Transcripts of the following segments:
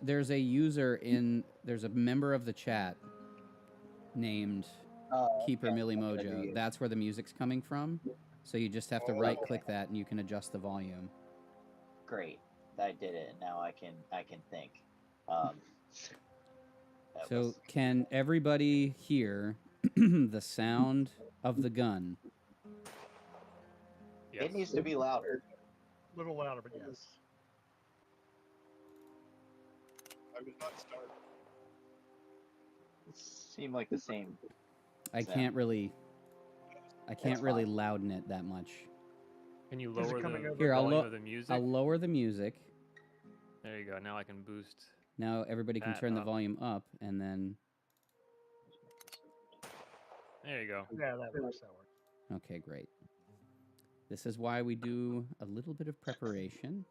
There's a user there's a member of the chat named Keeper Millie Mojo. That's where the music's coming from. So you just have to right-click that, and you can adjust the volume. Great, I did it. Now I can think. So can everybody hear the sound of the gun? Yes. It needs to be louder. A little louder, but yes. I was not started. It seemed like the same. I can't really louden it that much. Can you lower the Here, volume of the music? I'll lower the music. There you go. Now I can boost. Now everybody can turn the volume up, and then. There you go. Yeah, that works. That works. Okay, great. This is why we do a little bit of preparation.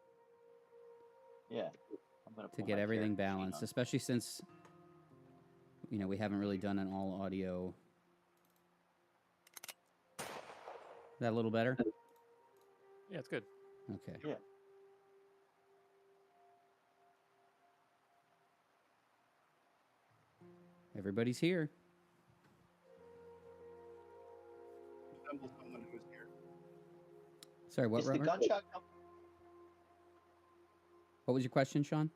Yeah. To get everything balanced, especially since, we haven't really done an all audio. Is that a little better? Yeah, it's good. Okay. Yeah. Everybody's here. Resemble someone who's here. Sorry, what? Is the gunshot? What was your question, Sean?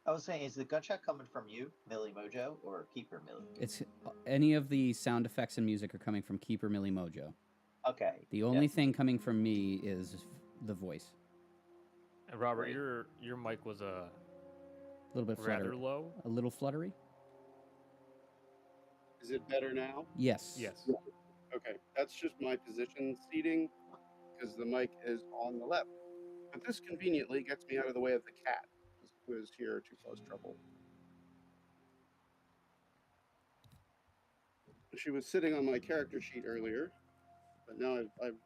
I was saying, is the gunshot coming from you, Millie Mojo, or Keeper Millie? It's any of the sound effects and music are coming from Keeper Millie Mojo. Okay. The only thing coming from me is the voice. And Robert, your mic was a little bit rather low. A little fluttery. Is it better now? Yes. Yes. Okay, that's just my position seating because the mic is on the left. But this conveniently gets me out of the way of the cat, who is here to cause trouble. She was sitting on my character sheet earlier, but now I've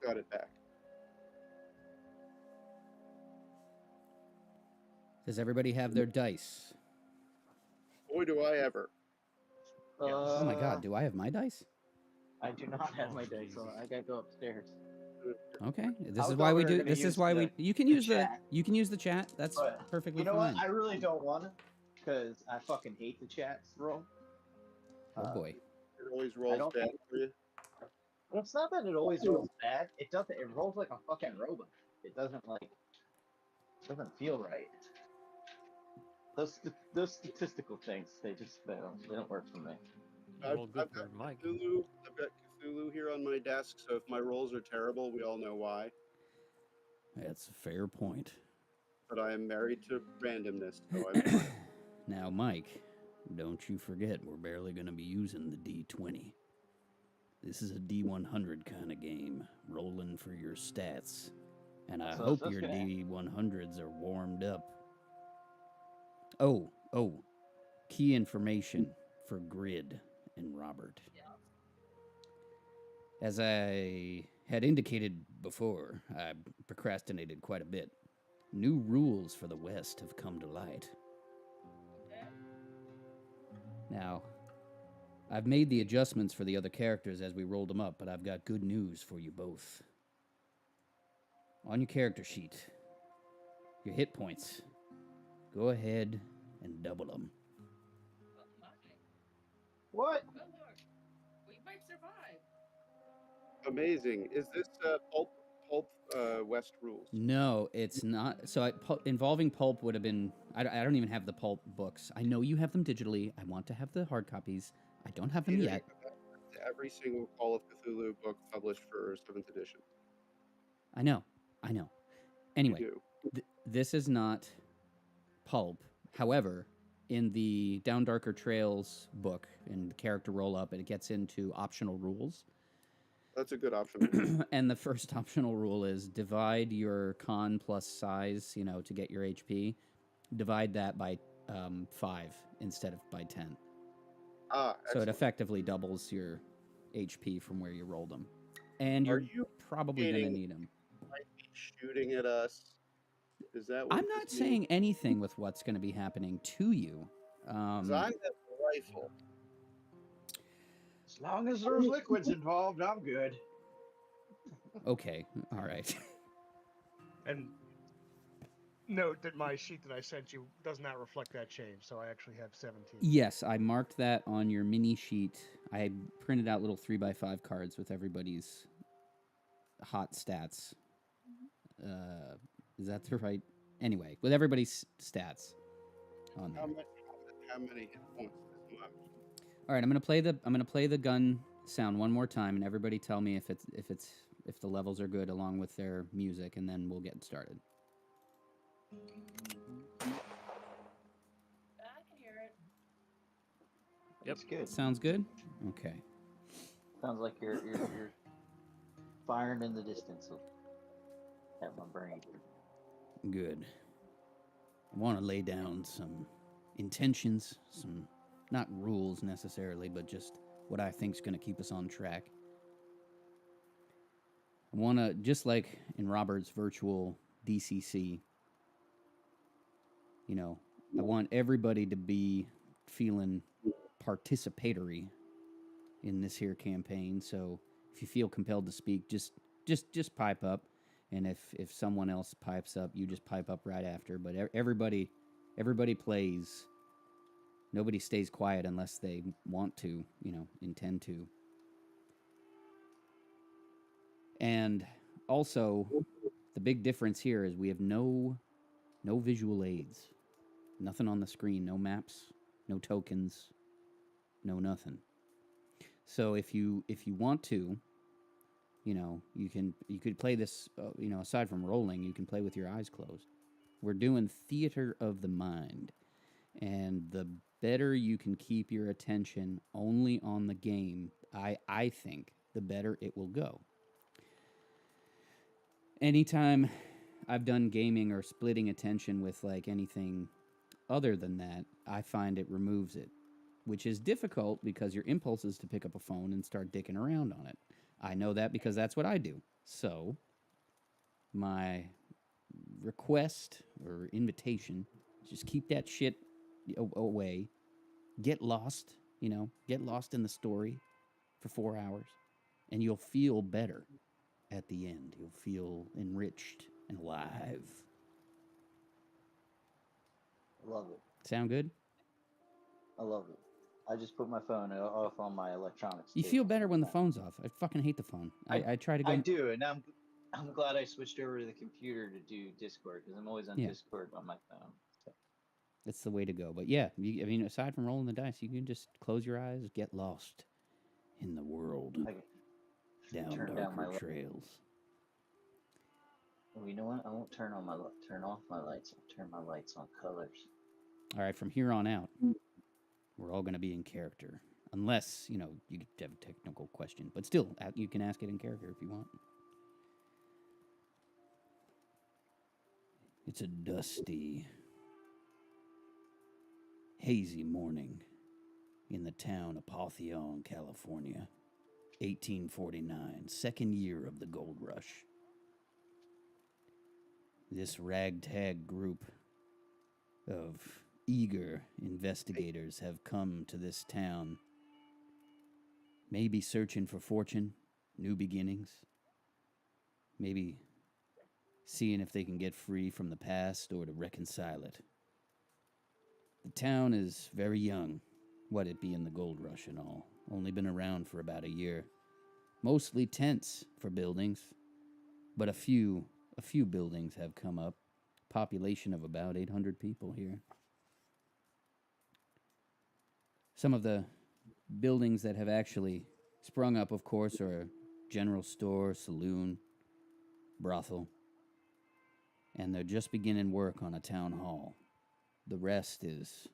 got it back. Does everybody have their dice? Boy, do I ever. Oh my God, do I have my dice? I do not have my dice, so I gotta go upstairs. Okay, this is why we do. This is why we. You can use the chat. That's perfectly fine. You know what? I really don't want to, because I fucking hate the chat roll. Oh boy. It always rolls bad for you. It's not that it always rolls bad. It doesn't. It rolls like a fucking robot. It doesn't feel right. Those statistical things, they don't work for me. I've got Cthulhu here on my desk, so if my rolls are terrible, we all know why. That's a fair point. But I am married to randomness, so I'm Now, Mike, don't you forget we're barely going to be using the D20. This is a D100 kind of game, rolling for your stats. And I hope your D100s are warmed up. Oh, key information for Grid and Robert. As I had indicated before, I procrastinated quite a bit. New rules for the West have come to light. Now, I've made the adjustments for the other characters as we rolled them up, but I've got good news for you both. On your character sheet, your hit points, go ahead and double them. What? We might survive. Amazing. Is this Pulp West rules? No, it's not. So involving Pulp would have been... I don't even have the Pulp books. I know you have them digitally. I want to have the hard copies. I don't have them yet. Every single Call of Cthulhu book published for 7th edition. I know. Anyway, this is not Pulp. However, in the Down Darker Trails book, in the character roll-up, it gets into optional rules. That's a good option. And the first optional rule is divide your con plus size, to get your HP. Divide that by 5 instead of by 10. So it effectively doubles your HP from where you rolled them. And you're probably going to need them. Might be shooting at us. Is that what I'm not saying anything with what's going to be happening to you. I have a rifle. As long as there's liquids involved, I'm good. Okay, all right. And note that my sheet that I sent you does not reflect that change, so I actually have 17. Yes, I marked that on your mini sheet. I printed out little 3x5 cards with everybody's hot stats. Is that the right? Anyway, with everybody's stats on there. How many hit points does Mom? All right, I'm gonna play the gun sound one more time, and everybody tell me if the levels are good along with their music, and then we'll get started. I can hear it. Yep. It's good. Sounds good. Okay. Sounds like you're firing in the distance at my brain. Good. I want to lay down some intentions, some not rules necessarily, but just what I think is going to keep us on track. I want to, just like in Robert's virtual DCC, you know, I want everybody to be feeling participatory in this here campaign. So if you feel compelled to speak, just pipe up, and if someone else pipes up, you just pipe up right after. But everybody plays. Nobody stays quiet unless they want to, intend to. And also, the big difference here is we have no visual aids, nothing on the screen, no maps, no tokens, no nothing. So if you want to, you could play this, aside from rolling, you can play with your eyes closed. We're doing theater of the mind, and the better you can keep your attention only on the game, I think, the better it will go. Anytime I've done gaming or splitting attention with like anything other than that, I find it removes it, which is difficult because your impulse is to pick up a phone and start dicking around on it. I know that because that's what I do. So my request or invitation, just keep that shit away. Get lost, get lost in the story for 4 hours, and you'll feel better at the end. You'll feel enriched and alive. Love it. Sound good? I love it. I just put my phone off on my electronics. You feel better when the phone's off. I fucking hate the phone. I try to go. I do, and I'm glad I switched over to the computer to do Discord, because I'm always on Discord on my phone. So. That's the way to go. But yeah, aside from rolling the dice, you can just close your eyes, get lost in the world, down darker trails. Well, you know what? I won't turn off my lights. I'll turn my lights on colors. All right, from here on out, we're all going to be in character. Unless, you have a technical question. But still, you can ask it in character if you want. It's a dusty, hazy morning in the town of Apotheon, California. 1849, second year of the gold rush. This ragtag group of eager investigators have come to this town, maybe searching for fortune, new beginnings, maybe seeing if they can get free from the past or to reconcile it. The town is very young, what it being the gold rush and all, only been around for about a year. Mostly tents for buildings, but a few buildings have come up. Population of about 800 people here. Some of the buildings that have actually sprung up, of course, are a general store, saloon, brothel, and they're just beginning work on a town hall. The rest is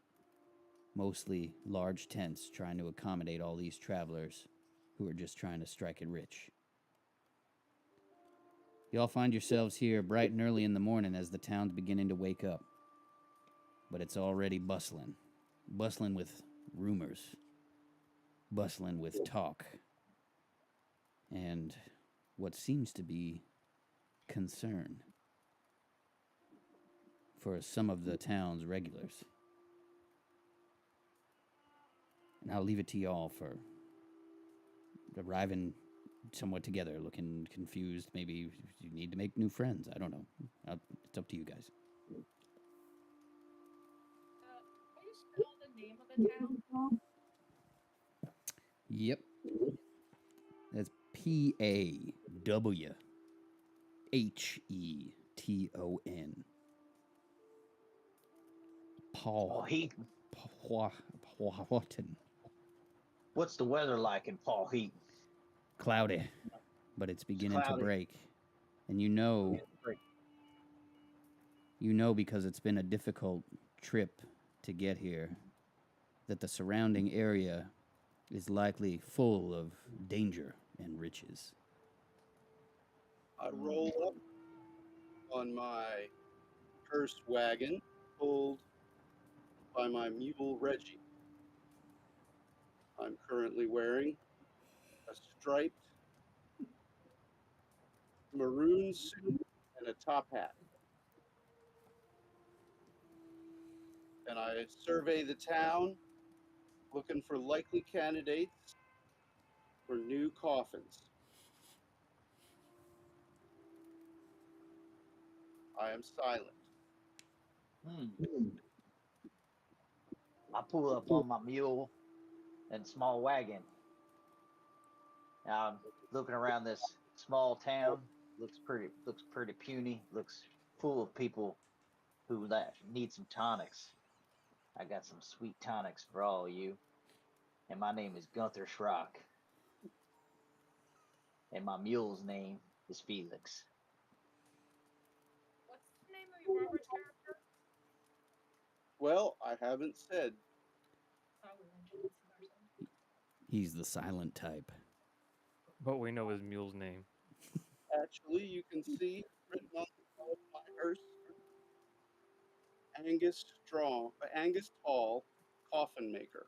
mostly large tents trying to accommodate all these travelers who are just trying to strike it rich. You all find yourselves here bright and early in the morning as the town's beginning to wake up. But it's already bustling with rumors, bustling with talk, and what seems to be concern for some of the town's regulars. And I'll leave it to y'all for arriving somewhat together, looking confused. Maybe you need to make new friends. I don't know. It's up to you guys. spell the name of the town? Yep. That's Pawheaton. Paul Heaton. Pawheaton. What's the weather like in Paul Heaton? Cloudy, but it's beginning to break. And you know because it's been a difficult trip to get here, that the surrounding area is likely full of danger and riches. I roll up on my hearse wagon, pulled by my mule Reggie. I'm currently wearing a striped maroon suit and a top hat. And I survey the town, looking for likely candidates for new coffins. I am silent. I pull up on my mule and small wagon. Now I'm looking around this small town. Looks pretty puny. Looks full of people who need some tonics. I got some sweet tonics for all of you. And my name is Gunther Schrock. And my mule's name is Felix. What's the name of your Robert's character? Well, I haven't said. Oh, we introducing ourselves. He's the silent type. But we know his mule's name. Actually, you can see written on the side of my hearse, Angus Tall, coffin maker,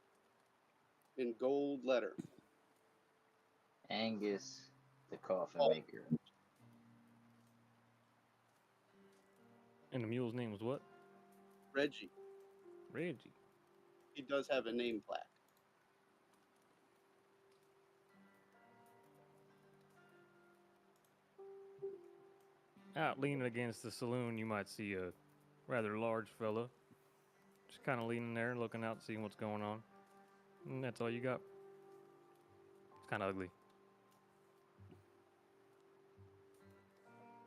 in gold letter. Angus, the coffin maker. And the mule's name was what? Reggie. Reggie. He does have a name plaque. Out leaning against the saloon, you might see a rather large fella. Just kind of leaning there, looking out, seeing what's going on. And that's all you got. It's kind of ugly.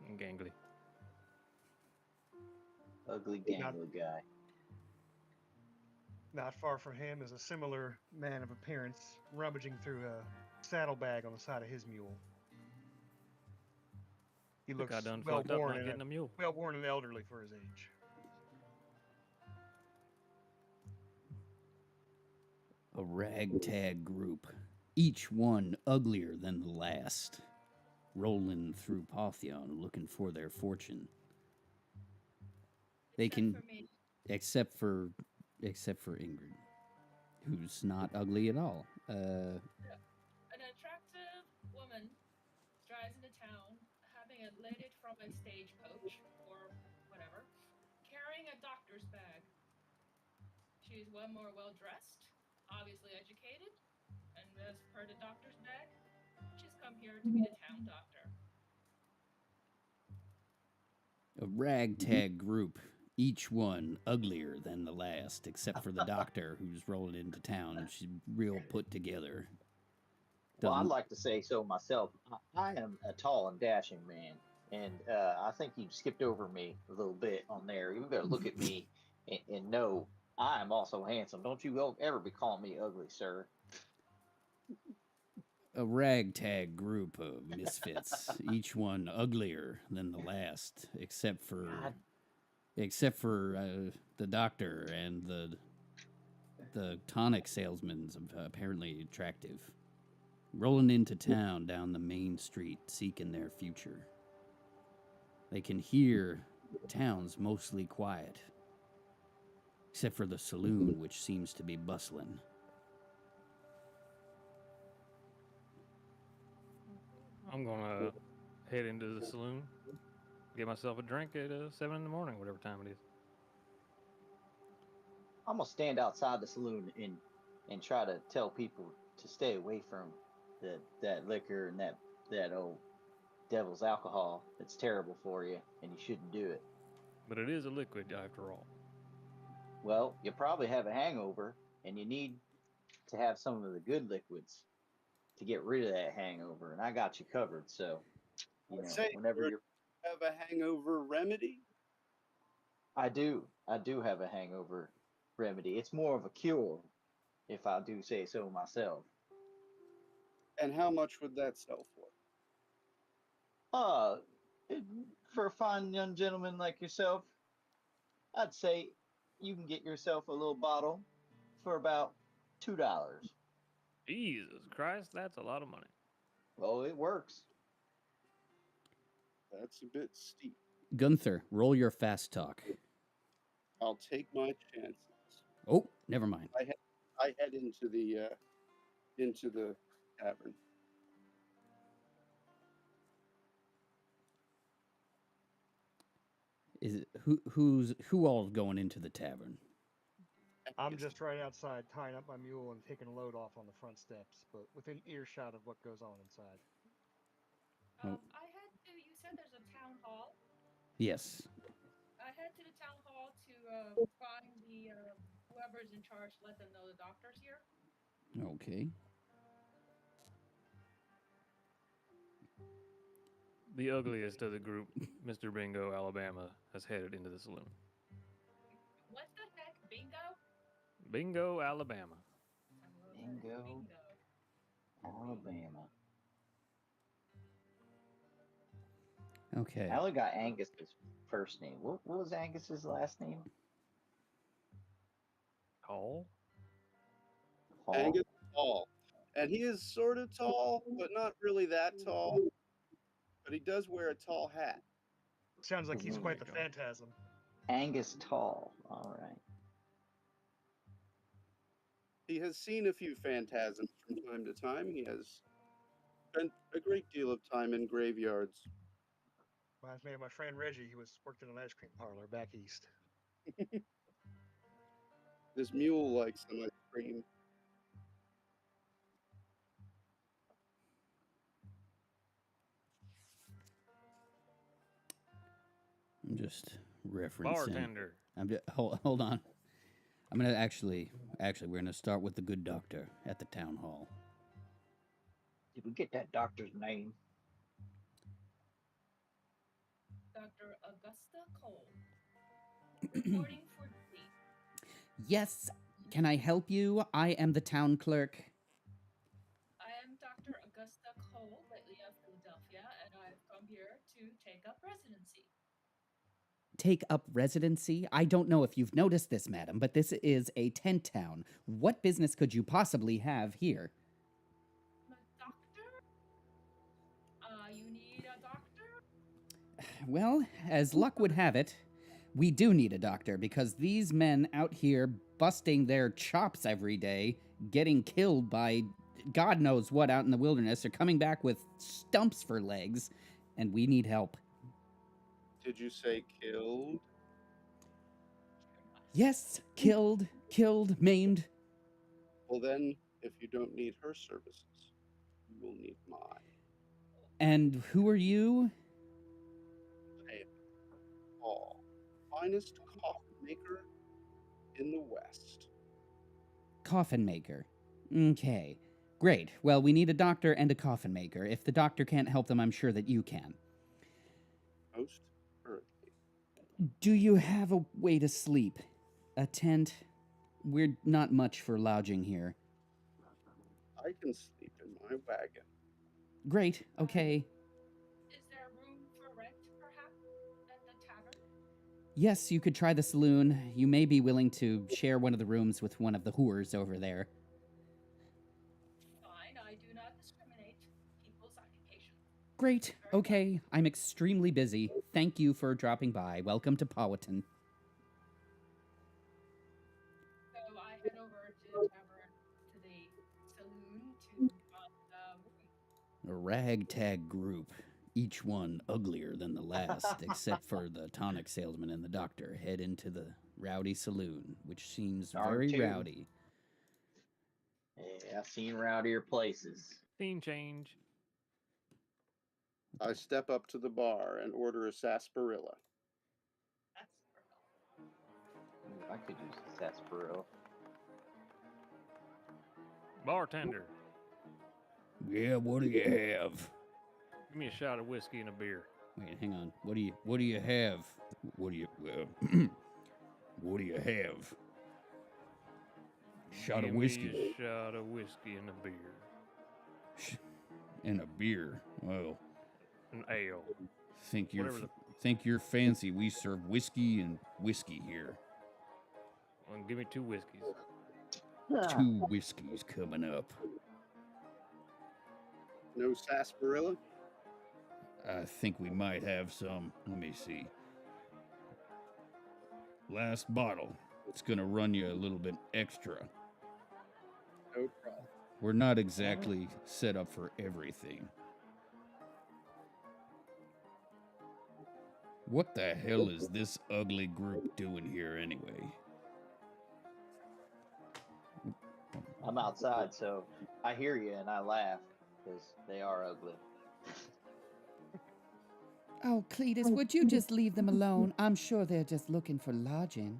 And gangly. Ugly, gangly guy. Not far from him is a similar man of appearance, rummaging through a saddlebag on the side of his mule. He looks I done well fucked up born not getting a mule. well born and elderly for his age. A ragtag group, each one uglier than the last, rolling through Pantheon looking for their fortune. They can, For me. except for Ingrid, who's not ugly at all. An attractive woman drives into town, having it laid from a stagecoach or whatever, carrying a doctor's bag. She's one more well dressed, obviously educated, and as per the doctor's bag, she's come here to be the town doctor. A ragtag group, each one uglier than the last, except for the doctor who's rolling into town. She's real put together. Well, I'd like to say so myself. I am a tall and dashing man, and I think you skipped over me a little bit on there. You got to look at me and know I am also handsome. Don't you ever be calling me ugly, sir. A ragtag group of misfits, each one uglier than the last, except for the doctor and the tonic salesman's apparently attractive. Rolling into town down the main street, seeking their future. They can hear town's mostly quiet, except for the saloon, which seems to be bustling. I'm gonna head into the saloon, get myself a drink at 7 in the morning, whatever time it is. I'm gonna stand outside the saloon and try to tell people to stay away from that liquor and that old devil's alcohol. It's terrible for you, and you shouldn't do it. But it is a liquid after all. Well, you probably have a hangover, and you need to have some of the good liquids to get rid of that hangover. And I got you covered. So, I'd say, whenever do you you're, have a hangover remedy? I do have a hangover remedy. It's more of a cure, if I do say so myself. And how much would that sell for? Uh, it- for a fine young gentleman like yourself, I'd say you can get yourself a little bottle for about $2. Jesus Christ, that's a lot of money. Well, it works. That's a bit steep. Gunther, roll your fast talk. I'll take my chances. Oh, never mind. I head into the tavern. Is it who all's going into the tavern? I'm just right outside tying up my mule and taking a load off on the front steps, but within earshot of what goes on inside. I head to. You said there's a town hall. Yes. I head to the town hall to find the whoever's in charge. Let them know the doctor's here. Okay. The ugliest of the group, Mr. Bingo, Alabama, has headed into the saloon. What the heck, Bingo? Bingo, Alabama. Bingo, Alabama. Okay. I only got Angus's first name. What was Angus's last name? Hall? Hall. Angus tall, and he is sort of tall, but not really that tall. But he does wear a tall hat. Sounds like he's quite the There you go. phantasm. Angus Tall. All right. He has seen a few phantasms from time to time. He has spent a great deal of time in graveyards. Reminds me of my friend Reggie. He worked in an ice cream parlor back east. This mule likes some ice cream. I'm just referencing. Bartender. Hold on. I'm gonna actually we're gonna start with the good doctor at the town hall. Did we get that doctor's name? Dr. Augusta Cole. Reporting for duty. Yes. Can I help you? I am the town clerk. I am Dr. Augusta Cole, lately of Philadelphia, and I've come here to take up residency. Take up residency? I don't know if you've noticed this, madam, but this is a tent town. What business could you possibly have here? A doctor? You need a doctor? Well, as luck would have it, we do need a doctor because these men out here busting their chops every day, getting killed by God knows what out in the wilderness, are coming back with stumps for legs, and we need help. Did you say killed? Yes, killed, maimed. Well, then, if you don't need her services, you will need mine. And who are you? I am Paul, finest coffin maker in the West. Coffin maker. Okay. Great. Well, we need a doctor and a coffin maker. If the doctor can't help them, I'm sure that you can. Most earthly. Do you have a way to sleep? A tent? We're not much for lodging here. I can sleep in my wagon. Great. Okay. Is there room for rent, perhaps, at the tavern? Yes, you could try the saloon. You may be willing to share one of the rooms with one of the whores over there. Fine, I do not discriminate. People's occupation. Great. Okay. I'm extremely busy. Thank you for dropping by. Welcome to Powhatan. So I head over to the tavern, to the saloon, to find the room. A ragtag group, each one uglier than the last, except for the tonic salesman and the doctor, head into the rowdy saloon, which seems very rowdy. Yeah, I've seen rowdier places. Scene change. I step up to the bar and order a sarsaparilla. I could use a sarsaparilla. Bartender, Yeah, what do you have? give me a shot of whiskey and a beer. Wait, hang on. What do you have? What do you what do you have? Shot give of whiskey. Me a shot of whiskey and a beer. And a beer. Well, An ale. think you're Whatever think you're fancy. We serve whiskey and whiskey here. Well, give me 2 whiskeys. 2 whiskeys coming up. No sarsaparilla? I think we might have some. Let me see. Last bottle. It's gonna run you a little bit extra. No problem. We're not exactly set up for everything. What the hell is this ugly group doing here anyway? I'm outside, so I hear you and I laugh because they are ugly. Oh, Cletus, would you just leave them alone? I'm sure they're just looking for lodging.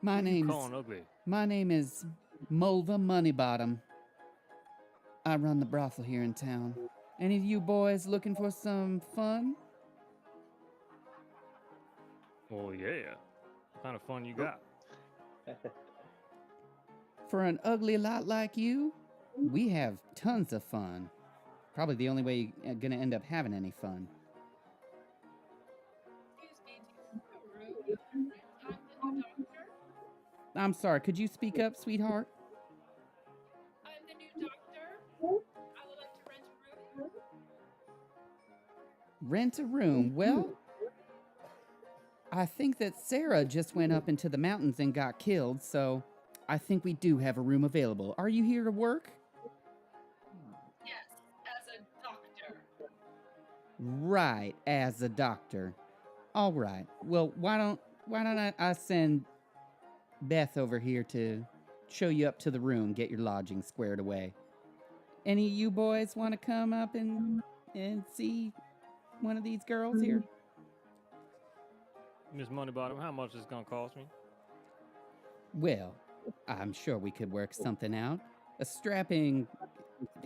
My name is Mulva Moneybottom. I run the brothel here in town. Any of you boys looking for some fun? Well, yeah. What kind of fun you got? For an ugly lot like you, we have tons of fun. Probably the only way you're gonna end up having any fun. Excuse me, I'm the new doctor. I'm sorry, could you speak up, sweetheart? I'm the new doctor. I would like to rent a room. Rent a room. Well, I think that Sarah just went up into the mountains and got killed, so I think we do have a room available. Are you here to work? Yes, as a doctor. Right, as a doctor. All right. Well, why don't I send Beth over here to show you up to the room, get your lodging squared away. Any of you boys want to come up and see one of these girls here? Miss Moneybottom, how much is it gonna cost me? Well, I'm sure we could work something out. A strapping,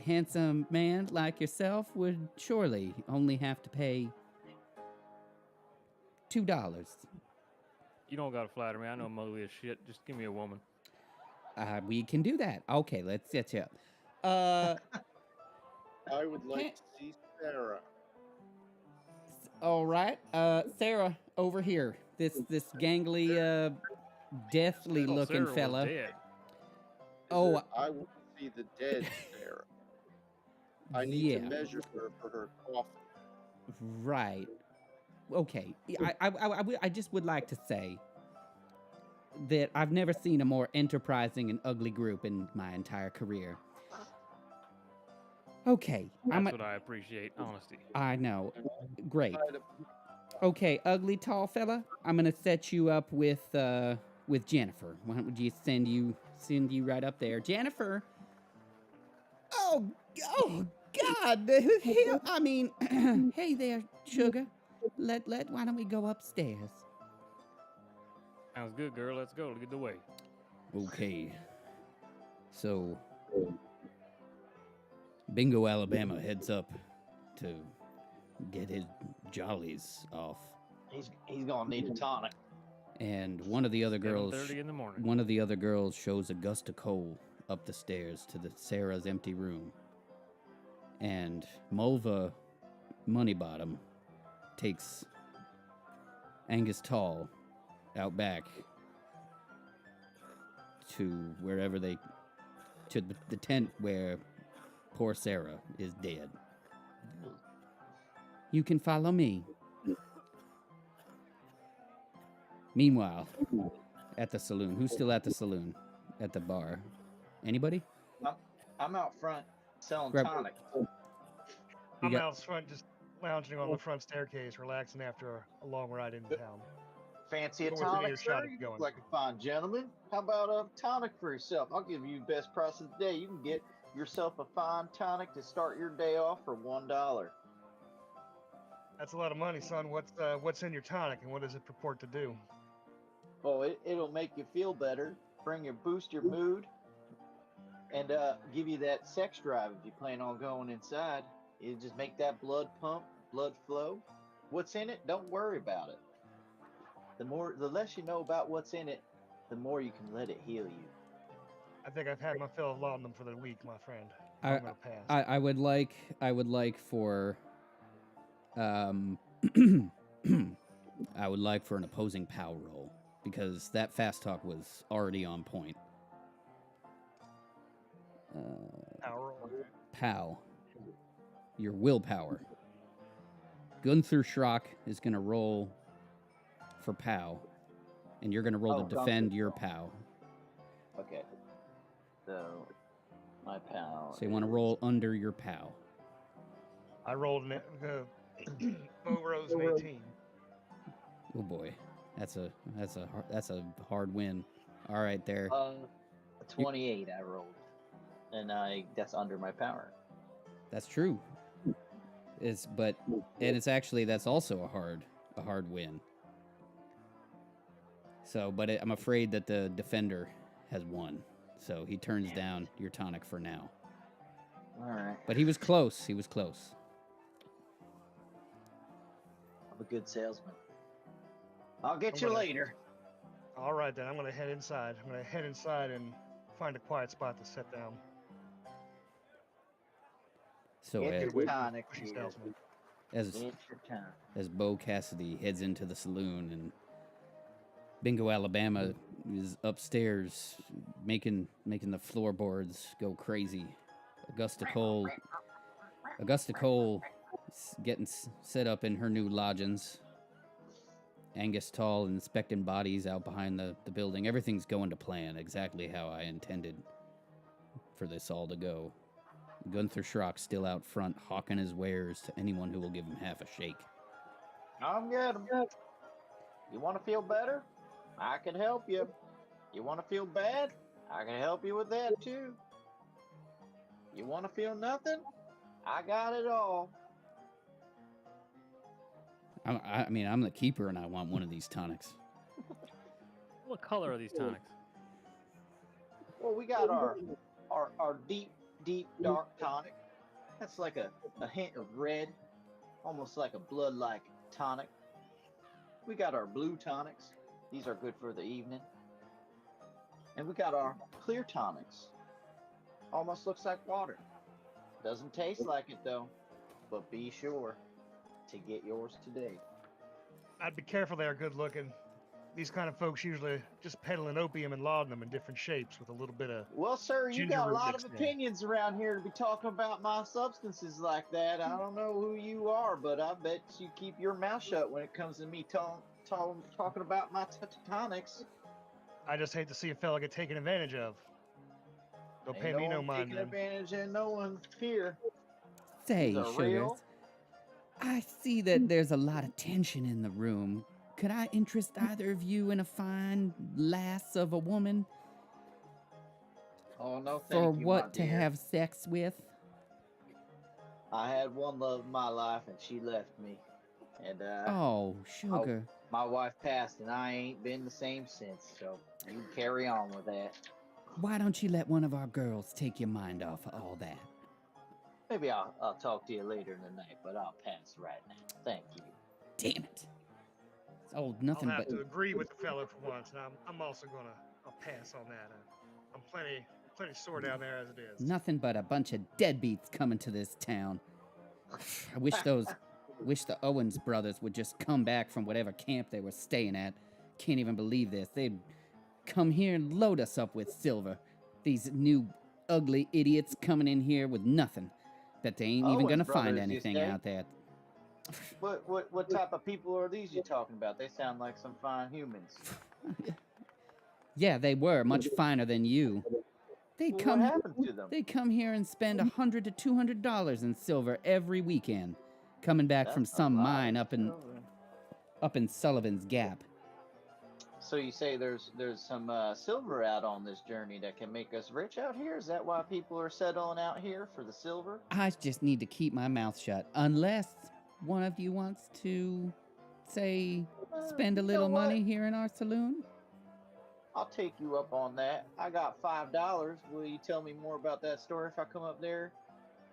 handsome man like yourself would surely only have to pay $2. You don't gotta flatter me. I know I'm ugly as shit. Just give me a woman. We can do that. Okay, let's set you up. I would like to see Sarah. All right, Sarah, over here. This gangly, deathly looking Sarah fella. Was dead. Oh, I want to see the dead Sarah. I need to measure her for her coffin. Right. Okay. I just would like to say that I've never seen a more enterprising and ugly group in my entire career. Okay. That's what I appreciate, honesty. I know. Great. Okay, ugly tall fella. I'm gonna set you up with Jennifer. Why don't you send you right up there, Jennifer? Oh God! I mean, hey there, sugar. Why don't we go upstairs? Sounds good, girl. Let's go. Get the way. Okay. So, Bingo, Alabama heads up to get his jollies off. He's gonna need a tonic. And one of the other girls, 7:30 in the morning. one of the other girls shows Augusta Cole up the stairs to the Sarah's empty room. And Mulva Moneybottom takes Angus Tall out back to wherever to the tent where poor Sarah is dead. You can follow me. Meanwhile, at the saloon, who's still at the saloon? At the bar? Anybody? I'm out front selling Grab- tonic. I'm out front just lounging on the front staircase, relaxing after a long ride into town. Fancy a Within tonic, earshot sir? of You going. look like a fine gentleman. How about a tonic for yourself? I'll give you the best price of the day. You can get yourself a fine tonic to start your day off for $1. That's a lot of money, son. What's in your tonic, and what does it purport to do? Oh, it'll make you feel better, boost your mood, and give you that sex drive if you plan on going inside. It just make that blood pump, blood flow. What's in it? Don't worry about it. The less you know about what's in it, the more you can let it heal you. I think I've had my fill of laudanum for the week, my friend. I, I'm gonna pass. I would like for I would like for an opposing POW roll because that fast talk was already on point. Power roll. POW, your willpower. Gunther Schrock is going to roll for POW, and you're going to roll to defend your POW. Okay. So, my POW. So you want to roll under your POW. I rolled Bo Rose an 18. Oh boy, that's a hard win. All right, there. 28 I rolled, and that's under my power. That's true. It's actually that's also a hard win. So, but I'm afraid that the defender has won, so he turns down your tonic for now. All right. But he was close. He was close. I'm a good salesman. I'll get you later. All right, then. I'm going to head inside. I'm going to head inside and find a quiet spot to sit down. So as Bo Cassidy heads into the saloon, and Bingo Alabama is upstairs making the floorboards go crazy. Augusta Cole getting set up in her new lodgings. Angus Tall inspecting bodies out behind the building. Everything's going to plan exactly how I intended for this all to go. Gunther Schrock still out front hawking his wares to anyone who will give him half a shake. I'm good. You want to feel better? I can help you. You want to feel bad? I can help you with that too. You want to feel nothing? I got it all. I'm the keeper, and I want one of these tonics. What color are these tonics? Well, we got our deep dark tonic. That's like a hint of red, almost like a blood-like tonic. We got our blue tonics. These are good for the evening. And we got our clear tonics. Almost looks like water. Doesn't taste like it though, but be sure to get yours today. I'd be careful there, good looking. These kind of folks usually just peddling opium and laudanum in different shapes with a little bit of... Well, sir, you got a lot of opinions around here to be talking about my substances like that. I don't know who you are, but I bet you keep your mouth shut when it comes to me talking about my tonics. I just hate to see a fella get taken advantage of. Don't pay me no mind. Taking advantage of no one here. Say, Sugars, I see that there's a lot of tension in the room. Could I interest either of you in a fine lass of a woman? Oh, no, thank for you, what to have sex with? I had one love in my life, and she left me. And oh, sugar. My wife passed, and I ain't been the same since. So you can carry on with that. Why don't you let one of our girls take your mind off of all that? Maybe I'll talk to you later in the night, but I'll pass right now. Thank you. Damn it. It's old nothing I'll have but... to agree with the fellow for once, and I'm also I'll pass on that. I'm plenty sore down there as it is. Nothing but a bunch of deadbeats coming to this town. I wish the Owens brothers would just come back from whatever camp they were staying at. Can't even believe this. They'd come here and load us up with silver. These new ugly idiots coming in here with nothing. Bet they ain't even gonna find anything out there. What type of people are these you're talking about? They sound like some fine humans. Yeah, they were much finer than you. What happened to them? They come here and spend $100 to $200 in silver every weekend, coming back from some mine up in Sullivan's Gap. So you say there's some silver out on this journey that can make us rich out here? Is that why people are settling out here for the silver? I just need to keep my mouth shut, unless one of you wants to, say, spend a little money here in our saloon. I'll take you up on that. I got $5. Will you tell me more about that story if I come up there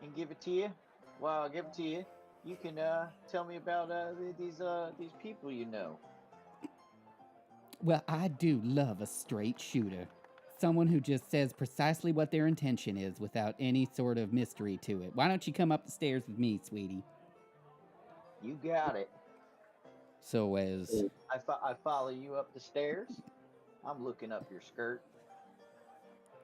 and give it to you? Well, I'll give it to you. You can tell me about these people you know. Well, I do love a straight shooter. Someone who just says precisely what their intention is without any sort of mystery to it. Why don't you come up the stairs with me, sweetie? You got it. So as I follow you up the stairs. I'm looking up your skirt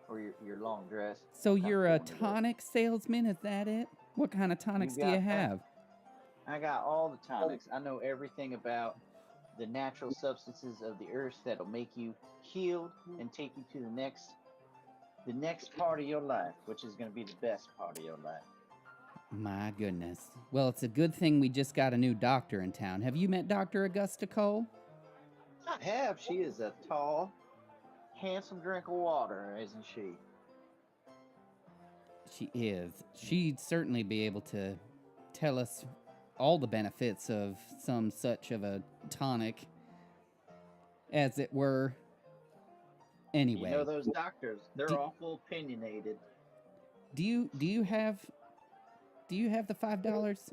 or your long dress. So you're a tonic salesman, is that it? What kind of tonics do you have? I got all the tonics. I know everything about the natural substances of the earth that'll make you healed and take you to the next part of your life, which is going to be the best part of your life. My goodness. Well, it's a good thing we just got a new doctor in town. Have you met Dr. Augusta Cole? I have. She is a tall, handsome drink of water, isn't she? She is. She'd certainly be able to tell us all the benefits of some such of a tonic, as it were. Anyway, you know those doctors, they're awful opinionated. Do you have the $5?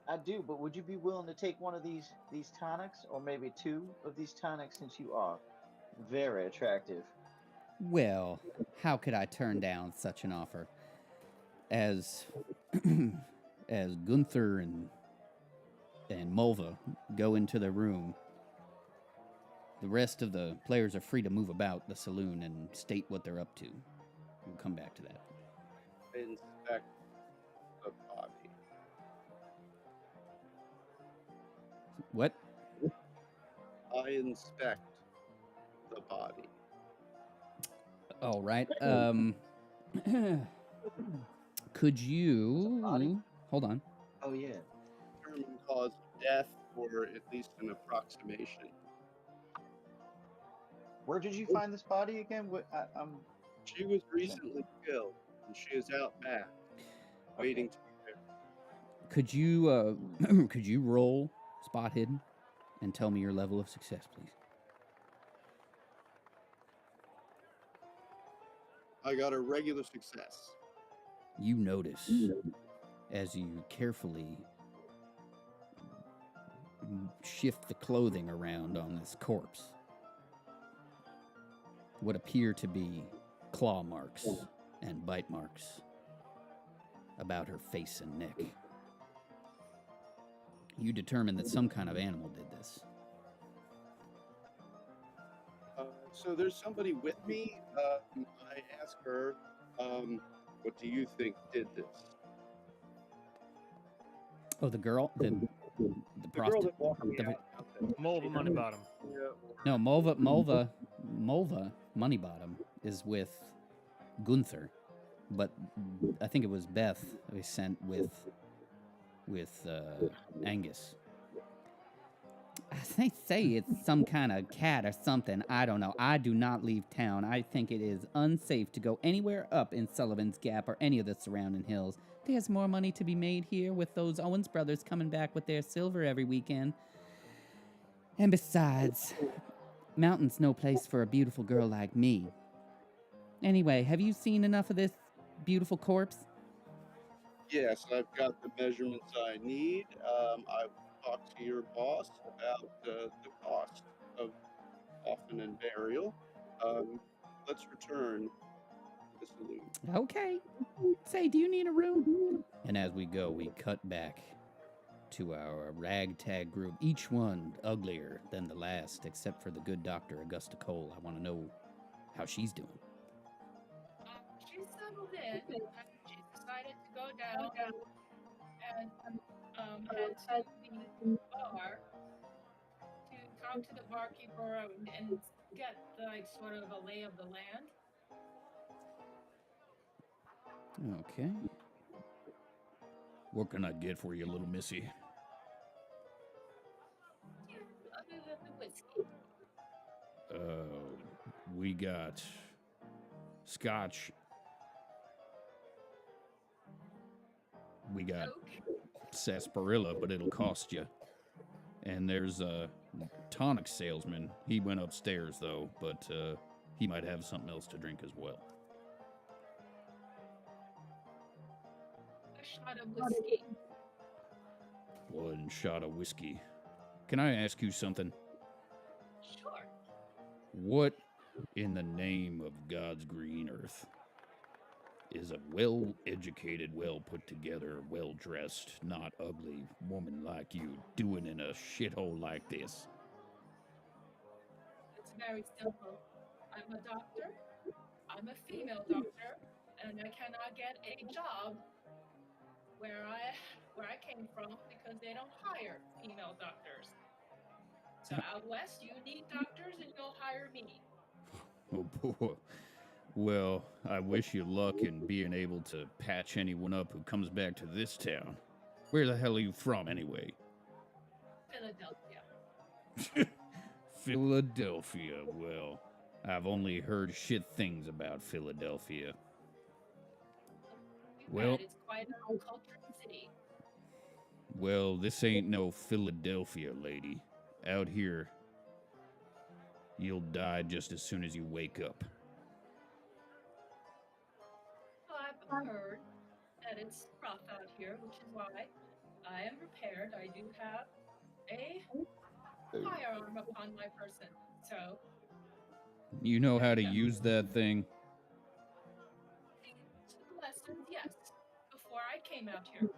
I do, but would you be willing to take one of these tonics, or maybe two of these tonics, since you are very attractive? Well, how could I turn down such an offer? As as Gunther and Mulva go into the room, the rest of the players are free to move about the saloon and state what they're up to. We'll come back to that. Inspect the body. What? I inspect the body. All right. Could you hold on? Oh yeah. Determine cause of death, or at least an approximation. Where did you find this body again? She was recently killed, and she is out back, waiting to be there. Could you could you roll spot hidden and tell me your level of success, please? I got a regular success. You notice as you carefully shift the clothing around on this corpse what appear to be claw marks and bite marks about her face and neck. You determine that some kind of animal did this. So there's somebody with me. I ask her, what do you think did this? Oh, the girl? The girl that walked me out. Mulva Money Bottom. No, Mulva Moneybottom is with Gunther, but I think it was Beth we sent with Angus. They say it's some kind of cat or something. I don't know. I do not leave town. I think it is unsafe to go anywhere up in Sullivan's Gap or any of the surrounding hills. There's more money to be made here with those Owens brothers coming back with their silver every weekend. And besides, mountain's no place for a beautiful girl like me. Anyway, have you seen enough of this beautiful corpse? Yes, I've got the measurements I need. I talk to your boss about the cost of coffin and burial. Let's return to the saloon. Okay. Say, do you need a room? And as we go, we cut back to our ragtag group, each one uglier than the last, except for the good Dr. Augusta Cole. I want to know how she's doing. She's settled in, and she's decided to go down and head to the bar to talk to the barkeeper and get like sort of a lay of the land. Okay. What can I get for you, little missy? Other than the whiskey. We got scotch. We got sarsaparilla, but it'll cost you. And there's Tonic salesman. He went upstairs, though, but he might have something else to drink as well. A shot of whiskey. One shot of whiskey. Can I ask you something? Sure. What in the name of God's green earth is a well-educated, well-put-together, well-dressed, not ugly woman like you doing in a shithole like this? It's very simple. I'm a doctor. I'm a female doctor, and I cannot get a job where I came from because they don't hire female doctors. So out west, you need doctors, and you'll hire me. Oh, boy. Well, I wish you luck in being able to patch anyone up who comes back to this town. Where the hell are you from, anyway? Philadelphia. Philadelphia. Well, I've only heard shit things about Philadelphia. Well, it's quite a cultured city. Well, this ain't no Philadelphia, lady. Out here, you'll die just as soon as you wake up. I've heard that it's rough out here, which is why I am prepared. I do have a firearm upon my person, so... You know how to use that thing? Lessons, yes, before I came out here.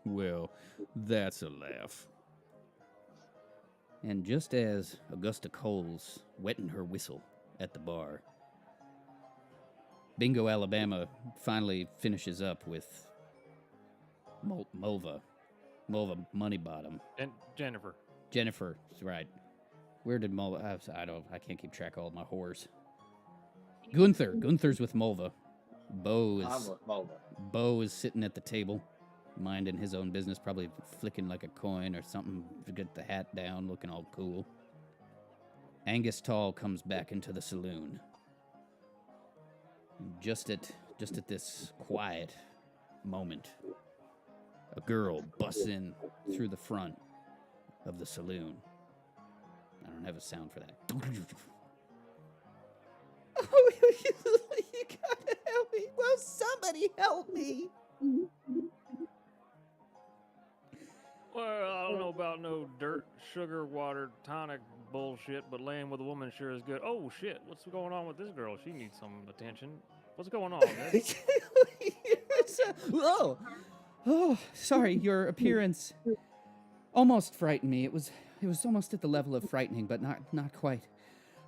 Well, that's a laugh. And just as Augusta Cole's wetting her whistle at the bar, Bingo Alabama finally finishes up with Mulva Moneybottom. And Jennifer. Jennifer, right. Where did Mulva... I can't keep track of all my whores. Gunther's with Mulva. I'm with Mulva. Bo is sitting at the table, minding his own business, probably flicking like a coin or something to get the hat down, looking all cool. Angus Tall comes back into the saloon. Just at this quiet moment, a girl busts in through the front of the saloon. I don't have a sound for that. Oh, you gotta help me. Well, somebody help me. Well, I don't know about no dirt, sugar, water, tonic bullshit, but laying with a woman sure is good. Oh, shit. What's going on with this girl? She needs some attention. What's going on, man? Oh, sorry. Your appearance almost frightened me. It was almost at the level of frightening, but not quite.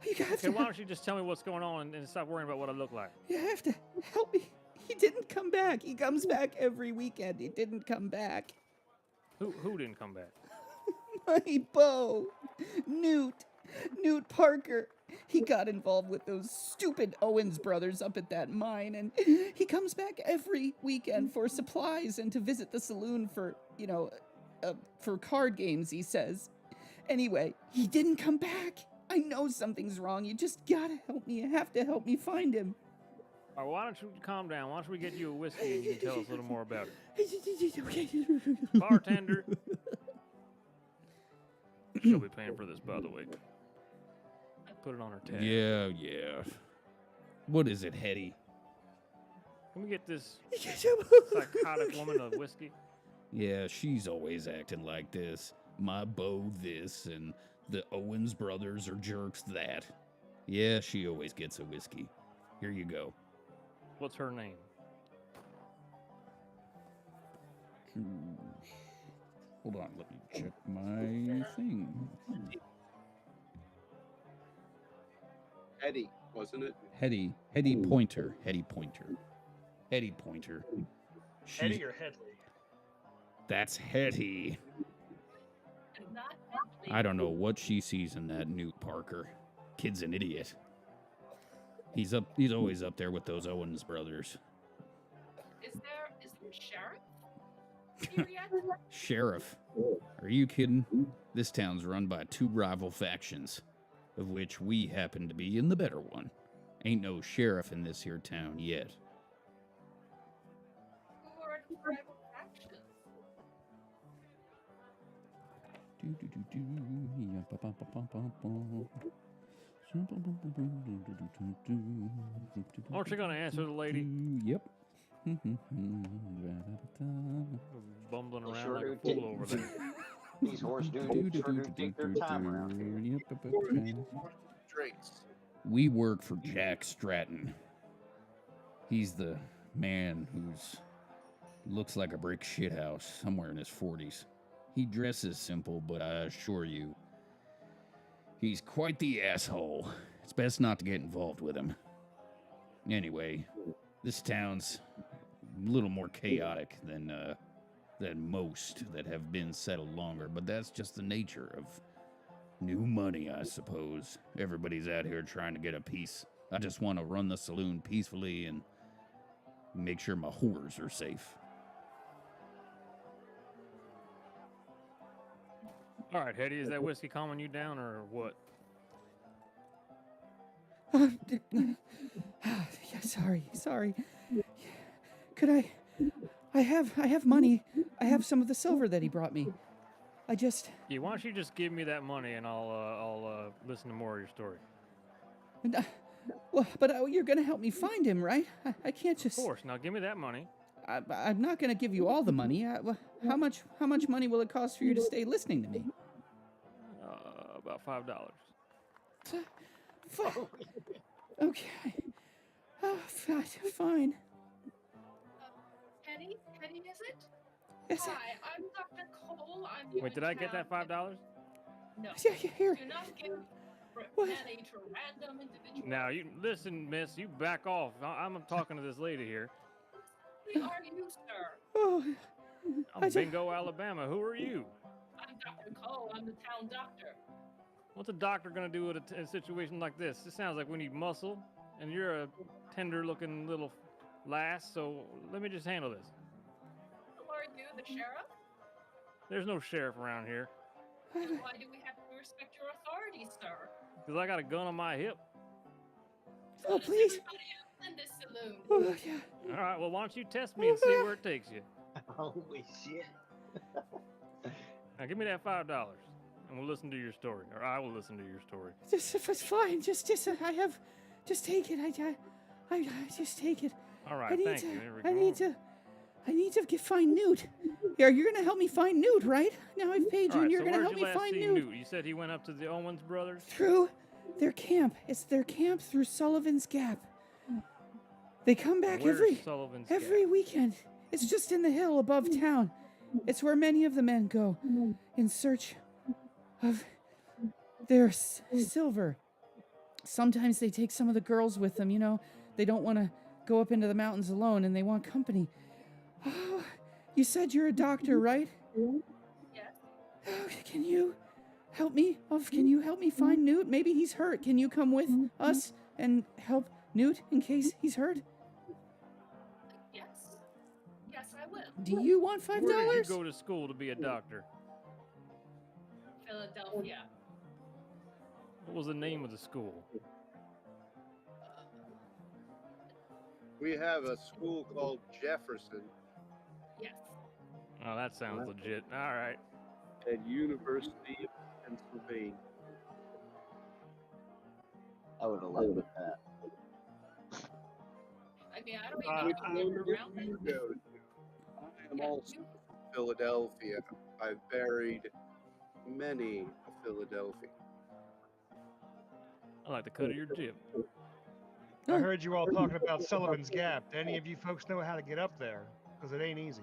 You have Okay, why don't you just tell me what's going on and stop worrying about what I look like? You have to help me. He didn't come back. He comes back every weekend. He didn't come back. Who didn't come back? My beau, Newt Parker. He got involved with those stupid Owens brothers up at that mine, and he comes back every weekend for supplies and to visit the saloon for, for card games, he says. Anyway, he didn't come back. I know something's wrong. You just gotta help me. You have to help me find him. All right, why don't you calm down? Why don't we get you a whiskey and you can tell us a little more about it? Bartender. She'll be paying for this, by the way. Put it on her tab. Yeah. What is it, Hetty? Can we get this psychotic woman a whiskey? Yeah, she's always acting like this. My beau this, and the Owens brothers are jerks that. Yeah, she always gets a whiskey. Here you go. What's her name? Hold on, let me check my thing. Eddie, wasn't it? Hetty Pointer. Hetty Pointer. Eddie or Headley? That's Hetty. I don't know what she sees in that Newt Parker. Kid's an idiot. He's always up there with those Owens brothers. Is there sheriff here yet? Sheriff? Are you kidding? This town's run by two rival factions, of which we happen to be in the better one. Ain't no sheriff in this here town yet. Who are the rival factions? Aren't you gonna answer the lady? Yep. Bumbling They around sure like a do fool take over there. these horse dudes sure do take their time around here. Drinks. We work for Jack Stratton. He's the man who's looks like a brick shithouse somewhere in his 40s. He dresses simple, but I assure you, he's quite the asshole. It's best not to get involved with him. Anyway, this town's a little more chaotic than most that have been settled longer, but that's just the nature of new money, I suppose. Everybody's out here trying to get a piece. I just want to run the saloon peacefully and make sure my whores are safe. All right, Hetty, is that whiskey calming you down or what? Yeah, sorry. Could I have money. I have some of the silver that he brought me. Yeah, why don't you just give me that money and I'll listen to more of your story. Well, but you're gonna help me find him, right? I can't just. Of course. Now give me that money. I'm not gonna give you all the money. How much money will it cost for you to stay listening to me? About $5. Okay. Oh, fine. Hetty, is it? Yes. Hi, I'm Dr. Cole. I'm new Wait, in did I get town. that $5? No. Yeah, here. Do not give What? money to random individuals. Now, you listen, miss, you back off. I'm talking to this lady here. Who are you, sir? Oh, I'm Bingo, Alabama. Who are you? I'm Dr. Cole. I'm the town doctor. What's a doctor going to do in a situation like this? It sounds like we need muscle, and you're a tender-looking little lass, so let me just handle this. Who are you, the sheriff? There's no sheriff around here. Then why do we have to respect your authority, sir? Because I got a gun on my hip. Oh, please. Everybody else in this saloon. Oh, yeah. All right, well, why don't you test me and see where it takes you? Holy shit. Now, give me that $5, and we'll listen to your story, or I will listen to your story. It's fine. Just take it. I just take it. All right, thank you. There we go. I need to find Newt. Here, you're gonna help me find Newt, right? Now I've paid you, All right, and you're so gonna where'd help you me last find see Newt. You said he went up to the Owens brothers? Through their camp. It's their camp through Sullivan's Gap. They come back Where's Sullivan's every Gap? weekend. It's just in the hill above town. It's where many of the men go in search of their silver. Sometimes they take some of the girls with them, you know. They don't want to go up into the mountains alone and they want company. Oh, you said you're a doctor, right? Yes. Oh, can you help me? Can you help me find Newt? Maybe he's hurt. Can you come with us and help Newt in case he's hurt? Yes. Yes, I will. Do you want $5? Where did you go to school to be a doctor? Philadelphia. What was the name of the school? We have a school called Jefferson Yes. Oh, that sounds legit. All right. at University of Pennsylvania. I would have loved that. I mean, I don't even know how around You it. go to. I am Yeah, also from Philadelphia. I've buried many of Philadelphia. I like the cut of your jib. I heard you all talking about Sullivan's Gap. Do any of you folks know how to get up there? Because it ain't easy.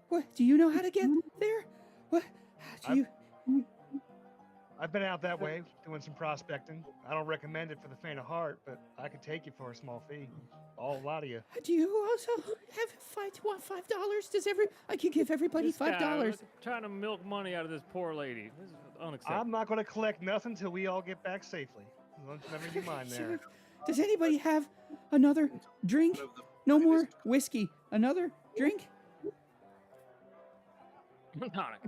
What? Do you know how to get there? What? Do you? I've been out that way doing some prospecting. I don't recommend it for the faint of heart, but I could take you for a small fee. A lot of you. Do you also want $5? I could give everybody This guy, $5. look, trying to milk money out of this poor lady. This is unacceptable. I'm not going to collect nothing till we all get back safely. Never you mind there. Does anybody have another drink? No more whiskey. Another drink? Tonic.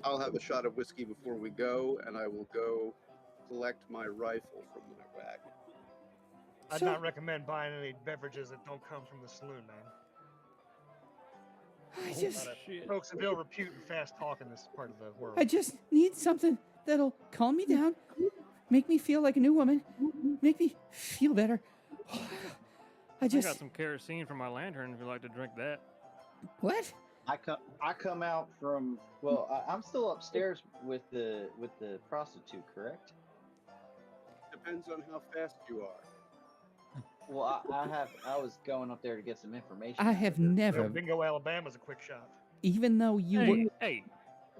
I'll have a shot of whiskey before we go, and I will go collect my rifle from my wagon. I'd not recommend buying any beverages that don't come from the saloon, man. I A just, lot of shit. folks of ill repute and fast talk in this part of the world. I just need something that'll calm me down, make me feel like a new woman, make me feel better. I got some kerosene for my lantern if you'd like to drink that. What? I come out from I'm still upstairs with the prostitute, correct? Depends on how fast you are. Well, I was going up there to get some information. I have never. Bingo, Alabama's a quick shot. Even though you were. Hey.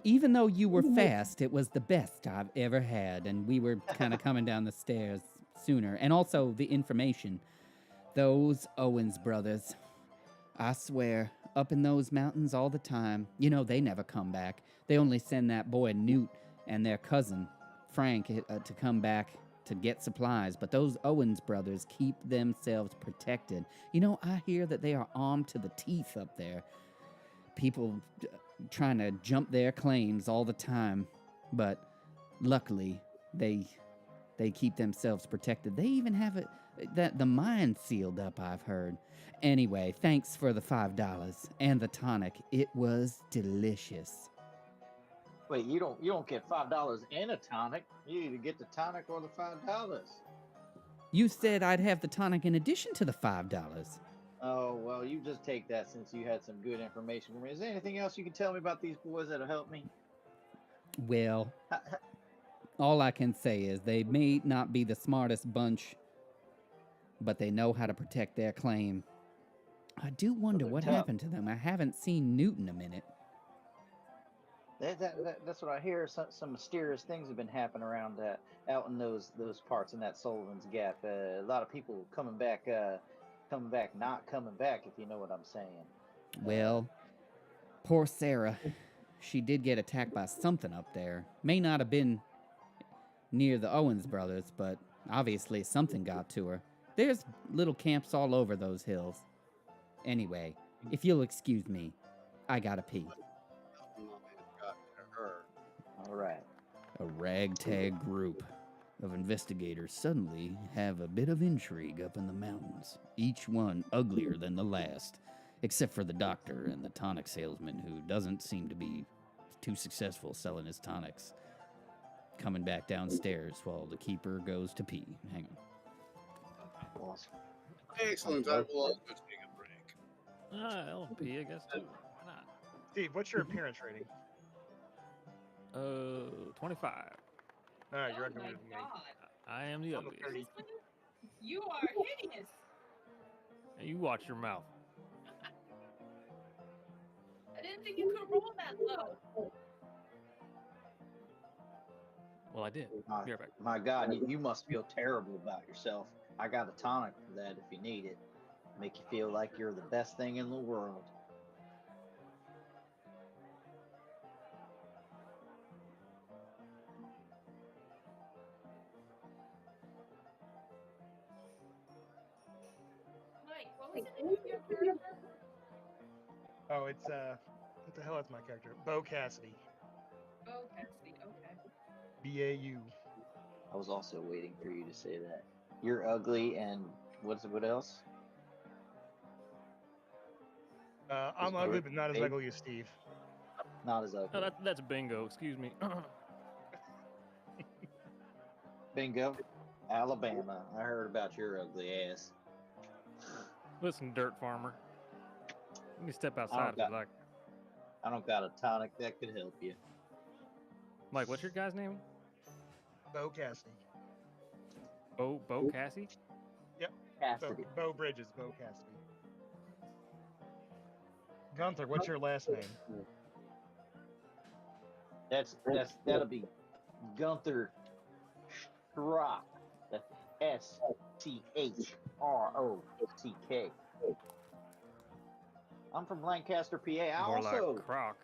Even though you were fast, it was the best I've ever had, and we were kind of coming down the stairs sooner. And also the information. Those Owens brothers, I swear, up in those mountains all the time. You know, they never come back. They only send that boy Newt and their cousin, Frank, to come back to get supplies. But those Owens brothers keep themselves protected. You know, I hear that they are armed to the teeth up there. People trying to jump their claims all the time. But luckily, they keep themselves protected. They even have the mine sealed up, I've heard. Anyway, thanks for the $5 and the tonic. It was delicious. Wait, you don't get $5 and a tonic. You either get the tonic or the $5. You said I'd have the tonic in addition to the $5. Oh, well, you just take that since you had some good information for me. Is there anything else you can tell me about these boys that'll help me? Well, all I can say is they may not be the smartest bunch, but they know how to protect their claim. I do wonder what happened to them. I haven't seen Newt in a minute. That's what I hear. Some mysterious things have been happening around out in those parts in that Sullivan's Gap. A lot of people coming back, not coming back, if you know what I'm saying. Well, poor Sarah. She did get attacked by something up there. May not have been near the Owens brothers, but obviously something got to her. There's little camps all over those hills. Anyway, if you'll excuse me, I gotta pee. All right. A ragtag group of investigators suddenly have a bit of intrigue up in the mountains, each one uglier than the last, except for the doctor and the tonic salesman, who doesn't seem to be too successful selling his tonics. Coming back downstairs while the keeper goes to pee. Hang on. Awesome. Excellent. I will also take a break. I'll pee, I guess, too. Why not? Steve, what's your appearance rating? 25. All right, you're Oh ugly my with me. god. I am the I'm a ugliest. 30. You are hideous. Hey, you watch your mouth. I didn't think you could roll that low. Well, I did. Be right back. My God, you must feel terrible about yourself. I got a tonic for that if you need it. Make you feel like you're the best thing in the world. Mike, what was the name of your character? Oh, it's what the hell is my character? Bo Cassidy. Oh, Cassidy. Okay. B-A-U. I was also waiting for you to say that. You're ugly, and what else? I'm ugly, but not as ugly as Steve. Not as ugly. No, that's bingo. Excuse me. Bingo. Alabama. I heard about your ugly ass. Listen, dirt farmer. Let me step outside if you like. I don't got a tonic that could help you. Mike, what's your guy's name? Bo Cassidy. Bo Cassie? Cassidy. Bo Bridges, Bo Cassidy. Gunther, what's your last name? That'll be Gunther Schrock. That's Schrock. I'm from Lancaster, PA. I More also like Croc.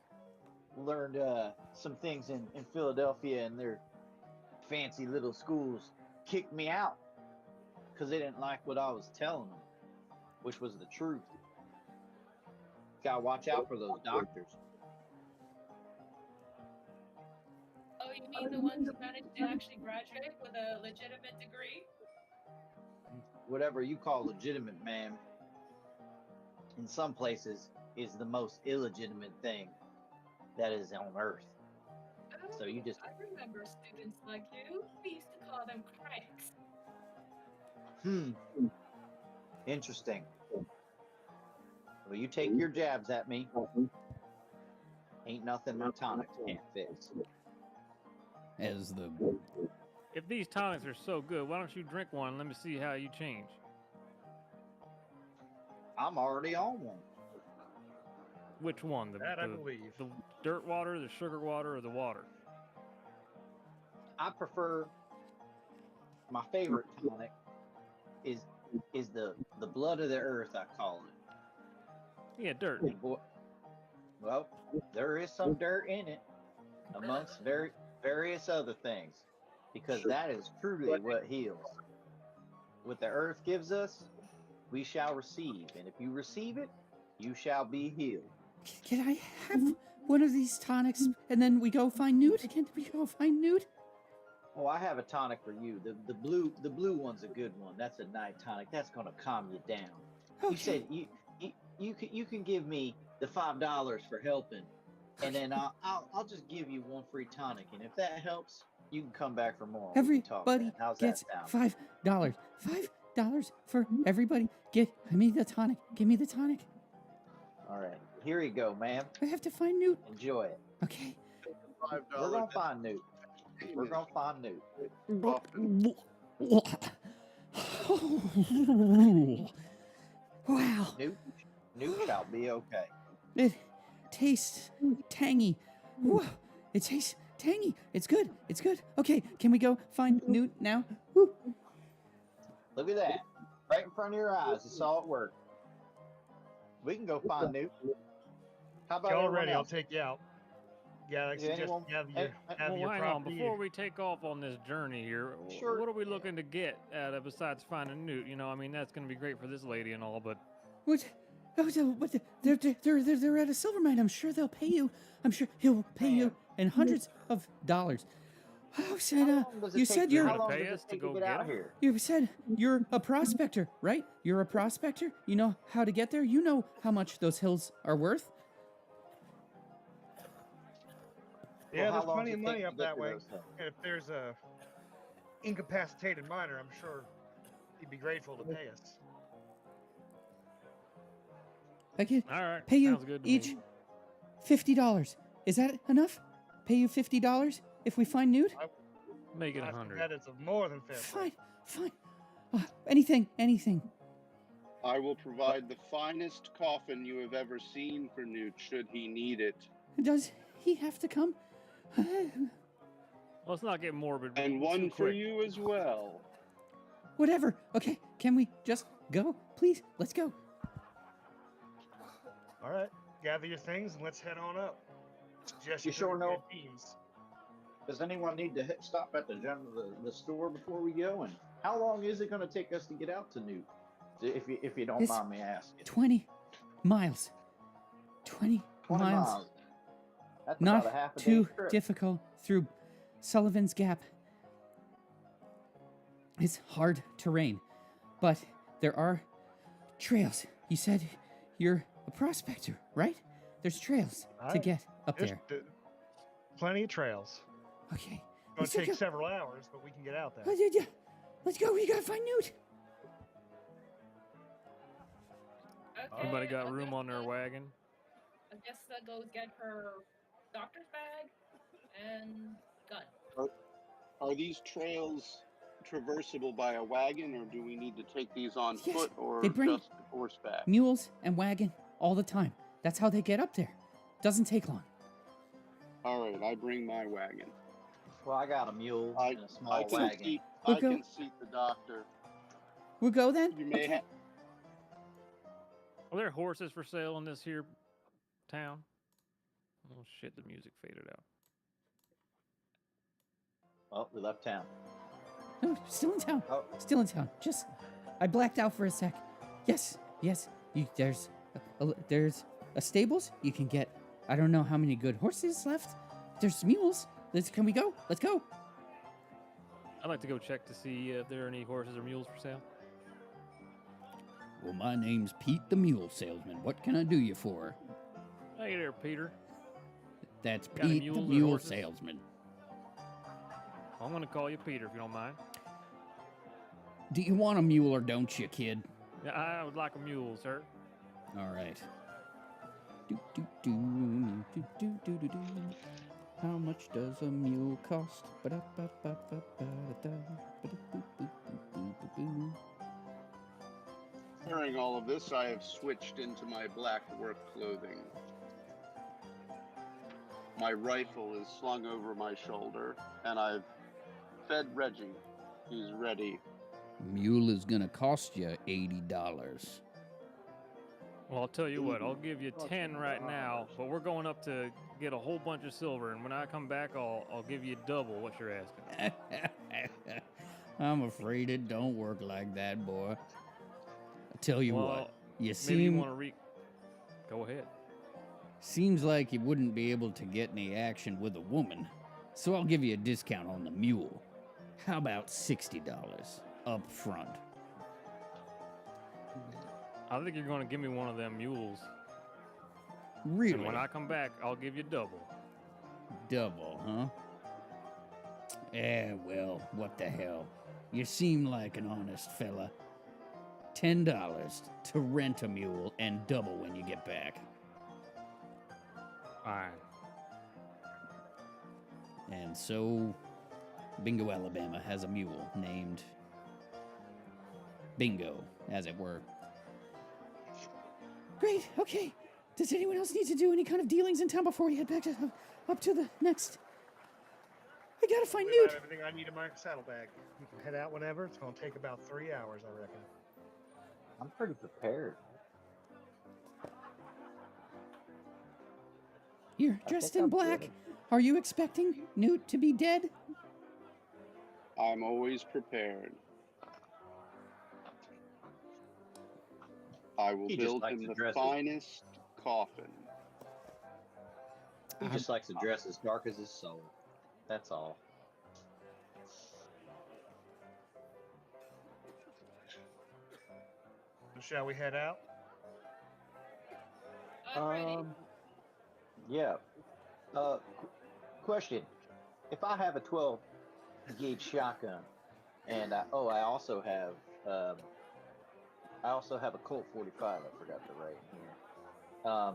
learned some things in Philadelphia, and their fancy little schools kicked me out because they didn't like what I was telling them, which was the truth. Gotta watch out for those doctors. Oh, you mean the ones who managed to actually graduate with a legitimate degree? Whatever you call legitimate, ma'am. In some places, is the most illegitimate thing that is on Earth. So you just. I remember students like you. We used to call them cranks. Interesting. Well, you take your jabs at me. Ain't nothing my tonics can't fix. As the If these tonics are so good, why don't you drink one and let me see how you change? I'm already on one. Which one? I believe. The dirt water, the sugar water, or the water? I prefer. My favorite tonic is the blood of the earth. I call it. Yeah, dirt. Well, there is some dirt in it, amongst various other things, because that is truly what heals. What the earth gives us, we shall receive, and if you receive it, you shall be healed. Can I have one of these tonics and then we go find Newt? Can we go find Newt? Oh, I have a tonic for you. The blue one's a good one. That's a night tonic. That's gonna calm you down. Okay. You said you can give me the $5 for helping, and then I'll just give you one free tonic, and if that helps, you can come back for more. Everybody gets $5. $5 for everybody. Give me the tonic. Give me the tonic. All right, here you go, ma'am. I have to find Newt. Enjoy it. Okay. We're gonna find Newt. We're gonna find Newt. Wow. Newt shall be okay. It tastes tangy. Whoa. It tastes tangy. It's good. It's good. Okay, can we go find Newt now? Woo. Look at that. Right in front of your eyes. It's all at work. We can go find Newt. How about Y'all everyone ready? I'll else? take you out. Galaxy, Yeah, just anyone- have your Hang on. property. Before we take off on this journey here, Sure. what are we looking to get out of besides finding Newt? You know, I mean, that's going to be great for this lady and all, but What? Oh, what? They're at a silver mine. I'm sure they'll pay you. I'm sure he'll pay you in hundreds of dollars. Oh, said, you said you're. How long pay does us it to take go to get get out him? here? You said you're a prospector, right? You're a prospector. You know how to get there. You know how much those hills are worth. Yeah, Well, how there's long plenty does of it money take up to get that to way. those hills? And if there's a incapacitated miner, I'm sure he'd be grateful to pay us. I can all right. pay you Sounds good to each me. $50. Is that enough? Pay you $50 if we find Newt? Make it I think 100. that is more than fair. Fine. Anything. I will provide the finest coffin you have ever seen for Newt, should he need it. Does he have to come? Let's not get morbid. And too one for quick. you as well. Whatever. Okay, can we just go? Please, let's go. All right, gather your things and let's head on up. Suggest You sure bring know? your teams. Does anyone need to stop at the store before we go? And how long is it going to take us to get out to Newt? If you don't It's mind me asking. 20 miles. 20 miles. That's Not about a half a too day trip. difficult through Sullivan's Gap. It's hard terrain, but there are trails. You said you're a prospector, right? There's trails to get up There's there. plenty of trails. Okay. It'll Let's take go. several hours, but we can get out there. Yeah. Let's go. We gotta find Newt. Okay, Anybody got I room guess on their that- wagon? I guess that goes get her doctor's bag and gun. Are these trails traversable by a wagon, or do we need to take these on Yes, foot or they bring just horseback? Mules and wagon all the time. That's how they get up there. Doesn't take long. All right, I bring my wagon. Well, I got a mule I, and a small I can wagon. seat. We'll I go. can seat the doctor. We'll go then? You may Okay. have. Are there horses for sale in this here town? Oh shit, the music faded out. Oh, we left town. No, still in town. Oh. Still in town. Just, I blacked out for a sec. Yes. There's a stables. You can get, I don't know how many good horses left. There's mules. Can we go? Let's go. I'd like to go check to see if there are any horses or mules for sale. Well, my name's Pete the Mule Salesman. What can I do you for? Hey there, Peter. That's Got any Pete the mules or Mule horses? Salesman. I'm going to call you Peter if you don't mind. Do you want a mule or don't you, kid? Yeah, I would like a mule, sir. All right. How much does a mule cost? During all of this, I have switched into my black work clothing. My rifle is slung over my shoulder, and I've fed Reggie. He's ready. Mule is gonna cost you $80. Well, I'll tell you what, I'll give you 10 right now, but we're going up to get a whole bunch of silver, and when I come back, I'll give you double what you're asking. I'm afraid it don't work like that, boy. I tell you Well, what, you maybe seem... you want to Go ahead. Seems like you wouldn't be able to get any action with a woman, so I'll give you a discount on the mule. How about $60 up front? I think you're going to give me one of them mules. Really? And when I come back, I'll give you double. Double, huh? Well, what the hell. You seem like an honest fella. $10 to rent a mule and double when you get back. Fine. And so, Bingo, Alabama has a mule named Bingo, as it were. Great, okay. Does anyone else need to do any kind of dealings in town before we head back up to the next? I gotta find I Newt. have everything I need in my saddlebag. We can head out whenever. It's going to take about 3 hours, I reckon. I'm pretty prepared. You're I dressed think in I'm black. good. Are you expecting Newt to be dead? I'm always prepared. I will He just build likes him to the dress finest coffin. He just likes to dress as dark as his soul. That's all. So shall we head out? I'm ready. Yeah. Question: if I have a 12 gauge shotgun, and I also have a Colt 45. I forgot to write here.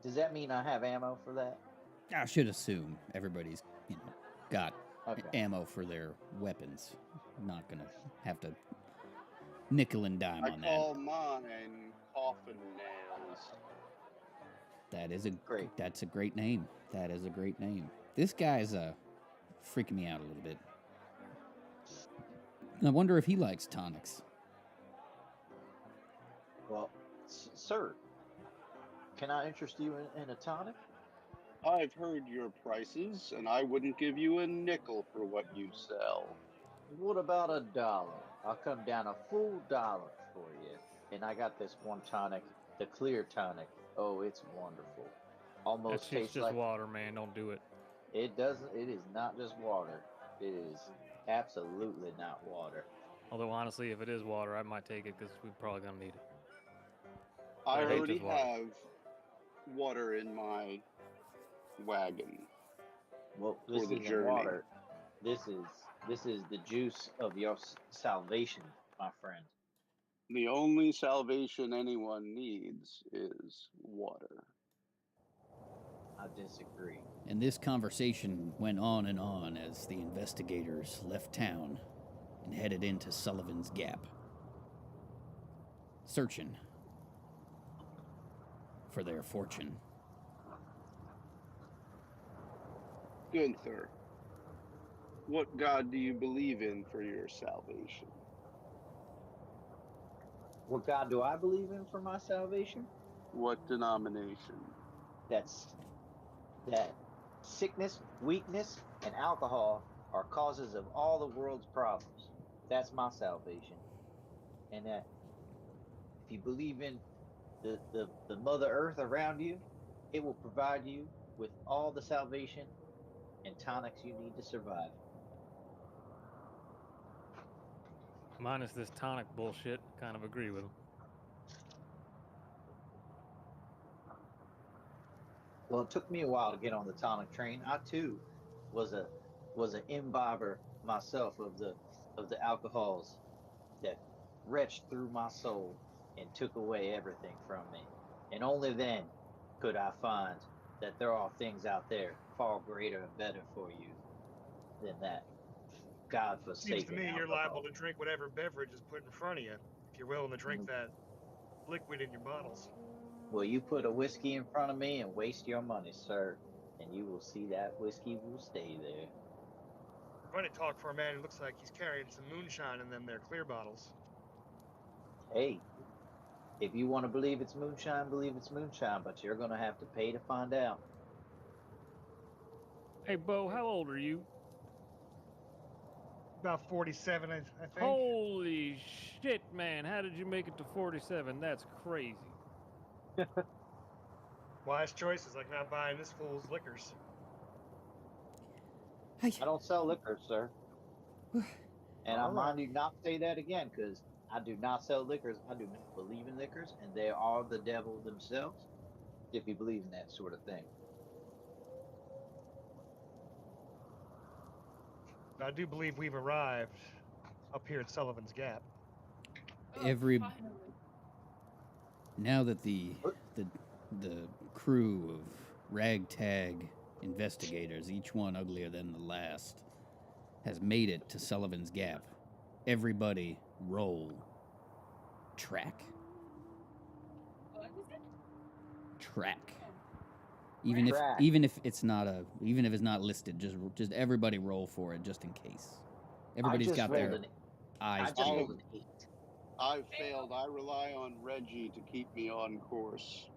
Does that mean I have ammo for that? I should assume everybody's, got Okay. ammo for their weapons. Not gonna have to nickel and dime I on call mine coffin nails. that. Great. That's a great name. That is a great name. This guy's freaking me out a little bit. I wonder if he likes tonics. Well, sir, can I interest you in a tonic? I've heard your prices, and I wouldn't give you a nickel for what you sell. What about $1? I'll come down a full dollar for you. And I got this one tonic, the clear tonic. Oh, it's wonderful. That Almost shit's tastes just like water, man. Don't do it. it doesn't. It is not just water. It is absolutely not water. Although, honestly, if it is water, I might take it because we're probably going to need it. I I hate already this water. have water in my wagon. Well, this For the isn't journey. water. This is the juice of your salvation, my friend. The only salvation anyone needs is water. I disagree. And this conversation went on and on as the investigators left town and headed into Sullivan's Gap, searching for their fortune. Gunther, what god do you believe in for your salvation? What God do I believe in for my salvation? What denomination? That sickness, weakness, and alcohol are causes of all the world's problems. That's my salvation. And that if you believe in the Mother Earth around you, it will provide you with all the salvation and tonics you need to survive. Minus this tonic bullshit. Kind of agree with him. Well, it took me a while to get on the tonic train. I too was a was an imbiber myself of the alcohols that wretched through my soul and took away everything from me. And only then could I find that there are things out there far greater and better for you than that Seems to God-forsaken me you're liable alcohol. to drink whatever beverage is put in front of you if you're willing to drink Mm. that liquid in your bottles. Well, you put a whiskey in front of me and waste your money, sir, and you will see that whiskey will stay there. Funny talk for a man who looks like he's carrying some moonshine in them there clear bottles. Hey, if you want to believe it's moonshine, believe it's moonshine, but you're going to have to pay to find out. Hey, Bo, how old are you? About 47, I think. Holy shit, man. How did you make it to 47? That's crazy. Wise choices, like not buying this fool's liquors. I don't sell liquor, sir. And I All mind right. you not say that again, because I do not sell liquors. I do not believe in liquors, and they are the devil themselves, if you believe in that sort of thing. I do believe we've arrived up here at Sullivan's Gap. Oh, Every finally. now that the crew of ragtag investigators, each one uglier than the last, has made it to Sullivan's Gap, everybody roll track. What is it? Track. Oh, Track. Even if it's not listed, just everybody roll for it just in case. Everybody's got their I eyes just rolled peeled. an 8. I've failed. I rely on Reggie to keep me on course.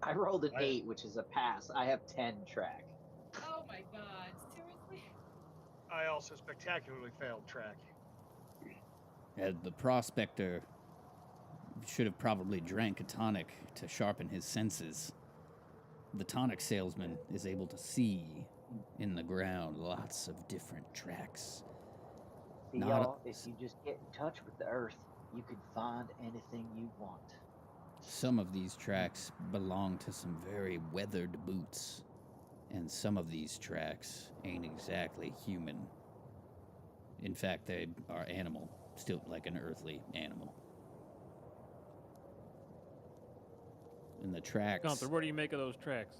I rolled an I- 8, which is a pass. I have 10 track. oh my God! Seriously? I also spectacularly failed track. The prospector should have probably drank a tonic to sharpen his senses. The tonic salesman is able to see in the ground lots of different tracks. See, y'all, if you just get in touch with the earth, you can find anything you want. Some of these tracks belong to some very weathered boots, and some of these tracks ain't exactly human. In fact, they are animal, still like an earthly animal. And the tracks. Gunther, what do you make of those tracks?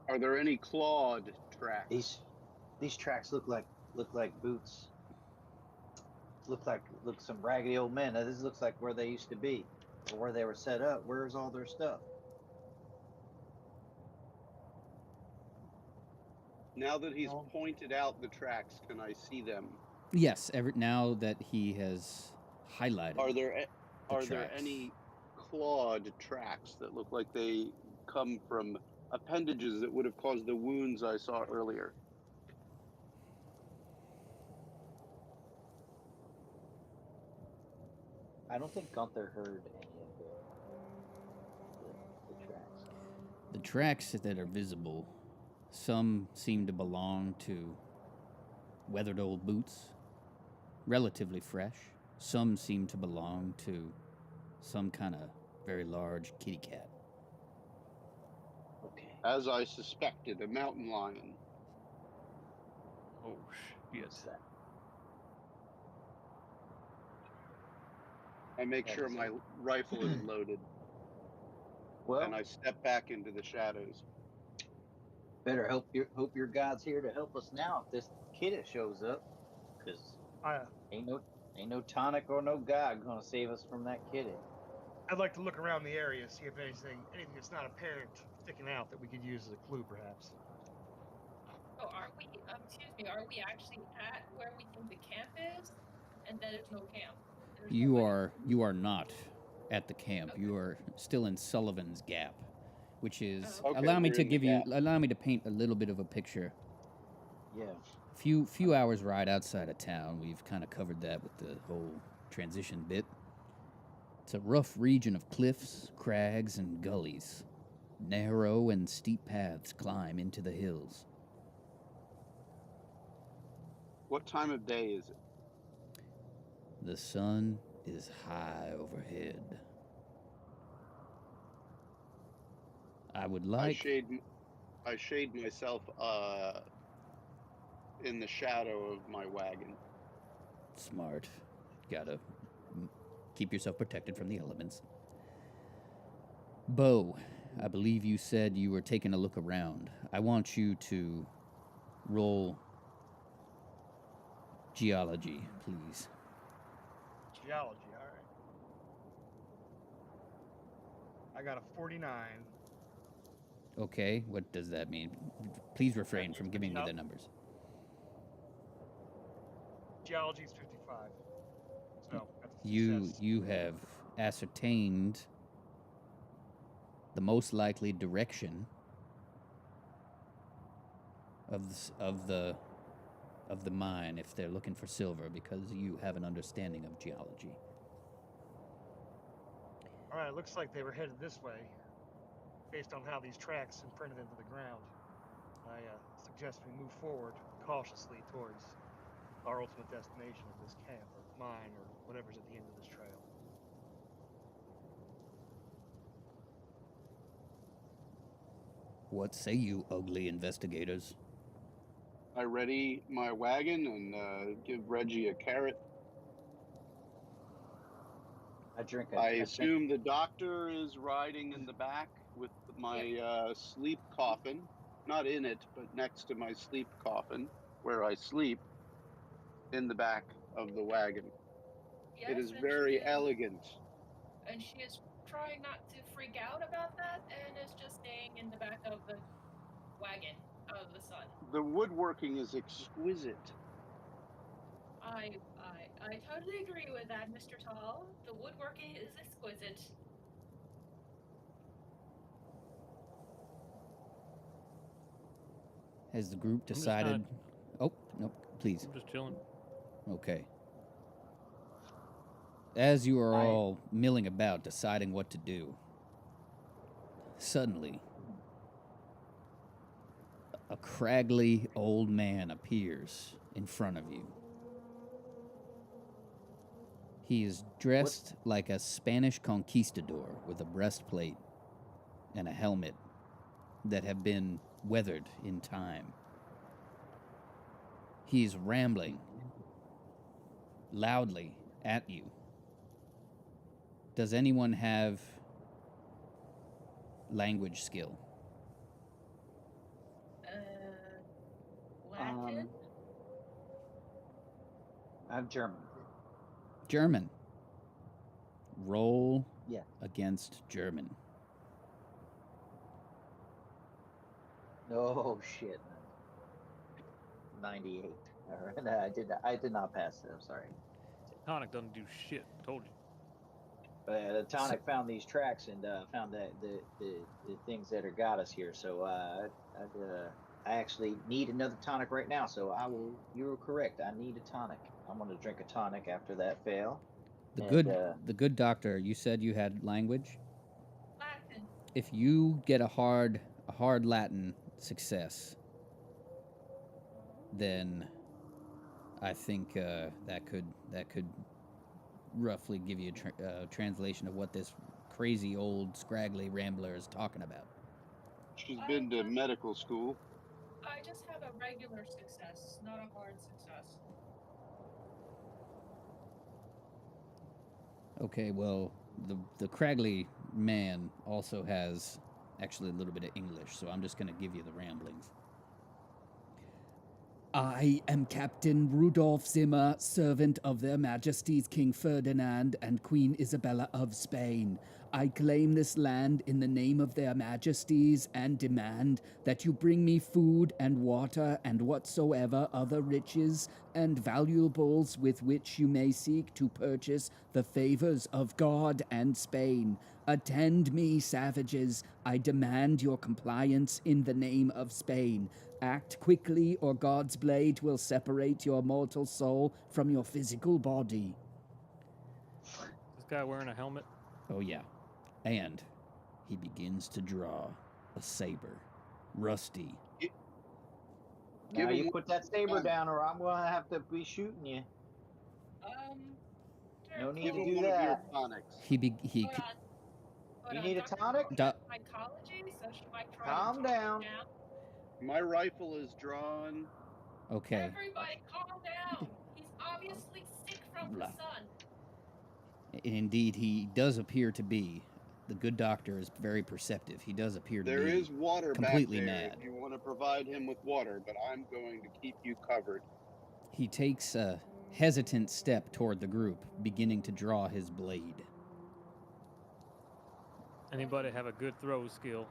Are there any clawed tracks? These tracks look like boots. Look some raggedy old men. Now, this looks like where they used to be, or where they were set up. Where's all their stuff? Now that he's pointed out the tracks, can I see them? Yes, now that he has highlighted. Are there tracks. any clawed tracks that look like they come from appendages that would have caused the wounds I saw earlier? I don't think Gunther heard any of the tracks. The tracks that are visible, some seem to belong to weathered old boots, relatively fresh. Some seem to belong to some kind of very large kitty cat. Okay. As I suspected, a mountain lion. Oh, shit. What's that? I make sure my rifle is loaded. Well, and I step back into the shadows. Better hope your God's here to help us now if this kid shows up, because ain't no tonic or no God gonna save us from that kid. I'd like to look around the area, see if anything that's not apparent sticking out that we could use as a clue, perhaps. Oh, are we? Excuse me. Are we actually at where we think the camp is? And then there's no camp. You are not at the camp. Okay. You are still in Sullivan's Gap, which is allow me to paint a little bit of a picture. Yeah. Few hours ride outside of town. We've kind of covered that with the whole transition bit. It's a rough region of cliffs, crags, and gullies. Narrow and steep paths climb into the hills. What time of day is it? The sun is high overhead. I would like... I shade myself in the shadow of my wagon. Smart. Gotta keep yourself protected from the elements. Bo, I believe you said you were taking a look around. I want you to roll geology, please. Geology, all right. I got a 49. Okay, what does that mean? Please refrain from giving me the numbers. Geology is 55. So that's a success. You have ascertained the most likely direction of the mine if they're looking for silver, because you have an understanding of geology. All right, it looks like they were headed this way, based on how these tracks imprinted into the ground. I suggest we move forward cautiously towards our ultimate destination of this camp or mine or whatever's at the end of this trail. What say you, ugly investigators? I ready my wagon and give Reggie a carrot. I assume the doctor is riding in the back with my sleep coffin, not in it, but next to my sleep coffin, where I sleep, in the back of the wagon. Yes, it is very elegant. And she is trying not to freak out about that and is just staying in the back of the wagon of the sun. The woodworking is exquisite. I totally agree with that, Mr. Tall. The woodworking is exquisite. Has the group decided? Oh, no, please. I'm just chilling. Okay. As you are all milling about, deciding what to do, suddenly, a craggy old man appears in front of you. He is dressed like a Spanish conquistador with a breastplate and a helmet that have been weathered in time. He is rambling loudly at you. Does anyone have language skill? Latin? I'm German. German. Roll against German. Oh shit. 98. No, I did not pass it. I'm sorry. Tonic doesn't do shit. Told you. The tonic found these tracks and found that the things that have got us here. So I actually need another tonic right now. So I will. You were correct. I need a tonic. I'm going to drink a tonic after that fail. The good doctor. You said you had language. Latin. If you get a hard Latin success, then I think that could roughly give you a translation of what this crazy old scraggly rambler is talking about. She's been to medical school. I just have a regular success, not a hard success. Okay, well, the craggy man also has actually a little bit of English, so I'm just going to give you the ramblings. I am Captain Rudolph Zimmer, servant of their Majesties King Ferdinand and Queen Isabella of Spain. I claim this land in the name of their Majesties and demand that you bring me food and water and whatsoever other riches and valuables with which you may seek to purchase the favors of God and Spain. Attend me, savages. I demand your compliance in the name of Spain. Act quickly, or God's blade will separate your mortal soul from your physical body. Is this guy wearing a helmet? Oh, yeah. And he begins to draw a saber. Rusty. Now you put that saber down, or I'm going to have to be shooting you. No need Give to him do one of your that. tonics. He You need a tonic? Psychology, so she might try Calm to talk down. him down. My rifle is drawn. Okay. Everybody, calm down. He's obviously sick from the sun. Indeed, he does appear to be. The good doctor is very perceptive. He does appear to be. There is water completely back there mad. if you want to provide him with water, but I'm going to keep you covered. He takes a hesitant step toward the group, beginning to draw his blade. Anybody have a good throw skill?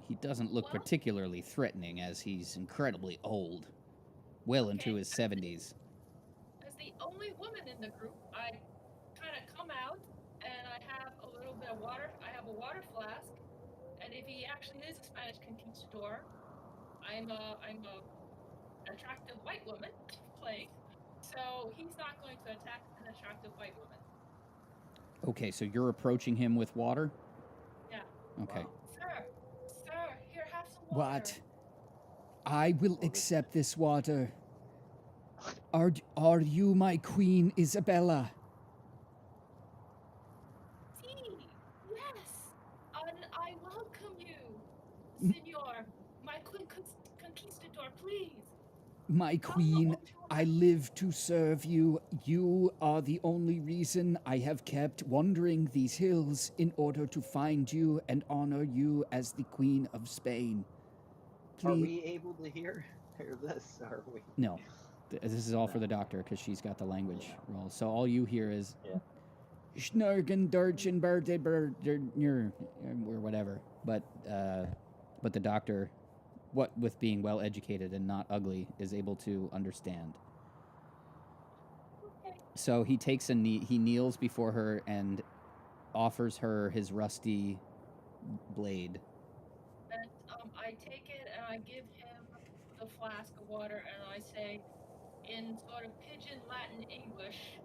He doesn't look particularly threatening, as he's incredibly old, well into his 70s. As the only woman in the group, I kind of come out and I have a little bit of water. I have a water flask, and if he actually is a Spanish conquistador, I'm a attractive white woman playing, so he's not going to attack an attractive white woman. Okay, so you're approaching him with water? Yeah. Okay. Wow. Sir, here, have some water. What? I will accept this water. Are you my Queen Isabella? See, yes, and I welcome you, Senor, my Queen Conquistador, please. My Queen, I live to serve you. You are the only reason I have kept wandering these hills in order to find you and honor you as the Queen of Spain. Please. Are we able to hear this? Are we? No. This is all for the doctor, because she's got the language roll. So all you hear is... Schnurgen, Durchen, or whatever. But the doctor... what with being well educated and not ugly, is able to understand. Okay. So he takes he kneels before her and offers her his rusty blade. And I take it and I give him the flask of water and I say, in sort of pidgin Latin English,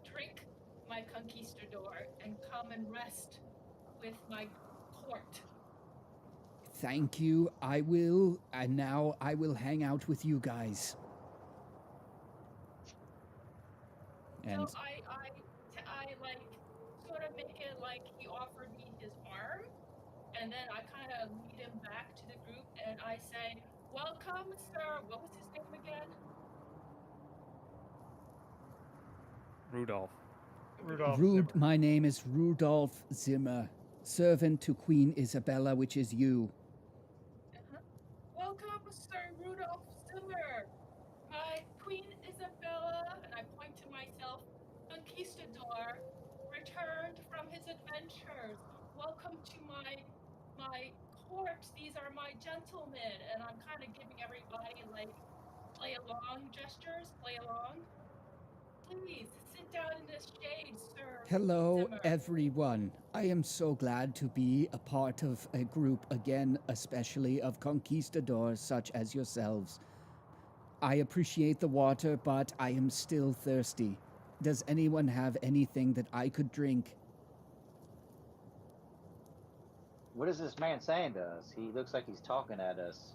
drink, my conquistador, and come and rest with my court. Thank you. I will. And now I will hang out with you guys. And so I like sort of make it like he offered me his arm, and then I kind of lead him back to the group, and I say, "Welcome, sir." What was his name again? Rudolph. My name is Rudolph Zimmer, servant to Queen Isabella, which is you. Welcome, Sir Rudolph Zimmer. My Queen Isabella, and I point to myself, conquistador, returned from his adventures. Welcome to my court. These are my gentlemen, and I'm kind of giving everybody like play along gestures. Play along. Please sit down in this shade, Sir. Hello, Zimmer. everyone. I am so glad to be a part of a group again, especially of conquistadors such as yourselves. I appreciate the water, but I am still thirsty. Does anyone have anything that I could drink? What is this man saying to us? He looks like he's talking at us.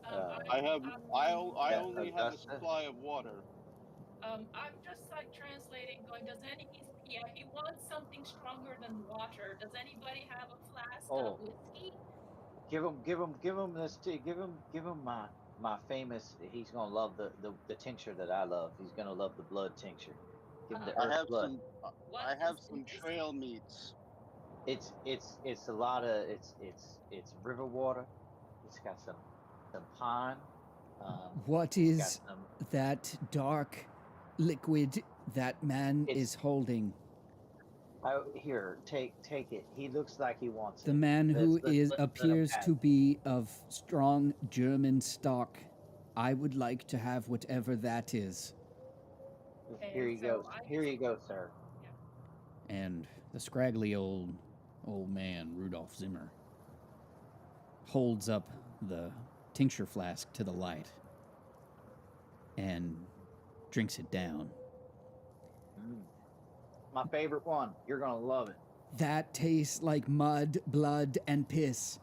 I only have a supply of water. I'm just like translating, going, he wants something stronger than water. Does anybody have a flask of whiskey? Give him this tea. Give him my famous. He's gonna love the tincture that I love. He's gonna love the blood tincture. Give him the earth blood. I have some trail meats. It's a lot of it's river water. It's got some pine. What is that dark liquid that man is holding? Here, take it. He looks like he wants it. The man who appears to be of strong German stock. I would like to have whatever that is. Okay, here you go. Here you go, sir. Yeah. And the scraggly old man, Rudolph Zimmer, holds up the tincture flask to the light and drinks it down. My favorite one. You're gonna love it. That tastes like mud, blood, and piss.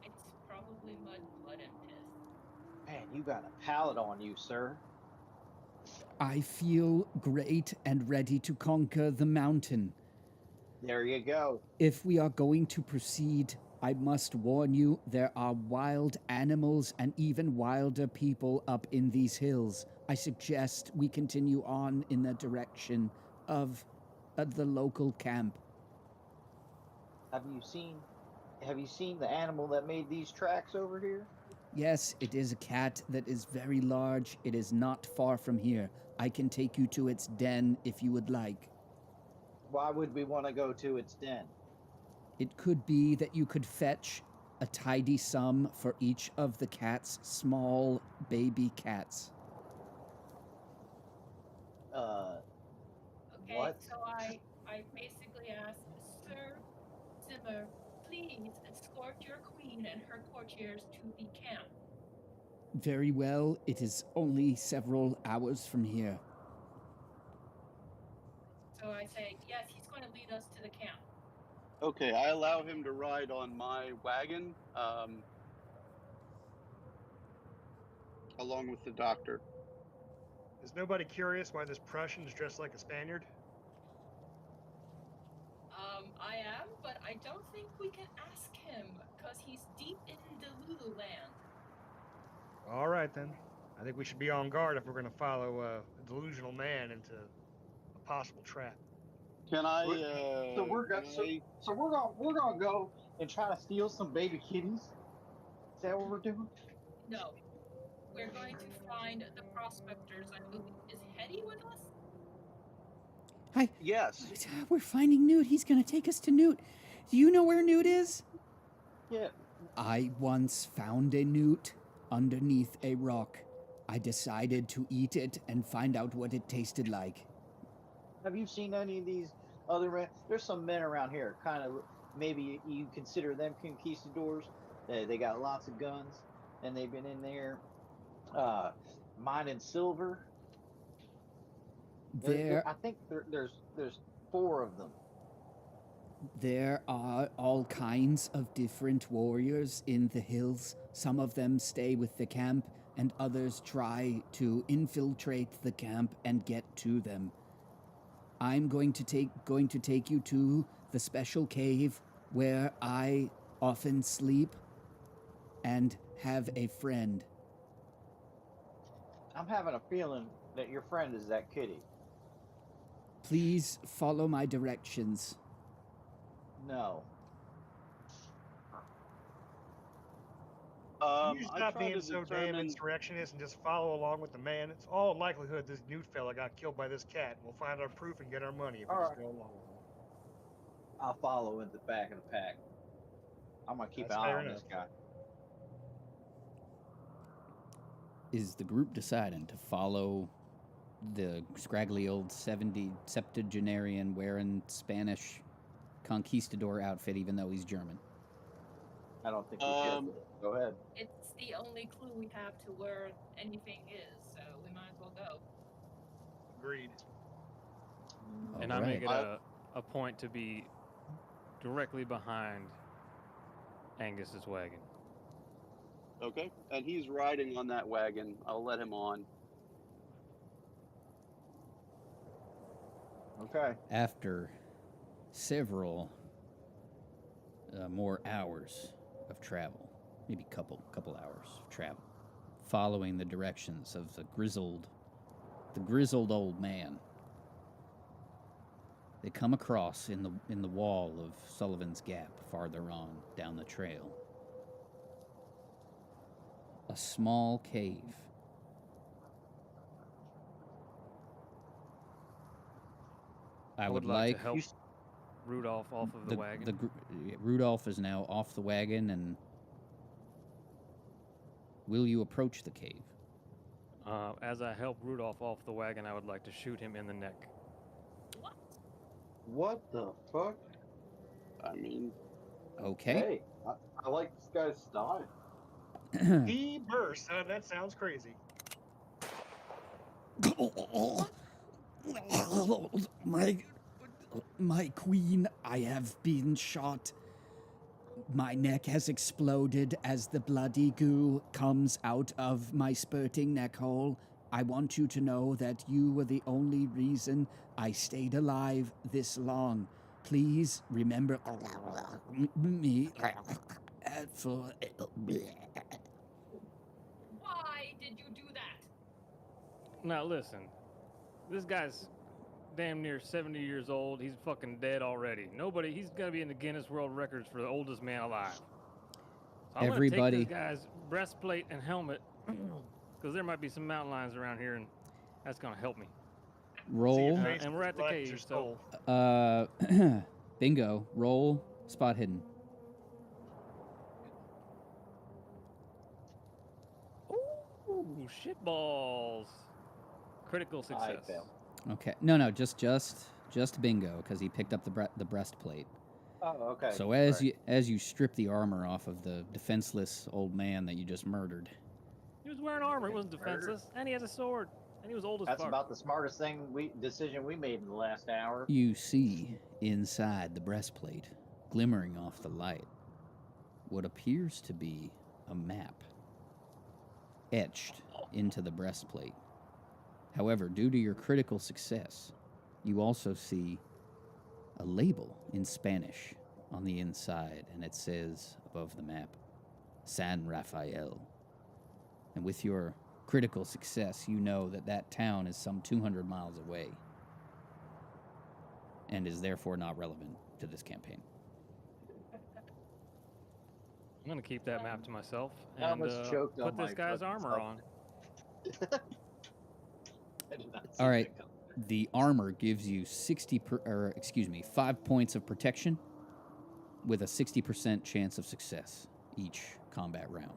It's probably mud, blood, and piss. Man, you got a palate on you, sir. I feel great and ready to conquer the mountain. There you go. If we are going to proceed, I must warn you, there are wild animals and even wilder people up in these hills. I suggest we continue on in the direction of the local camp. Have you seen the animal that made these tracks over here? Yes, it is a cat that is very large. It is not far from here. I can take you to its den if you would like. Why would we want to go to its den? It could be that you could fetch a tidy sum for each of the cat's small baby cats. Okay, What? so I basically asked, Sir Zimmer, please escort your queen and her courtiers to the camp. Very well, it is only several hours from here. So I say, yes, he's going to lead us to the camp. Okay, I allow him to ride on my wagon, along with the doctor. Is nobody curious why this Prussian is dressed like a Spaniard? I am, but I don't think we can ask him because he's deep in Delulu land. All right, then. I think we should be on guard if we're going to follow a delusional man into a possible trap. Can I? So we're gonna go and try to steal some baby kitties. Is that what we're doing? No, we're going to find the prospectors. I believe is Hetty with us. Hi. Yes. We're finding Newt. He's going to take us to Newt. Do you know where Newt is? Yeah. I once found a newt underneath a rock. I decided to eat it and find out what it tasted like. Have you seen any of these other men? There's some men around here, kind of, maybe you consider them conquistadors. They got lots of guns, and they've been in there mining silver. I think there's 4 of them. There are all kinds of different warriors in the hills. Some of them stay with the camp, and others try to infiltrate the camp and get to them. I'm going to take you to the special cave where I often sleep and have a friend. I'm having a feeling that your friend is that kitty. Please follow my directions. No. Can you stop being so damn insurrectionist and just follow along with the man? It's all likelihood this Newt fella got killed by this cat. We'll find our proof and get our money if we just go along with him. I'll follow in the back of the pack. I'm gonna keep an eye on this guy. Is the group deciding to follow the scraggly old 70 septuagenarian wearing Spanish conquistador outfit, even though he's German? I don't think we should. Go ahead. It's the only clue we have to where anything is, so we might as well go. Agreed. And I make it a point to be directly behind Angus's wagon. Okay, and he's riding on that wagon. I'll let him on. Okay. After several more hours of travel, maybe couple hours of travel, following the directions of the grizzled old man, they come across in the wall of Sullivan's Gap farther on down the trail a small cave. I would like to help Rudolph off of the wagon. Rudolph is now off the wagon, and will you approach the cave? As I help Rudolph off the wagon, I would like to shoot him in the neck. What the fuck? I mean... Okay. Hey, I like this guy's style. He burst. That sounds crazy. My queen, I have been shot. My neck has exploded as the bloody goo comes out of my spurting neck hole. I want you to know that you were the only reason I stayed alive this long. Please remember me for. Why did you do that? Now listen, this guy's damn near 70 years old. He's fucking dead already. He's gonna be in the Guinness World Records for the oldest man alive. So I'm gonna take Everybody, this guy's breastplate and helmet, because there might be some mountain lions around here, and that's gonna help me. roll. And we're at the cave, so Bingo. Roll spot hidden. ooh, shit balls. Critical I success. fail. Okay. No, just bingo, because he picked up the breastplate. Oh, okay. So as you strip the armor off of the defenseless old man that you just murdered, He was wearing armor. He wasn't defenseless, and he has a sword, and he was old as That's fuck. about the smartest decision we made in the last hour. you see inside the breastplate, glimmering off the light, what appears to be a map etched into the breastplate. However, due to your critical success, you also see a label in Spanish on the inside, and it says above the map, San Rafael. And with your critical success, you know that town is some 200 miles away and is therefore not relevant to this campaign. I'm gonna keep that map to myself I and almost choked on put this my guy's fucking armor self. on. I did not see All right. that coming. The armor gives you 5 points of protection with a 60% chance of success each combat round.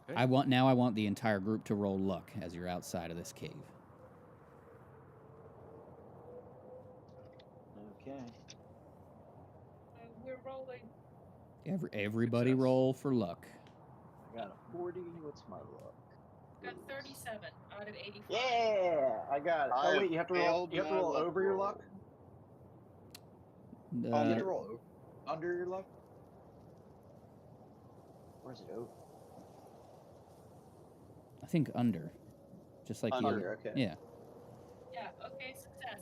Okay. I want the entire group to roll luck as you're outside of this cave. Okay. We're rolling. Everybody Success. roll for luck. I got a 40. What's my luck? Got 37 out of 85. Yeah, I got it. I Oh have wait, you have to roll. failed You have to my roll luck over your roll. luck. You have to roll under your luck. Where's it over? I think under. Just like Under, okay. Yeah. Yeah, okay, success.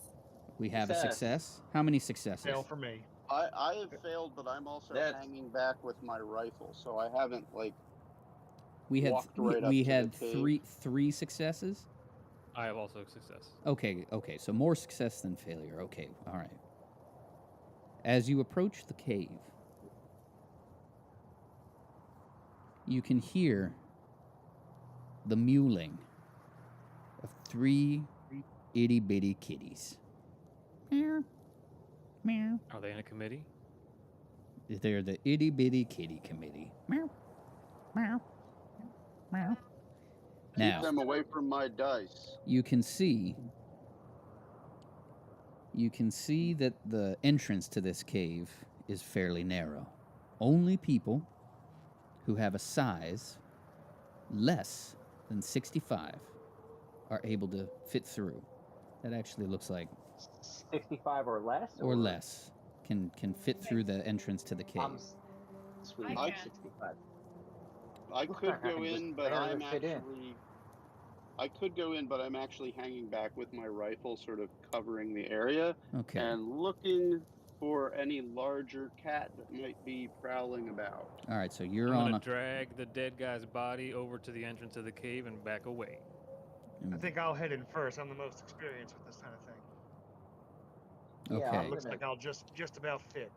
We have a success. How many successes? Fail for me. I have failed, but I'm also hanging back with my rifle, so I haven't We had walked right we up to had the cave. three successes. I have also success. Okay, so more success than failure. Okay, all right. As you approach the cave, you can hear the mewling of 3 itty-bitty kitties. Meow, meow. Are they in a committee? They're the itty-bitty kitty committee. Meow, meow, meow. Keep Now, them away from my dice. you can see that the entrance to this cave is fairly narrow. Only people who have a size less than 65 are able to fit through. That actually looks like 65 or less. or less can fit through the entrance to the cave. Sweet. I can. 65. I Looks could like I go can just in, but barely I'm fit in. actually. I could go in, but I'm actually hanging back with my rifle, sort of covering the area Okay. and looking for any larger cat that might be prowling about. All right, so I'm you're gonna on a drag the dead guy's body over to the entrance of the cave and back away. I think I'll head in first. I'm the most experienced with this kind of thing. Yeah, Okay. Looks like I'll just about fit.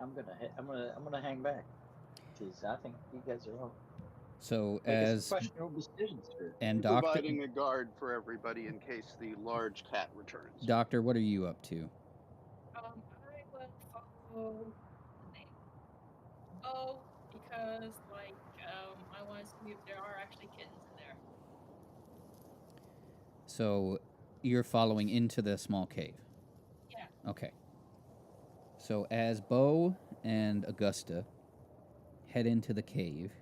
I'm gonna hang back. Because I think you guys are all So making as some questionable decisions here. and Providing a guard for everybody in case the large cat returns. Doctor, what are you up to? I will follow the name. Oh, because I want to see if there are actually kittens in there. So you're following into the small cave. Yeah. Okay. So as Bo and Augusta head into the cave,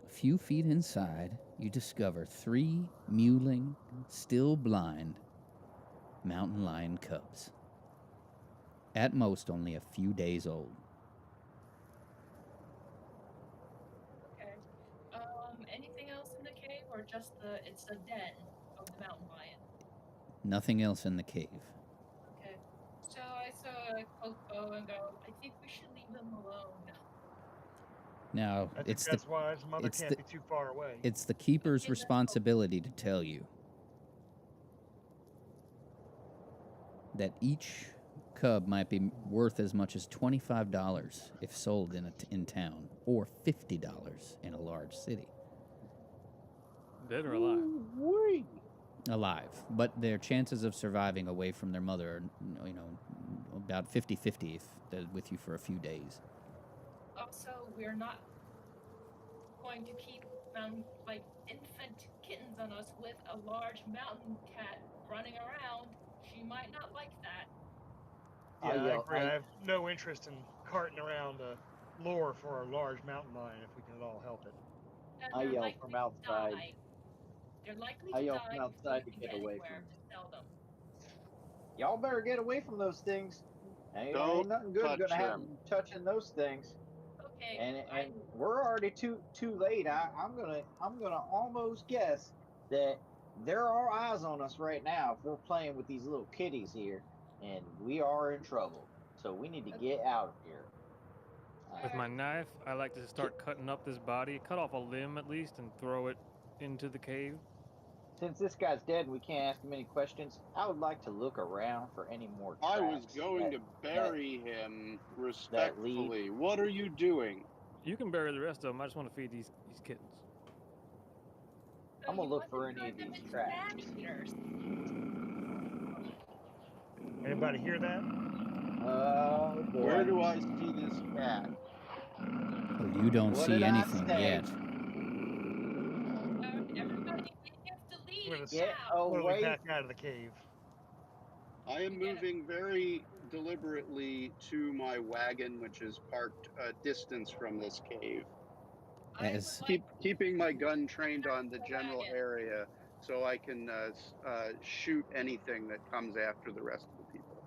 a few feet inside, you discover 3 mewling, still blind mountain lion cubs. At most only a few days old. Okay. Anything else just it's the den of the mountain lion? Nothing else in the cave. Okay. So I sort of poke Bo and go, I think we should leave them alone. Now, I think that's wise. Mother can't be too far away. It's the keeper's responsibility to tell you that each cub might be worth as much as $25 if sold in town, or $50 in a large city. Dead or alive? Alive, but their chances of surviving away from their mother are, about 50-50 if they're with you for a few days. Also, we're not going to keep infant kittens on us with a large mountain cat running around. She might not like that. Yeah, I agree. I have no interest in carting around a lure for a large mountain lion if we can at all help it. And I yell from outside. They're likely to die from outside to get away from to sell them. Y'all better get away from those things. Ain't nothing good gonna happen touching those things. Okay. And we're already too late. I'm gonna almost guess that there are eyes on us right now if we're playing with these little kitties here, and we are in trouble. So we need to get out of here. With my knife, I like to start cutting up this body, cut off a limb at least, and throw it into the cave. Since this guy's dead and we can't ask him any questions, I would like to look around for any more tracks. I was going to bury him respectfully. What are you doing? You can bury the rest of them. I just want to feed these kittens. I'm gonna look for any of these tracks. Anybody hear that? Where do I see this cat? Well, you don't see anything yet. Everybody gets to leave. Get away back out of the cave. I am moving very deliberately to my wagon, which is parked a distance from this cave. Keeping my gun trained on the general area so I can shoot anything that comes after the rest of the people.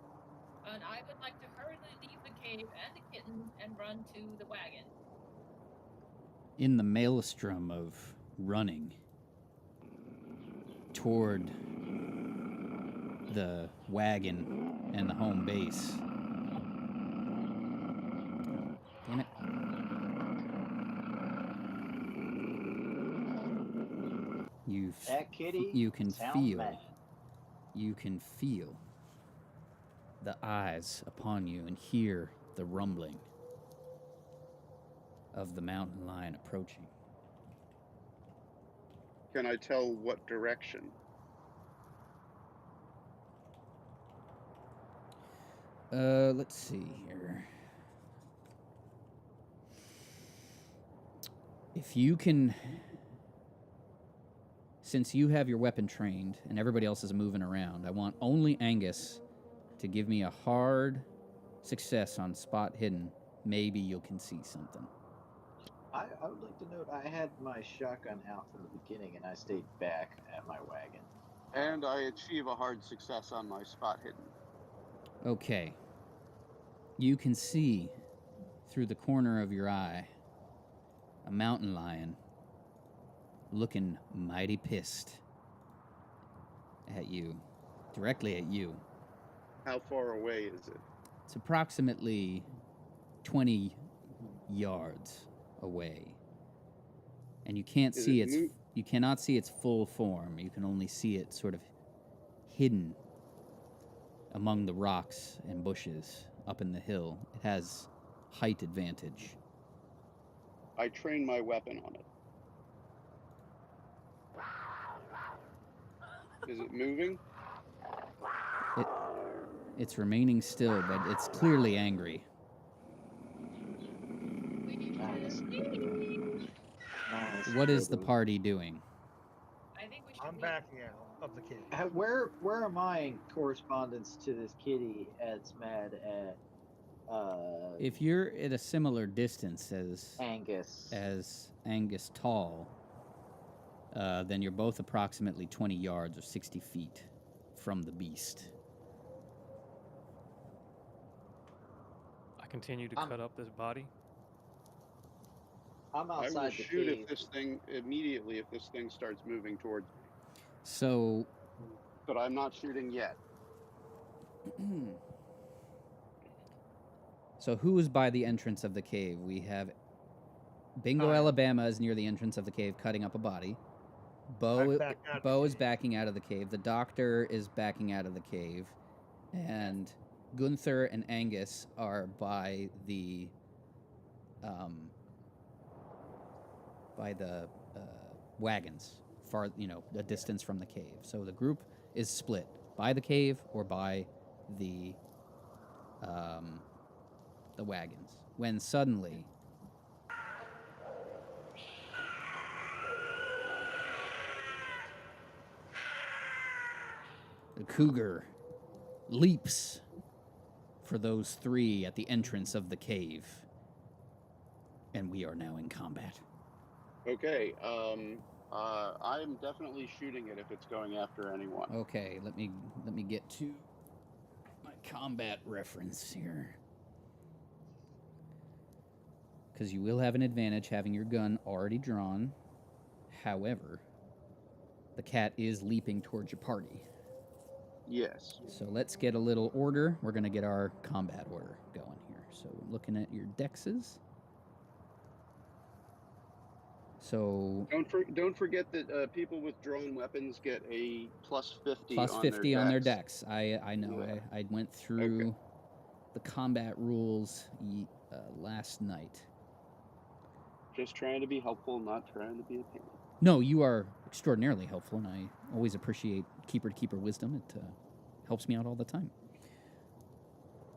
And I would like to hurriedly leave the cave and the kittens and run to the wagon. In the maelstrom of running toward the wagon and the home base. Damn it. You can feel the eyes upon you and hear the rumbling of the mountain lion approaching. Can I tell what direction? Let's see here. If you can, since you have your weapon trained and everybody else is moving around, I want only Angus to give me a hard success on spot hidden. Maybe you can see something. I would like to note I had my shotgun out from the beginning and I stayed back at my wagon. And I achieve a hard success on my spot hidden. Okay. You can see through the corner of your eye a mountain lion looking mighty pissed at you, directly at you. How far away is it? It's approximately 20 yards away. And you can't see you cannot see its full form. You can only see it sort of hidden among the rocks and bushes up in the hill. It has height advantage. I train my weapon on it. Is it moving? It's remaining still, but it's clearly angry. What is the party doing? I'm backing out of the cave. Where am I in correspondence to this kitty that's mad at if you're at a similar distance as Angus Tall, then you're both approximately 20 yards or 60 feet from the beast. I continue to cut up this body. I'm I will outside the shoot cave. if this thing starts moving towards me. So, But I'm not shooting yet. so who is by the entrance of the cave? We have Bingo, I am. Alabama is near the entrance of the cave, cutting up a body. I've backed out of the Bo is cave. backing out of the cave. The doctor is backing out of the cave, and Gunther and Angus are by the wagons, far, a distance from the cave. So the group is split by the cave or by the wagons. When suddenly the cougar leaps for those three at the entrance of the cave, and we are now in combat. Okay. I'm definitely shooting it if it's going after anyone. Okay, let me get to my combat reference here, because you will have an advantage having your gun already drawn. However, the cat is leaping towards your party. Yes. So let's get a little order. We're going to get our combat order going here. So we're looking at your dexes. So don't forget that people with drawn weapons get a plus 50 plus on 50 their on their dex. dex. I know. Yeah. I went through the combat rules last night. Just trying to be helpful, not trying to be a pain. No, you are extraordinarily helpful, and I always appreciate keeper-to-keeper wisdom. It helps me out all the time.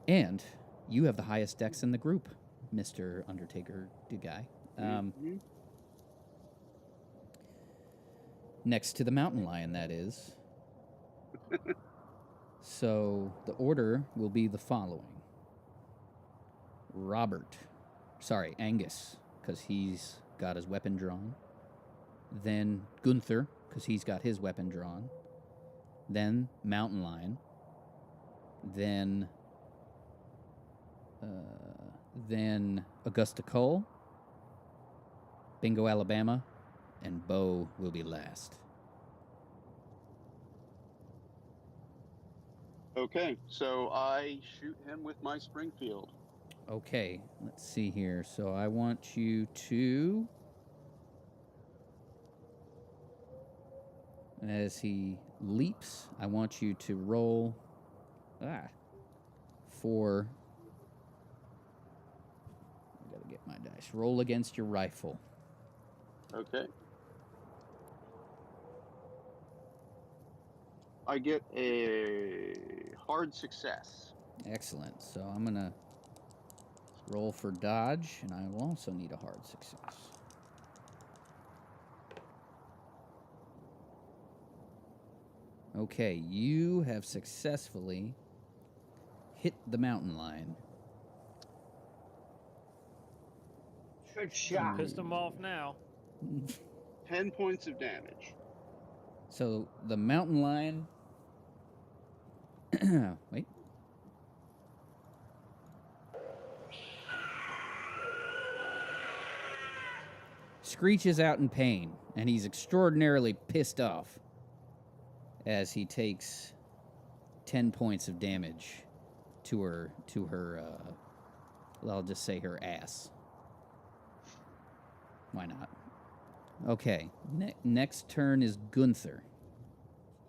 And you have the highest dex in the group, Mr. Undertaker guy. Next to the mountain lion, that is. So the order will be the following. Angus, because he's got his weapon drawn. Then Gunther, because he's got his weapon drawn. Then Mountain Lion. Then Augusta Cole, Bingo, Alabama, and Bo will be last. Okay, so I shoot him with my Springfield. Okay, let's see here. So I want you to, as he leaps, I want you to roll for, I gotta get my dice. Roll against your rifle. Okay. I get a hard success. Excellent. So I'm going to roll for dodge, and I will also need a hard success. Okay, you have successfully hit the mountain lion. Good shot. Pissed him off now. 10 points of damage. So the mountain lion... Wait. Screeches out in pain, and he's extraordinarily pissed off as he takes 10 points of damage to her I'll just say her ass. Why not? Okay, next turn is Gunther.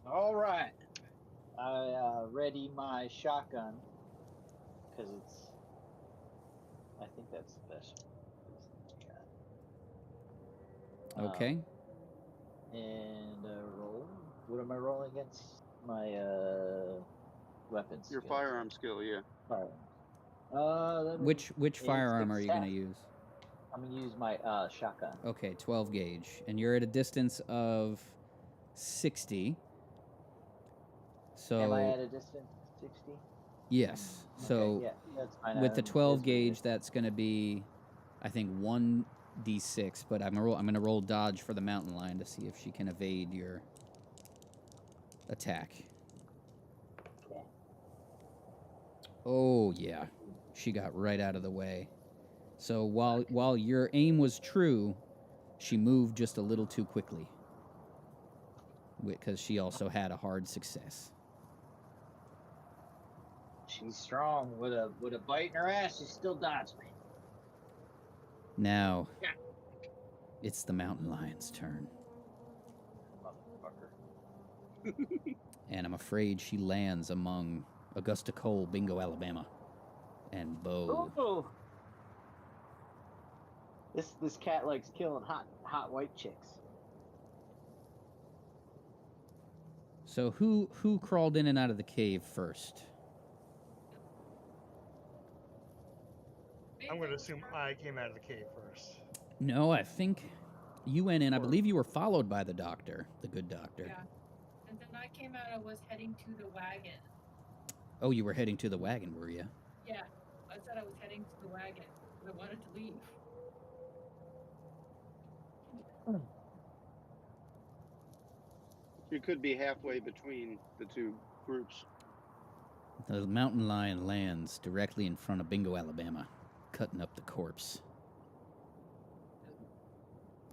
All right. I ready my shotgun because I think that's the best. Okay. And roll. What am I rolling against? My weapons. Your firearm skill, yeah. Firearm. Which firearm are you going to use? I'm going to use my shotgun. Okay, 12 gauge. And you're at a distance of 60. So am I at a distance of 60? Yes. Okay, so yeah, that's fine. with the 12 gauge, that's going to be, I think, 1d6. But I'm going to roll dodge for the mountain lion to see if she can evade your attack. Oh, yeah. She got right out of the way. So while your aim was true, she moved just a little too quickly. Because she also had a hard success. She's strong. With a bite in her ass, she still dodged me. Now, it's the mountain lion's turn. Motherfucker. And I'm afraid she lands among Augusta Cole, Bingo, Alabama, and Bo. Ooh. This cat likes killing hot white chicks. So who crawled in and out of the cave first? I'm going to assume I came out of the cave first. No, I think you went in. I believe you were followed by the doctor, the good doctor. Yeah. And then I came out, I was heading to the wagon. Oh, you were heading to the wagon, were you? Yeah. I said I was heading to the wagon. I wanted to leave. You could be halfway between the two groups. The mountain lion lands directly in front of Bingo, Alabama, cutting up the corpse,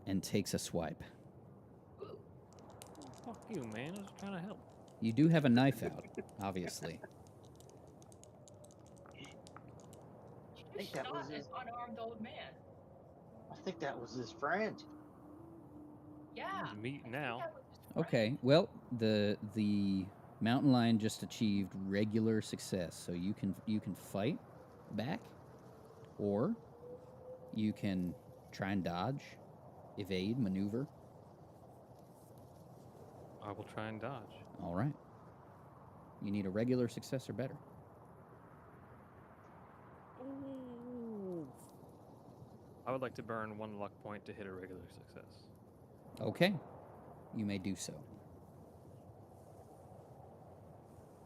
and takes a swipe. Fuck you, man. I was trying to help. You do have a knife out, obviously. I think that was his unarmed old man. I think that was his friend. Yeah. He's meat now. Okay, well, the mountain lion just achieved regular success, so you can fight back, or you can try and dodge, evade, maneuver. I will try and dodge. All right. You need a regular success or better. Ooh. I would like to burn 1 luck point to hit a regular success. Okay. You may do so.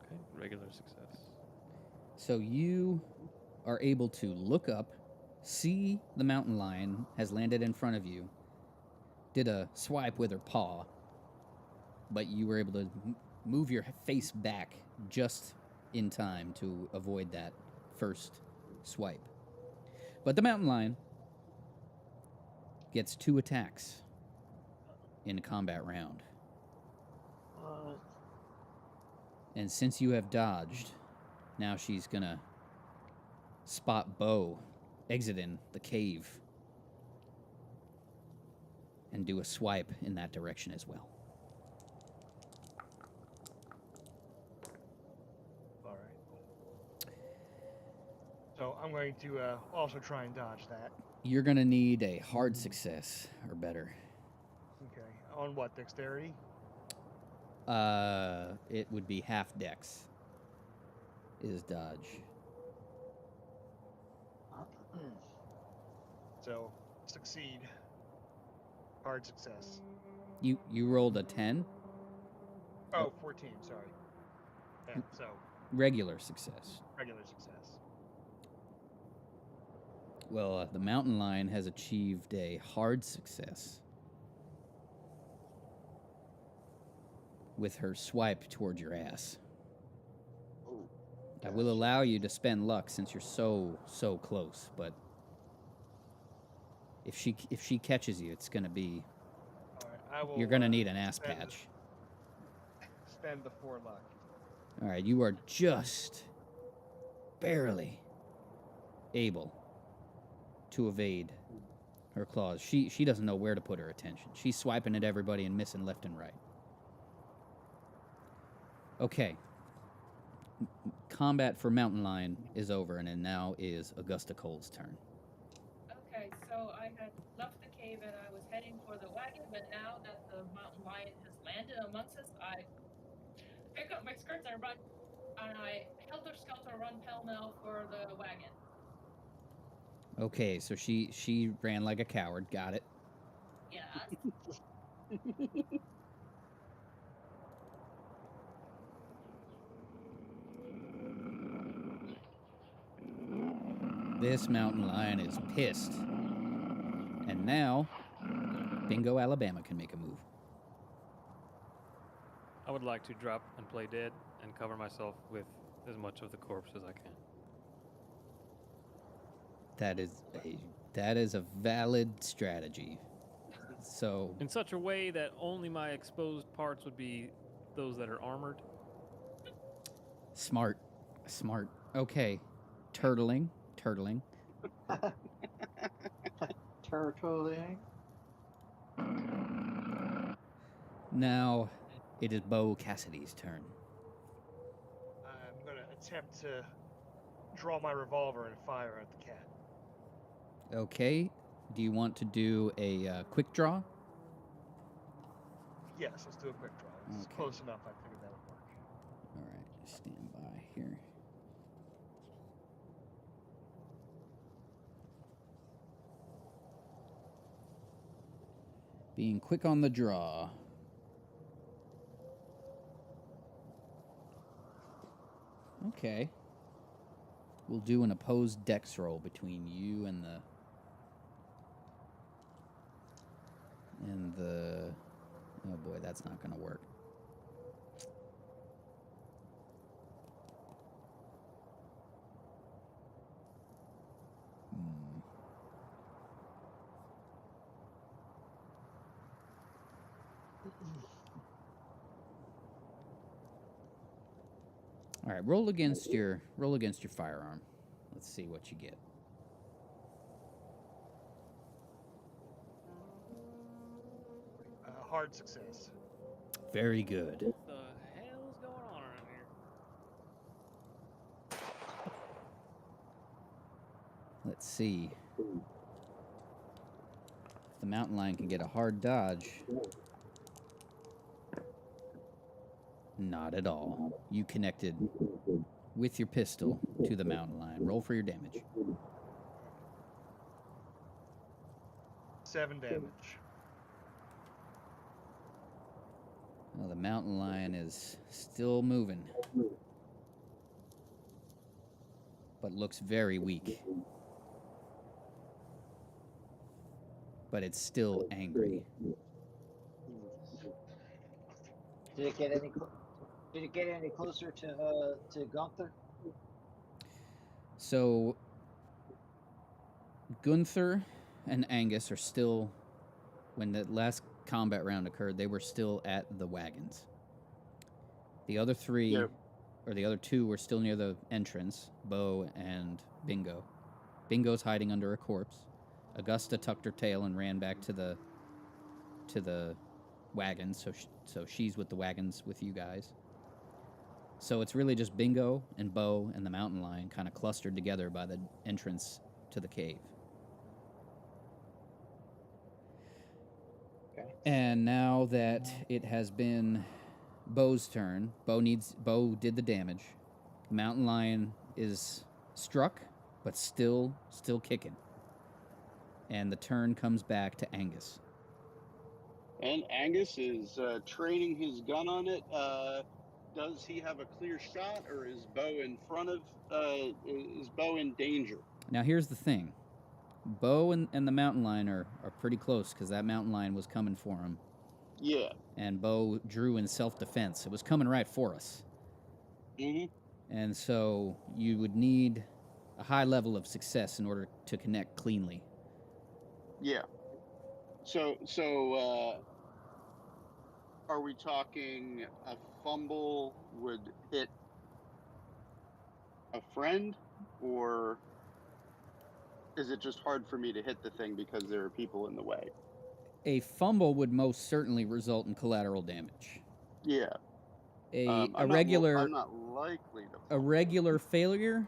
Okay, regular success. So you are able to look up, see the mountain lion has landed in front of you, did a swipe with her paw, but you were able to move your face back just in time to avoid that first swipe. But the mountain lion gets 2 attacks in a combat round. And since you have dodged, now she's gonna spot Bo exiting the cave and do a swipe in that direction as well. All right. So I'm going to also try and dodge that. You're gonna need a hard success or better. Okay. On what, dexterity? It would be half dex. Is dodge. So, succeed. Hard success. You rolled a 10? Oh, 14, sorry. Yeah, so, Regular success. regular success. Well, the mountain lion has achieved a hard success with her swipe towards your ass. I will allow you to spend luck since you're so close, but if she catches you, it's gonna be All right, I will. you're gonna need an ass patch. Spend the 4 luck. All right, you are just barely able to evade her claws. She doesn't know where to put her attention. She's swiping at everybody and missing left and right. Okay. Combat for Mountain Lion is over, and it now is Augusta Cole's turn. Okay, so I had left the cave and I was heading for the wagon, but now that the mountain lion has landed amongst us, I pick up my skirts and run, and I helter-skelter run pell-mell for the wagon. Okay, so she ran like a coward. Got it. Yes. This mountain lion is pissed. And now, Bingo, Alabama can make a move. I would like to drop and play dead and cover myself with as much of the corpse as I can. That is a valid strategy. So in such a way that only my exposed parts would be those that are armored. smart. Okay. Turtling. Turtling. Now it is Bo Cassidy's turn. I'm going to attempt to draw my revolver and fire at the cat. Okay. Do you want to do a quick draw? Yes, let's do a quick draw. It's Okay. close enough. I figured that would work. All right. Just stand by here. Being quick on the draw. Okay. We'll do an opposed dex roll between you and the oh boy, that's not going to work. All right, roll against your firearm. Let's see what you get. Hard success. Very good. What the hell's going on around here? Let's see. If the mountain lion can get a hard dodge. Not at all. You connected with your pistol to the mountain lion. Roll for your damage. 7 damage. Well, the mountain lion is still moving, but looks very weak. But it's still angry. Did it get any closer to Gunther? So Gunther and Angus are still, when the last combat round occurred, they were still at the wagons. The other three, or the other two, were still near the entrance, Bo and Bingo. Bingo's hiding under a corpse. Augusta tucked her tail and ran back to the wagons, so she's with the wagons with you guys. So it's really just Bingo and Bo and the mountain lion kind of clustered together by the entrance to the cave. Okay. And now that it has been Bo's turn, Bo did the damage. Mountain lion is struck, but still kicking. And the turn comes back to Angus. And Angus is training his gun on it. Does he have a clear shot, or is Bo in front of? Is Bo in danger? Now here's the thing: Bo and the mountain lion are pretty close because that mountain lion was coming for him. Yeah. And Bo drew in self-defense. It was coming right for us. Mm-hmm. And so you would need a high level of success in order to connect cleanly. Yeah. So are we talking a fumble would hit a friend, or is it just hard for me to hit the thing because there are people in the way? A fumble would most certainly result in collateral damage. Yeah. I'm not likely to. A regular failure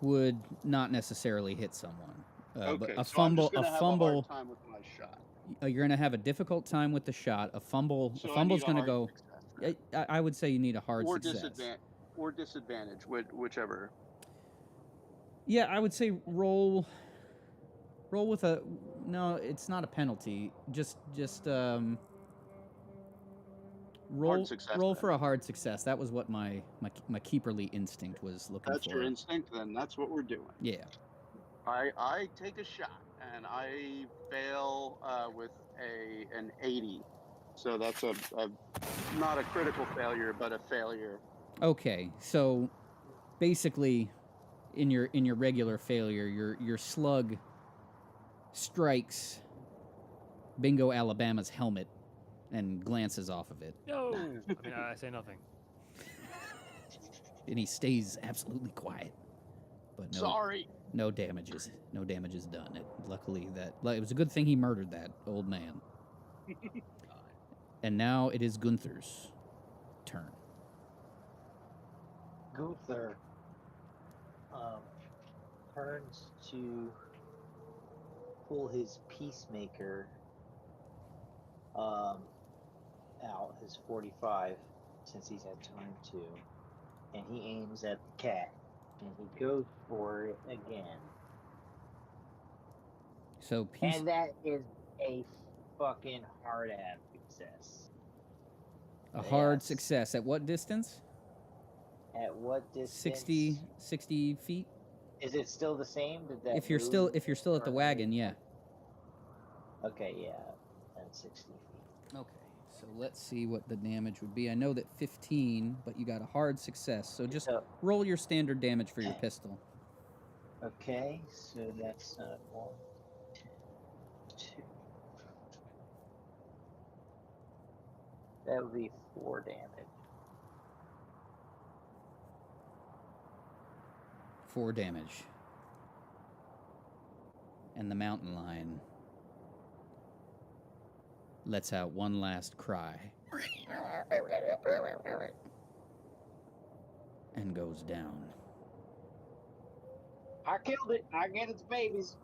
would not necessarily hit someone. Okay. But a so I'm just fumble. gonna have a hard time with my shot. You're going to have a difficult time with the shot. A fumble's going to go. Success, right? I would say you need a hard success. Or disadvantage, whichever. Yeah, I would say roll with a. No, it's not a penalty. Just roll for a hard success. That was what my keeperly instinct was looking for. That's your instinct, then that's what we're doing. Yeah. I take a shot and I fail with an 80. So that's a not a critical failure, but a failure. Okay, so basically in your regular failure, your slug strikes Bingo Alabama's helmet and glances off of it. No, I mean I say nothing. And he stays absolutely quiet. But no damage is done. Luckily it was a good thing he murdered that old man. And now it is Gunther's turn. Gunther turns to pull his peacemaker out, his 45, since he's had time to, and he aims at the cat, and he goes for it again. So and that is a fucking hard ass success. A hard success. At what distance? At what distance? 60 feet. Is it still the same? Did that if you're still at the wagon, yeah. Okay, yeah, that's 60 feet. Okay, so let's see what the damage would be. I know that 15, but you got a hard success. So just roll your standard damage for your pistol. Okay, so that's 1, 2. That would be 4 damage. 4 damage. And the mountain lion lets out one last cry and goes down. I killed it. I get its babies.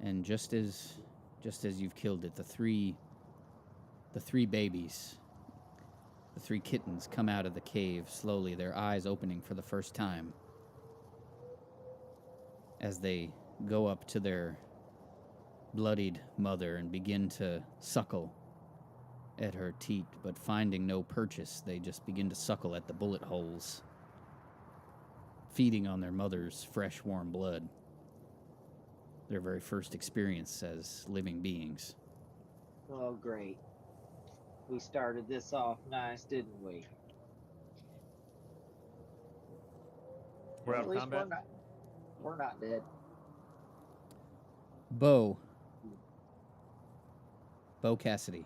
And just as you've killed it, the three babies, the 3 kittens come out of the cave slowly, their eyes opening for the first time as they go up to their bloodied mother and begin to suckle at her teat, but finding no purchase, they just begin to suckle at the bullet holes, feeding on their mother's fresh, warm blood. Their very first experience as living beings. Oh, great. We started this off nice, didn't we? We're out of combat? We're not dead. Bo Cassidy.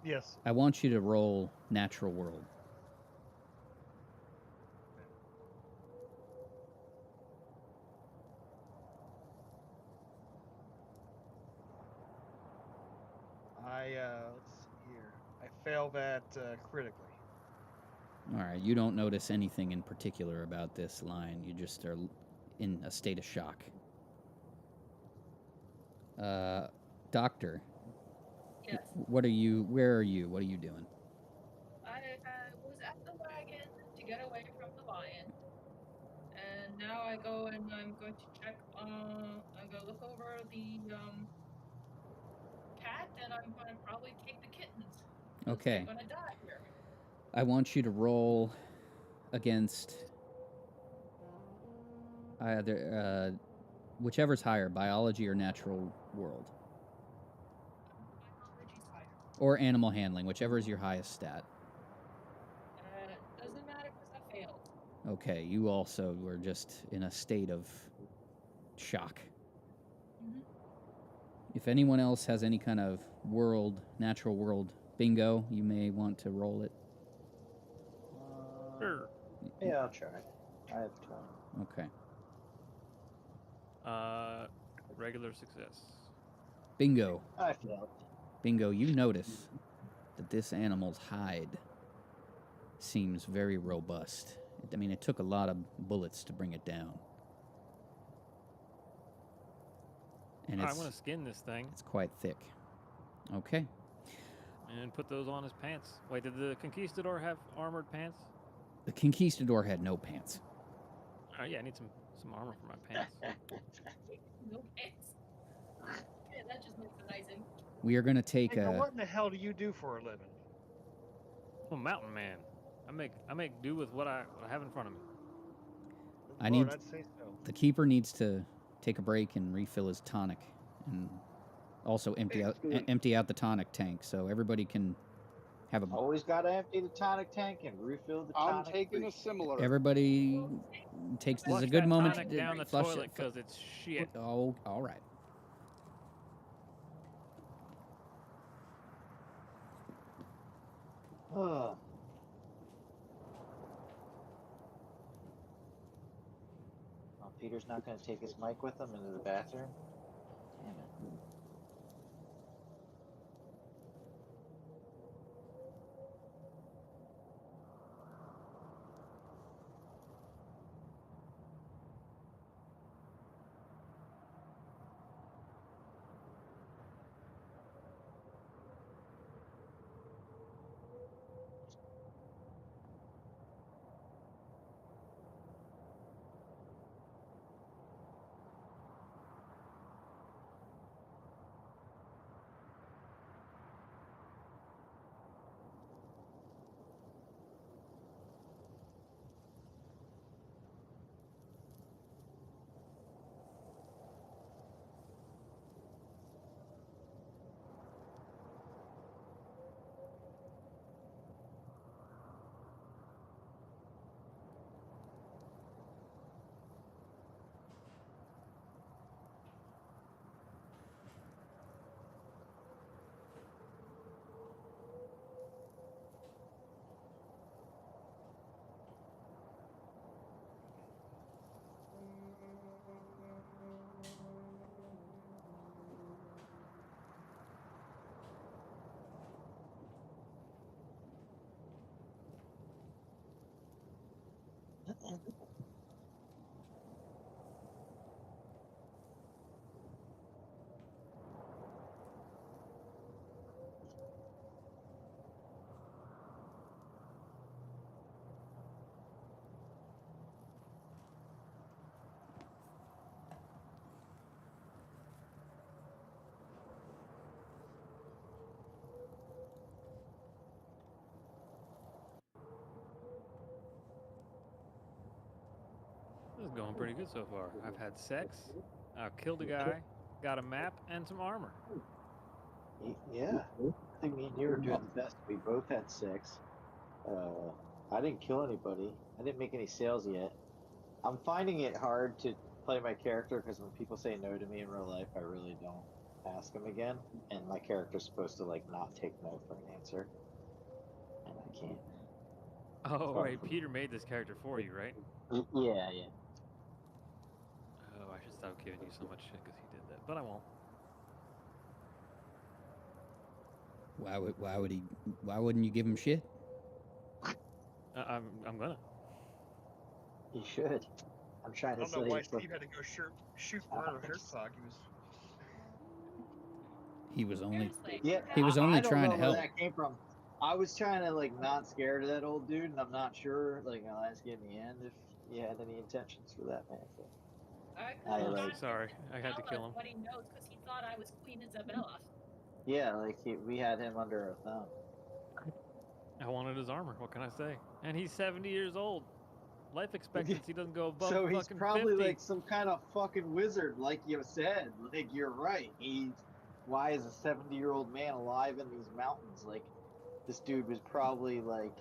Yes. I want you to roll Natural World. Let's see here. I failed that critically. All right, you don't notice anything in particular about this line. You just are in a state of shock. Doctor. Yes. Where are you? What are you doing? I was at the wagon to get away from the lion, and now I go and I'm going to check. I'm gonna look over the cat, and I'm gonna probably take the kittens. Okay. They're gonna die here. I want you to roll against either whichever's higher, biology or natural world. Biology's higher. Or animal handling, whichever is your highest stat. Doesn't matter because I failed. Okay, you also were just in a state of shock. Mm-hmm. If anyone else has any kind of natural world bingo, you may want to roll it. Sure. Yeah, I'll try. I have 20. Okay. Regular success. Bingo. I failed. Bingo, you notice that this animal's hide seems very robust. I mean, it took a lot of bullets to bring it down. And I want to skin this thing. It's quite thick. Okay. And put those on his pants. Wait, did the conquistador have armored pants? The conquistador had no pants. Yeah, I need some armor for my pants. No pants. Yeah, that just makes it nice and... We are going to take Hey, what in the hell do you do for a living? I'm a mountain man. I make do with what I have in front of me. Lord, I'd say so. The keeper needs to take a break and refill his tonic, and also empty out the tonic tank, so everybody can Have a Always got to empty the tonic tank and refill the I'm tonic. taking a similar. everybody takes this is Flush a good that moment tonic to down the flush toilet it. because it's shit. Oh, all right. Oh, Peter's not going to take his mic with him into the bathroom? Damn it. This is going pretty good so far. I've had sex, I've killed a guy, got a map, and some armor. Yeah. I think me and you were doing the best. We both had 6. I didn't kill anybody. I didn't make any sales yet. I'm finding it hard to play my character because when people say no to me in real life, I really don't ask them again. And my character's supposed to like not take no for an answer, and I can't. Oh, right. Peter made this character for you, right? Yeah, yeah. Oh, I should stop giving you so much shit because he did that, but I won't. Why wouldn't you give him shit? I'm gonna. You should. I'm trying I to don't know say why it's like, Steve had to go shoot Werner Herzog. He was only Seriously. yeah. he was only I don't trying know to where help. that came from. I was trying to like not scared of that old dude, and I'm not sure. Like I'll ask you in the end if you had any intentions for that man. So. I I could like. Sorry, I had to kill him. what he knows because he thought I was Queen Isabella. Yeah, like we had him under our thumb. I wanted his armor. What can I say? And he's 70 years old. Life expectancy doesn't go above So he's fucking probably 50. like some kind of fucking wizard, like you said. Like you're right. Why is a 70-year-old man alive in these mountains? Like this dude was probably like,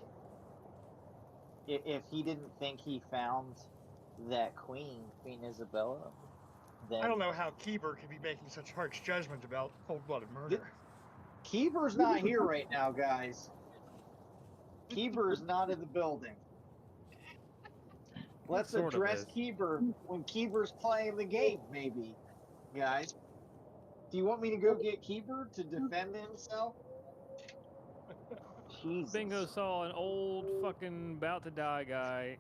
if he didn't think he found that Queen Isabella, then I don't know how Keeber could be making such harsh judgment about cold-blooded murder. Keeber's not here right now, guys. Keeber's not in the building. Let's Sort of address is. Keeber when Keeber's playing the game, maybe, guys. Do you want me to go get Keeper to defend himself? Jesus. Bingo saw an old fucking about to die guy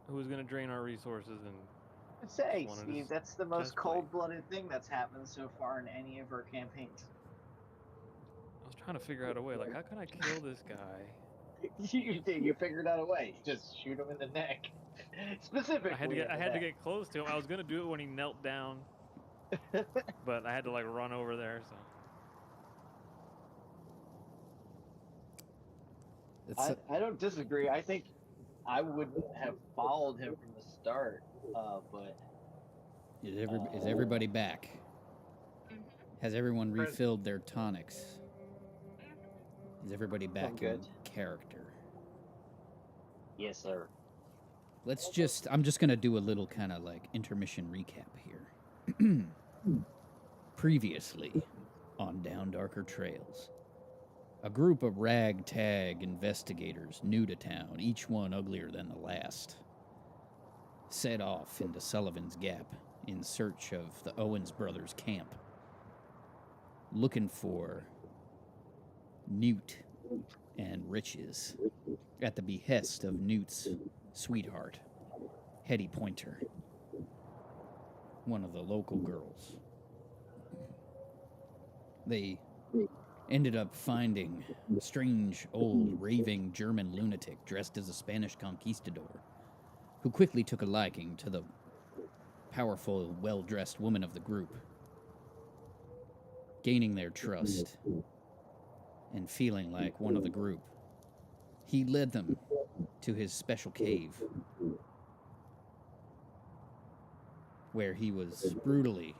who was gonna drain our resources and I'd say, wanted Steve, his that's the most chest plate. cold-blooded thing that's happened so far in any of our campaigns. I was trying to figure out a way, like, how can I kill this guy? You figured out a way. Just shoot him in the neck. Specifically, I had to get close to him. I was gonna do it when he knelt down, but I had to like run over there. So I don't disagree. I think I wouldn't have followed him from the start, but Is everybody back? Mm-hmm. Has everyone refilled their tonics? Is everybody back in character? Yes, sir. I'm just going to do a little kind of like intermission recap here. Previously on Down Darker Trails, a group of ragtag investigators new to town, each one uglier than the last, set off into Sullivan's Gap in search of the Owens brothers' camp, looking for Newt and riches at the behest of Newt's sweetheart, Hetty Pointer, one of the local girls. They ended up finding a strange, old, raving German lunatic dressed as a Spanish conquistador, who quickly took a liking to the powerful, well-dressed woman of the group, gaining their trust and feeling like one of the group. He led them to his special cave, where he was brutally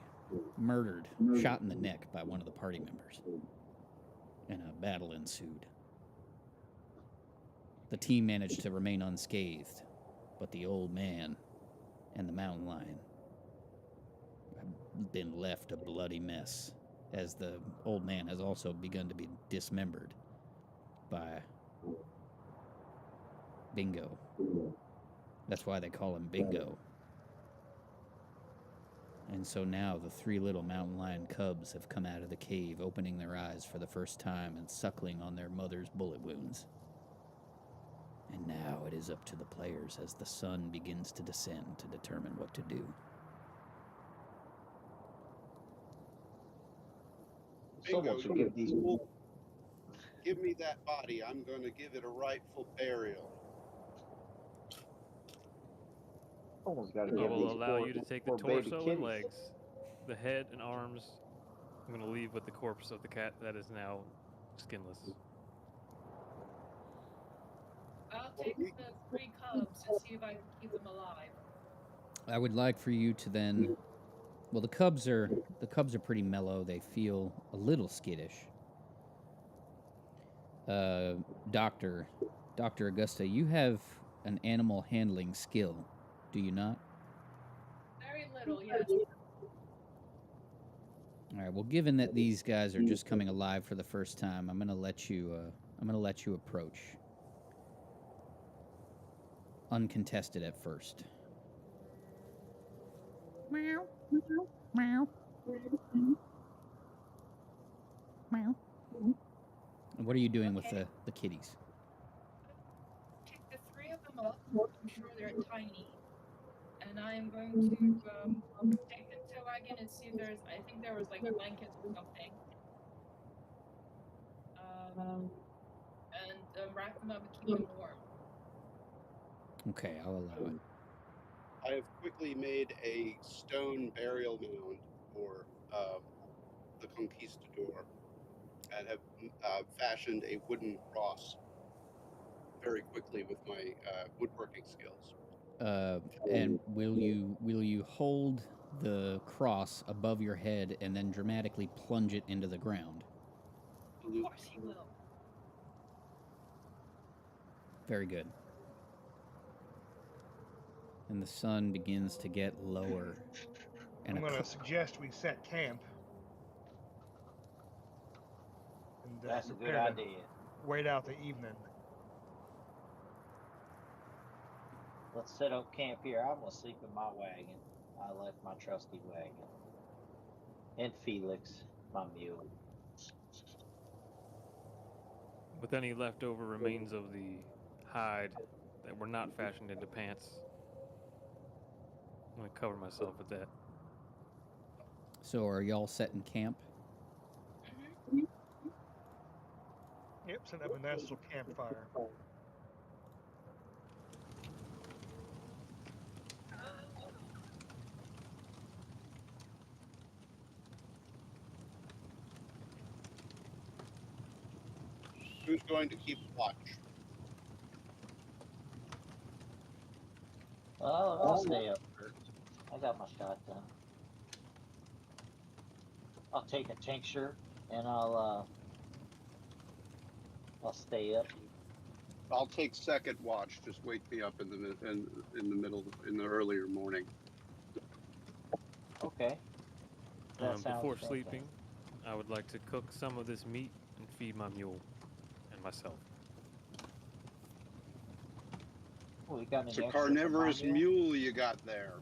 murdered, shot in the neck by one of the party members, and a battle ensued. The team managed to remain unscathed, but the old man and the mountain lion have been left a bloody mess, as the old man has also begun to be dismembered by Bingo. That's why they call him Bingo. And so now the three little mountain lion cubs have come out of the cave, opening their eyes for the first time and suckling on their mother's bullet wounds. And now it is up to the players as the sun begins to descend to determine what to do. Bingo, give me that body. I'm going to give it a rightful burial. I will allow you to take the torso and legs, the head and arms. I'm going to leave with the corpse of the cat that is now skinless. I'll take the 3 cubs and see if I can keep them alive. I would like for you to then... Well, the cubs are pretty mellow. They feel a little skittish. Dr. Augusta, you have an animal handling skill, do you not? Very little, yes. All right. Well, given that these guys are just coming alive for the first time, I'm gonna let you approach, uncontested at first. Meow, meow, meow. And what are you doing with the kitties? Pick the 3 of them up. I'm sure they're tiny. And I'm going to take the tow wagon and see if there's, I think there was like blankets or something. And wrap them up and keep them warm. Okay, I'll allow it. I have quickly made a stone burial mound for the conquistador and have fashioned a wooden cross very quickly with my woodworking skills. And will you hold the cross above your head and then dramatically plunge it into the ground? Of course he will. Very good. And the sun begins to get lower. And I'm going to suggest we set camp. And, that's a good idea. Wait out the evening. Let's set up camp here. I'm going to sleep in my wagon. I left my trusty wagon. And Felix, my mule. With any leftover remains of the hide that were not fashioned into pants, I'm going to cover myself with that. So are y'all setting camp? Mm-hmm. Yep, set up a nice little campfire. Who's going to keep watch? I'll stay up first. I got my shotgun. I'll take a tincture and I'll I'll stay up. I'll take second watch. Just wake me up in the middle in the earlier morning. Okay. Before sleeping, I would like to cook some of this meat and feed my mule and myself. Well, got it's a carnivorous mule you got there.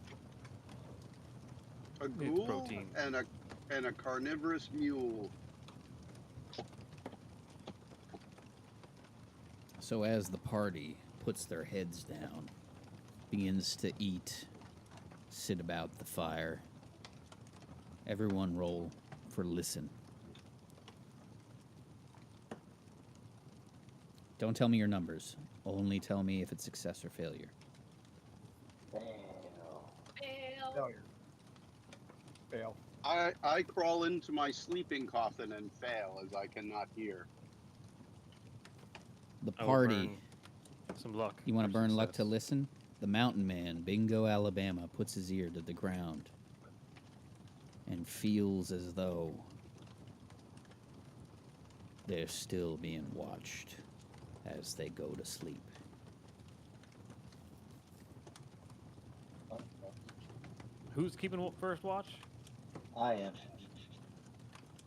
A ghoul and a carnivorous mule. So as the party puts their heads down, begins to eat, sit about the fire, everyone roll for listen. Don't tell me your numbers. Only tell me if it's success or failure. Failure. Fail. I crawl into my sleeping coffin and fail as I cannot hear. The party. Some luck. You want to burn luck to listen? The mountain man, Bingo, Alabama, puts his ear to the ground and feels as though they're still being watched as they go to sleep. Who's keeping first watch? I am.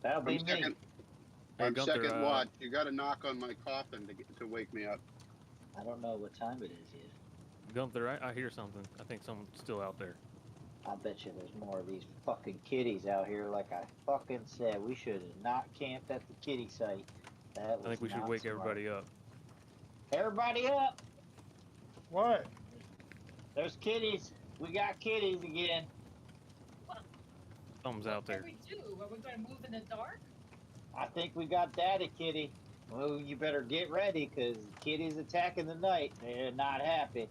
That'll be me. I'm second watch. You got to knock on my coffin to wake me up. I don't know what time it is yet. Gunther, I hear something. I think someone's still out there. I bet you there's more of these fucking kitties out here. Like I fucking said, we should have not camped at the kitty site. I think we should wake everybody up. Everybody up! What? There's kitties. We got kitties again. Something's out there. What do we do? Are we going to move in the dark? I think we got Daddy Kitty. Well, you better get ready, because kitties attacking the night. They're not happy.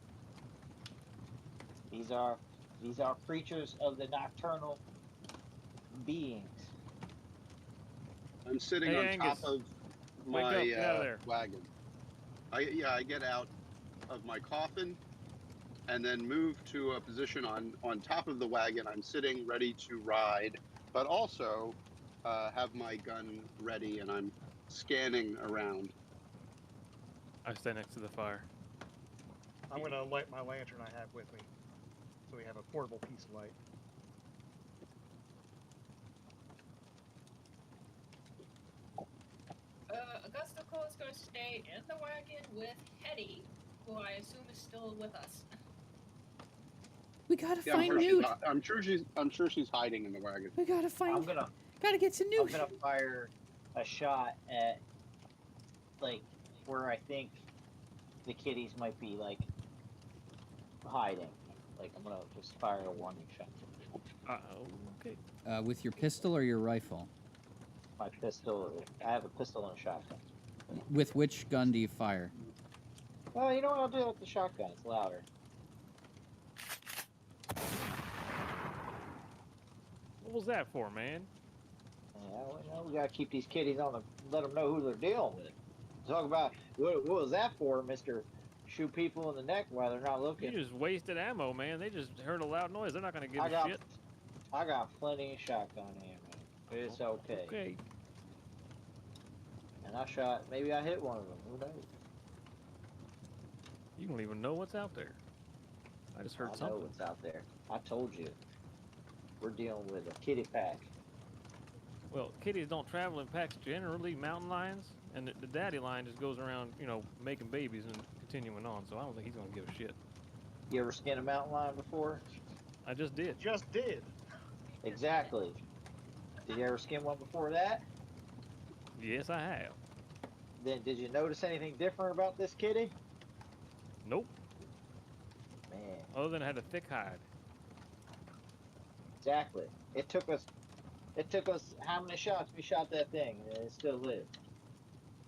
These are creatures of the nocturnal beings. I'm sitting on top of my wagon. I get out of my coffin and then move to a position on top of the wagon. I'm sitting ready to ride, but also have my gun ready, and I'm scanning around. I stay next to the fire. I'm going to light my lantern I have with me, so we have a portable piece of light. Augusta Cole is going to stay in the wagon with Hetty, who I assume is still with us. We gotta find Newt. I'm sure she's hiding in the wagon. We gotta find. Gotta get to Newt. I'm gonna fire a shot at like where I think the kitties might be like hiding. Like I'm gonna just fire a warning shot. Okay. With your pistol or your rifle? My pistol. I have a pistol and a shotgun. With which gun do you fire? Oh, you know what? I'll do it with the shotgun. It's louder. What was that for, man? Yeah, we gotta keep these kitties on let them know who they're dealing with. Talk about what was that for, Mister? Shoot people in the neck while they're not looking. You just wasted ammo, man. They just heard a loud noise. They're not gonna give a shit. I got plenty of shotgun ammo. It's okay. Okay. And I shot. Maybe I hit one of them. Who knows? You don't even know what's out there. I just heard something. I know what's out there. I told you. We're dealing with a kitty pack. Well, kitties don't travel in packs generally, mountain lions, and the daddy lion just goes around, making babies and continuing on, so I don't think he's going to give a shit. You ever skinned a mountain lion before? I just did. Just did. Exactly. Did you ever skin one before that? Yes, I have. Then did you notice anything different about this kitty? Nope. Man. Other than it had a thick hide. Exactly. It took us how many shots we shot that thing, and it still lived.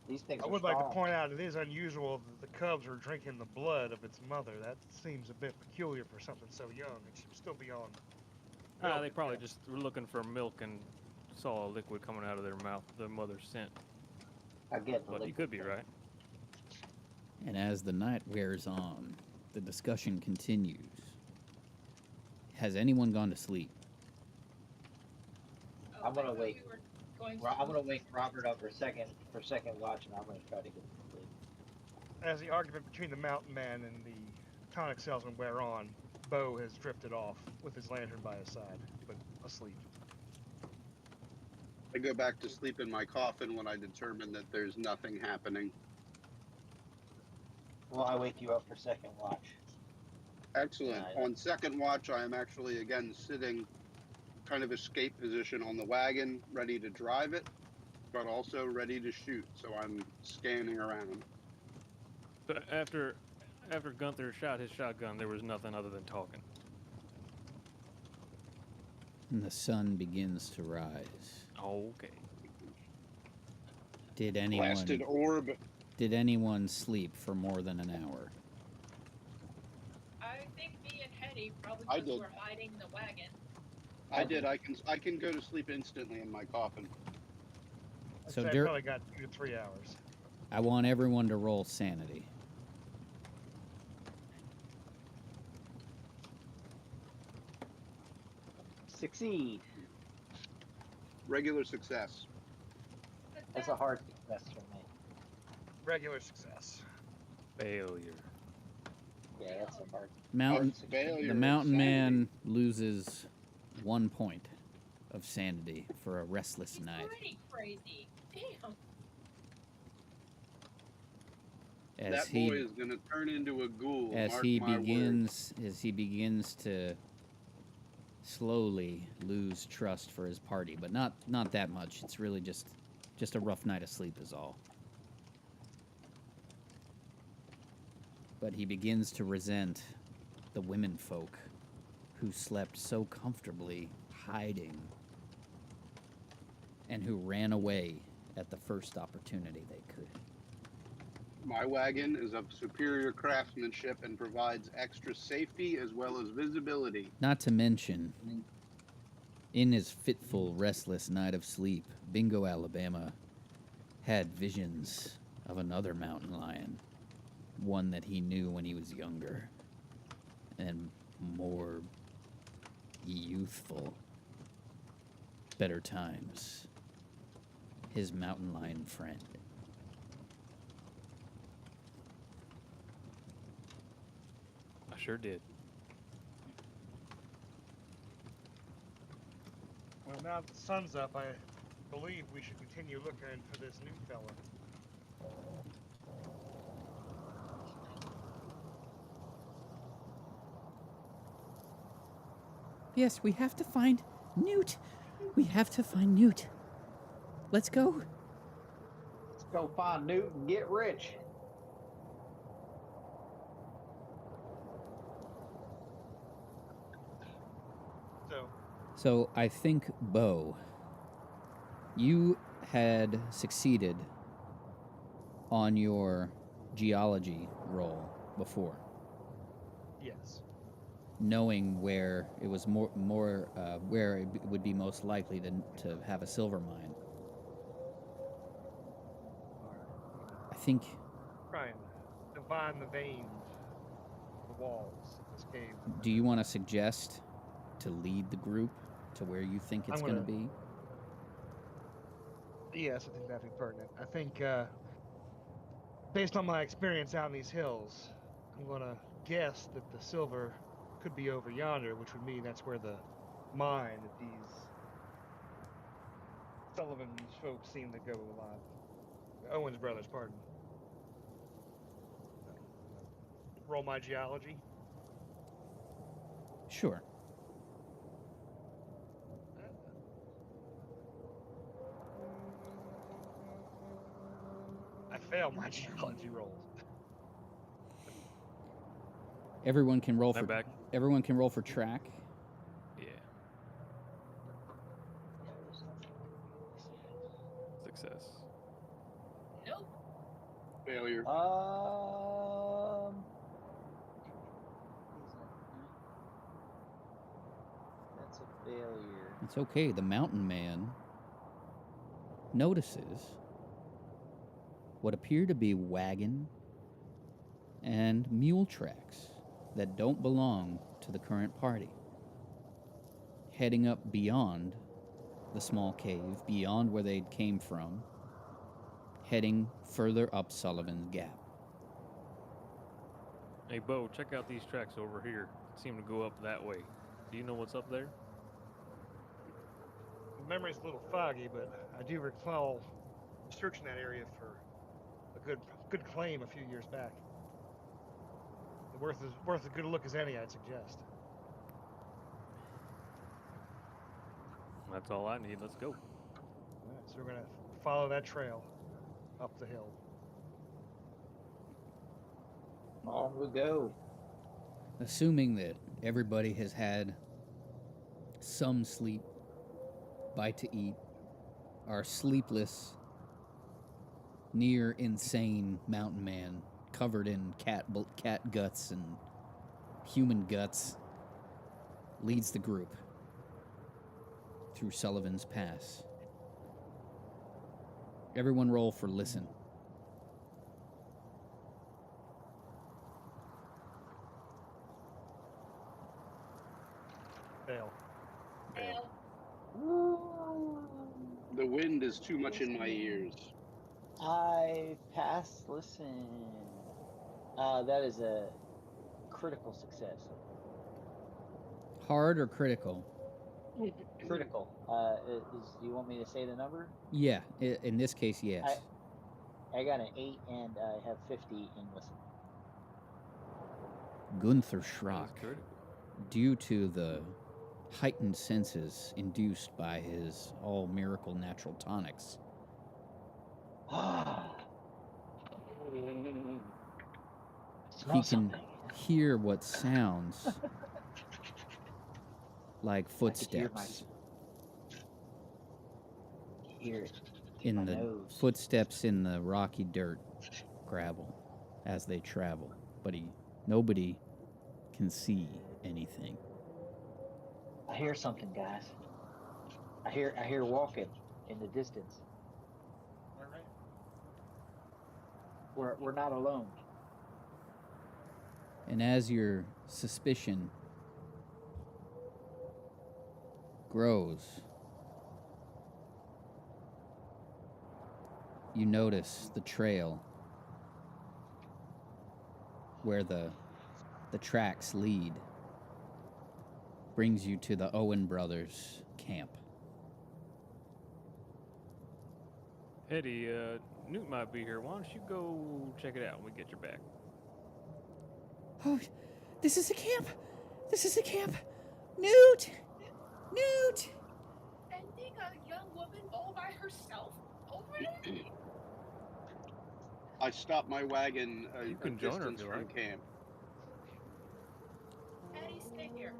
These things I would like to point out it is unusual that the cubs are drinking the blood of its mother. That seems a bit peculiar for something so young. It should still be on. They probably just were looking for milk and saw a liquid coming out of their mouth, their mother's scent. I get But you could be right. And as the night wears on, the discussion continues. Has anyone gone to sleep? I'm gonna wake. I'm gonna wake Robert up for second watch, and I'm gonna try to As the argument between the mountain man and the tonic salesman wear on, Bo has drifted off with his lantern by his side, but asleep. I go back to sleep in my coffin when I determine that there's nothing happening. Well, I wake you up for second watch. Excellent. On second watch, I am actually again sitting kind of escape position on the wagon, ready to drive it, but also ready to shoot. So I'm scanning around. So after Gunther shot his shotgun, there was nothing other than talking. And the sun begins to rise. Okay. Did Blasted orb. Did anyone sleep for more than an hour? I think me and Hetty probably I because did. we're hiding in the wagon. I did. I can go to sleep instantly in my coffin. So I probably got 2 to 3 hours. I want everyone to roll sanity. Succeed. Regular success. That's a hard success for me. Regular success. Failure. Yeah, that's a hard. The mountain man loses 1 point of sanity for a restless He's night. pretty crazy. Damn. That boy is going to turn into a ghoul. As he begins to slowly lose trust for his party, but not that much. It's really just a rough night of sleep is all. But he begins to resent the women folk who slept so comfortably hiding and who ran away at the first opportunity they could. My wagon is of superior craftsmanship and provides extra safety as well as visibility. Not to mention, in his fitful, restless night of sleep, Bingo Alabama had visions of another mountain lion, one that he knew when he was younger and more youthful. Better times. His mountain lion friend. I sure did. Well, now that the sun's up, I believe we should continue looking for this new fella. Yes, we have to find Newt. We have to find Newt. Let's go. Let's go find Newt and get rich. So I think, Bo, you had succeeded on your geology roll before. Yes. Knowing where it was where it would be most likely to have a silver mine. I think. Try and divine the veins, the walls of this cave. Do you want to suggest to lead the group to where you think it's going to be? Yes, I think that'd be pertinent. I think, based on my experience out in these hills, I'm gonna guess that the silver could be over yonder, which would mean that's where the mine that these Sullivan's folks seem to go a lot. Owens brothers, pardon. Roll my geology. Sure. I failed my geology rolls. Everyone can roll I'm back. Everyone can roll for track. Yeah. Success. Nope. Failure. That's a failure. It's okay. The mountain man notices what appear to be wagon and mule tracks that don't belong to the current party, heading up beyond the small cave, beyond where they came from, heading further up Sullivan's Gap. Hey, Bo, check out these tracks over here. Seem to go up that way. Do you know what's up there? The memory's a little foggy, but I do recall searching that area for a good claim a few years back. Worth as good a look as any, I'd suggest. That's all I need. Let's go. All right, so we're gonna follow that trail up the hill. On we go. Assuming that everybody has had some sleep, bite to eat, are sleepless, near insane mountain man covered in cat guts and human guts leads the group through Sullivan's Pass. Everyone roll for listen. Fail. Fail. The wind is too much in my ears. I pass. Listen. That is a critical success. Hard or critical? Critical. Do you want me to say the number? Yeah, in this case, yes. I got an 8 and I have 50 in listen. Gunther Schrock, due to the heightened senses induced by his all miracle natural tonics, he can hear what sounds like footsteps in the footsteps in the rocky dirt gravel as they travel, but nobody can see anything. I hear something, guys. I hear walking in the distance. All right. We're not alone. And as your suspicion grows, you notice the trail where the tracks lead brings you to the Owen brothers' camp. Eddie, Newt might be here. Why don't you go check it out when we get your back? Oh, this is a camp. This is a camp. Newt! Newt! Sending a young woman all by herself over there? I stopped my wagon a can join her if distance you from like. camp. Eddie, stay here.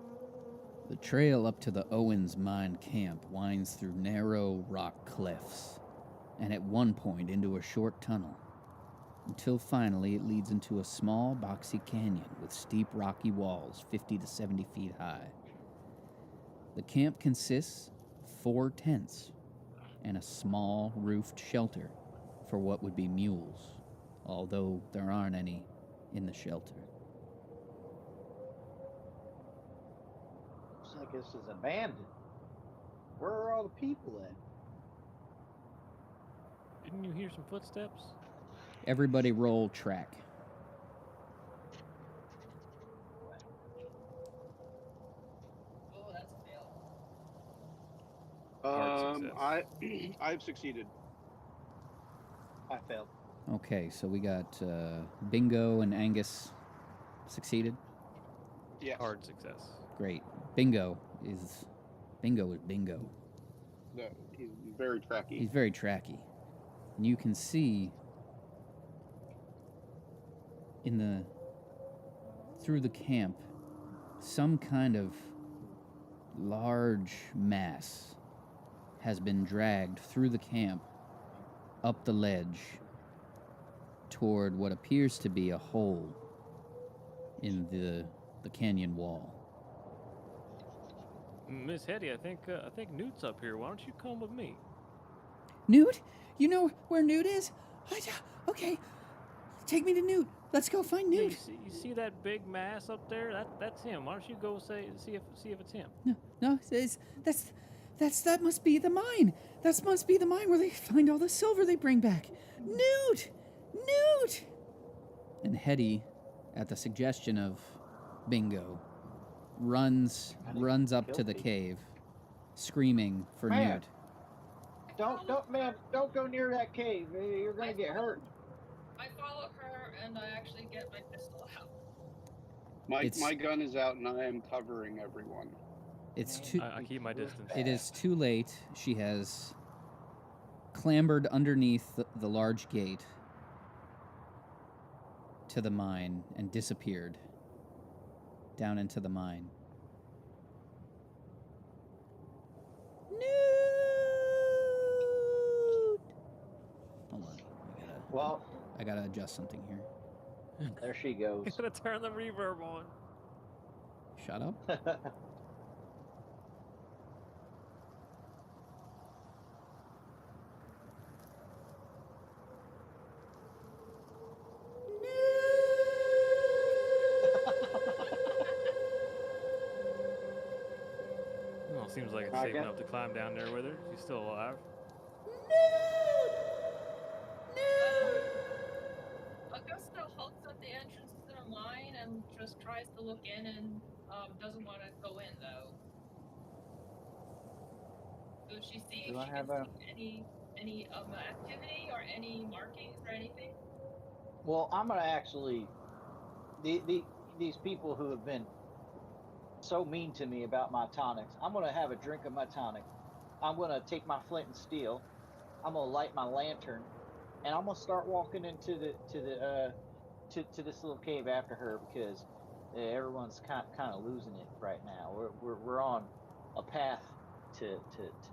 The trail up to the Owens mine camp winds through narrow rock clefts and at one point into a short tunnel, until finally it leads into a small boxy canyon with steep rocky walls 50 to 70 feet high. The camp consists of 4 tents and a small roofed shelter for what would be mules, although there aren't any in the shelter. Looks like this is abandoned. Where are all the people at? Didn't you hear some footsteps? Everybody roll track. Oh, that's a fail. Hard success. I've succeeded. I failed. Okay, so we got Bingo and Angus succeeded. Yes. Hard success. Great. Bingo is bingo. No, he's very tracky. He's very tracky. And you can see through the camp some kind of large mass has been dragged through the camp up the ledge toward what appears to be a hole in the canyon wall. Miss Hetty, I think Newt's up here. Why don't you come with me? Newt? You know where Newt is? Okay. Take me to Newt. Let's go find Yeah, Newt. you see that big mass up there? That's him. Why don't you go see if it's him? No, that must be the mine. That must be the mine where they find all the silver they bring back. Newt! And Hetty, at the suggestion of Bingo, runs up to the cave, screaming for Newt. Don't go near that cave. You're gonna get hurt. I follow her and I actually get my pistol out. My gun is out and I am covering everyone. It's too. I keep my distance. It is too late. She has clambered underneath the large gate to the mine and disappeared down into the mine. Hold on. I gotta adjust something here. There she goes. You gotta turn the reverb on. Shut up. Well, seems like it's safe enough to climb down there with her. She's still alive. Augusta halts at the entrance to the mine and just tries to look in and doesn't want to go in though. So she sees if she can see any activity or any markings or anything. Well, I'm gonna actually these people who have been so mean to me about my tonics. I'm gonna have a drink of my tonic. I'm gonna take my flint and steel. I'm gonna light my lantern, and I'm gonna start walking into to this little cave after her because everyone's kind of losing it right now. We're on a path to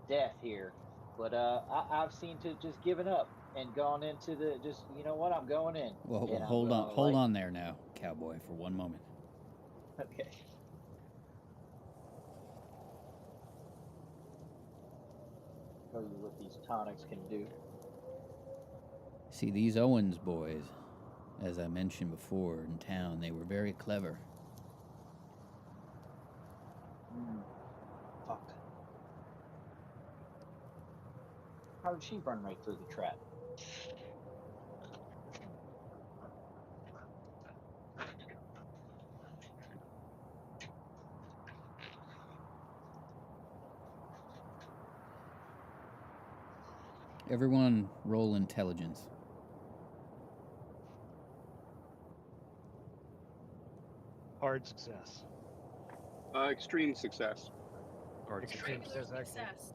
death here, but I've seen to just giving up and gone into the just you know what I'm going in. Well, hold on there now, cowboy, for one moment. Okay. Show you what these tonics can do. See, these Owens boys, as I mentioned before in town, they were very clever. Fuck. How did she run right through the trap? Everyone roll intelligence. Hard success. Extreme success. Extreme success.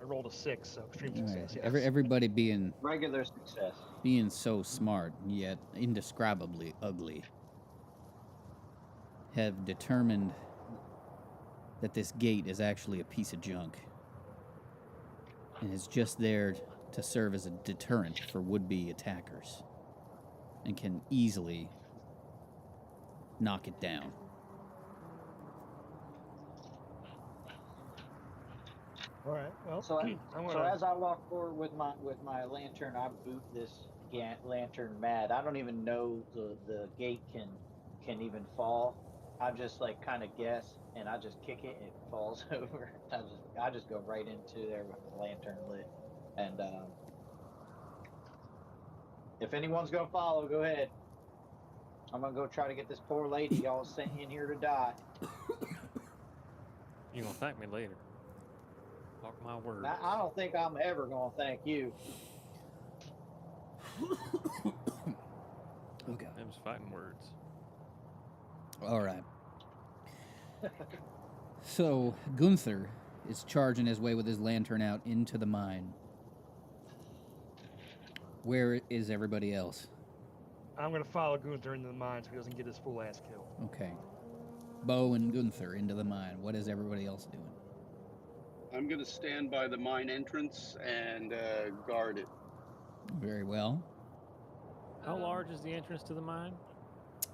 I rolled a 6, so extreme success. Right. Yes. Everybody being regular success, being so smart yet indescribably ugly, have determined that this gate is actually a piece of junk and is just there to serve as a deterrent for would-be attackers and can easily knock it down. All right. Well, so as I walk forward with my lantern, I boot this lantern mad. I don't even know the gate can even fall. I just like kind of guess, and I just kick it and it falls over. I just go right into there with the lantern lit, and if anyone's gonna follow, go ahead. I'm gonna go try to get this poor lady y'all sent in here to die. You gonna thank me later? Mark my words. I don't think I'm ever gonna thank you. Okay. Them's fighting words. All right. So Gunther is charging his way with his lantern out into the mine. Where is everybody else? I'm going to follow Gunther into the mine so he doesn't get his full ass killed. Okay. Bo and Gunther into the mine. What is everybody else doing? I'm going to stand by the mine entrance and guard it. Very well. How large is the entrance to the mine?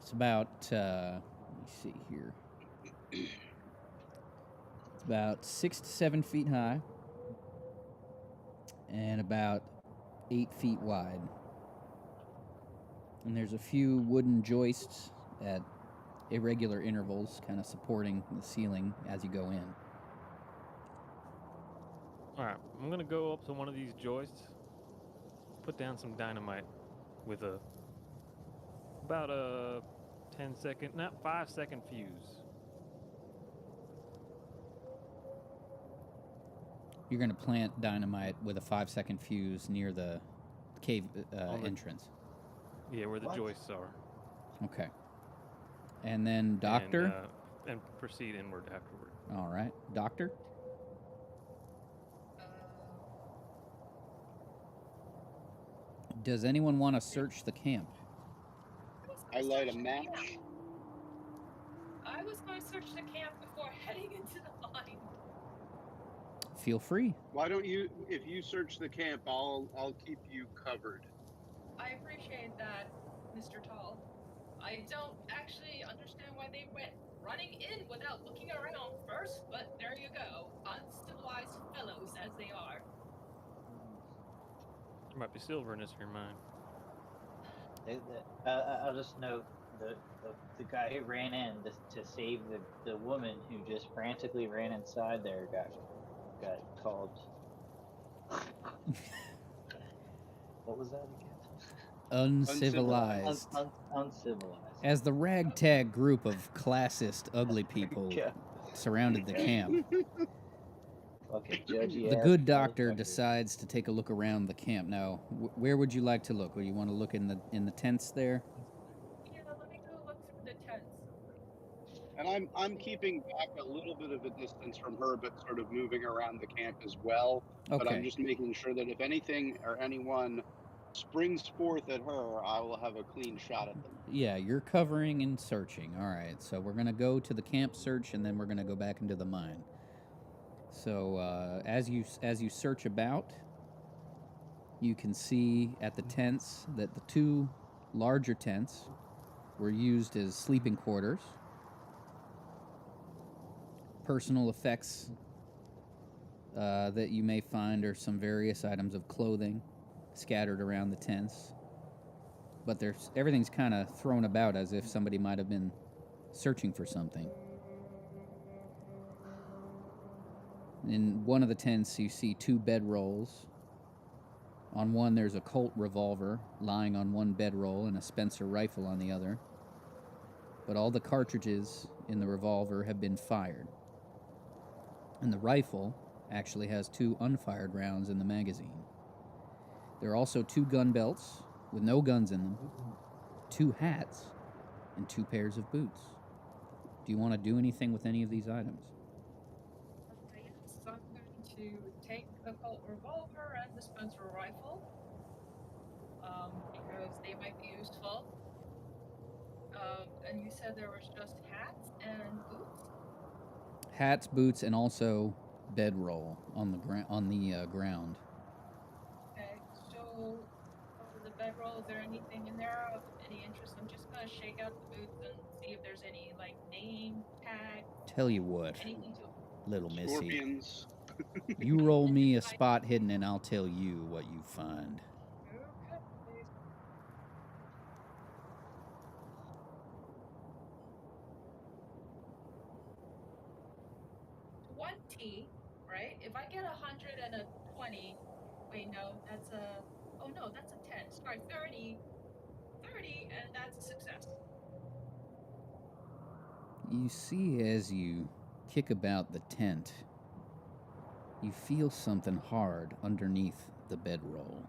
It's about, let me see here. It's about 6 to 7 feet high and about 8 feet wide. And there's a few wooden joists at irregular intervals kind of supporting the ceiling as you go in. All right, I'm going to go up to one of these joists, put down some dynamite with a About a 10-second, not 5-second fuse. You're going to plant dynamite with a 5-second fuse near the cave entrance. Yeah, where the joists are. Okay. And then Doctor? And proceed inward afterward. All right. Doctor? Does anyone want to search the camp? I light a match. I was going to search the camp before heading into the mine. Feel free. Why don't you, if you search the camp, I'll keep you covered. I appreciate that, Mr. Tall. I don't actually understand why they went running in without looking around first, but there you go. Uncivilized fellows as they are. There might be silver in this here mine. I'll just note the guy who ran in to save the woman who just frantically ran inside there got called. What was that again? Uncivilized. Uncivilized. As the ragtag group of classist, ugly people surrounded the camp, the good doctor decides to take a look around the camp. Now, where would you like to look? Would you want to look in the tents there? Yeah, let me go look through the tents. And I'm keeping back a little bit of a distance from her, but sort of moving around the camp as well. Okay. But I'm just making sure that if anything or anyone springs forth at her, I will have a clean shot at them. Yeah, you're covering and searching. All right, so we're going to go to the camp search, and then we're going to go back into the mine. So as you search about, you can see at the tents that the two larger tents were used as sleeping quarters. Personal effects that you may find are some various items of clothing scattered around the tents. But everything's kind of thrown about as if somebody might have been searching for something. In one of the tents, you see 2 bedrolls. On one, there's a Colt revolver lying on one bedroll and a Spencer rifle on the other. But all the cartridges in the revolver have been fired. And the rifle actually has 2 unfired rounds in the magazine. There are also 2 gun belts with no guns in them, 2 hats, and 2 pairs of boots. Do you want to do anything with any of these items? Yes, I'm going to take the Colt revolver and the Spencer rifle, because they might be useful. And you said there was just hats and boots? Hats, boots, and also bedroll on the ground. Okay, so for the bedroll, is there anything in there of any interest? I'm just gonna shake out the boots and see if there's any name tag. Tell you what, little missy. Scorpions. You roll me a spot hidden and I'll tell you what you find. Okay, please. Right? If I get 100 and a 20, wait, no, that's a, oh no, that's a 10. Sorry, 30, and that's a success. You see, as you kick about the tent, you feel something hard underneath the bedroll.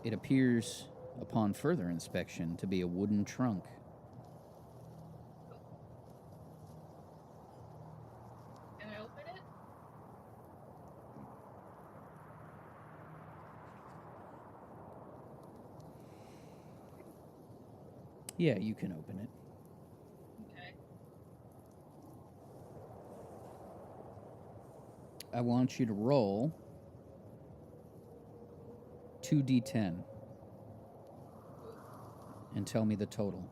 It appears, upon further inspection, to be a wooden trunk. Can I open it? Yeah, you can open it. Okay. I want you to roll 2d10 and tell me the total.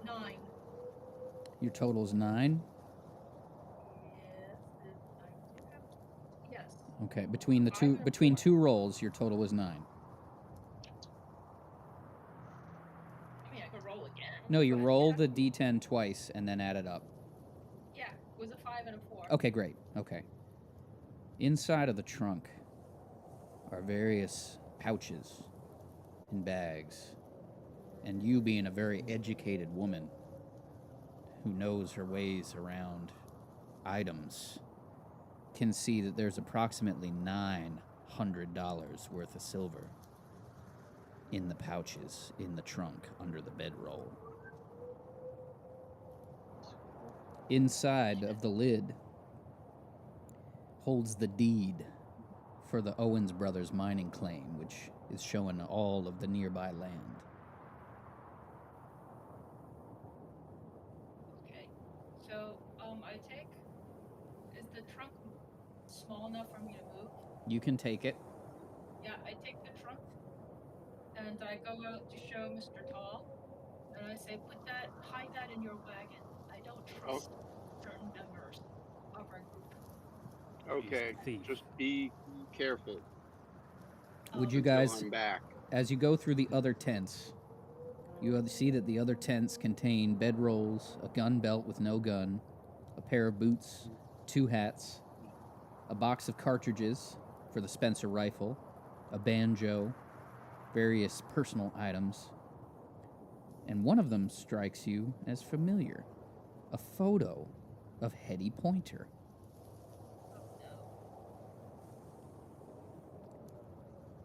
2d10. 9. Your total is 9? Yes. Okay, between two rolls, your total was 9. I mean, I could roll again. No, you roll the d10 twice and then add it up. Yeah, it was a 5 and a 4. Okay, great. Okay. Inside of the trunk are various pouches and bags. And you, being a very educated woman who knows her ways around items, can see that there's approximately $900 worth of silver in the pouches in the trunk under the bedroll. Inside of the lid holds the deed for the Owens Brothers mining claim, which is showing all of the nearby land. Okay, so is the trunk small enough for me to move? You can take it. Yeah, I take the trunk and I go out to show Mr. Tall, and I say, hide that in your wagon. I don't trust certain members of our group. Okay, just be careful. Would you until guys, I'm back. as you go through the other tents, you see that the other tents contain bedrolls, a gun belt with no gun, a pair of boots, 2 hats, a box of cartridges for the Spencer rifle, a banjo, various personal items, and one of them strikes you as familiar, a photo of Hetty Pointer.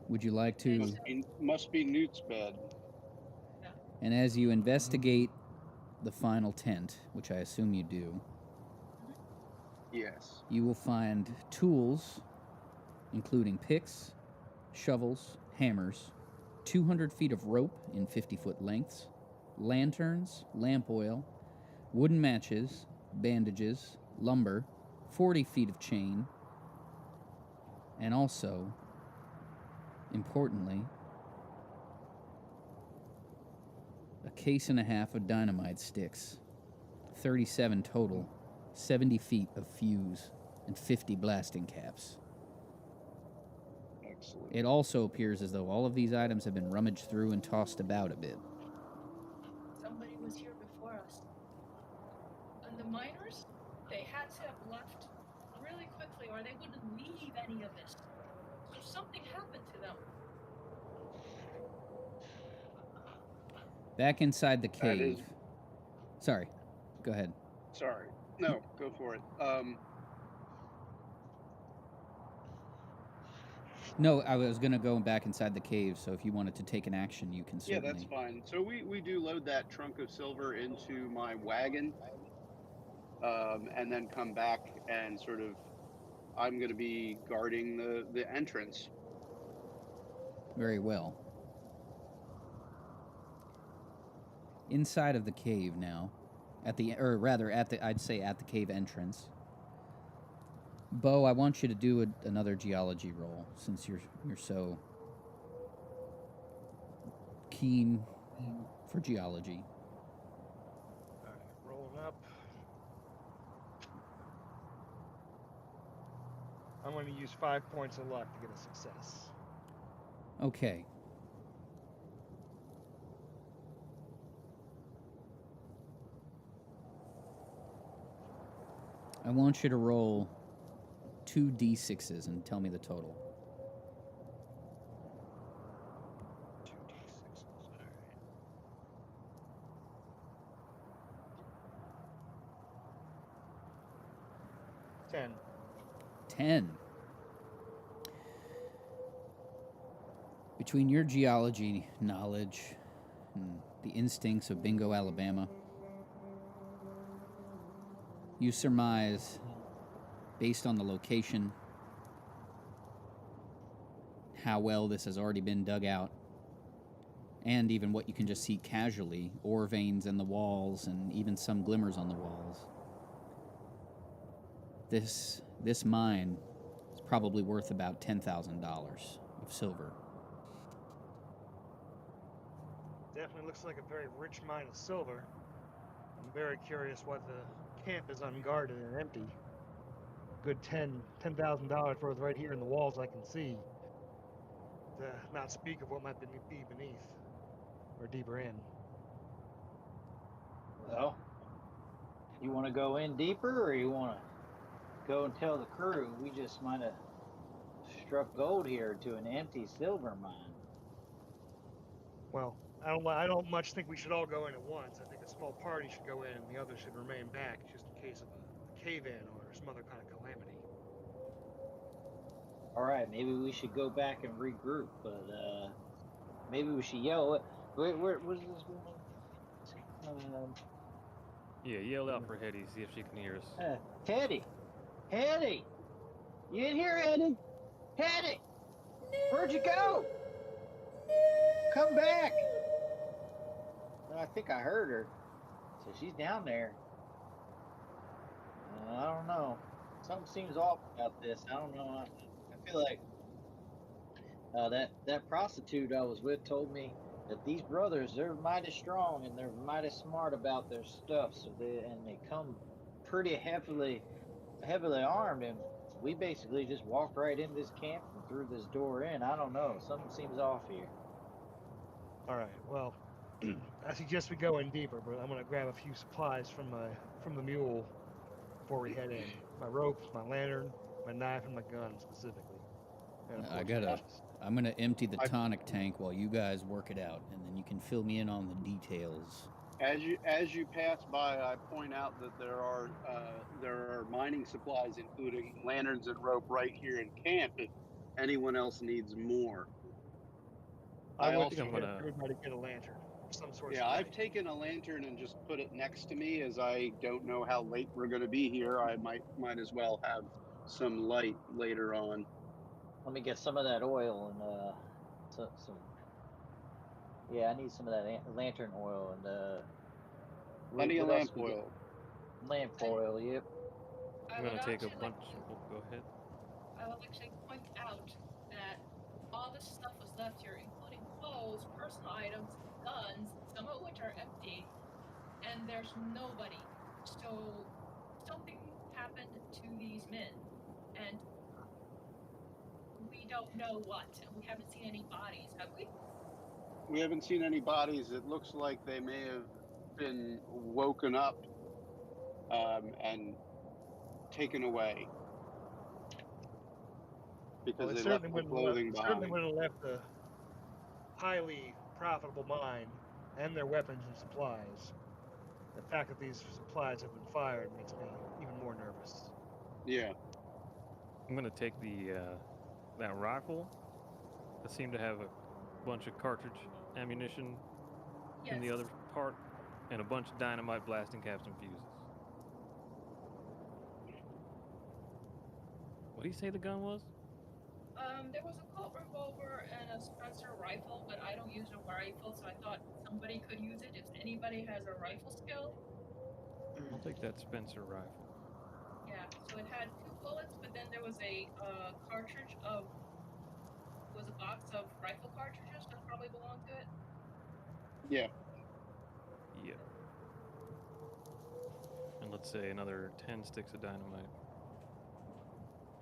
Would you like to... Must be Newt's bed. And as you investigate the final tent, which I assume you do, yes, you will find tools, including picks, shovels, hammers, 200 feet of rope in 50-foot lengths, lanterns, lamp oil, wooden matches, bandages, lumber, 40 feet of chain, and also, importantly, a case and a half of dynamite sticks, 37 total, 70 feet of fuse, and 50 blasting caps. Excellent. It also appears as though all of these items have been rummaged through and tossed about a bit. Somebody was here before us. And the miners, they had to have left really quickly or they wouldn't leave any of this. So something happened to them. Back inside the cave. Sorry, go ahead. Sorry. No, go for it. No, I was going to go back inside the cave, so if you wanted to take an action, you can certainly. Yeah, that's fine. So we do load that trunk of silver into my wagon, and then come back and sort of, I'm going to be guarding the entrance. Very well. Inside of the cave now, at the cave entrance. Bo, I want you to do another geology roll since you're so keen for geology. All right, rolling up. I'm going to use 5 points of luck to get a success. Okay. I want you to roll 2 d6s and tell me the total. 2 d6s, all right. 10. 10. Between your geology knowledge and the instincts of Bingo, Alabama, you surmise, based on the location, how well this has already been dug out, and even what you can just see casually, ore veins in the walls and even some glimmers on the walls. This mine is probably worth about $10,000 of silver. Definitely looks like a very rich mine of silver. I'm very curious why the camp is unguarded and empty. Good $10,000 worth right here in the walls I can see. To not speak of what might be beneath or deeper in. Well, you want to go in deeper, or you want to go and tell the crew we just might have struck gold here to an empty silver mine? Well, I don't much think we should all go in at once. I think a small party should go in, and the others should remain back, just in case of a cave-in or some other kind of calamity. All right, maybe we should go back and regroup, but maybe we should yell. What is this woman? Yeah, yell out for Hetty, see if she can hear us. Hetty, Hetty, you in here, Hetty? Hetty, where'd you go? Come back! I think I heard her, so she's down there. I don't know. Something seems off about this. I don't know. I feel like that prostitute I was with told me that these brothers, they're mighty strong and they're mighty smart about their stuff. So they come pretty heavily armed, and we basically just walked right in this camp and through this door in. I don't know. Something seems off here. All right. Well, I suggest we go in deeper, but I'm gonna grab a few supplies from the mule before we head in. My ropes, my lantern, my knife, and my gun specifically. And of course, I'm gonna empty the tonic tank while you guys work it out, and then you can fill me in on the details. As you pass by, I point out that there are mining supplies, including lanterns and rope, right here in camp. If anyone else needs more, I want everybody to get a lantern of some sort. Yeah, I've taken a lantern and just put it next to me, as I don't know how late we're going to be here. I might as well have some light later on. Let me get some of that oil and some. Yeah, I need some of that lantern oil and plenty of lamp oil. Lamp oil, yep. I'm gonna take a bunch. Go ahead. I will actually point out that all this stuff was left here, including clothes, personal items, guns, some of which are empty, and there's nobody. So something happened to these men, and we don't know what, and we haven't seen any bodies, have we? We haven't seen any bodies. It looks like they may have been woken up and taken away because they left their clothing behind. Certainly would have left a highly profitable mine and their weapons and supplies. The fact that these supplies have been fired makes me even more nervous. Yeah. I'm gonna take that rifle that seemed to have a bunch of cartridge ammunition in the other part, and a bunch of dynamite, blasting caps, and fuses. What do you say the gun was? There was a Colt revolver and a Spencer rifle, but I don't use a rifle, so I thought somebody could use it if anybody has a rifle skill. I'll take that Spencer rifle. Yeah, so it had 2 bullets, but then there was a cartridge of, was a box of rifle cartridges that probably belonged to it. Yeah. Yeah. And let's say another 10 sticks of dynamite.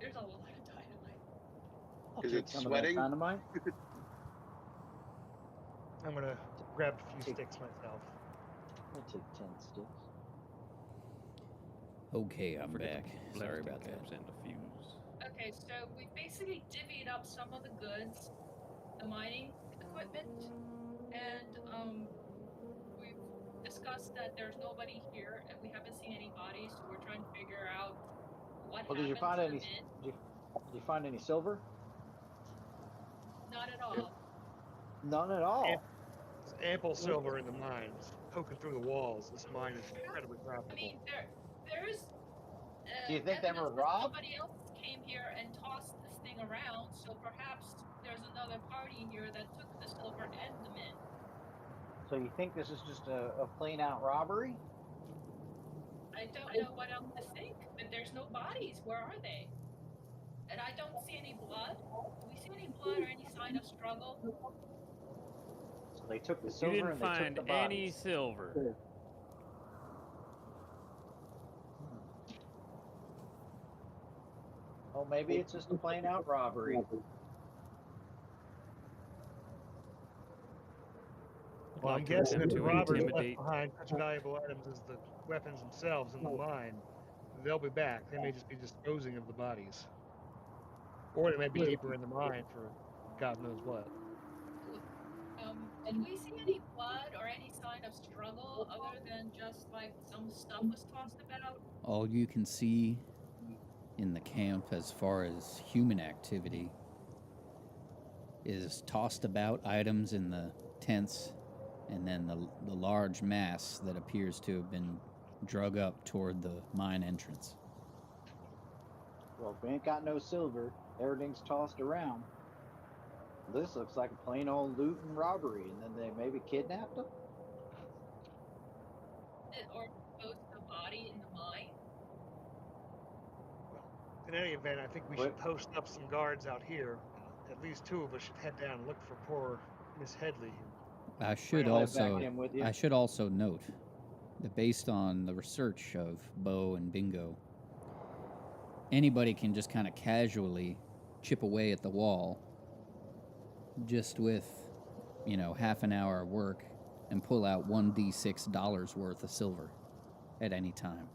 There's a lot of dynamite. Is it sweating? Dynamite? I'm gonna grab a few sticks myself. I'll take 10 sticks. Okay, I'm back. Sorry about that. And a fuse. Okay, so we basically divvied up some of the goods, the mining equipment, and we've discussed that there's nobody here and we haven't seen any bodies, so we're trying to figure out what happened Did you find to any? Did you find any silver? Not at all. None at all. There's ample silver in the mines, poking through the walls. This mine is incredibly profitable. I mean, there is. Do you think they were robbed? Somebody else came here and tossed this thing around, so perhaps there's another party here that took the silver and the men. So you think this is just a plain out robbery? I don't know what else to think, but there's no bodies. Where are they? And I don't see any blood. Do we see any blood or any sign of struggle? So they took the silver You didn't and they find took the bodies. any silver. Oh, maybe it's just a plain out robbery. Well, I'm like guessing if attempt the to robbers left intimidate. behind such valuable items as the weapons themselves in the mine, they'll be back. They may just be disposing of the bodies. Or they may be deeper in the mine for God knows what. Did we see any blood or any sign of struggle other than just like some stuff was tossed about? All you can see in the camp as far as human activity is tossed about items in the tents, and then the large mass that appears to have been drug up toward the mine entrance. Well, if we ain't got no silver, everything's tossed around. This looks like a plain old loot and robbery, and then they maybe kidnapped them? Or disposed the body in the mine? Well, in any event, I think we should post up some guards out here. At least 2 of us should head down and look for poor Miss Headley. I should also note that based on the research of Bo and Bingo, anybody can just kind of casually chip away at the wall just with, half an hour of work and pull out $1d6 worth of silver at any time.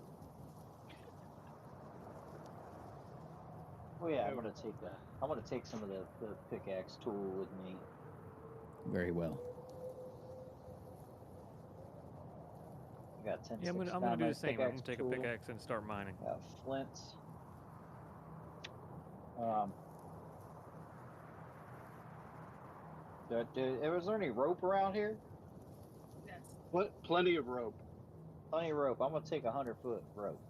Oh yeah, I'm gonna take some of the pickaxe tool with me. Very well. I got 10 Yeah, I'm gonna do the same. I'm gonna take a pickaxe and start mining. Got flints. Was there any rope around here? Yes. What? Plenty of rope. Plenty of rope. I'm gonna take 100-foot rope.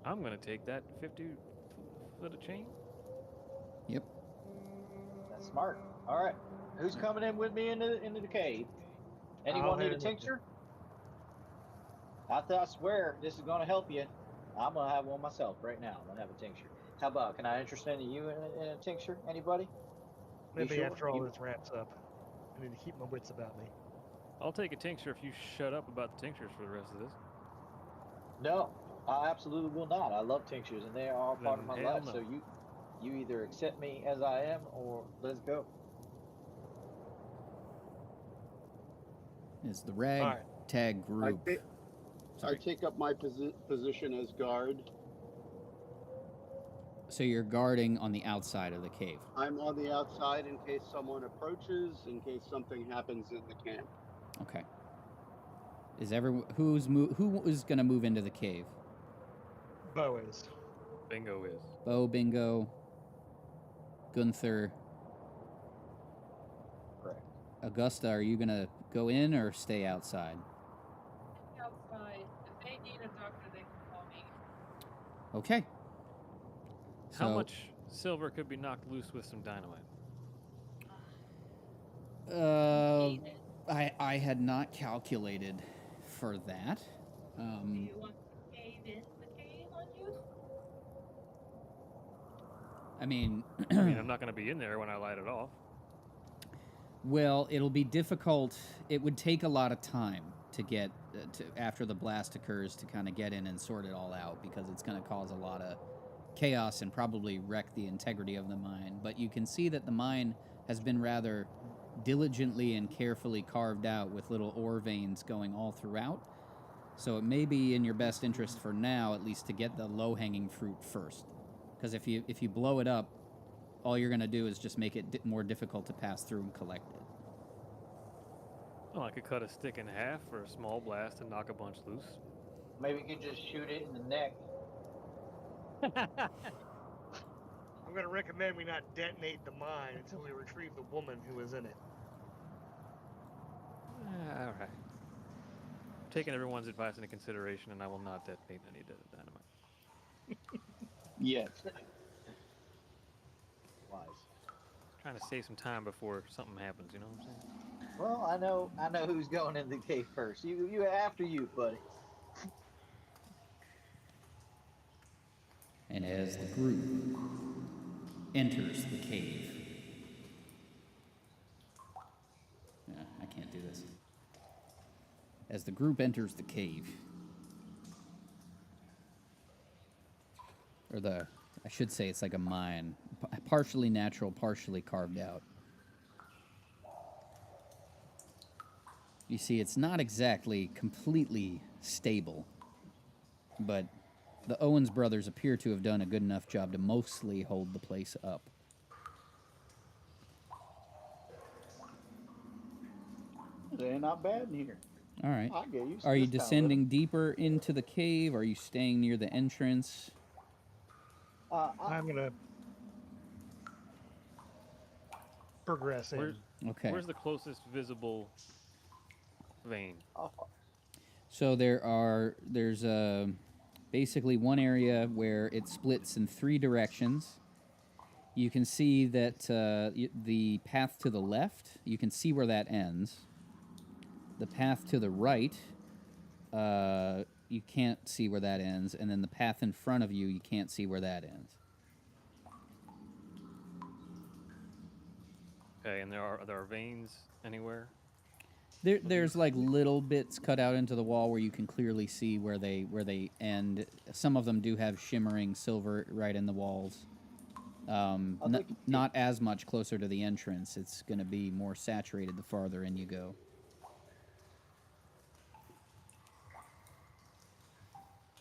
I'm gonna take that 50-foot of chain. Yep. That's smart. All right. Who's coming in with me into the cave? Anyone need a tincture? I swear this is gonna help you. I'm gonna have one myself right now. I'm gonna have a tincture. How about, can I interest any of you in a tincture? Anybody? Maybe sure? after all this wraps up, I need to keep my wits about me. I'll take a tincture if you shut up about the tinctures for the rest of this. No, I absolutely will not. I love tinctures, and they are all part of my life. No. So you either accept me as I am, or let's go. Is the ragtag group? I take up my position as guard. So you're guarding on the outside of the cave. I'm on the outside in case someone approaches, in case something happens in the camp. Okay. Is who is going to move into the cave? Bo is. Bingo is. Bo, Bingo, Gunther. Correct. Augusta, are you going to go in or stay outside? Outside. If they need a doctor, they can call me. Okay. How much silver could be knocked loose with some dynamite? I had not calculated for that. Do you want to cave in the cave on you? I mean, I'm not going to be in there when I light it off. Well, it'll be difficult. It would take a lot of time to get after the blast occurs to kind of get in and sort it all out, because it's going to cause a lot of chaos and probably wreck the integrity of the mine. But you can see that the mine has been rather diligently and carefully carved out with little ore veins going all throughout. So it may be in your best interest for now, at least, to get the low-hanging fruit first. Because if you blow it up, all you're going to do is just make it more difficult to pass through and collect it. Well, I could cut a stick in half for a small blast and knock a bunch loose. Maybe you could just shoot it in the neck. I'm going to recommend we not detonate the mine until we retrieve the woman who was in it. All right. Taking everyone's advice into consideration, and I will not detonate any dynamite. Yes. Wise. Trying to save some time before something happens, you know what I'm saying? Well, I know who's going in the cave first. You after you, buddy. And as the group enters the cave, I can't do this. As the group enters the cave, I should say it's like a mine, partially natural, partially carved out. You see, it's not exactly completely stable, but the Owens brothers appear to have done a good enough job to mostly hold the place up. They're not bad in here. All right. I get used Are to you this kind of descending living. deeper into the cave? Are you staying near the entrance? I'm gonna progress in. Okay. Where's the closest visible vein? So there's basically one area where it splits in 3 directions. You can see that the path to the left, you can see where that ends. The path to the right, you can't see where that ends, and then the path in front of you, you can't see where that ends. Okay, and there are veins anywhere? There's like little bits cut out into the wall where you can clearly see where they end. Some of them do have shimmering silver right in the walls. Not as much closer to the entrance. It's going to be more saturated the farther in you go.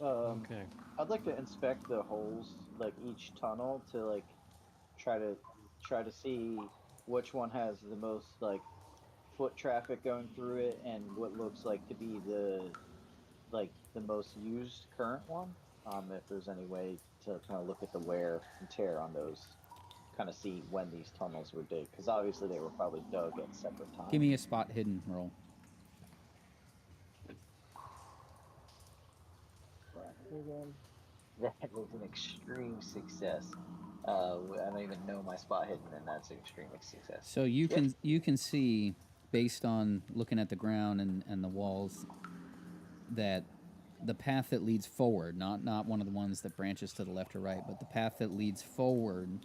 Okay. I'd like to inspect the holes, like each tunnel, to like try to see which one has the most like foot traffic going through it and what looks like to be the most used current one. If there's any way to kind of look at the wear and tear on those, kind of see when these tunnels were digged, because obviously they were probably dug at separate times. Give me a spot hidden roll. That was an extreme success. I don't even know my spot hidden, and that's an extreme success. So you can see, based on looking at the ground and the walls, that the path that leads forward, not one of the ones that branches to the left or right, but the path that leads forward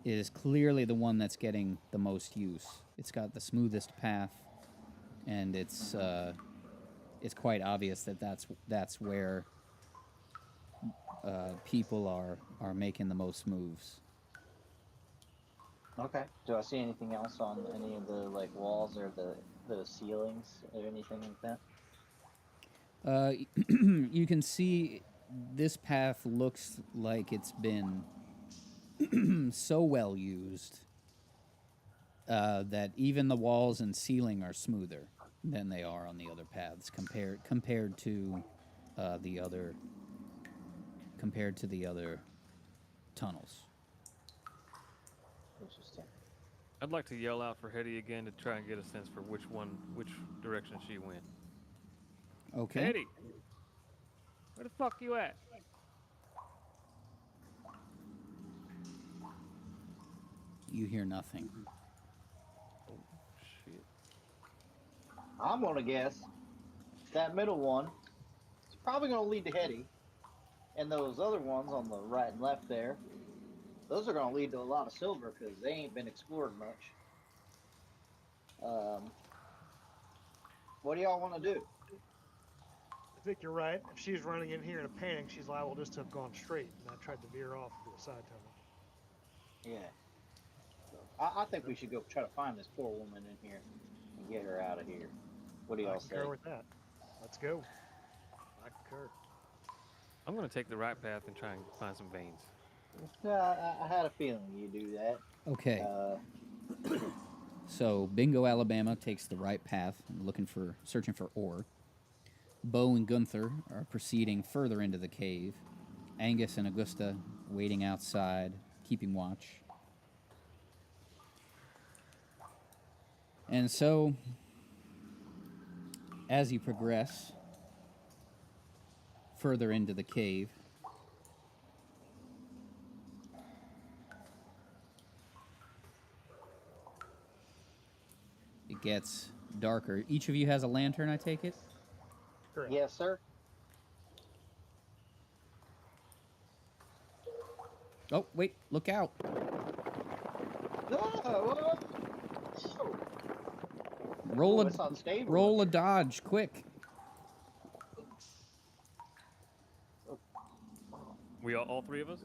is clearly the one that's getting the most use. It's got the smoothest path, and it's quite obvious that that's where people are making the most moves. Okay. Do I see anything else on any of the like walls or the ceilings or anything like that? You can see this path looks like it's been so well used that even the walls and ceiling are smoother than they are on the other paths compared to the other tunnels. Interesting. I'd like to yell out for Hetty again to try and get a sense for which direction she went. Okay. Hetty, where the fuck you at? You hear nothing. Oh, shit. I'm gonna guess that middle one is probably gonna lead to Hetty, and those other ones on the right and left there, those are gonna lead to a lot of silver because they ain't been explored much. What do y'all want to do? I think you're right. If she's running in here in a panic, she's liable just to have gone straight, and I tried to veer off through a side tunnel. Yeah. So I think we should go try to find this poor woman in here and get her out of here. What do y'all say? I concur with that. Let's go. I concur. I'm going to take the right path and try and find some veins. I had a feeling you'd do that. Okay. So Bingo, Alabama takes the right path, searching for ore. Bo and Gunther are proceeding further into the cave. Angus and Augusta waiting outside, keeping watch. And so, as you progress further into the cave, it gets darker. Each of you has a lantern, I take it? Correct. Yes, sir. Oh, wait, look out. Roll a dodge, quick. We all 3 of us?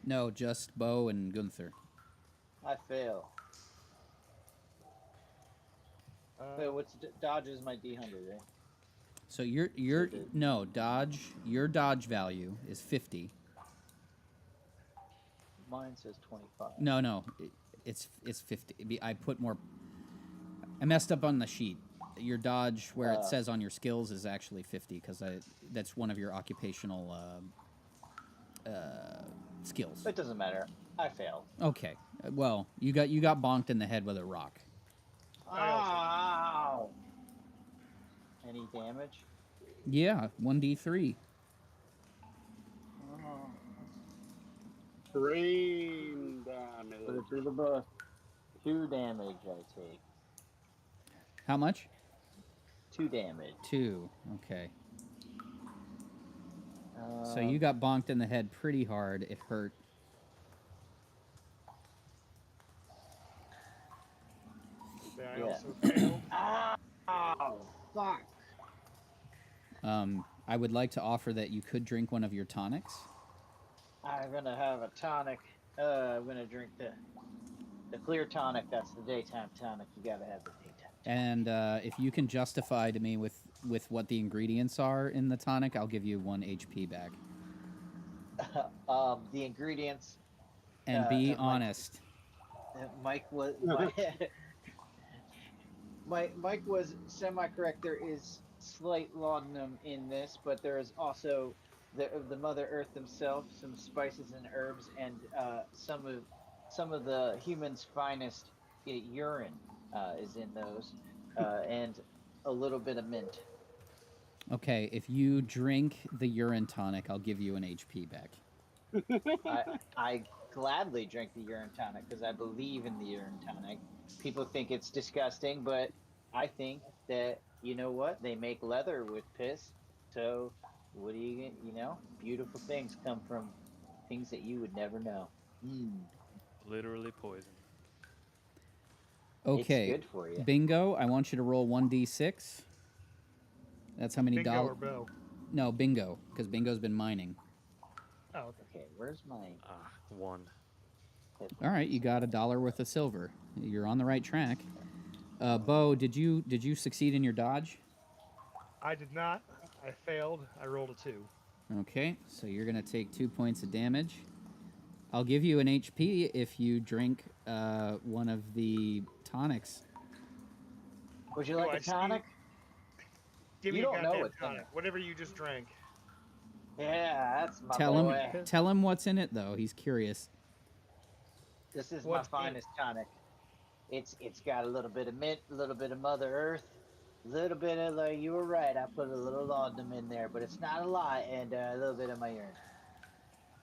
No, just Bo and Gunther. I fail. What's dodge is my D100, right? So dodge. Your dodge value is 50. Mine says 25. No, it's 50. I put more. I messed up on the sheet. Your dodge, where it says on your skills, is actually 50 because that's one of your occupational skills. It doesn't matter. I failed. Okay. Well, you got bonked in the head with a rock. Ow! Any damage? Yeah, 1d3. Oh. Brain damage. Put it through the book. 2 damage I take. How much? 2 damage. 2. Okay. So you got bonked in the head pretty hard. It hurt. I also failed. Ow! Fuck! I would like to offer that you could drink one of your tonics. I'm gonna have a tonic. I'm gonna drink the clear tonic. That's the daytime tonic. You gotta have the daytime tonic. And if you can justify to me with what the ingredients are in the tonic, I'll give you 1 HP back. The ingredients. And be honest. Mike was Mike was semi-correct. There is slight laudanum in this, but there is also the Mother Earth themselves, some spices and herbs, and some of the human's finest urine is in those, and a little bit of mint. Okay, if you drink the urine tonic, I'll give you an HP back. I gladly drink the urine tonic because I believe in the urine tonic. People think it's disgusting, but I think that, you know what? They make leather with piss. So what do you know? Beautiful things come from things that you would never know. Literally poison. Okay. It's good for you. Bingo, I want you to roll 1d6. That's how many dollars. Bingo or Bo? No, Bingo, because Bingo's been mining. Oh, okay. Where's my 1? All right, you got $1 worth of silver. You're on the right track. Bo, did you succeed in your dodge? I did not. I failed. I rolled a 2. Okay, so you're gonna take 2 points of damage. I'll give you an HP if you drink one of the tonics. Would you like a tonic? Give me a goddamn tonic. Whatever you just drank. Yeah, that's my boy. Tell him what's in it, though. He's curious. This is my finest tonic. It's got a little bit of mint, a little bit of Mother Earth, a little bit of you were right. I put a little laudanum in there, but it's not a lot, and a little bit of my urine.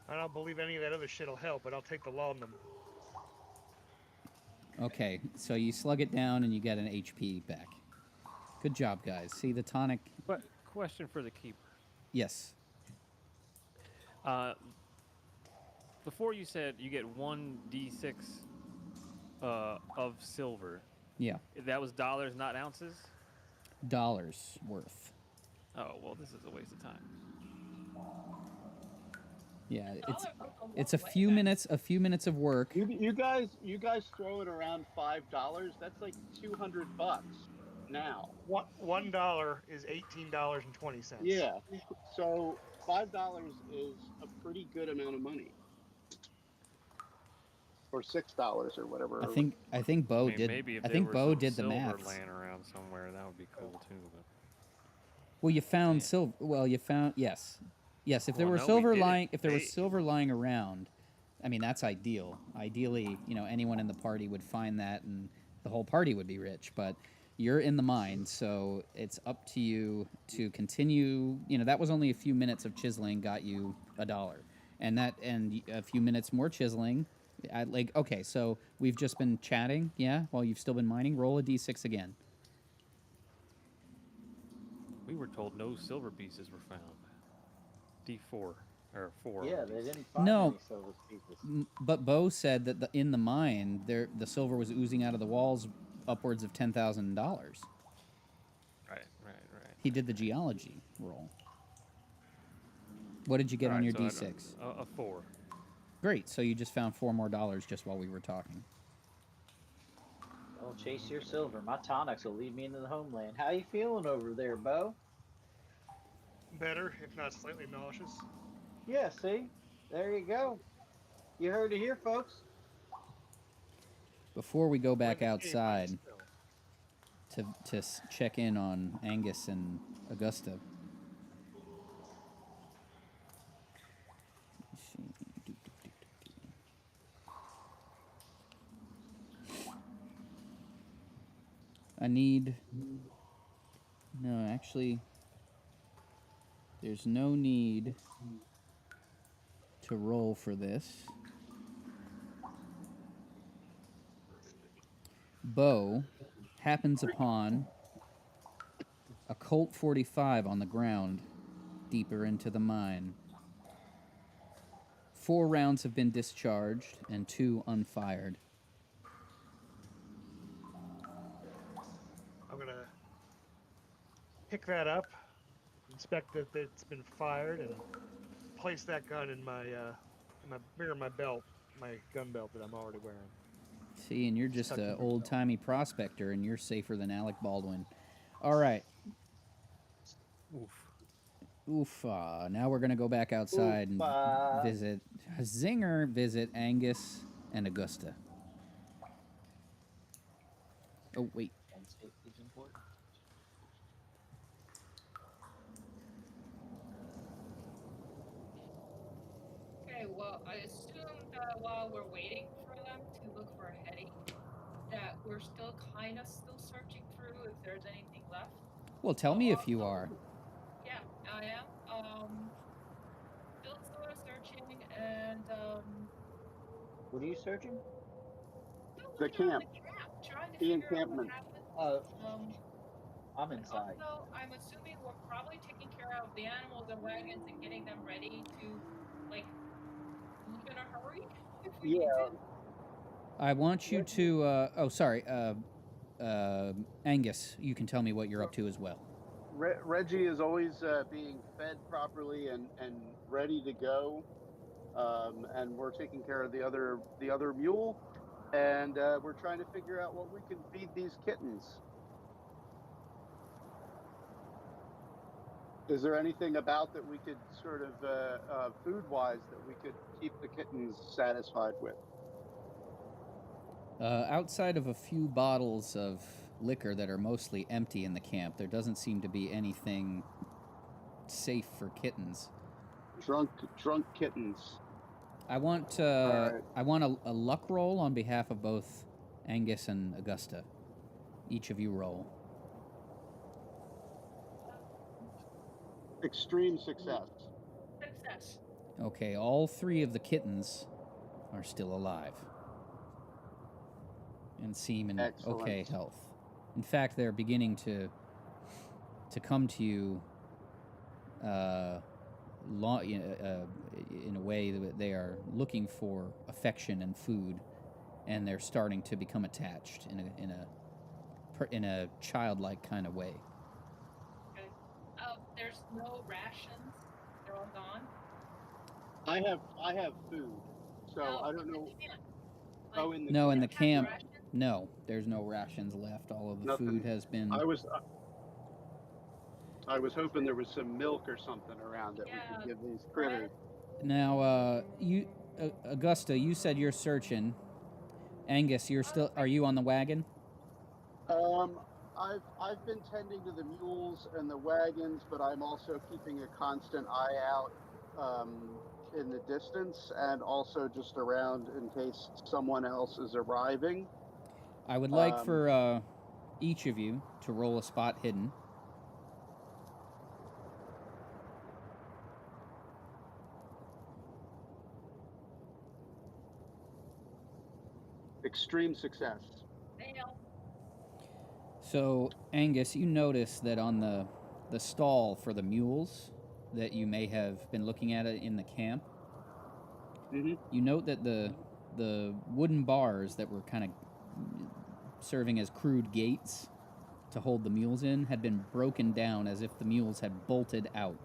I don't believe any of that other shit will help, but I'll take the laudanum. Okay, so you slug it down and you get an HP back. Good job, guys. See the tonic. But question for the keeper. Yes. Before you said you get 1d6 of silver. Yeah. That was dollars, not ounces? Dollars worth. Oh, well, this is a waste of time. Yeah, it's a few minutes of work. You guys throw it around $5. That's like $200 now. $1 is $18.20. Yeah, so $5 is a pretty good amount of money. Or $6 or whatever. I think Bo did. Maybe if I think Bo did the silver math. Laying around somewhere, that would be cool too. But... Well, you found silver. Well, you found yes. If there were silver lying around, I mean that's ideal. Ideally, anyone in the party would find that, and the whole party would be rich. But you're in the mine, so it's up to you to continue. That was only a few minutes of chiseling got you $1, and a few minutes more chiseling. Okay, so we've just been chatting, yeah, while you've still been mining. Roll a d6 again. We were told no silver pieces were found. D4 or 4. Yeah, they didn't find any silver pieces. But Bo said that in the mine, the silver was oozing out of the walls, upwards of $10,000. Right. He did the geology roll. What did you get on your d6? A 4. Great. So you just found $4 more just while we were talking. Well, chase your silver. My tonics will lead me into the homeland. How you feeling over there, Bo? Better, if not slightly nauseous. Yeah, see? There you go. You heard it here, folks. Before we go back Quite the cave fight outside still. to check in on Angus and Augusta. Let's see. I need... No, actually, there's no need to roll for this. Bo happens upon a Colt 45 on the ground deeper into the mine. 4 rounds have been discharged and 2 unfired. I'm gonna pick that up, inspect that it's been fired, and place that gun in my my belt, my gun belt that I'm already wearing. See, and you're just an old-timey prospector, and you're safer than Alec Baldwin. All right. Oof. Oof. Now we're going to go back outside and visit Zinger, visit Angus and Augusta. Oh, wait. And safety's important. Okay, well, I assume that while we're waiting for them to look for Hetty, that we're still kind of still searching through if there's anything left. Well, tell me if you are. Yeah, I am. Still sort of searching, and What are you searching? The camp. Trying to The figure out encampment. what happened. I'm inside. Also, I'm assuming we're probably taking care of the animals and wagons and getting them ready to, like, leave in a hurry if we need to. I want you to... Angus, you can tell me what you're up to as well. Reggie is always being fed properly and ready to go, and we're taking care of the other mule, and we're trying to figure out what we can feed these kittens. Is there anything about that we could sort of food-wise that we could keep the kittens satisfied with? Outside of a few bottles of liquor that are mostly empty in the camp, there doesn't seem to be anything safe for kittens. Drunk kittens. I want a luck roll on behalf of both Angus and Augusta. Each of you roll. Extreme success. Success. Okay, all 3 of the kittens are still alive and seem in okay health. In fact, they're beginning to come to you in a way that they are looking for affection and food, and they're starting to become attached in a childlike kind of way. Okay. There's no rations. They're all gone. I have food, so I don't know. In the camp. No, there's no rations left. All of the food has been. I was hoping there was some milk or something around that we could give these critters. Now, Augusta, you said you're searching. Angus, are you on the wagon? I've been tending to the mules and the wagons, but I'm also keeping a constant eye out in the distance and also just around in case someone else is arriving. I would like for each of you to roll a spot hidden. Extreme success. So, Angus, you notice that on the stall for the mules that you may have been looking at it in the camp, you note that the wooden bars that were kind of serving as crude gates to hold the mules in had been broken down as if the mules had bolted out.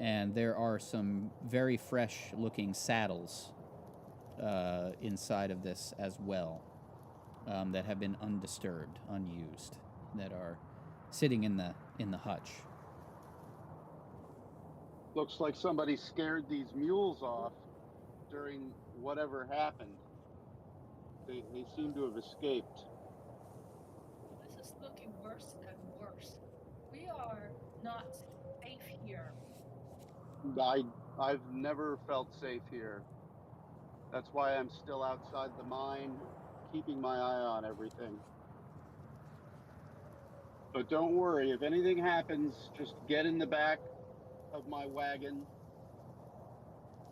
And there are some very fresh-looking saddles inside of this as well. that have been undisturbed, unused, that are sitting in the hutch. Looks like somebody scared these mules off during whatever happened. They seem to have escaped. This is looking worse and worse. We are not safe here. I've never felt safe here. That's why I'm still outside the mine, keeping my eye on everything. But don't worry, if anything happens, just get in the back of my wagon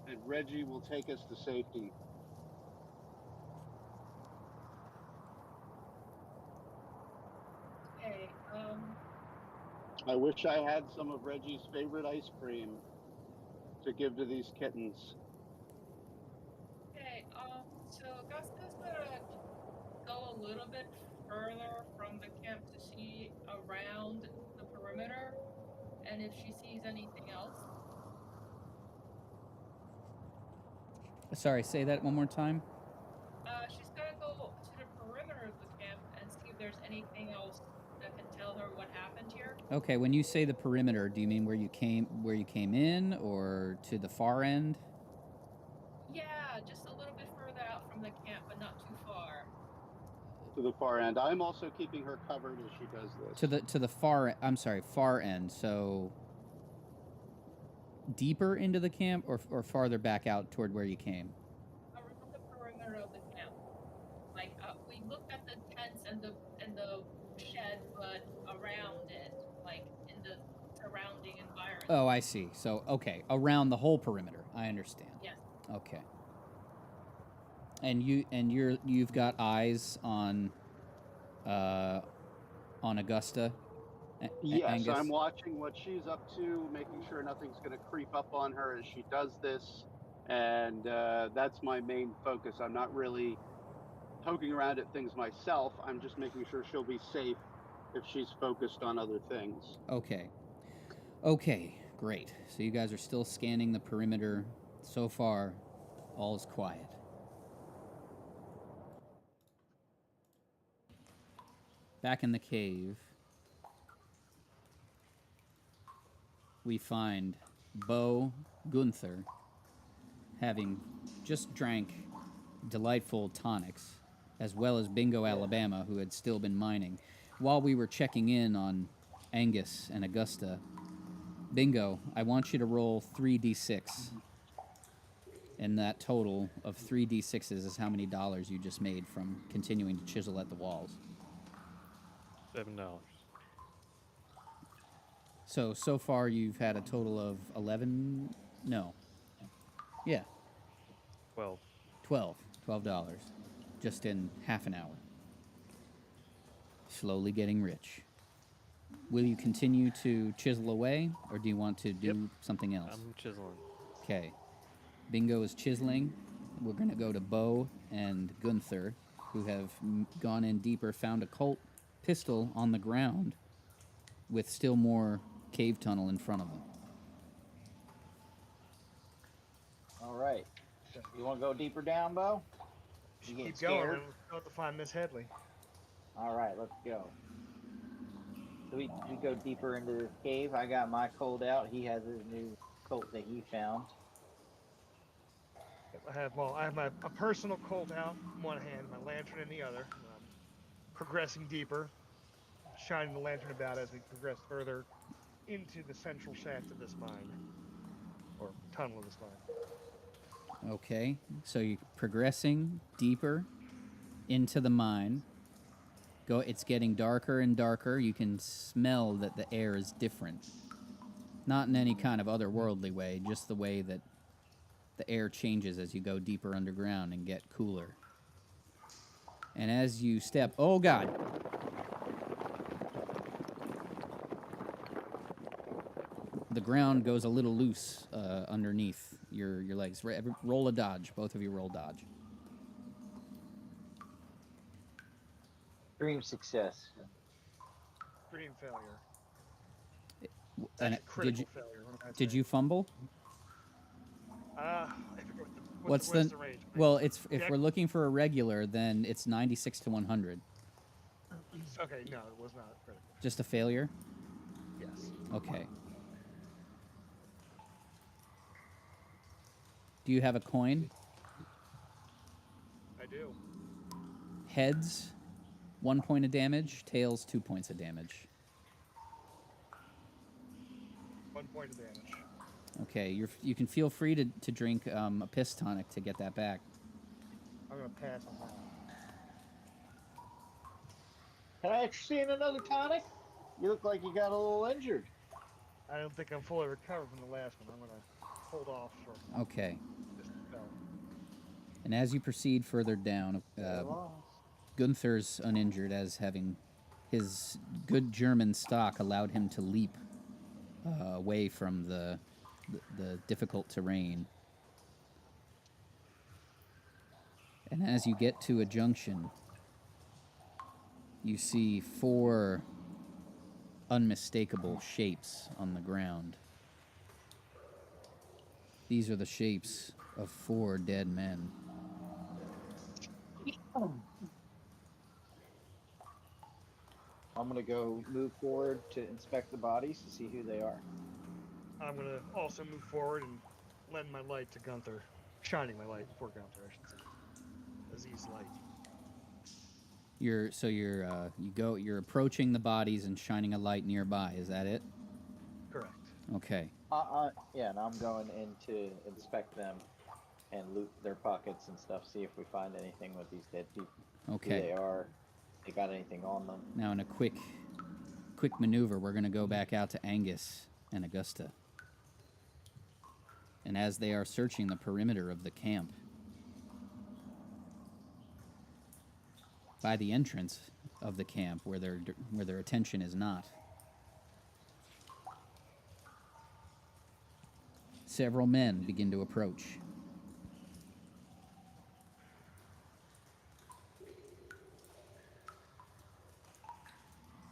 and Reggie will take us to safety. Okay, I wish I had some of Reggie's favorite ice cream to give to these kittens. okay, so Augusta's gonna go a little bit further from the camp to see around the perimeter, and if she sees anything else. Sorry, say that one more time. She's gonna go to the perimeter of the camp and see if there's anything else that can tell her what happened here. Okay, when you say the perimeter, do you mean where you came in, or to the far end? Yeah, just a little bit further out from the camp, but not too far. To the far end. I'm also keeping her covered as she does this. To the far. I'm sorry, far end. So deeper into the camp, or farther back out toward where you came? Around the perimeter of the camp. Like we looked at the tents and the shed, but around it, like in the surrounding environment. Oh, I see. So okay, around the whole perimeter. I understand. Yes. Okay. And you've got eyes on Augusta. Yes, Angus? I'm watching what she's up to, making sure nothing's going to creep up on her as she does this, and that's my main focus. I'm not really poking around at things myself. I'm just making sure she'll be safe if she's focused on other things. Okay. Okay, great. So you guys are still scanning the perimeter. So far, all is quiet. Back in the cave, we find Bo Gunther having just drank delightful tonics, as well as Bingo Alabama, who had still been mining. While we were checking in on Angus and Augusta, Bingo, I want you to roll 3d6. And that total of 3d6s is how many dollars you just made from continuing to chisel at the walls. $7. So far you've had a total of 11? No. Yeah. 12. $12. Just in half an hour. Slowly getting rich. Will you continue to chisel away, or do you want to do something else? I'm chiseling. Okay. Bingo is chiseling. We're going to go to Bo and Gunther, who have gone in deeper, found a Colt pistol on the ground with still more cave tunnel in front of them. All right. You want to go deeper down, Bo? You Keep get scared? going. We'll have to find Miss Headley. All right, let's go. So we go deeper into this cave. I got my Colt out. He has his new Colt that he found. I have my a personal Colt out in one hand, my lantern in the other. Progressing deeper, shining the lantern about as we progress further into the central shaft of this mine, or tunnel of this mine. Okay, so you're progressing deeper into the mine. It's getting darker and darker. You can smell that the air is different. Not in any kind of otherworldly way, just the way that the air changes as you go deeper underground and get cooler. And as you step... Oh, God! The ground goes a little loose underneath your legs. Roll a dodge. Both of you roll dodge. Dream success. Dream failure. And That's a critical failure. Did you fumble? What's the range? Well, if we're looking for a regular, then it's 96 to 100. Okay, no, it was not critical. Just a failure? Yes. Okay. Do you have a coin? I do. Heads, 1 point of damage. Tails, 2 points of damage. 1 point of damage. Okay, you can feel free to drink a piss tonic to get that back. I'm gonna pass on that. Can I actually see another tonic? You look like you got a little injured. I don't think I'm fully recovered from the last one. I'm gonna hold off for. Okay. This spell. And as you proceed further down, Gunther's uninjured, as having his good German stock allowed him to leap away from the difficult terrain. And as you get to a junction, you see 4 unmistakable shapes on the ground. These are the shapes of 4 dead men. I'm going to go move forward to inspect the bodies to see who they are. I'm going to also move forward and lend my light to Gunther. Shining my light for Gunther, I should say. Aziz's light. You're approaching the bodies and shining a light nearby. Is that it? Correct. Okay. Yeah, and I'm going in to inspect them and loot their pockets and stuff, see if we find anything with these dead people. Okay. Who they are, they got anything on them. Now in a quick maneuver, we're going to go back out to Angus and Augusta. And as they are searching the perimeter of the camp, by the entrance of the camp where their attention is not, several men begin to approach.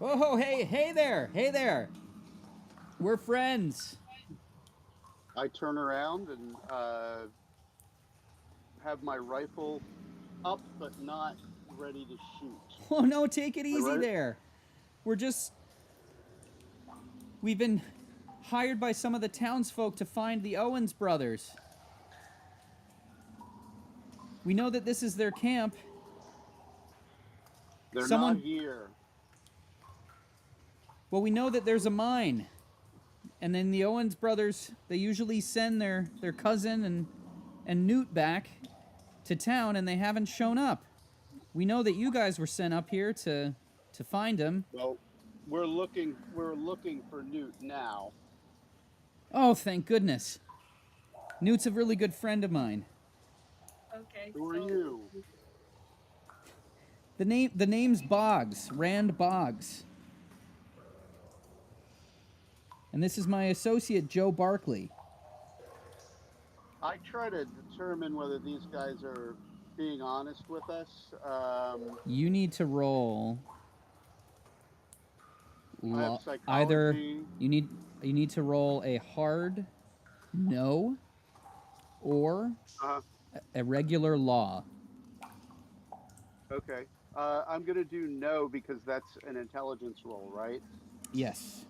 Oh, hey there. We're friends. I turn around and have my rifle up, but not ready to shoot. Oh no, take it easy there. We've been hired by some of the townsfolk to find the Owens brothers. We know that this is their camp. They're not here. Well, we know that there's a mine. And then the Owens brothers, they usually send their cousin and Newt back to town, and they haven't shown up. We know that you guys were sent up here to find him. Well, we're looking for Newt now. Oh, thank goodness. Newt's a really good friend of mine. Okay. Who are you? The name's Boggs, Rand Boggs. And this is my associate, Joe Barkley. I try to determine whether these guys are being honest with us. You need to roll. I have psychology. Either you need to roll a hard no or a regular law. Okay. I'm going to do no because that's an intelligence roll, right? Yes.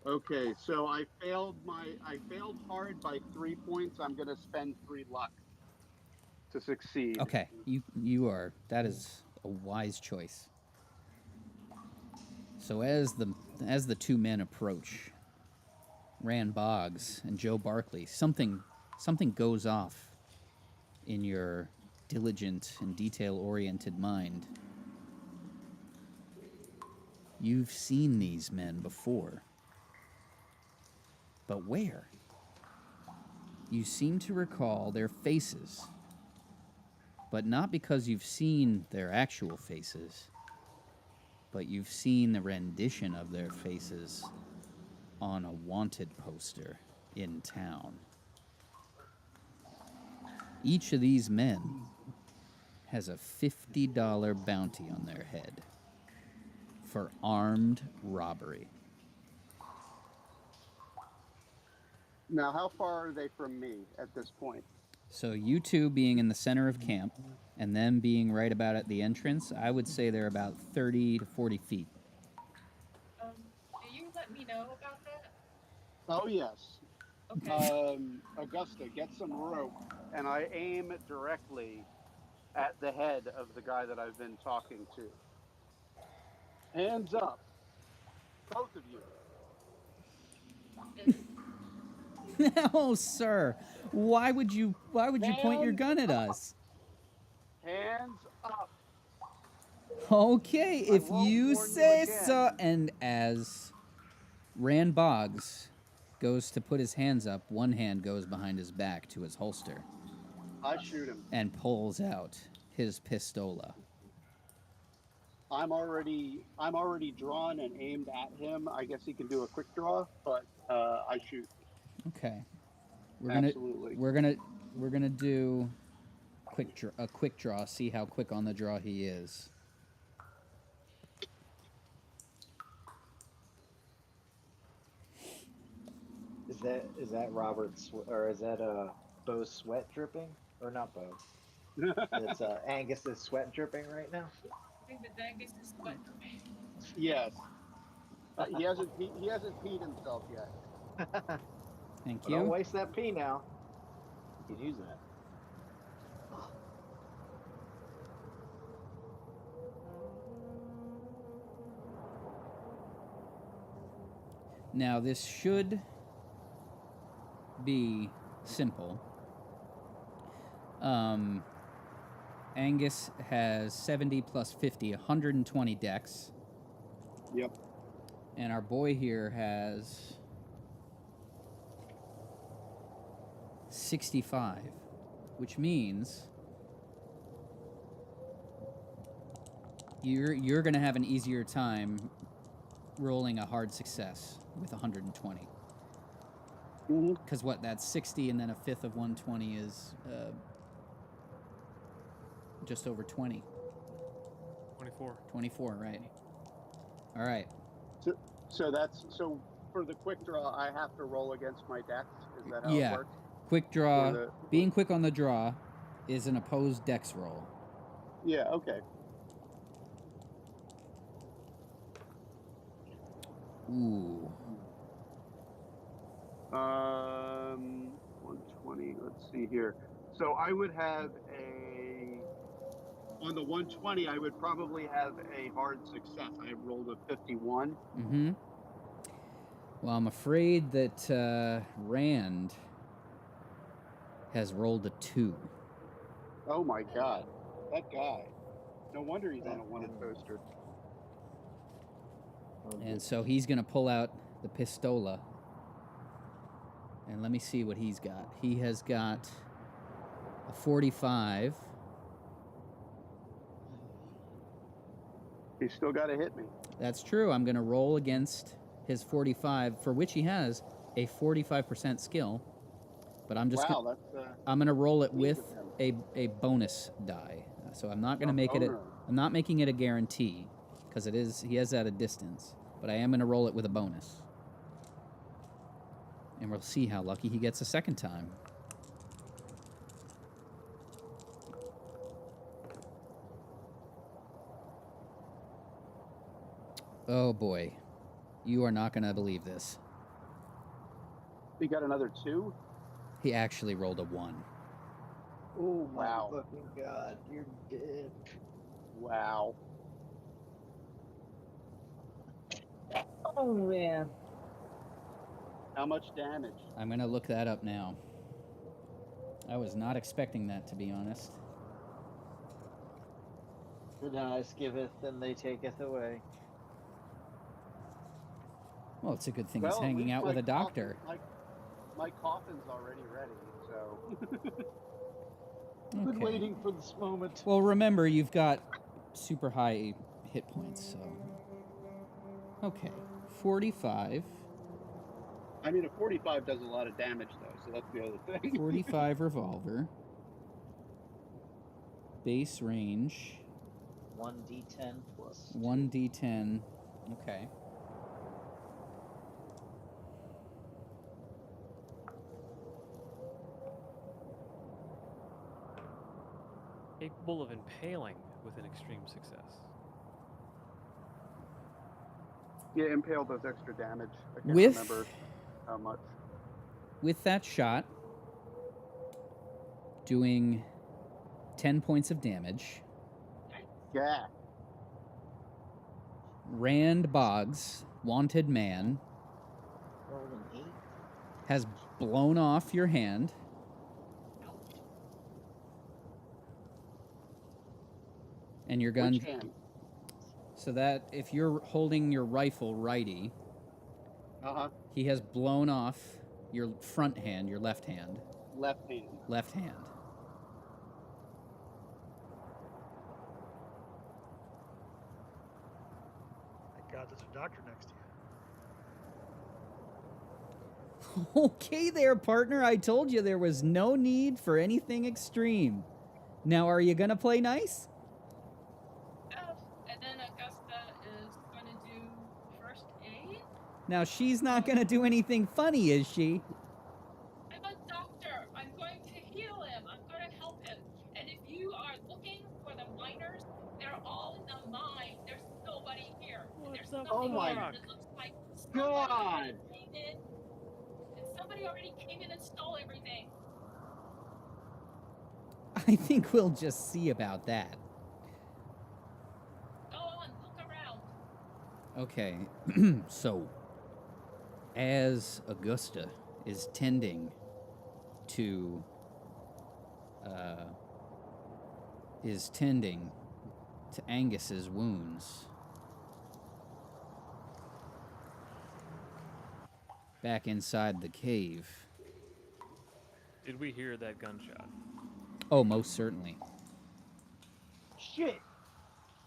Okay, so I failed hard by 3 points. I'm going to spend 3 luck to succeed. Okay, that is a wise choice. So as the 2 men approach, Rand Boggs and Joe Barkley, something goes off in your diligent and detail-oriented mind. You've seen these men before. But where? You seem to recall their faces, but not because you've seen their actual faces, but you've seen the rendition of their faces on a wanted poster in town. Each of these men has a $50 bounty on their head for armed robbery. Now, how far are they from me at this point? So you two being in the center of camp and them being right about at the entrance, I would say they're about 30 to 40 feet. Do you let me know about that? Oh, yes. Okay. Augusta, get some rope, and I aim directly at the head of the guy that I've been talking to. Hands up, both of you. No, sir. Why would you point your gun at us? Hands up. Okay, if you say so. And as Rand Boggs goes to put his hands up, one hand goes behind his back to his holster. I shoot him. And pulls out his pistola. I'm already drawn and aimed at him. I guess he can do a quick draw, but I shoot. Okay. Absolutely. We're gonna do a quick draw. See how quick on the draw he is. Is that Robert's, or is that Bo's sweat dripping, or not Bo? It's Angus's sweat dripping right now. I think that Angus is sweat dripping. Yes. He hasn't peed himself yet. Thank But you. don't waste that pee now. You could use that. Now this should be simple. Angus has 70 plus 50, 120 dex. Yep. And our boy here has 65, which means you're going to have an easier time rolling a hard success with 120. Because that's 60, and then a fifth of 120 is just over 20. 24. 24, right. All right. So for the quick draw, I have to roll against my dex? Is that how it works? Quick draw, being quick on the draw is an opposed dex roll. Yeah, okay. Ooh. 120, let's see here. So I would have on the 120, I would probably have a hard success. I rolled a 51. Mm-hmm. Well, I'm afraid that Rand has rolled a 2. Oh my God, that guy. No wonder he's on a wanted poster. And so he's going to pull out the pistola. And let me see what he's got. He has got a 45. He's still got to hit me. That's true. I'm going to roll against his 45, for which he has a 45% skill. But I'm just I'm going to roll it with a bonus die. So I'm not going to make it I'm not making it a guarantee, because he has at a distance, but I am going to roll it with a bonus. And we'll see how lucky he gets a second time. Oh boy. You are not going to believe this. He got another 2? He actually rolled a 1. Oh my fucking God, you're dead. Wow. Oh man. How much damage? I'm going to look that up now. I was not expecting that, to be honest. Good eyes giveth, and they taketh away. Well, it's a good thing he's hanging out with a doctor. My coffin's already ready, so... I've been waiting for this moment. Well, remember, you've got super high hit points, so... Okay, 45. I mean, a 45 does a lot of damage, though, so that's the other thing. 45 revolver. Base range. 1d10 plus 1d10 Okay. Capable of impaling with an extreme success. Yeah, impale does extra damage. I can't With remember how much. with that shot, doing 10 points of damage. Yeah. Rand Boggs, wanted man, Rolled an 8. has blown off your hand. And your gun. Which hand? So that if you're holding your rifle righty, he has blown off your front hand, your left hand. Left hand. Left hand. Thank God there's a doctor next to you. Okay there, partner. I told you there was no need for anything extreme. Now, are you going to play nice? And then Augusta is going to do first aid. Now, she's not going to do anything funny, is she? I'm a doctor. I'm going to heal him. I'm going to help him. And if you are looking for the miners, they're all in the mine. There's nobody here. There's nothing here. It looks like somebody came in, and somebody already came in and stole everything. I think we'll just see about that. Go on, look around. Okay, so as Augusta is tending to Angus's wounds, back inside the cave. Did we hear that gunshot? Oh, most certainly. Shit.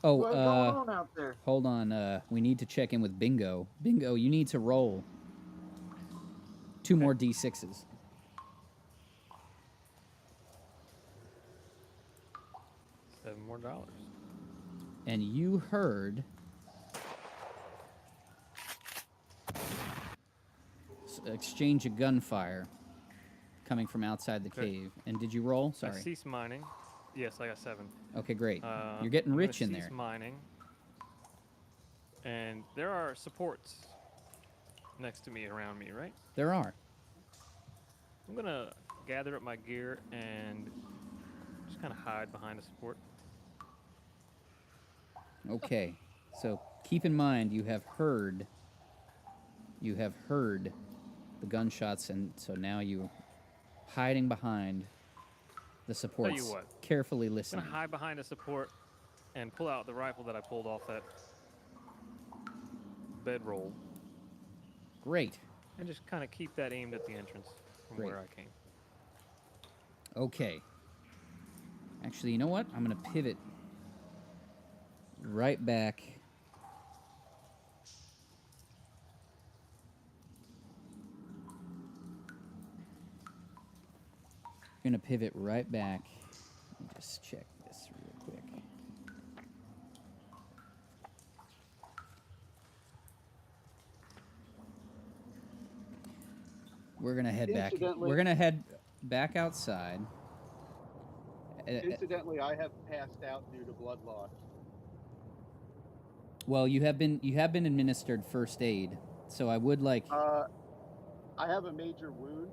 Oh, what's going on out there? Hold on. We need to check in with Bingo. Bingo, you need to roll 2 more D6s. $7 more. And you heard exchange of gunfire coming from outside the cave. And did you roll? Sorry. I cease mining. Yes, I got 7. Okay, great. You're getting rich in there. Cease mining. And there are supports next to me, around me, right? There are. I'm going to gather up my gear and just kind of hide behind a support. Okay. So keep in mind you have heard the gunshots, and so now you hiding behind the supports. Tell you what, carefully listening. I'm going to hide behind a support and pull out the rifle that I pulled off that bedroll. Great. And just kind of keep that aimed at the entrance from where I came. Okay. Actually, you know what? I'm going to pivot right back. I'm going to pivot right back. Let me just check this real quick. We're going to head back. We're going to head back outside. Incidentally, I have passed out due to blood loss. Well, you have been administered first aid, so I would like. I have a major wound,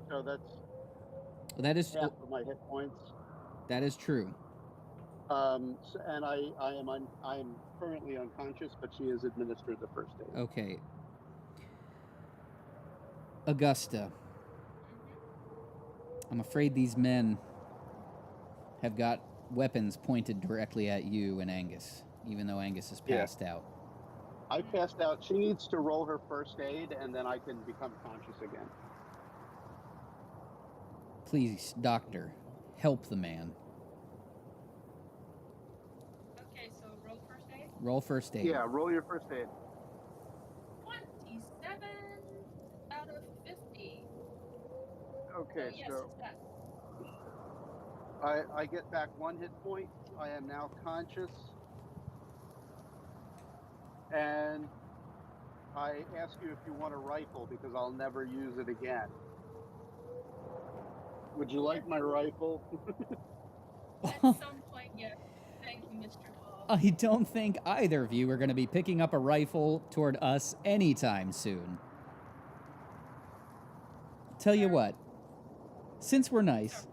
so that is half of my hit points. That is true. And I am currently unconscious, but she has administered the first aid. Okay. Augusta, I'm afraid these men have got weapons pointed directly at you and Angus, even though Angus is passed out. I passed out. She needs to roll her first aid, and then I can become conscious again. Please, doctor, help the man. Okay, so roll first aid? Roll first aid. Yeah, roll your first aid. 27 out of 50. Okay, yes, so success. I get back 1 hit point. I am now conscious. and I ask you if you want a rifle because I'll never use it again. Would you like my rifle? At some point, yes. Thank you, Mr. Tall. I don't think either of you are going to be picking up a rifle toward us anytime soon. Tell you what, since we're nice,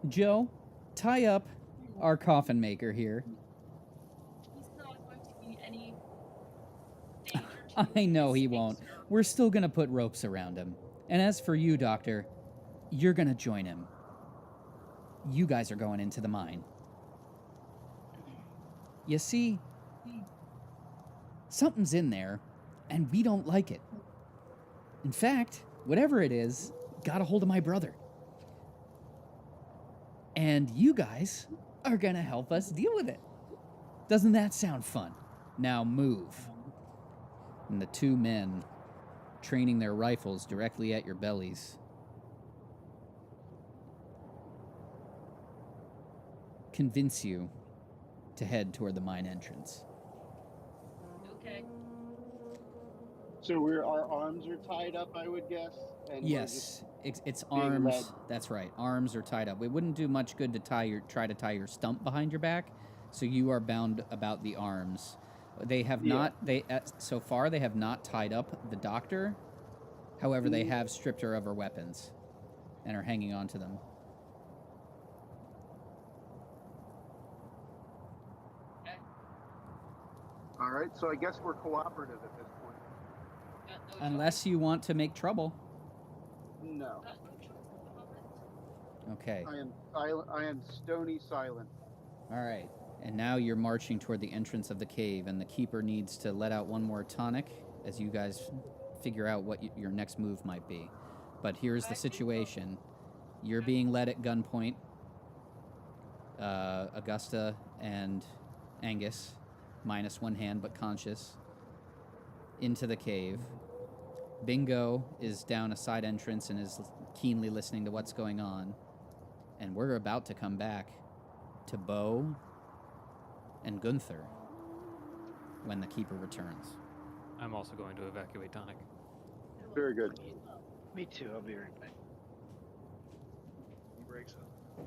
Joe, tie up our coffin maker here. He's not going to be any danger to I know he his won't. sir. We're still going to put ropes around him. And as for you, Doctor, you're going to join him. You guys are going into the mine. You see, something's in there, and we don't like it. In fact, whatever it is, got a hold of my brother. And you guys are going to help us deal with it. Doesn't that sound fun? Now move. And the two men, training their rifles directly at your bellies, convince you to head toward the mine entrance. Okay. So our arms are tied up, I would guess? And Yes, it's being arms. led. That's right. Arms are tied up. It wouldn't do much good to try to tie your stump behind your back, so you are bound about the arms. They have not. So far they have not tied up the doctor. However, they have stripped her of her weapons, and are hanging on to them. Okay. All right, so I guess we're cooperative at this point. No Unless you want to make trouble. No. no choice at the moment. Okay. I am stony silent. All right. And now you're marching toward the entrance of the cave, and the keeper needs to let out one more tonic as you guys figure out what your next move might be. But here's the situation. You're being led at gunpoint. Augusta and Angus, minus one hand but conscious, into the cave. Bingo is down a side entrance and is keenly listening to what's going on. And we're about to come back to Bo and Gunther when the keeper returns. I'm also going to evacuate Tonic. Very good. Me too. I'll be right back. He breaks up.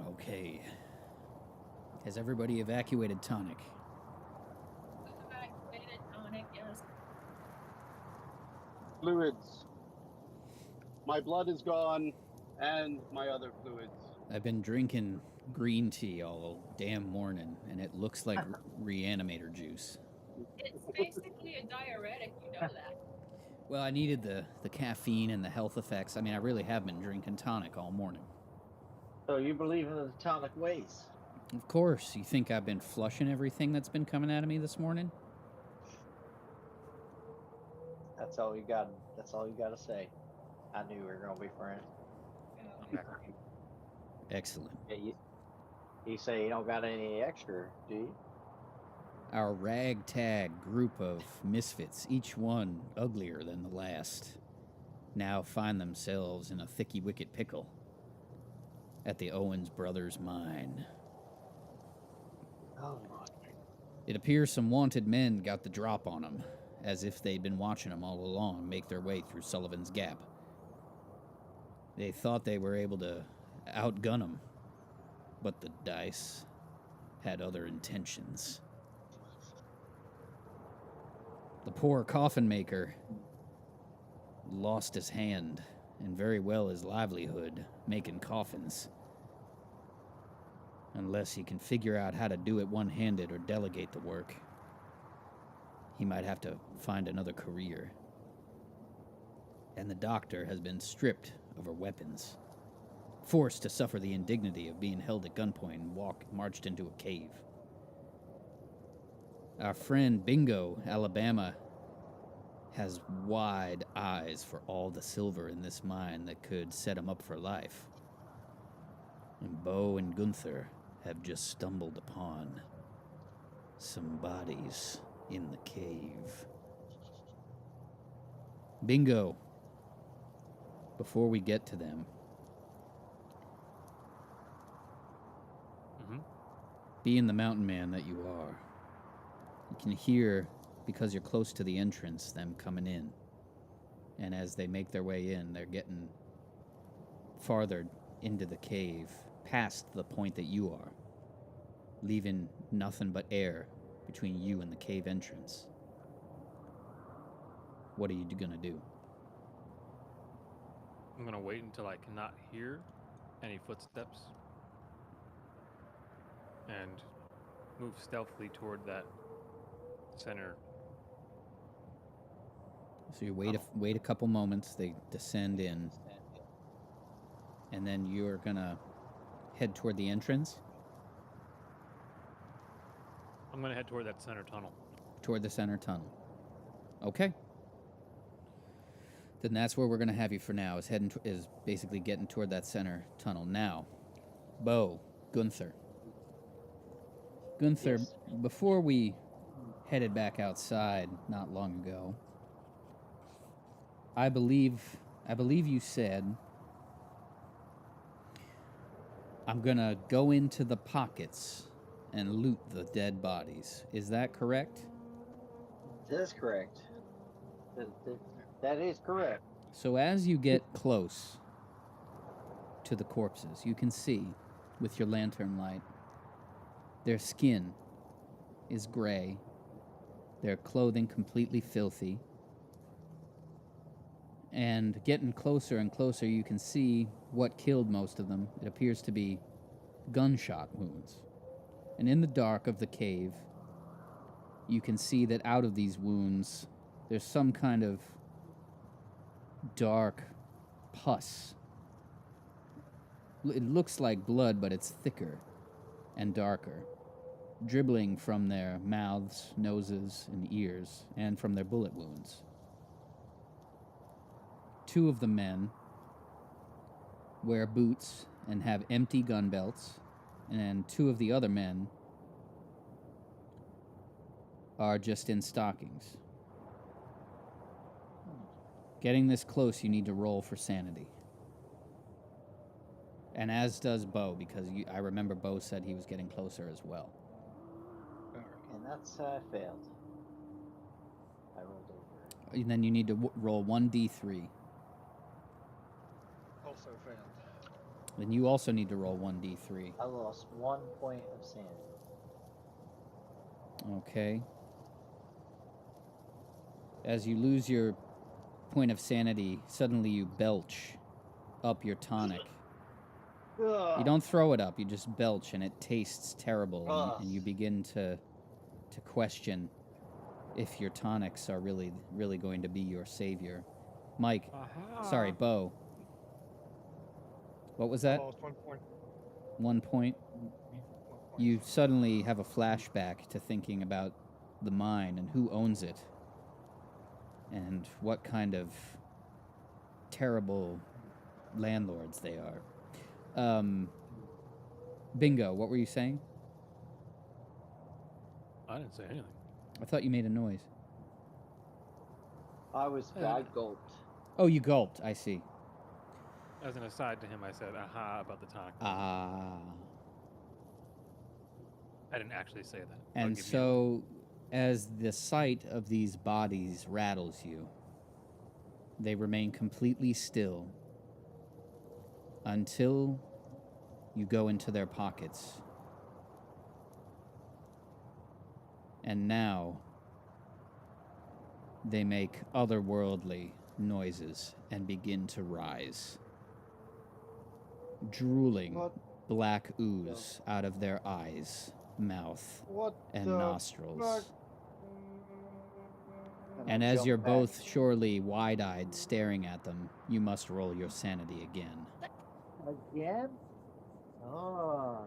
Okay. Has everybody evacuated Tonic? Evacuated Tonic, yes. Fluids. My blood is gone, and my other fluids. I've been drinking green tea all damn morning, and it looks like reanimator juice. It's basically a diuretic, you know that. Well, I needed the caffeine and the health effects. I mean, I really have been drinking tonic all morning. So you believe in the tonic ways? Of course. You think I've been flushing everything that's been coming out of me this morning? That's all you got. That's all you got to say. I knew we were gonna be friends. Excellent. Yeah, you say you don't got any extra, do you? Our ragtag group of misfits, each one uglier than the last, now find themselves in a thicky wicket pickle at the Owens brothers' mine. Oh Lord. It appears some wanted men got the drop on them, as if they'd been watching them all along make their way through Sullivan's Gap. They thought they were able to outgun them, but the dice had other intentions. The poor coffin maker lost his hand, and very well his livelihood, making coffins. Unless he can figure out how to do it one-handed or delegate the work, he might have to find another career. And the doctor has been stripped of her weapons, forced to suffer the indignity of being held at gunpoint and marched into a cave. Our friend Bingo, Alabama, has wide eyes for all the silver in this mine that could set him up for life. And Bo and Gunther have just stumbled upon some bodies in the cave. Bingo, before we get to them, being the mountain man that you are, you can hear, because you're close to the entrance, them coming in. And as they make their way in, they're getting farther into the cave, past the point that you are, leaving nothing but air between you and the cave entrance. What are you gonna do? I'm gonna wait until I cannot hear any footsteps and move stealthily toward that center. So you wait a couple moments, they descend in, and then you're gonna head toward the entrance? I'm gonna head toward that center tunnel. Toward the center tunnel. Okay. Then that's where we're gonna have you for now, is basically getting toward that center tunnel. Now, Bo, Gunther. Gunther, yes. Before we headed back outside not long ago, I believe you said, I'm gonna go into the pockets and loot the dead bodies. Is that correct? That is correct. That is correct. So as you get close to the corpses, you can see, with your lantern light, their skin is gray, their clothing completely filthy, and getting closer and closer, you can see what killed most of them. It appears to be gunshot wounds. And in the dark of the cave, you can see that out of these wounds, there's some kind of dark pus. It looks like blood, but it's thicker and darker, dribbling from their mouths, noses, and ears, and from their bullet wounds. 2 of the men wear boots and have empty gun belts, and 2 of the other men are just in stockings. Getting this close, you need to roll for sanity. And as does Bo, because I remember Bo said he was getting closer as well. And that's failed. I rolled over. And then you need to roll 1d3. Also failed. Then you also need to roll 1d3. I lost 1 point of sanity. Okay. As you lose your point of sanity, suddenly you belch up your tonic. You don't throw it up, you just belch, and it tastes terrible, and you begin to question if your tonics are really, really going to be your savior. Mike, sorry, Bo. What was that? Lost 1 point. 1 point? You suddenly have a flashback to thinking about the mine and who owns it and what kind of terrible landlords they are. Bingo, what were you saying? I didn't say anything. I thought you made a noise. I gulped. Oh, you gulped. I see. As an aside to him, I said, aha, about the tonic. Ah. I didn't actually say that. And so, as the sight of these bodies rattles you, they remain completely still until you go into their pockets. And now, they make otherworldly noises and begin to rise. Drooling black ooze out of their eyes, mouth, and nostrils. And as you're both surely wide-eyed staring at them, you must roll your sanity again. Again? Oh.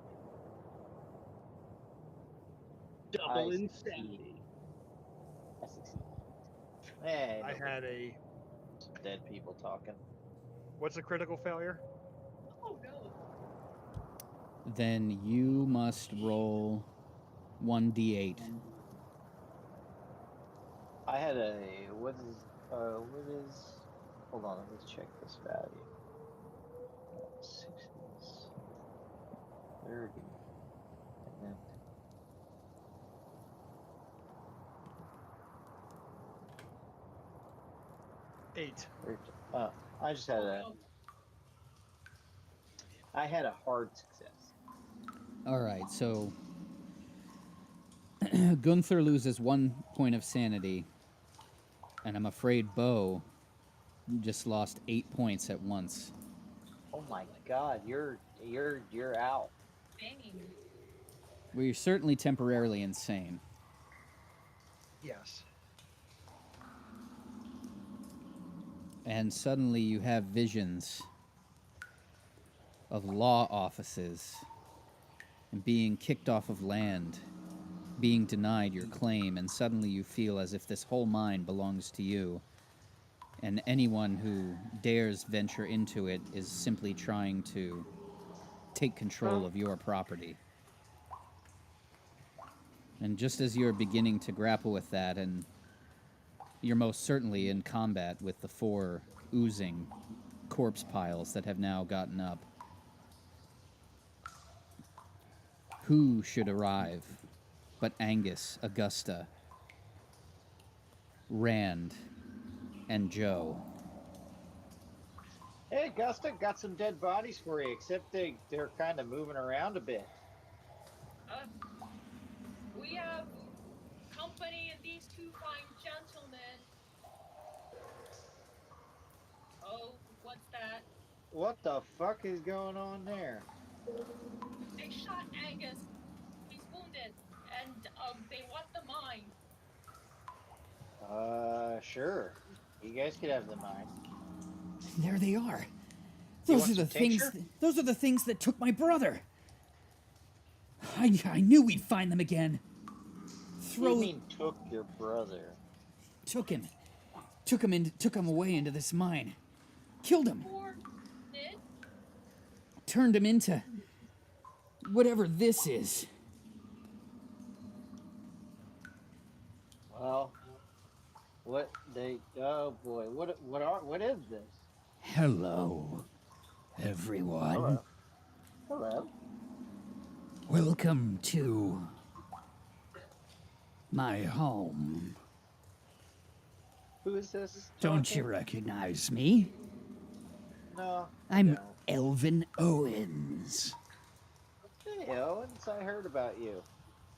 Double insanity. I succeed. Hey, I had a dead people talking. What's a critical failure? Oh no. Then you must roll 1d8. I had a what is hold on, let me check this value. 60s, 30, and then Eight. I just had I had a hard success. All right, so Gunther loses 1 point of sanity, and I'm afraid Bo just lost 8 points at once. Oh my God, you're out. Dang. Well, you're certainly temporarily insane. Yes. And suddenly you have visions of law offices and being kicked off of land, being denied your claim, and suddenly you feel as if this whole mine belongs to you, and anyone who dares venture into it is simply trying to take control of your property. And just as you're beginning to grapple with that, and you're most certainly in combat with the 4 oozing corpse piles that have now gotten up, who should arrive but Angus, Augusta, Rand, and Joe? Hey, Augusta, got some dead bodies for you, except they're kind of moving around a bit. We have company and these 2 fine gentlemen. Oh, what's that? What the fuck is going on there? They shot Angus. He's wounded, and they want the mine. Sure. You guys could have the mine. There they are. Those are the things. Those are the things that took my brother. I knew we'd find them again. What do you mean took your brother? Took him. Took him away into this mine. Killed him. Poor Ned. Turned him into whatever this is. Well, oh boy, what is this? Hello, everyone. Hello. Welcome to my home. Who is this? Don't you recognize me? No. I'm Elvin Owens. Hey, Owens, I heard about you.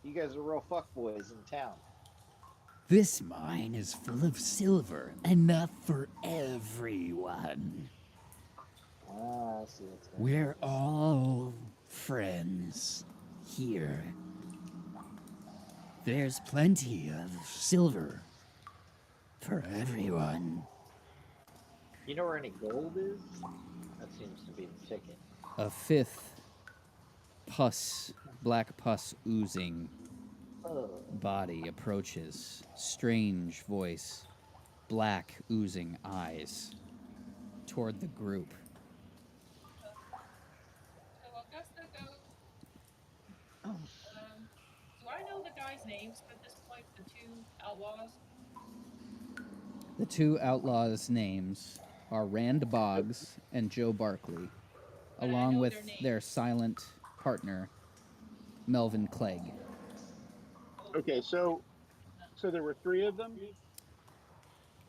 You guys are real fuckboys in town. This mine is full of silver, enough for everyone. Ah, I see what's going on. We're all friends here. There's plenty of silver for everyone. You know where any gold is? That seems to be the ticket. A fifth black pus oozing body approaches. Strange voice, black oozing eyes toward the group. So Augusta goes. Do I know the guys' names at this point? The two outlaws. The two outlaws' names are Rand Boggs and Joe Barkley, along with their silent partner, Melvin Clegg. Okay, so there were 3 of them?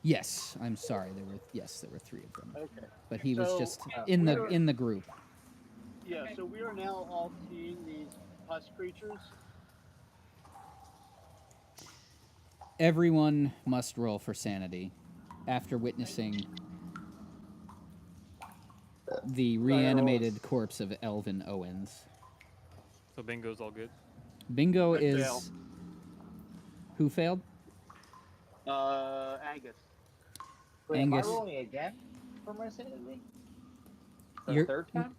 Yes, I'm sorry. There were 3 of them. Okay. But he was just in the group. Yeah, so we are now all seeing these pus creatures. Everyone must roll for sanity after witnessing the reanimated corpse of Elvin Owens. So bingo's all good? Bingo is... Fail. Who failed? Angus. Wait, Angus. am I rolling again for my sanity? You're, third time?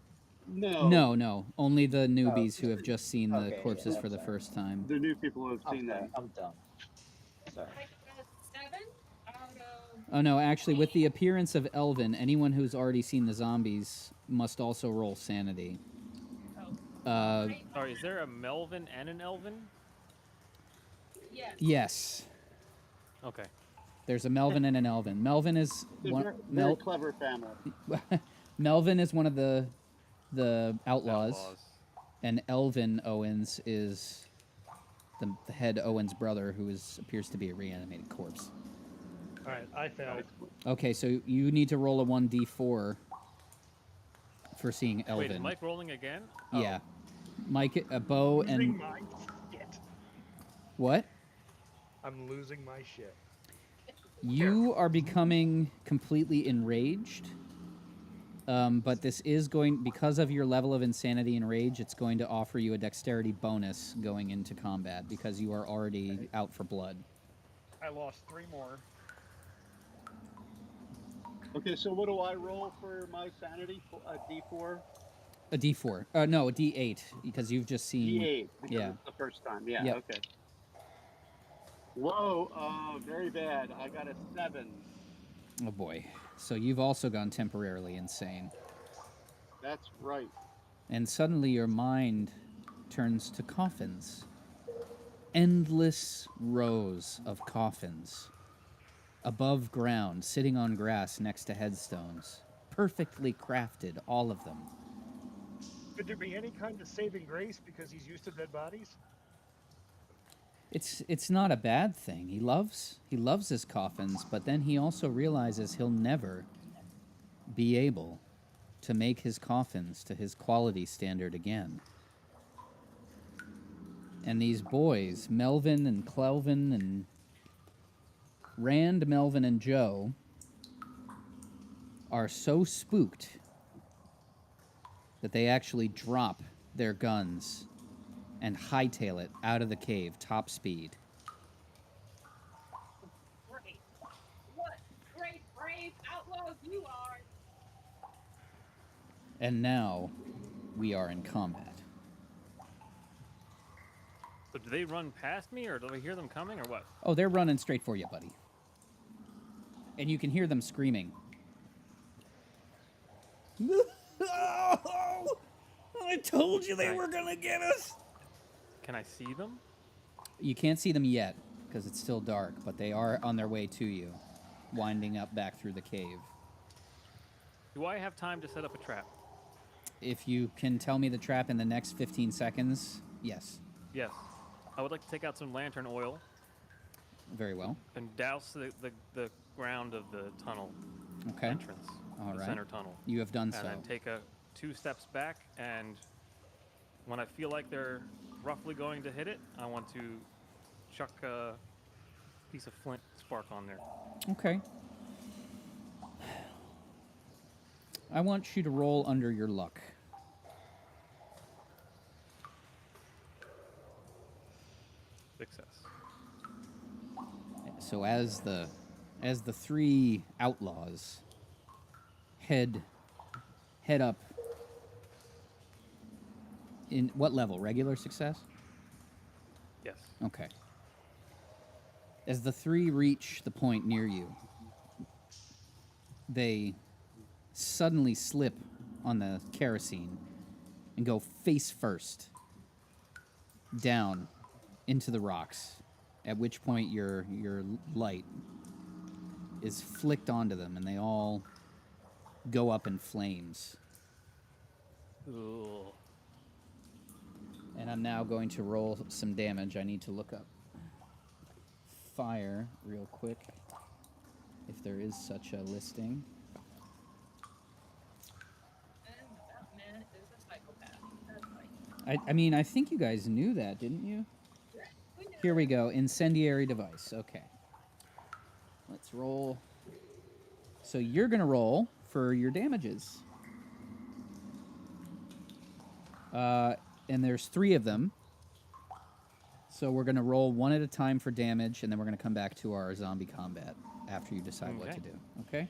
No. Only the newbies who have just seen the corpses for the first time. The new people who have seen them. I'm done. Sorry. I got 7 out of. Oh no, actually, with the appearance of Elvin, anyone who's already seen the zombies must also roll sanity. Sorry, is there a Melvin and an Elvin? Yes. Yes. Okay. There's a Melvin and an Elvin. Melvin is Very clever family. Melvin is one of the outlaws, and Elvin Owens is the head Owens brother, who appears to be a reanimated corpse. All right, I failed. Okay, so you need to roll a 1d4 for seeing Elvin. Wait, is Mike rolling again? Yeah. Mike, Bo, and... Losing my shit. What? I'm losing my shit. You are becoming completely enraged, but this is going, because of your level of insanity and rage, it's going to offer you a dexterity bonus going into combat because you are already out for blood. I lost 3 more. Okay, so what do I roll for my sanity? A D4? A D4. No, a D8, because you've just seen... D8, because it's the first time. Yeah, yep. Okay. Whoa, very bad. I got a 7. Oh boy. So you've also gone temporarily insane. That's right. And suddenly your mind turns to coffins. Endless rows of coffins. Above ground, sitting on grass next to headstones. Perfectly crafted, all of them. Could there be any kind of saving grace because he's used to dead bodies? It's not a bad thing. He loves his coffins, but then he also realizes he'll never be able to make his coffins to his quality standard again. And these boys, Melvin and Clelvin and Rand, Melvin, and Joe, are so spooked that they actually drop their guns and hightail it out of the cave, top speed. Great. What great brave outlaws you are! And now, we are in combat. So do they run past me, or do I hear them coming, or what? Oh, they're running straight for you, buddy. And you can hear them screaming. Oh, I told you they were gonna get us. Can I see them? You can't see them yet, because it's still dark, but they are on their way to you, winding up back through the cave. Do I have time to set up a trap? If you can tell me the trap in the next 15 seconds, yes. Yes. I would like to take out some lantern oil. Very well. And douse the ground of the tunnel entrance. All right. Center tunnel. You have done so. And then take 2 steps back, and when I feel like they're roughly going to hit it, I want to chuck a piece of flint spark on there. Okay. I want you to roll under your luck. Success. So as the three outlaws head up, in what level? Regular success? Yes. Okay. As the three reach the point near you, they suddenly slip on the kerosene and go face first down into the rocks, at which point your light is flicked onto them and they all go up in flames. Ooh. And I'm now going to roll some damage. I need to look up fire real quick, if there is such a listing. And that man is a psychopath. That's right. I mean, I think you guys knew that, didn't you? Here we go. Incendiary device. Okay. Let's roll. So you're going to roll for your damages. And there's 3 of them. So we're going to roll one at a time for damage, and then we're going to come back to our zombie combat after you decide what to do. Okay?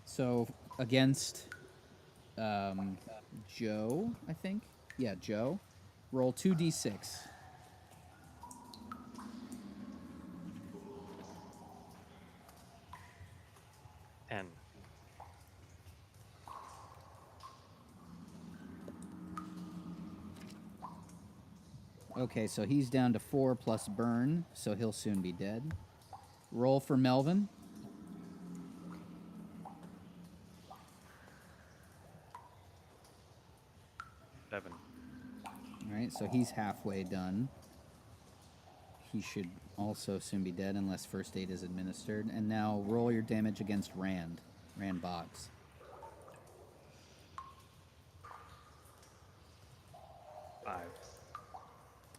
So against Joe, I think. Yeah, Joe. Roll 2d6. N. Okay, so he's down to 4 plus burn, so he'll soon be dead. Roll for Melvin. 7. All right, so he's halfway done. He should also soon be dead unless first aid is administered. And now roll your damage against Rand Boggs. 5.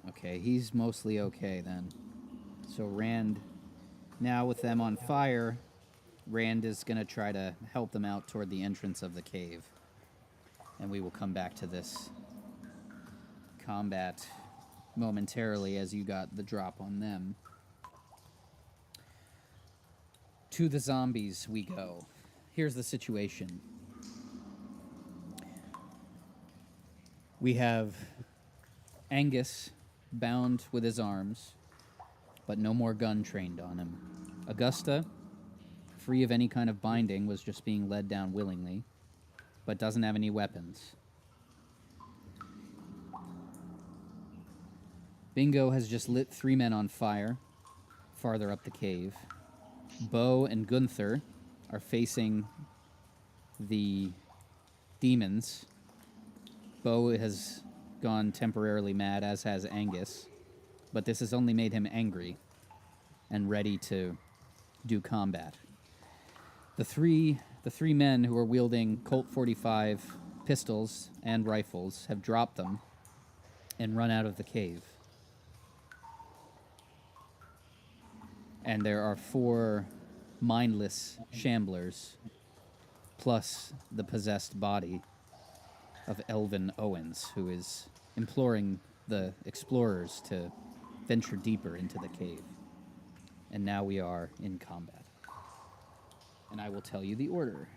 Okay, he's mostly okay then. So Rand, now with them on fire, Rand is going to try to help them out toward the entrance of the cave. And we will come back to this combat momentarily as you got the drop on them. To the zombies we go. Here's the situation. We have Angus bound with his arms, but no more gun trained on him. Augusta, free of any kind of binding, was just being led down willingly, but doesn't have any weapons. Bingo has just lit 3 men on fire farther up the cave. Bo and Gunther are facing the demons. Bo has gone temporarily mad, as has Angus, but this has only made him angry and ready to do combat. The three men who are wielding Colt 45 pistols and rifles have dropped them and run out of the cave. And there are 4 mindless shamblers, plus the possessed body of Elvin Owens, who is imploring the explorers to venture deeper into the cave. And now we are in combat. And I will tell you the order.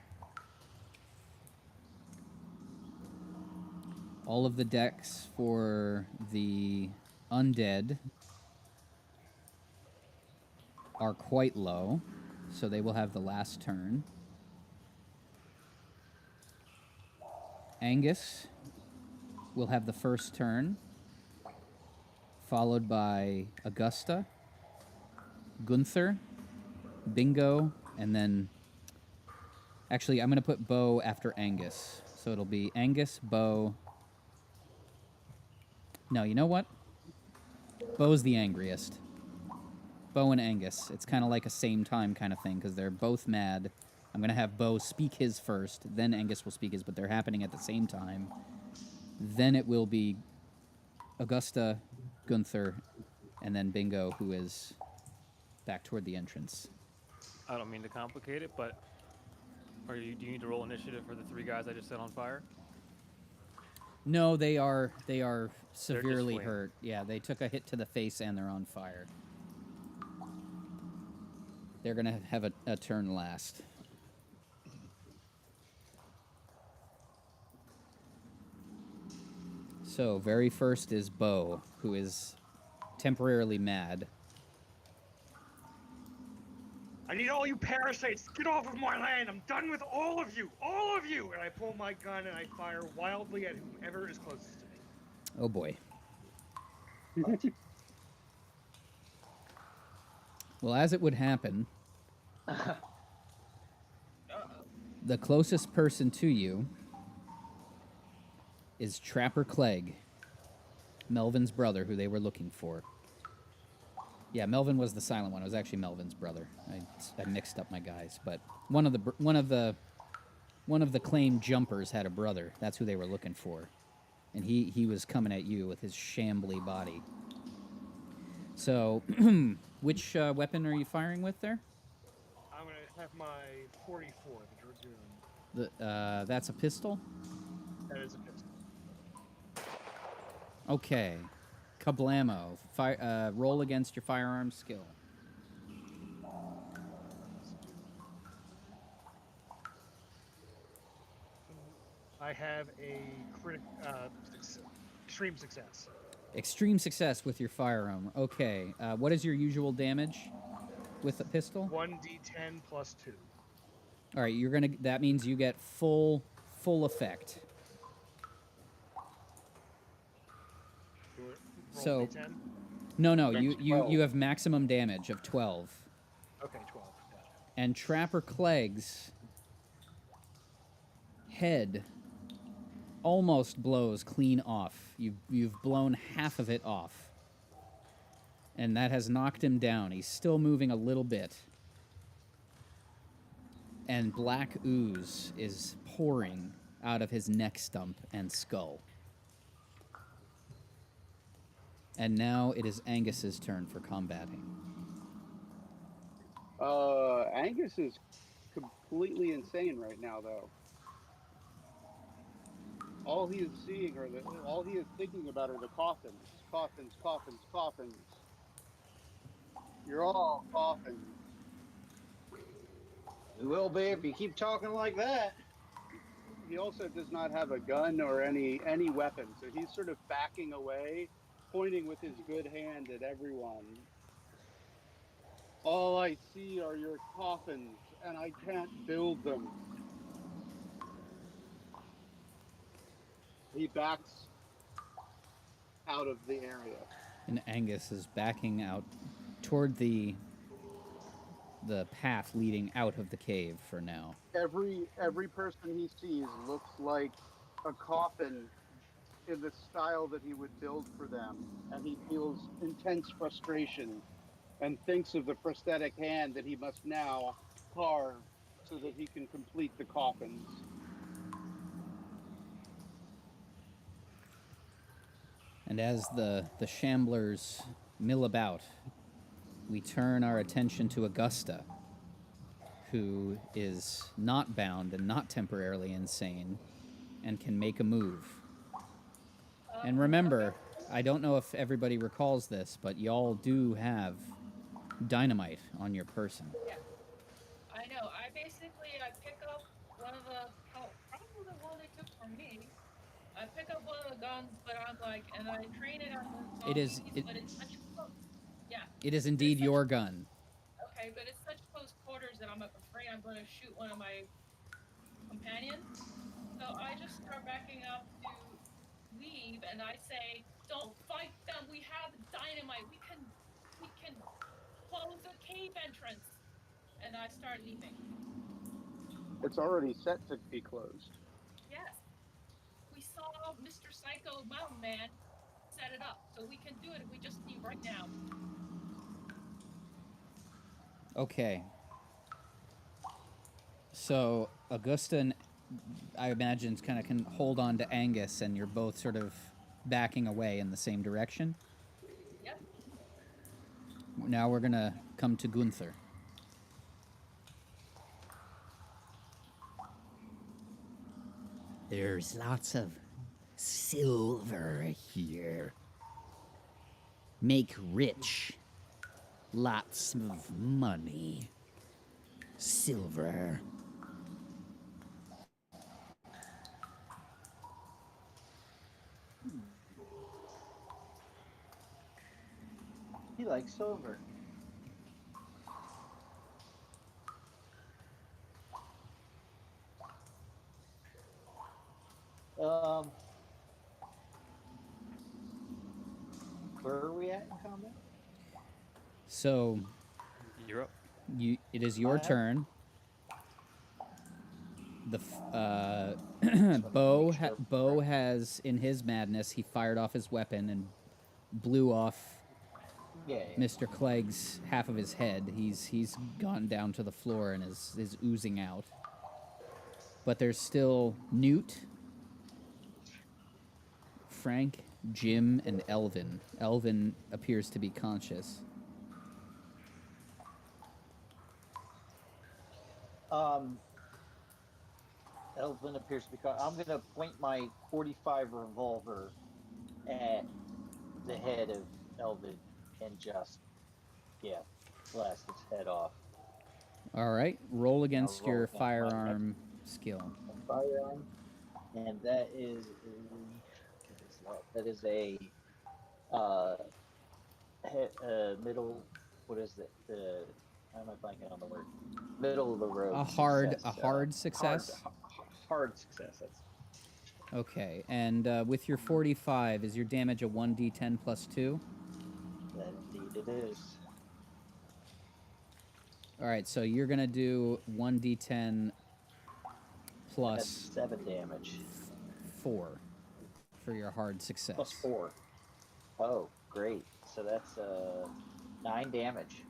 All of the decks for the undead are quite low, so they will have the last turn. Angus will have the first turn, followed by Augusta, Gunther, Bingo, and then... Actually, I'm going to put Bo after Angus. So it'll be Angus, Bo... No, you know what? Bo's the angriest. Bo and Angus. It's kind of like a same time kind of thing, because they're both mad. I'm going to have Bo speak his first, then Angus will speak his, but they're happening at the same time. Then it will be Augusta, Gunther, and then Bingo, who is back toward the entrance. I don't mean to complicate it, but do you need to roll initiative for the 3 guys I just set on fire? No, they are severely hurt. Yeah, they took a hit to the face and they're on fire. They're going to have a turn last. So, very first is Bo, who is temporarily mad. I need all you parasites. Get off of my land. I'm done with all of you. All of you. And I pull my gun and I fire wildly at whomever is closest to me. Oh, boy. Well, as it would happen, the closest person to you is Trapper Clegg, Melvin's brother, who they were looking for. Yeah, Melvin was the silent one. It was actually Melvin's brother. I mixed up my guys, but one of the claimed jumpers had a brother. That's who they were looking for, and he was coming at you with his shambly body. So, which weapon are you firing with there? I'm gonna have my 44, the dragoon. That's a pistol? That is a pistol. Okay. Kablamo. Roll against your firearm skill. I have a extreme success. Extreme success with your firearm. Okay. What is your usual damage with a pistol? 1d10 plus 2. All right, that means you get full effect. So D10? No, you have maximum damage of 12. Okay, 12. Gotcha. And Trapper Clegg's head almost blows clean off. You've blown half of it off. And that has knocked him down. He's still moving a little bit. And black ooze is pouring out of his neck stump and skull. And now it is Angus's turn for combating. Angus is completely insane right now, though. All he is seeing all he is thinking about are the coffins. Coffins, coffins, coffins. You're all coffins. You will be if you keep talking like that. He also does not have a gun or any weapon, so he's sort of backing away, pointing with his good hand at everyone. All I see are your coffins, and I can't build them. He backs out of the area. And Angus is backing out toward the path leading out of the cave for now. Every person he sees looks like a coffin in the style that he would build for them, and he feels intense frustration and thinks of the prosthetic hand that he must now carve so that he can complete the coffins. And as the shamblers mill about, we turn our attention to Augusta, who is not bound and not temporarily insane and can make a move. And remember, I don't know if everybody recalls this, but y'all do have dynamite on your person. Yeah, I know. I pick up one of probably the one they took from me. I pick up one of the guns, but and I train it on the zombies, but it's such close. Yeah. It is indeed your gun. Okay, but it's such close quarters that I'm afraid I'm going to shoot one of my companions. So I just start backing up to leave, and I say, "Don't fight them. We have dynamite. We can close the cave entrance." And I start leaving. It's already set to be closed. Yes. We saw Mr. Psycho Mountain Man set it up, so we can do it if we just leave right now. Okay. So Augusta, I imagine, kind of can hold on to Angus, and you're both sort of backing away in the same direction. Yep. Now we're gonna come to Gunther. There's lots of silver here. Make rich. Lots of money. Silver. He likes silver. Where are we at in combat? So You're up. it is your turn. The Bo has, in his madness, he fired off his weapon and blew off Mr. Clegg's half of his head. He's gone down to the floor and is oozing out. But there's still Newt, Frank, Jim, and Elvin. Elvin appears to be conscious. Elvin appears to be. I'm going to point my .45 revolver at the head of Elvin and just, blast its head off. All right, roll against your firearm skill. Firearm, and that is a middle. What is it? Why am I blanking on the word? Middle of the road. A hard success. Hard success. Okay, and with your 45, is your damage a 1d10 plus 2? That indeed it is. All right, so you're going to do 1d10 plus... That's 7 damage. 4 for your hard success. Plus 4. Oh, great. So that's 9 damage.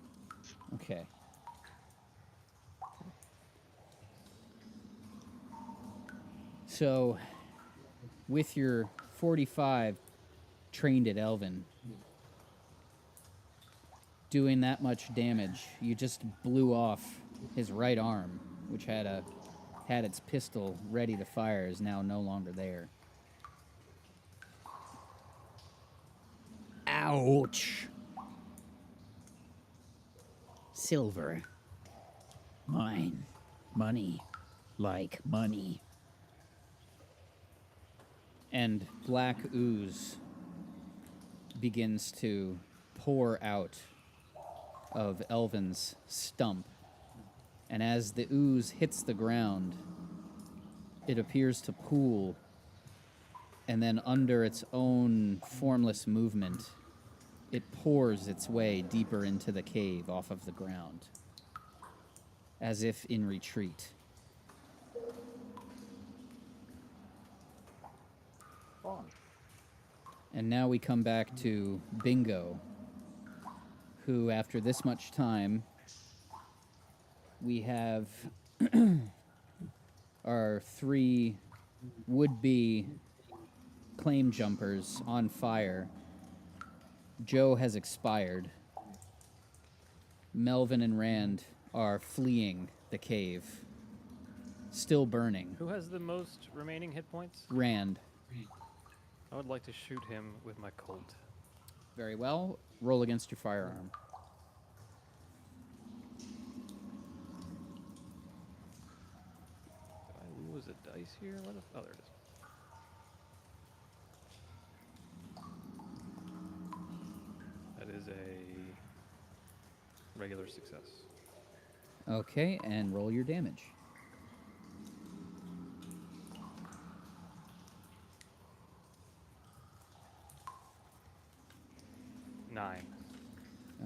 Okay. So, with your 45 trained at Elvin, doing that much damage, you just blew off his right arm, which had its pistol ready to fire, is now no longer there. Ouch. Silver. Mine. Money. Like money. And black ooze begins to pour out of Elvin's stump. And as the ooze hits the ground, it appears to pool, and then under its own formless movement, it pours its way deeper into the cave off of the ground, as if in retreat. And now we come back to Bingo, who, after this much time, we have our 3 would-be claim jumpers on fire. Joe has expired. Melvin and Rand are fleeing the cave, still burning. Who has the most remaining hit points? Rand. I would like to shoot him with my Colt. Very well. Roll against your firearm. Did I lose a dice here? What oh, there it is. That is a regular success. Okay, and roll your damage. Nine.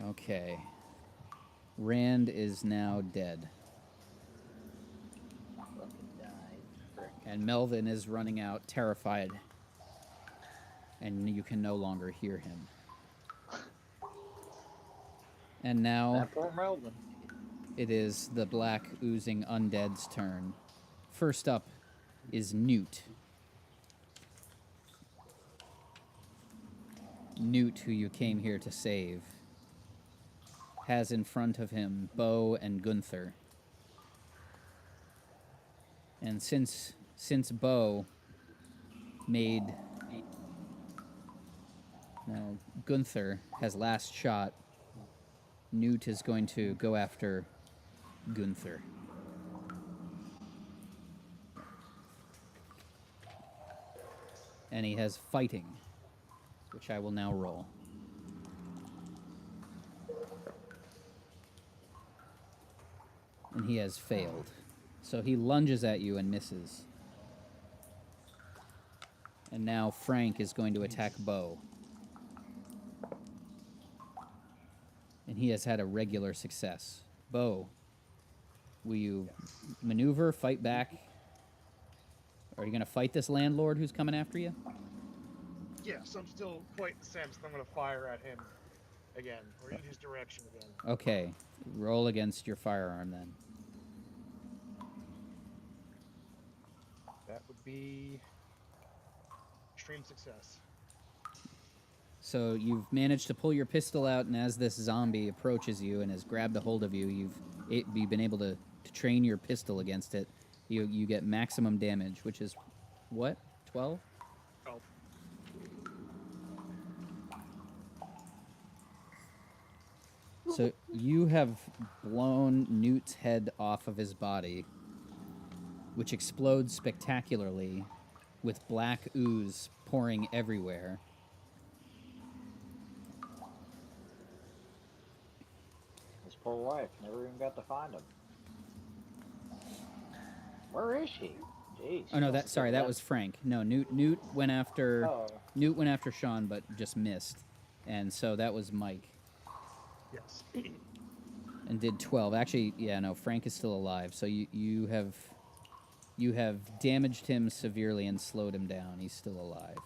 Okay. Rand is now dead. And Melvin is running out, terrified. And you can no longer hear him. And now it is the black oozing undead's turn. First up is Newt. Newt, who you came here to save, has in front of him Bo and Gunther. And since Bo made... Now, Gunther has last shot. Newt is going to go after Gunther. And he has fighting, which I will now roll. And he has failed. So he lunges at you and misses. And now Frank is going to attack Bo. And he has had a regular success. Bo, will you maneuver, fight back? Are you going to fight this landlord who's coming after you? Yes, I'm still quite incensed. I'm going to fire at him again, or in his direction again. Okay. Roll against your firearm then. That would be extreme success. So you've managed to pull your pistol out, and as this zombie approaches you and has grabbed a hold of you, you've been able to train your pistol against it. You get maximum damage, which is what? 12? 12. So you have blown Newt's head off of his body, which explodes spectacularly with black ooze pouring everywhere. His poor wife never even got to find him. Where is she? Jeez. Oh no, that was Frank. No, Newt went after Newt went after Sean, but just missed, and so that was Mike. Yes. And did 12. Actually, yeah, no, Frank is still alive. So you have damaged him severely and slowed him down. He's still alive.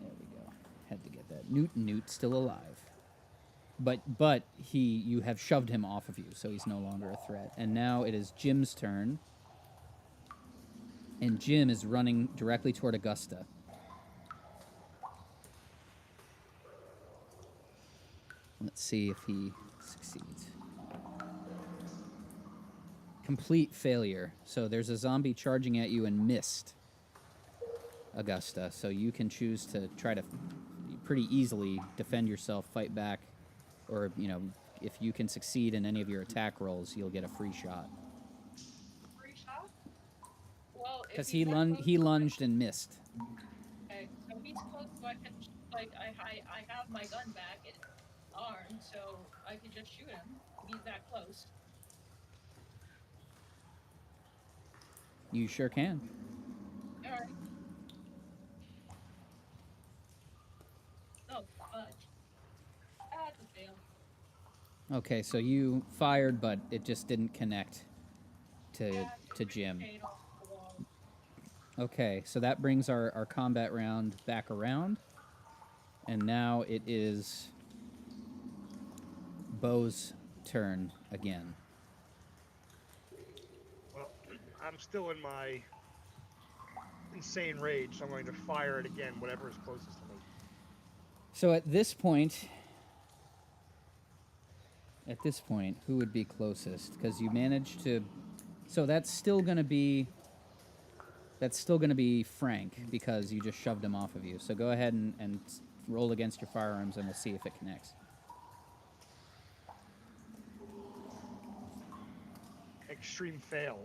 There we go. Had to get that. Newt's still alive. But you have shoved him off of you, so he's no longer a threat. And now it is Jim's turn. And Jim is running directly toward Augusta. Let's see if he succeeds. Complete failure. So there's a zombie charging at you and missed, Augusta. So you can choose to try to pretty easily defend yourself, fight back, or, if you can succeed in any of your attack rolls, you'll get a free shot. Free shot? Well, because he lunged and missed. Okay, so he's close, so I can I have my gun back in arm, so I could just shoot him. He's that close. You sure can. All right. Oh, fudge. That's a fail. Okay, so you fired, but it just didn't connect to Jim. Okay, so that brings our combat round back around. And now it is Bo's turn again. Well, I'm still in my insane rage, so I'm going to fire it again, whatever is closest to me. So at this point, who would be closest? Because you managed to... So that's still going to be Frank, because you just shoved him off of you. So go ahead and roll against your firearms, and we'll see if it connects. Extreme fail.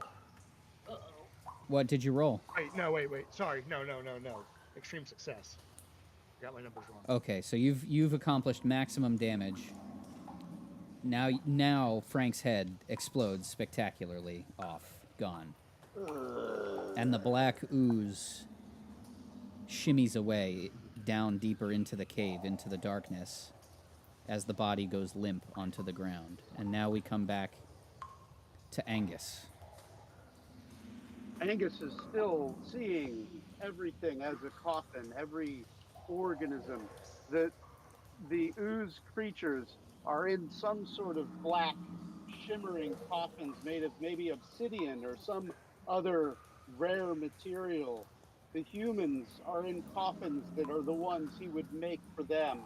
Uh-oh. What did you roll? Wait. Sorry. No. Extreme success. Got my numbers wrong. Okay, so you've accomplished maximum damage. Now Frank's head explodes spectacularly off, gone. And the black ooze shimmies away down deeper into the cave, into the darkness, as the body goes limp onto the ground. And now we come back to Angus. Angus is still seeing everything as a coffin, every organism. The ooze creatures are in some sort of black, shimmering coffins made of maybe obsidian or some other rare material. The humans are in coffins that are the ones he would make for them.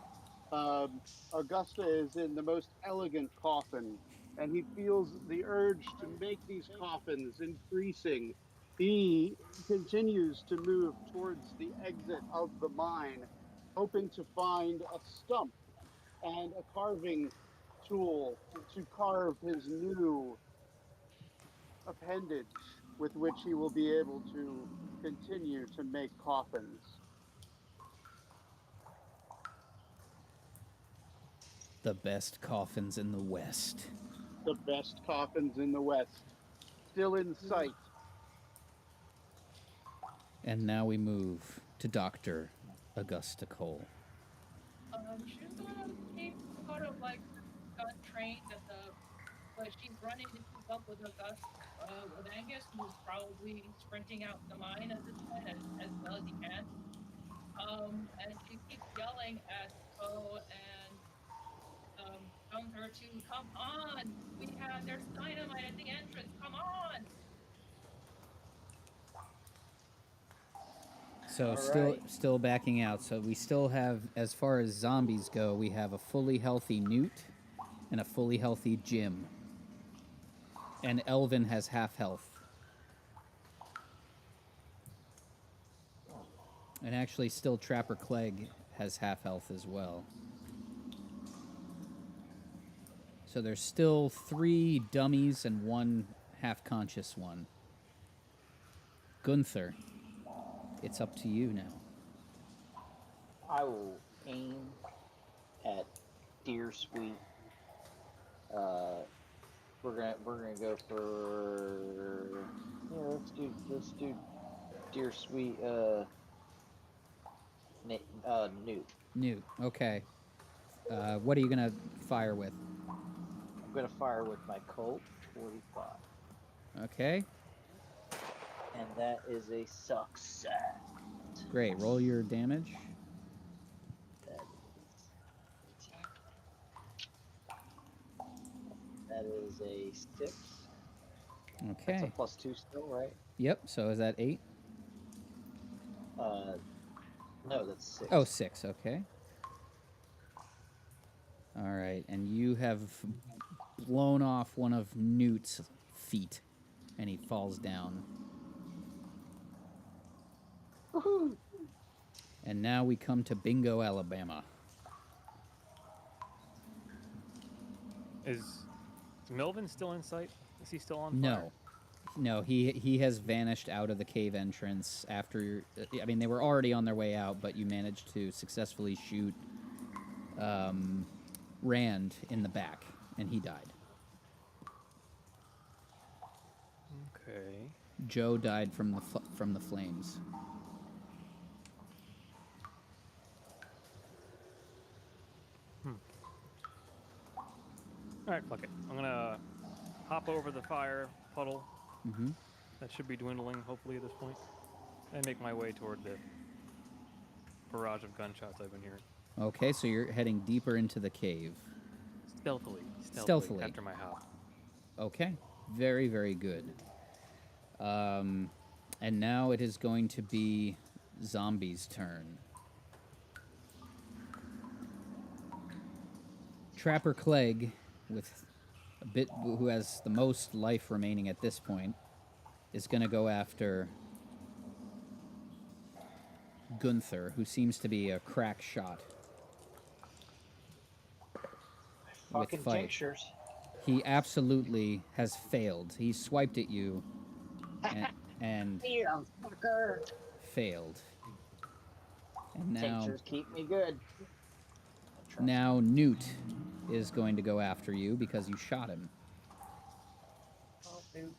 Augusta is in the most elegant coffin, and he feels the urge to make these coffins increasing. He continues to move towards the exit of the mine, hoping to find a stump and a carving tool to carve his new appendage with which he will be able to continue to make coffins. The best coffins in the West. The best coffins in the West. Still in sight. And now we move to Dr. Augusta Cole. She's gonna keep sort of like gun trained but she's running to keep up with with Angus, who's probably sprinting out the mine at this point as well as he can. And she keeps yelling at Poe and Gunther to come on. There's dynamite at the entrance. Come on. So still backing out. So we still have, as far as zombies go, we have a fully healthy Newt and a fully healthy Jim. And Elvin has half health. And actually still Trapper Clegg has half health as well. So there's still 3 dummies and 1 half-conscious one. Gunther, it's up to you now. I will aim at Dear Sweet. We're gonna go for let's do Dear Sweet Newt. Newt, okay. What are you gonna fire with? I'm gonna fire with my Colt 45. Okay. And that is a success. Great. Roll your damage. That is a 6. Okay. That's a +2 still, right? Yep. So is that 8? No, that's 6. Oh, 6. Okay. All right. And you have blown off one of Newt's feet, and he falls down. Woohoo! And now we come to Bingo, Alabama. Is Melvin still in sight? Is he still on fire? No, he has vanished out of the cave entrance after... I mean, they were already on their way out, but you managed to successfully shoot Rand in the back, and he died. Okay. Joe died from the flames. All right, fuck it. I'm gonna hop over the fire puddle. Mm-hmm. That should be dwindling, hopefully, at this point, and make my way toward the barrage of gunshots I've been hearing. Okay, so you're heading deeper into the cave. Stealthily. After my hop. Okay, very, very good. And now it is going to be Zombie's turn. Trapper Clegg, who has the most life remaining at this point, is going to go after Gunther, who seems to be a crack shot. Fucking tinctures. He absolutely has failed. He swiped at you and failed. And now tinctures keep me good. Now Newt is going to go after you because you shot him. Oh, Newt,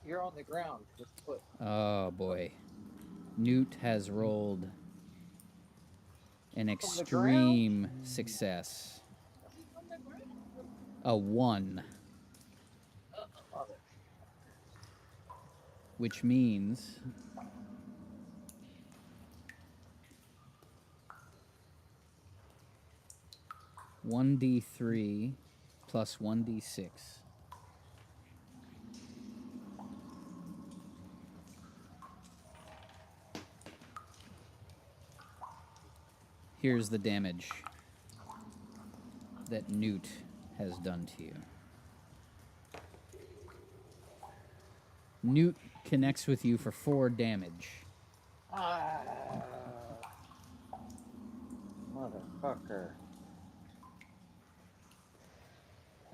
you're on the ground with foot. Oh boy. Newt has rolled an extreme success. A 1. Which means 1d3 plus 1d6. Here's the damage that Newt has done to you. Newt connects with you for 4 damage. Motherfucker.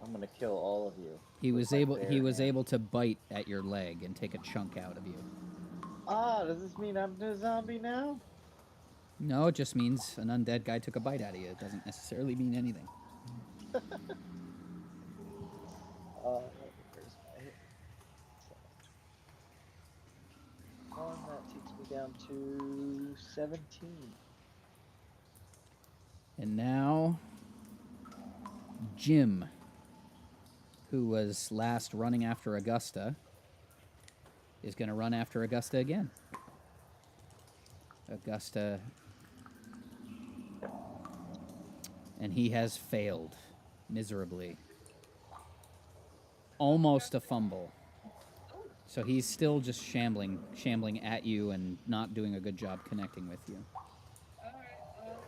I'm gonna kill all of you. He was able to bite at your leg and take a chunk out of you. Does this mean I'm a zombie now? No, it just means an undead guy took a bite out of you. It doesn't necessarily mean anything. Where's my hit? That takes me down to 17. And now, Jim, who was last running after Augusta, is going to run after Augusta again. Augusta. And he has failed miserably. Almost a fumble. So he's still just shambling at you and not doing a good job connecting with you. Alright, well,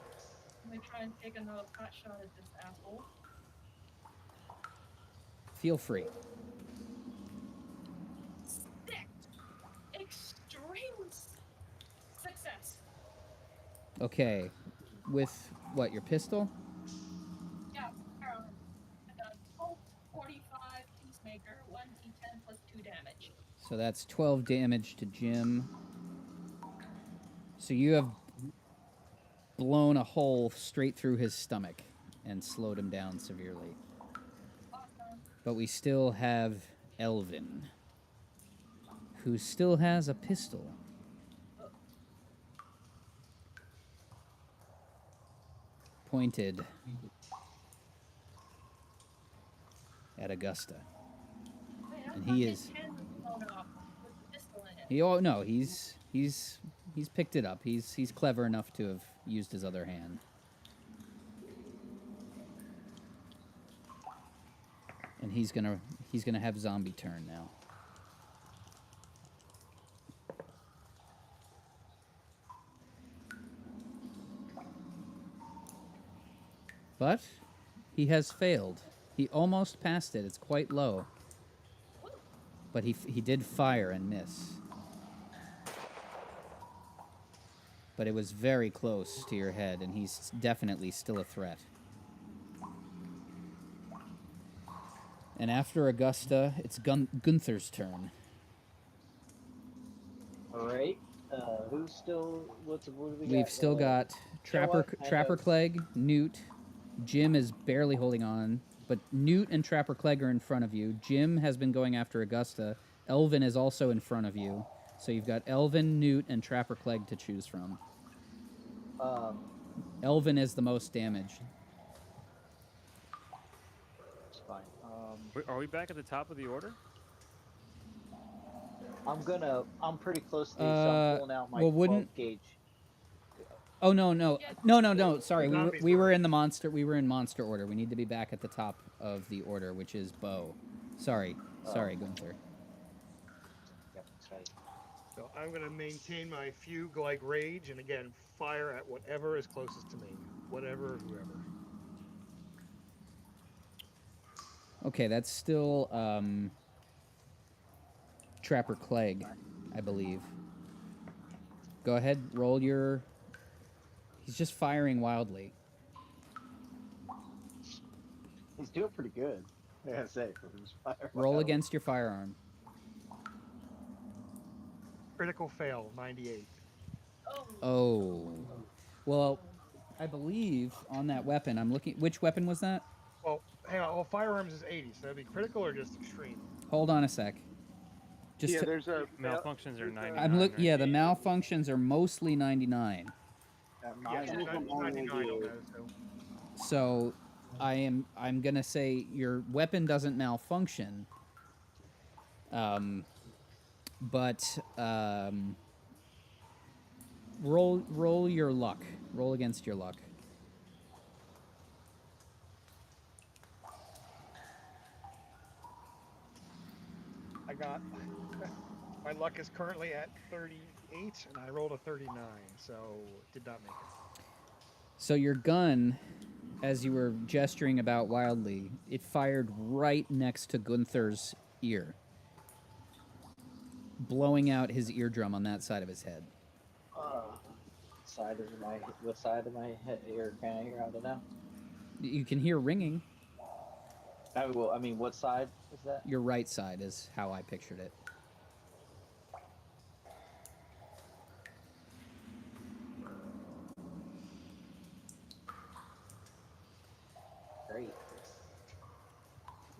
I'm gonna try and take another pot shot at this asshole. Feel free. 6! Extreme success. Okay. With what, your pistol? Yeah, I got 45 Peacemaker, 1d10 plus 2 damage. So that's 12 damage to Jim. So you have blown a hole straight through his stomach and slowed him down severely. Awesome. But we still have Elvin, who still has a pistol. Pointed at Augusta. Man, And he is. He's picked it up. He's clever enough to have used his other hand. And he's gonna have zombie turn now. But he has failed. He almost passed it. It's quite low. But he did fire and miss. But it was very close to your head, and he's definitely still a threat. And after Augusta, it's Gunther's turn. All right. Who's still? What do we got? We've still got Trapper Clegg, Newt. Jim is barely holding on, but Newt and Trapper Clegg are in front of you. Jim has been going after Augusta. Elvin is also in front of you. So you've got Elvin, Newt, and Trapper Clegg to choose from. Elvin is the most damaged. It's fine. Are we back at the top of the order? I'm pretty close to these, so I'm pulling out my 12 gauge. Oh no! Sorry, we were in the monster. We were in monster order. We need to be back at the top of the order, which is Bo. Sorry, Gunther. Yep, that's right. So I'm going to maintain my fugue like rage, and again fire at whatever is closest to me, whatever, whoever. Okay, that's still Trapper Clegg, I believe. Go ahead, roll your. He's just firing wildly. He's doing pretty good. I gotta say, for his fire. Roll against your firearm. Critical fail, 98. Oh. Well, I believe on that weapon, I'm looking. Which weapon was that? Well, hang on. Well, firearms is 80, so that'd be critical or just extreme? Hold on a sec. Just there's a malfunctions are 99. Yeah, the malfunctions are mostly 99. So I'm gonna say your weapon doesn't malfunction. But roll your luck. Roll against your luck. I got my luck is currently at 38, and I rolled a 39, so did not make it. So your gun, as you were gesturing about wildly, it fired right next to Gunther's ear, blowing out his eardrum on that side of his head. What side of my head ear can I hear out of now? You can hear ringing. What side is that? Your right side is how I pictured it.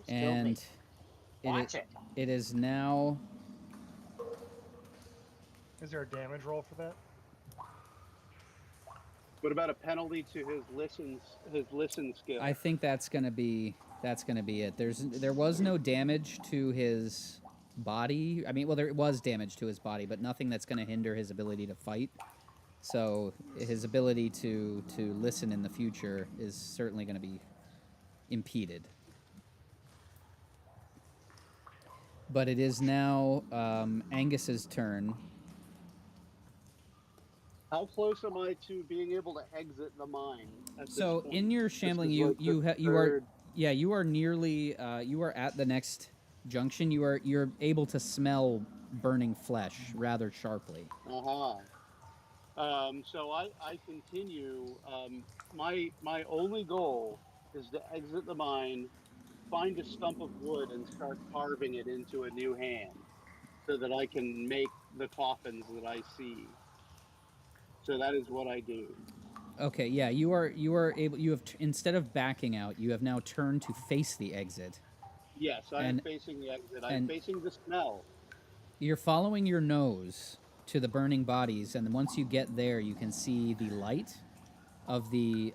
And it is now. Is there a damage roll for that? What about a penalty to his listen skill? I think that's gonna be it. There was no damage to his body. I mean, well, there was damage to his body, but nothing that's gonna hinder his ability to fight. So his ability to listen in the future is certainly going to be impeded. But it is now Angus's turn. How close am I to being able to exit the mine? So in your shambling, you are nearly you are at the next junction. You're able to smell burning flesh rather sharply. So I continue. My only goal is to exit the mine, find a stump of wood, and start carving it into a new hand, so that I can make the coffins that I see. So that is what I do. Okay, yeah, you are able. You have instead of backing out, you have now turned to face the exit. Yes, I am facing the exit. I'm facing the smell. You're following your nose to the burning bodies, and once you get there, you can see the light of the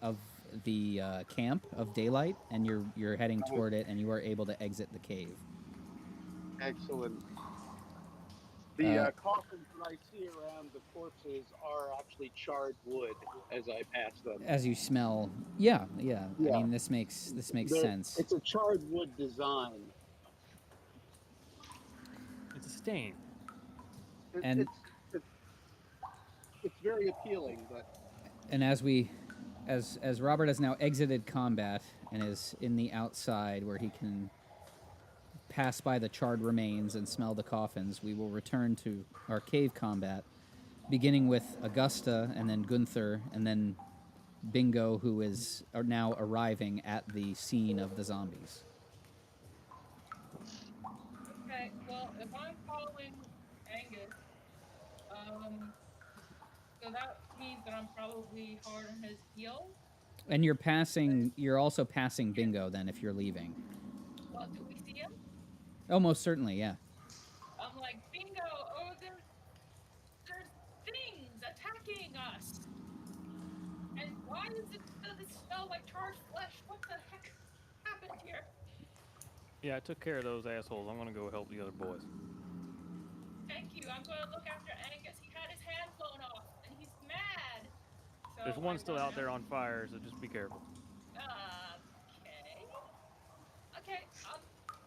camp of daylight, and you're heading toward it, and you are able to exit the cave. Excellent. The coffins that I see around the corpses are actually charred wood as I pass them. As you smell, yeah. I mean, this makes sense. It's a charred wood design. It's a stain. It's very appealing, but. And as Robert has now exited combat and is in the outside where he can pass by the charred remains and smell the coffins, we will return to our cave combat, beginning with Augusta and then Gunther and then Bingo, who is now arriving at the scene of the zombies. Okay, well, if I'm following Angus, so that means that I'm probably hard on his heels. And you're also passing Bingo then if you're leaving. Well, do we see him? Oh, most certainly, yeah. I'm like, Bingo, oh, there's things attacking us. And why does it smell like charred flesh? What the heck happened here? Yeah, I took care of those assholes. I'm gonna go help the other boys. Thank you. I'm gonna look after Angus. He had his hand blown off, and he's mad. So there's one still out there on fire, so just be careful. Okay.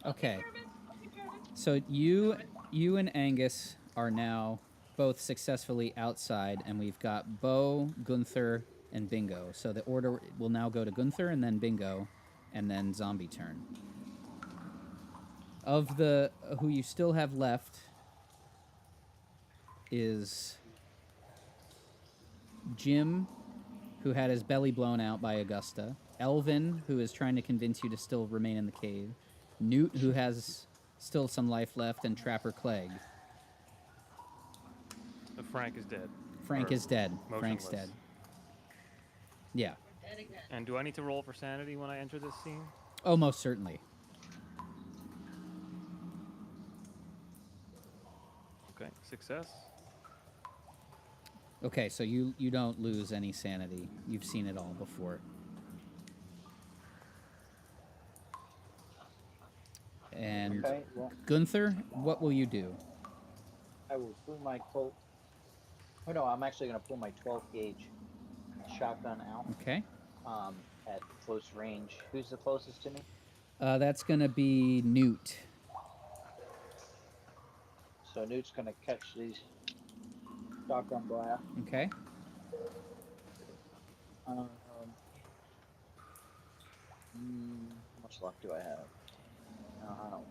Okay. So you and Angus are now both successfully outside, and we've got Bo, Gunther, and Bingo. So the order will now go to Gunther and then Bingo, and then zombie turn. Of the who you still have left is Jim, who had his belly blown out by Augusta, Elvin, who is trying to convince you to still remain in the cave, Newt, who has still some life left, and Trapper Clegg. Frank is dead. Frank's dead. Yeah. Dead again. And do I need to roll for sanity when I enter this scene? Oh, most certainly. Okay, success. Okay, so you don't lose any sanity. You've seen it all before. And Gunther, what will you do? I will pull my Colt. Oh no, I'm actually going to pull my 12 gauge shotgun out. Okay. At close range. Who's the closest to me? That's going to be Newt. So Newt's going to catch these shotgun blast. Okay. How much luck do I have? I don't.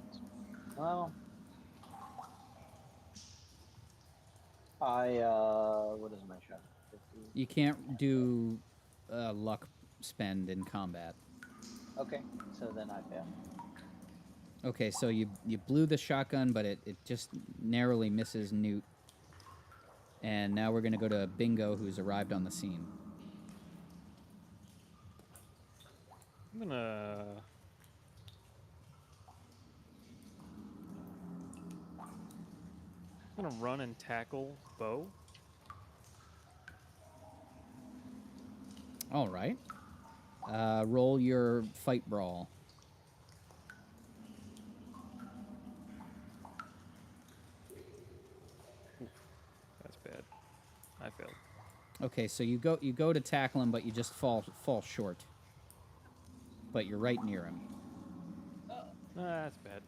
Well, what is my shot? 50? You can't do luck spend in combat. Okay, so then I fail. Okay, so you blew the shotgun, but it just narrowly misses Newt. And now we're going to go to Bingo, who's arrived on the scene. I'm gonna I'm gonna run and tackle Bo. All right. Roll your fight brawl. Oof, that's bad. I failed. Okay, so you go to tackle him, but you just fall short. But you're right near him. That's bad.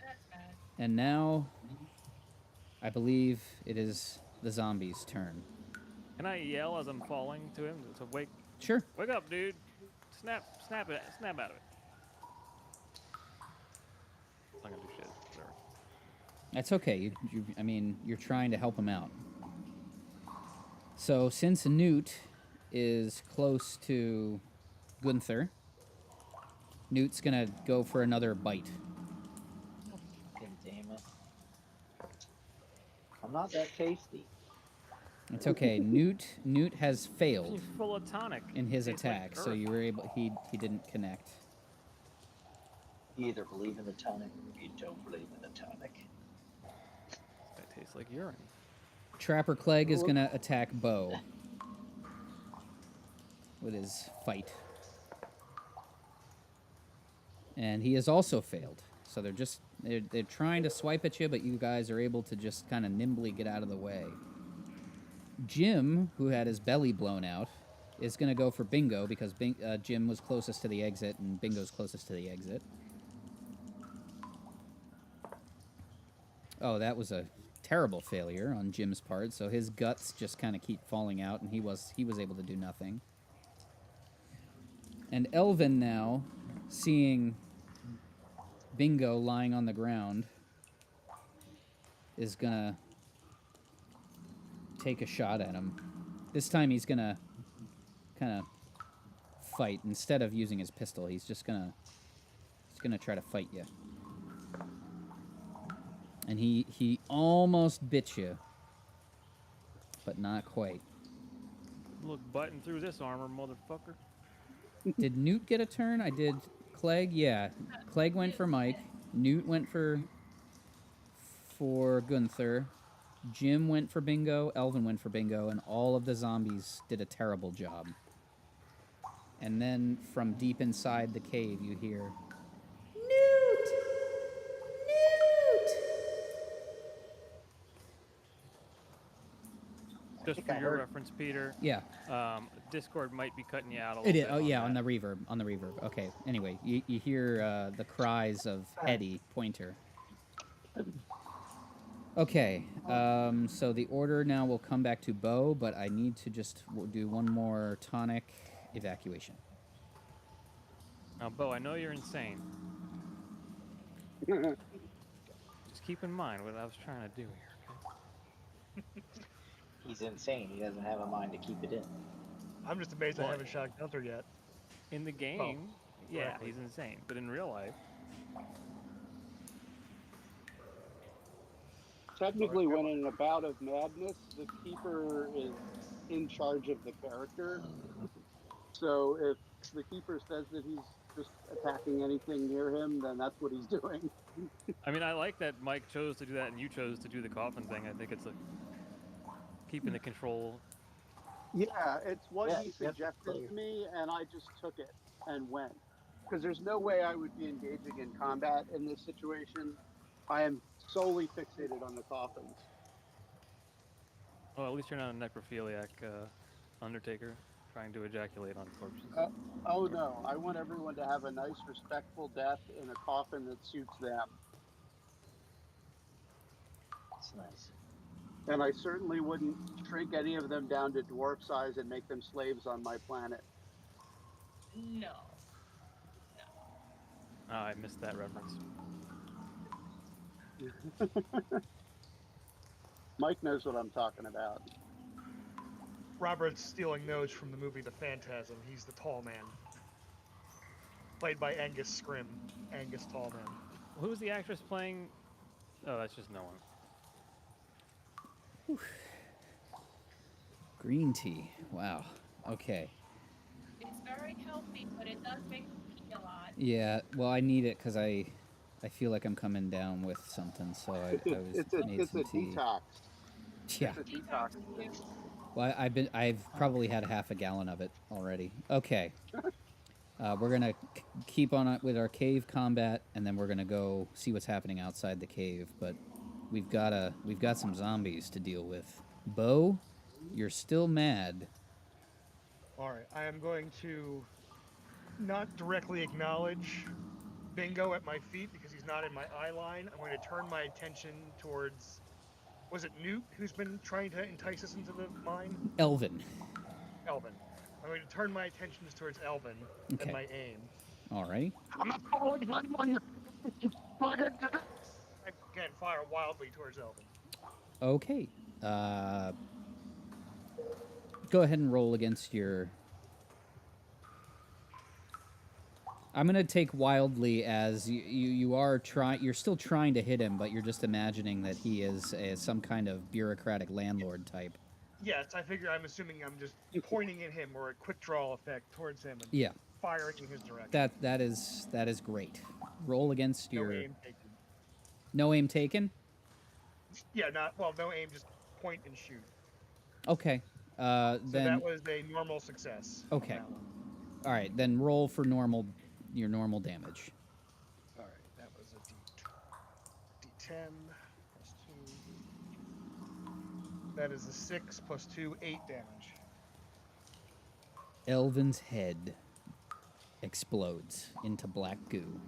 That's bad. And now, I believe it is the zombie's turn. Can I yell as I'm falling to him to wake? Sure. Wake up, dude! Snap out of it. It's not gonna do shit. Whatever. That's okay. I mean, you're trying to help him out. So since Newt is close to Gunther, Newt's gonna go for another bite. Fucking damn it! I'm not that tasty. It's okay. Newt has failed. He's full of tonic In his Tastes attack, like so you were able. He didn't connect. You either believe in the tonic or you don't believe in the tonic. That tastes like urine. Trapper Clegg is gonna attack Bo with his fight, and he has also failed. So they're trying to swipe at you, but you guys are able to just kind of nimbly get out of the way. Jim, who had his belly blown out, is going to go for Bingo because Jim was closest to the exit and Bingo's closest to the exit. Oh, that was a terrible failure on Jim's part, so his guts just kind of keep falling out, and he was able to do nothing. And Elvin now, seeing Bingo lying on the ground, is gonna take a shot at him. This time he's gonna kind of fight. Instead of using his pistol, he's gonna try to fight you. And he almost bit you, but not quite. Look, button through this armor, motherfucker. Did Newt get a turn? I did. Clegg, yeah. Clegg went for Mike. Newt went for Gunther. Jim went for Bingo. Elvin went for Bingo, and all of the zombies did a terrible job. And then from deep inside the cave, you hear, Newt! Newt! Just for your reference, Peter. Yeah. Discord might be cutting you out a little bit. Oh, yeah, on the reverb. On the reverb. Okay. Anyway, you hear the cries of Hetty, Pointer. Okay. So the order now will come back to Bo, but I need to just do one more tonic evacuation. Now, Bo, I know you're insane. Just keep in mind what I was trying to do here. Okay? He's insane. He doesn't have a mind to keep it in. I'm just amazed I haven't shot Gunther yet. In the game, yeah, correctly. He's insane. But in real life... Technically, when in a bout of madness, the keeper is in charge of the character. So if the keeper says that he's just attacking anything near him, then that's what he's doing. I mean, I like that Mike chose to do that and you chose to do the coffin thing. I think it's keeping the control. Yeah, it's what he suggested to me, and I just took it and went. Because there's no way I would be engaging in combat in this situation. I am solely fixated on the coffins. Well, at least you're not a necrophiliac undertaker trying to ejaculate on corpses. Oh no, I want everyone to have a nice, respectful death in a coffin that suits them. That's nice. And I certainly wouldn't shrink any of them down to dwarf size and make them slaves on my planet. No. Oh, I missed that reference. Mike knows what I'm talking about. Robert's stealing those from the movie The Phantasm. He's the tall man. Played by Angus Scrim. Angus Tall Man. Who was the actress playing? Oh, that's just no one. Whew. Green tea. Wow. Okay. It's very healthy, but it does make me pee a lot. Yeah, well, I need it because I I feel like I'm coming down with something, so I made some tea. Detox. Yeah. It's a detox. Well, I've probably had half a gallon of it already. Okay. We're gonna keep on with our cave combat, and then we're gonna go see what's happening outside the cave. But we've got some zombies to deal with. Bo, you're still mad. All right, I am going to not directly acknowledge Bingo at my feet because he's not in my eye line. I'm going to turn my attention towards. Was it Newt who's been trying to entice us into the mine? Elvin. Elvin. I'm going to turn my attentions towards Elvin and my aim. Alrighty. I'm not following anyone. I again fire wildly towards Elvin. Okay. Go ahead and roll against your. I'm gonna take wildly as you are trying. You're still trying to hit him, but you're just imagining that he is some kind of bureaucratic landlord type. Yes, I'm assuming I'm just pointing at him or a quick draw effect towards him and firing in his direction. That is great. Roll against your. No aim taken. No aim taken? Yeah, no aim, just point and shoot. Okay. So then that was a normal success. Okay. All right, then roll for your normal damage. All right, that was a D10 plus 2. That is a 6 plus 2, 8 damage. Elvin's head explodes into black goo.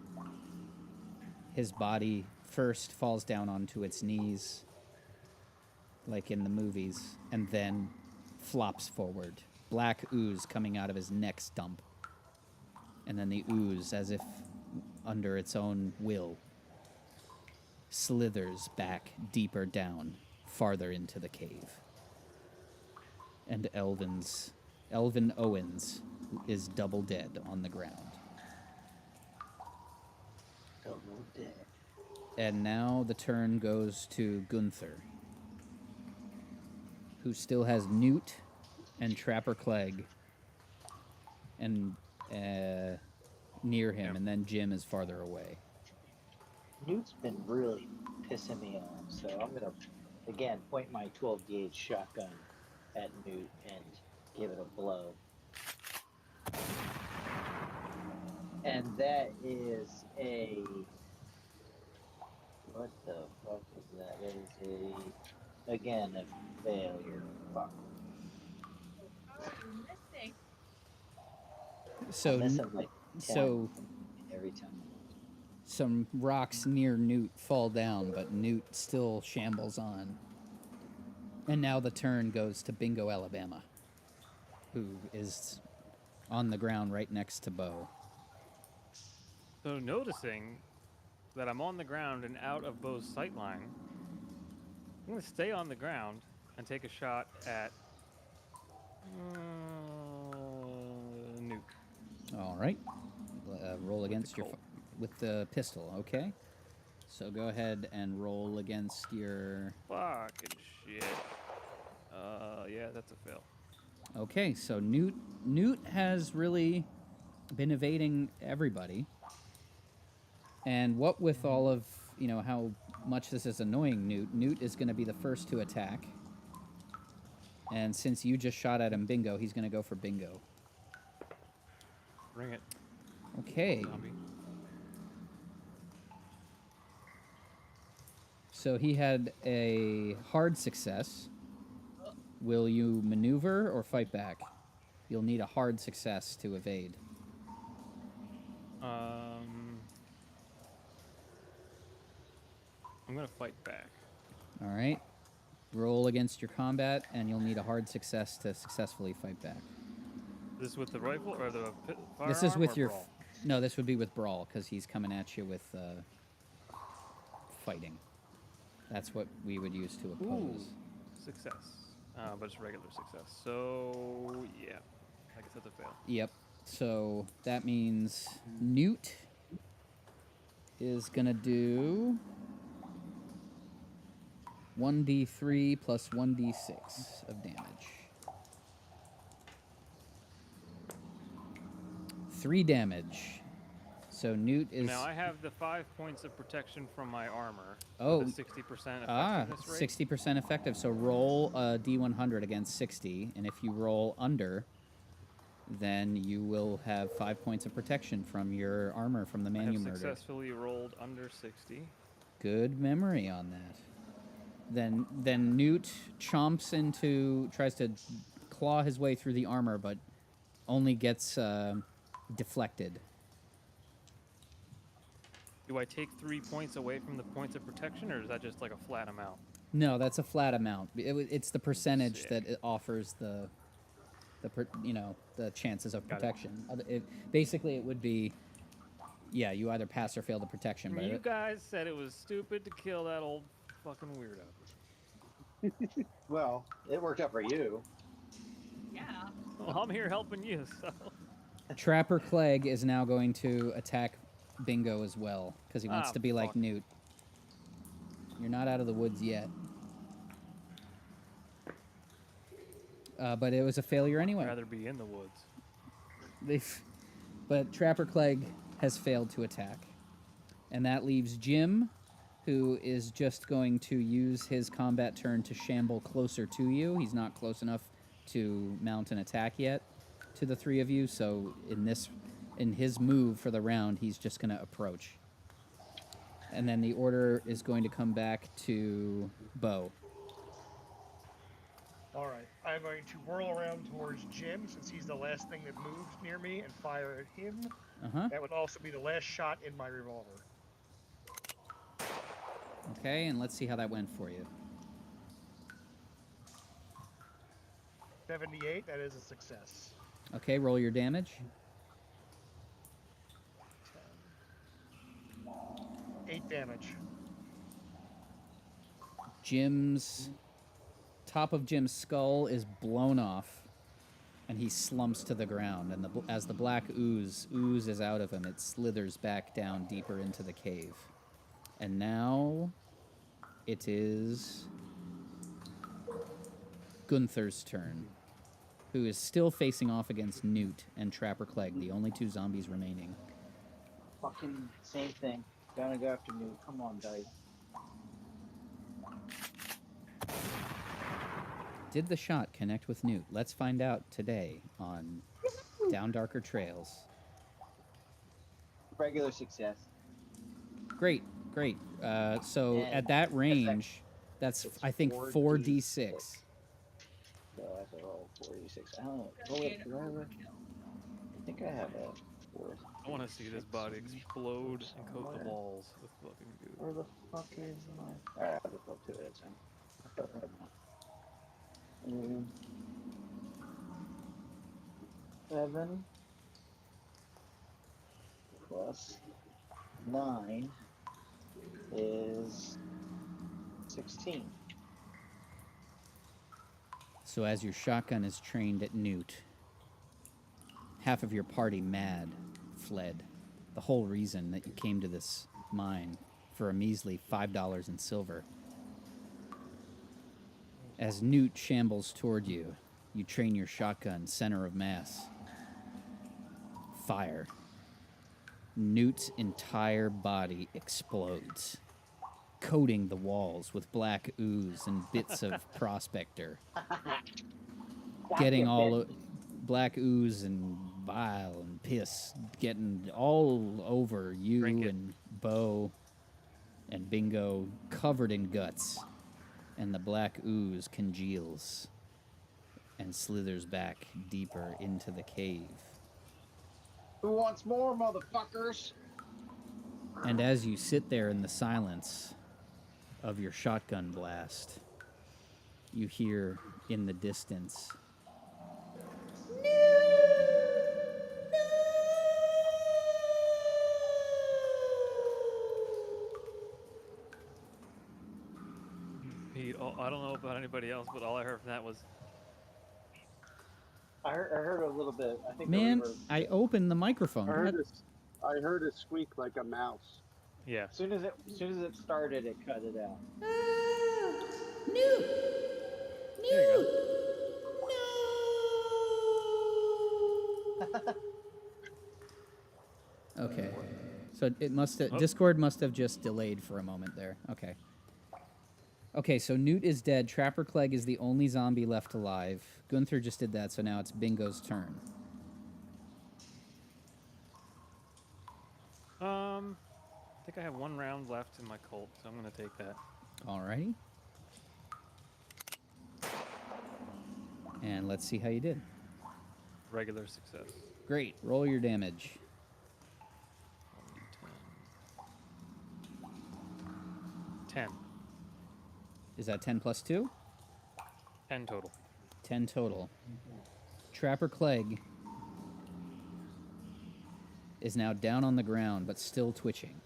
His body first falls down onto its knees, like in the movies, and then flops forward. Black ooze coming out of his neck stump. And then the ooze, as if under its own will, slithers back deeper down, farther into the cave. And Elvin Owens is double dead on the ground. Double dead. And now the turn goes to Gunther, who still has Newt and Trapper Clegg and near him, and then Jim is farther away. Newt's been really pissing me off, so I'm gonna again point my 12 gauge shotgun at Newt and give it a blow. And that is a. What the fuck is that? That is again a failure. Fuck. So I'm missing like 10 every time. Some rocks near Newt fall down, but Newt still shambles on. And now the turn goes to Bingo Alabama, who is on the ground right next to Bo. So noticing that I'm on the ground and out of Bo's sightline, I'm going to stay on the ground and take a shot at Newt. All right. Roll against with the pistol, okay? So go ahead and roll against your... Fucking shit. Yeah, that's a fail. Okay, so Newt has really been evading everybody. And what with all of, how much this is annoying Newt is going to be the first to attack. And since you just shot at him, Bingo, he's going to go for Bingo. Bring it. Okay. Zombie. So he had a hard success. Will you maneuver or fight back? You'll need a hard success to evade. I'm going to fight back. All right. Roll against your combat, and you'll need a hard success to successfully fight back. This with the rifle or the firearm? This is with your... brawl? No, this would be with Brawl, because he's coming at you with fighting. That's what we would use to oppose. Ooh, success. But it's regular success. So, yeah. I guess that's a fail. Yep. So that means Newt is going to do 1d3 plus 1d6 of damage. 3 damage. So Newt is... Now I have the 5 points of protection from my armor. Oh. With a 60% effectiveness rate. 60% effective. So roll a D100 against 60, and if you roll under, then you will have 5 points of protection from your armor from the man you murdered. I have successfully rolled under 60. Good memory on that. Then Newt chomps into, tries to claw his way through the armor, but only gets deflected. Do I take 3 points away from the points of protection, or is that just like a flat amount? No, that's a flat amount. It's the percentage that it offers the chances of protection. Basically, it would be, yeah, you either pass or fail the protection. But you guys said it was stupid to kill that old fucking weirdo. Well, it worked out for you. Yeah. Well, I'm here helping you, so. Trapper Clegg is now going to attack Bingo as well, because he wants to be like Newt. You're not out of the woods yet. But it was a failure anyway. I'd rather be in the woods. But Trapper Clegg has failed to attack. And that leaves Jim, who is just going to use his combat turn to shamble closer to you. He's not close enough to mount an attack yet to the three of you, so in his move for the round, he's just going to approach. And then the order is going to come back to Bo. All right, I'm going to whirl around towards Jim, since he's the last thing that moved near me, and fire at him. That would also be the last shot in my revolver. Okay, and let's see how that went for you. 78, that is a success. Okay, roll your damage. 8 damage. Top of Jim's skull is blown off, and he slumps to the ground. And as the black oozes out of him, it slithers back down deeper into the cave. And now it is Gunther's turn, who is still facing off against Newt and Trapper Clegg, the only two zombies remaining. Fucking same thing. Gotta go after Newt. Come on, dice. Did the shot connect with Newt? Let's find out today on Down Darker Trails. Regular success. Great. So at that range, that's I think 4d6. So I have to roll 4d6. I don't know. I think I have a 4. I want to see this body explode and coat the walls with fucking goo. Where the fuck is my... Alright, I'll just go to it then. 7 plus 9 is 16. So as your shotgun is trained at Newt, half of your party, mad, fled. The whole reason that you came to this mine for a measly $5 in silver. As Newt shambles toward you, you train your shotgun center of mass. Fire. Newt's entire body explodes, coating the walls with black ooze and bits of prospector. Getting all black ooze and bile and piss getting all over you and Bo and Bingo, covered in guts. And the black ooze congeals and slithers back deeper into the cave. Who wants more, motherfuckers? And as you sit there in the silence of your shotgun blast, you hear in the distance, I don't know about anybody else, but all I heard from that was... I heard a little bit. I think. Man, I opened the microphone. I heard it squeak like a mouse. Yeah. As soon as it started, it cut it out. Okay. So it must have, Discord must have just delayed for a moment there. Okay. Okay, so Newt is dead. Trapper Clegg is the only zombie left alive. Gunther just did that, so now it's Bingo's turn. I think I have 1 round left in my Colt, so I'm going to take that. Alrighty. And let's see how you did. Regular success. Great. Roll your damage. 10. Is that 10 plus 2? 10 total. 10 total. Trapper Clegg is now down on the ground, but still twitching.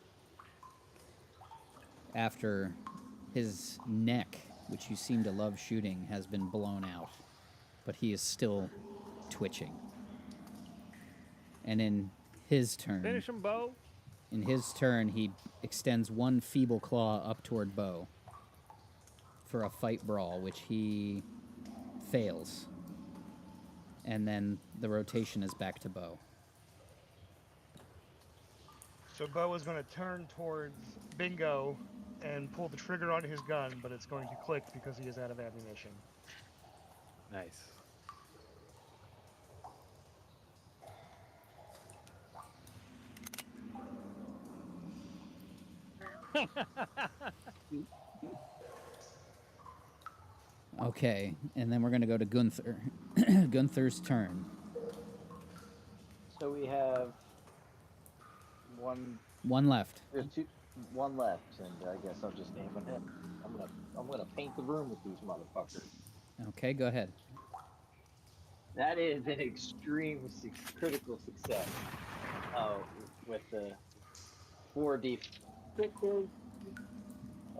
After his neck, which you seem to love shooting, has been blown out. But he is still twitching. And in his turn... Finish him, Bo! In his turn, he extends one feeble claw up toward Bo for a fight brawl, which he fails. And then the rotation is back to Bo. So Bo is going to turn towards Bingo and pull the trigger on his gun, but it's going to click because he is out of ammunition. Nice. Okay, and then we're going to go to Gunther. Gunther's turn. So we have one. One left. There's one left, and I guess I'll just name him. I'm gonna paint the room with these motherfuckers. Okay, go ahead. That is an extreme critical success. With the 4d6,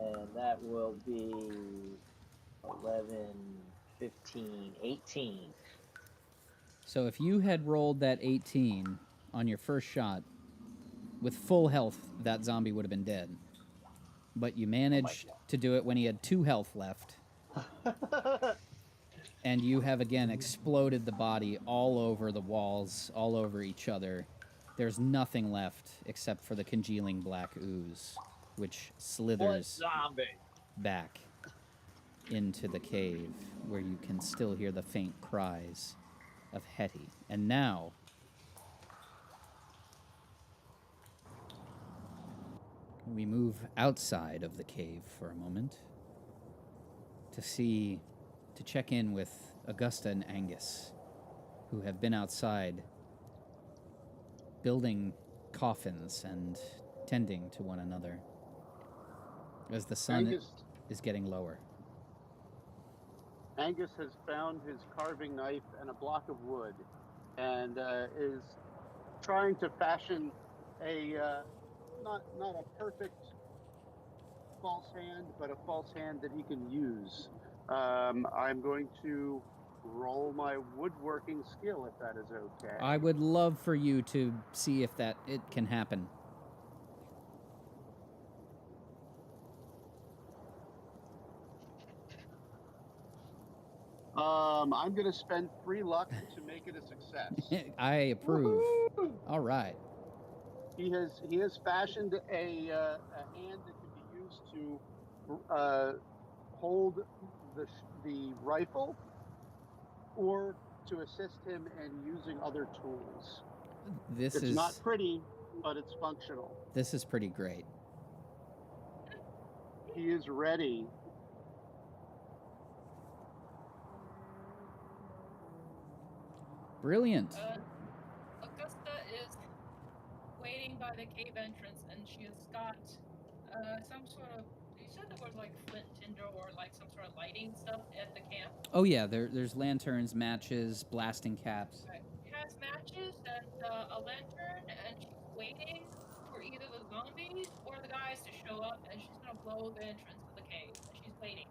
and that will be 11, 15, 18. So if you had rolled that 18 on your first shot, with full health, that zombie would have been dead. But you managed to do it when he had 2 health left. And you have again exploded the body all over the walls, all over each other. There's nothing left except for the congealing black ooze, which slithers back into the cave, where you can still hear the faint cries of Hetty. And now... we move outside of the cave for a moment to check in with Augusta and Angus, who have been outside building coffins and tending to one another as the sun is getting lower. Angus has found his carving knife and a block of wood and is trying to fashion a not a perfect false hand, but a false hand that he can use. I'm going to roll my woodworking skill, if that is okay. I would love for you to see if it can happen. I'm going to spend 3 luck to make it a success. I approve. Woo-hoo! All right. He has fashioned a hand that can be used to hold the rifle, or to assist him in using other tools. It's not pretty, but it's functional. This is pretty great. He is ready. Brilliant. Augusta is waiting by the cave entrance, and she has got some sort of... You said there was like flint tinder or like some sort of lighting stuff at the camp? Oh yeah, there's lanterns, matches, blasting caps. Right. She has matches and a lantern, and she's waiting for either the zombies or the guys to show up, and she's gonna blow the entrance to the cave. And she's waiting.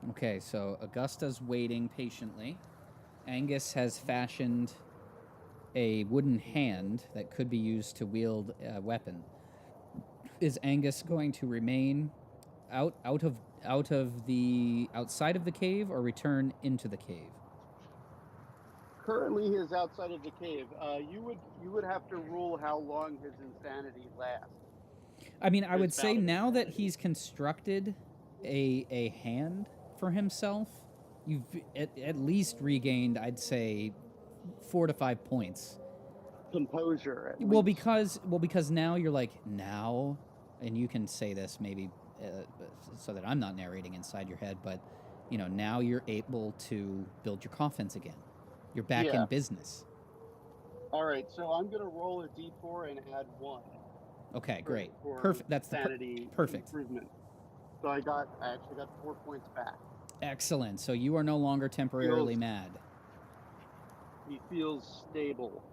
Okay, so Augusta's waiting patiently. Angus has fashioned a wooden hand that could be used to wield a weapon. Is Angus going to remain outside of the cave, or return into the cave? Currently, he is outside of the cave. You would have to rule how long his insanity lasts. I mean, I would say now that he's constructed a hand for himself, you've at least regained, I'd say, 4 to 5 points. Composure. Well, because now you're like now, and you can say this maybe so that I'm not narrating inside your head, but now you're able to build your coffins again. You're back in business. All right, so I'm gonna roll a d4 and add 1. Okay, great. Perfect. That's sanity perfect improvement. So I actually got 4 points back. Excellent. So you are no longer temporarily mad. He feels stable.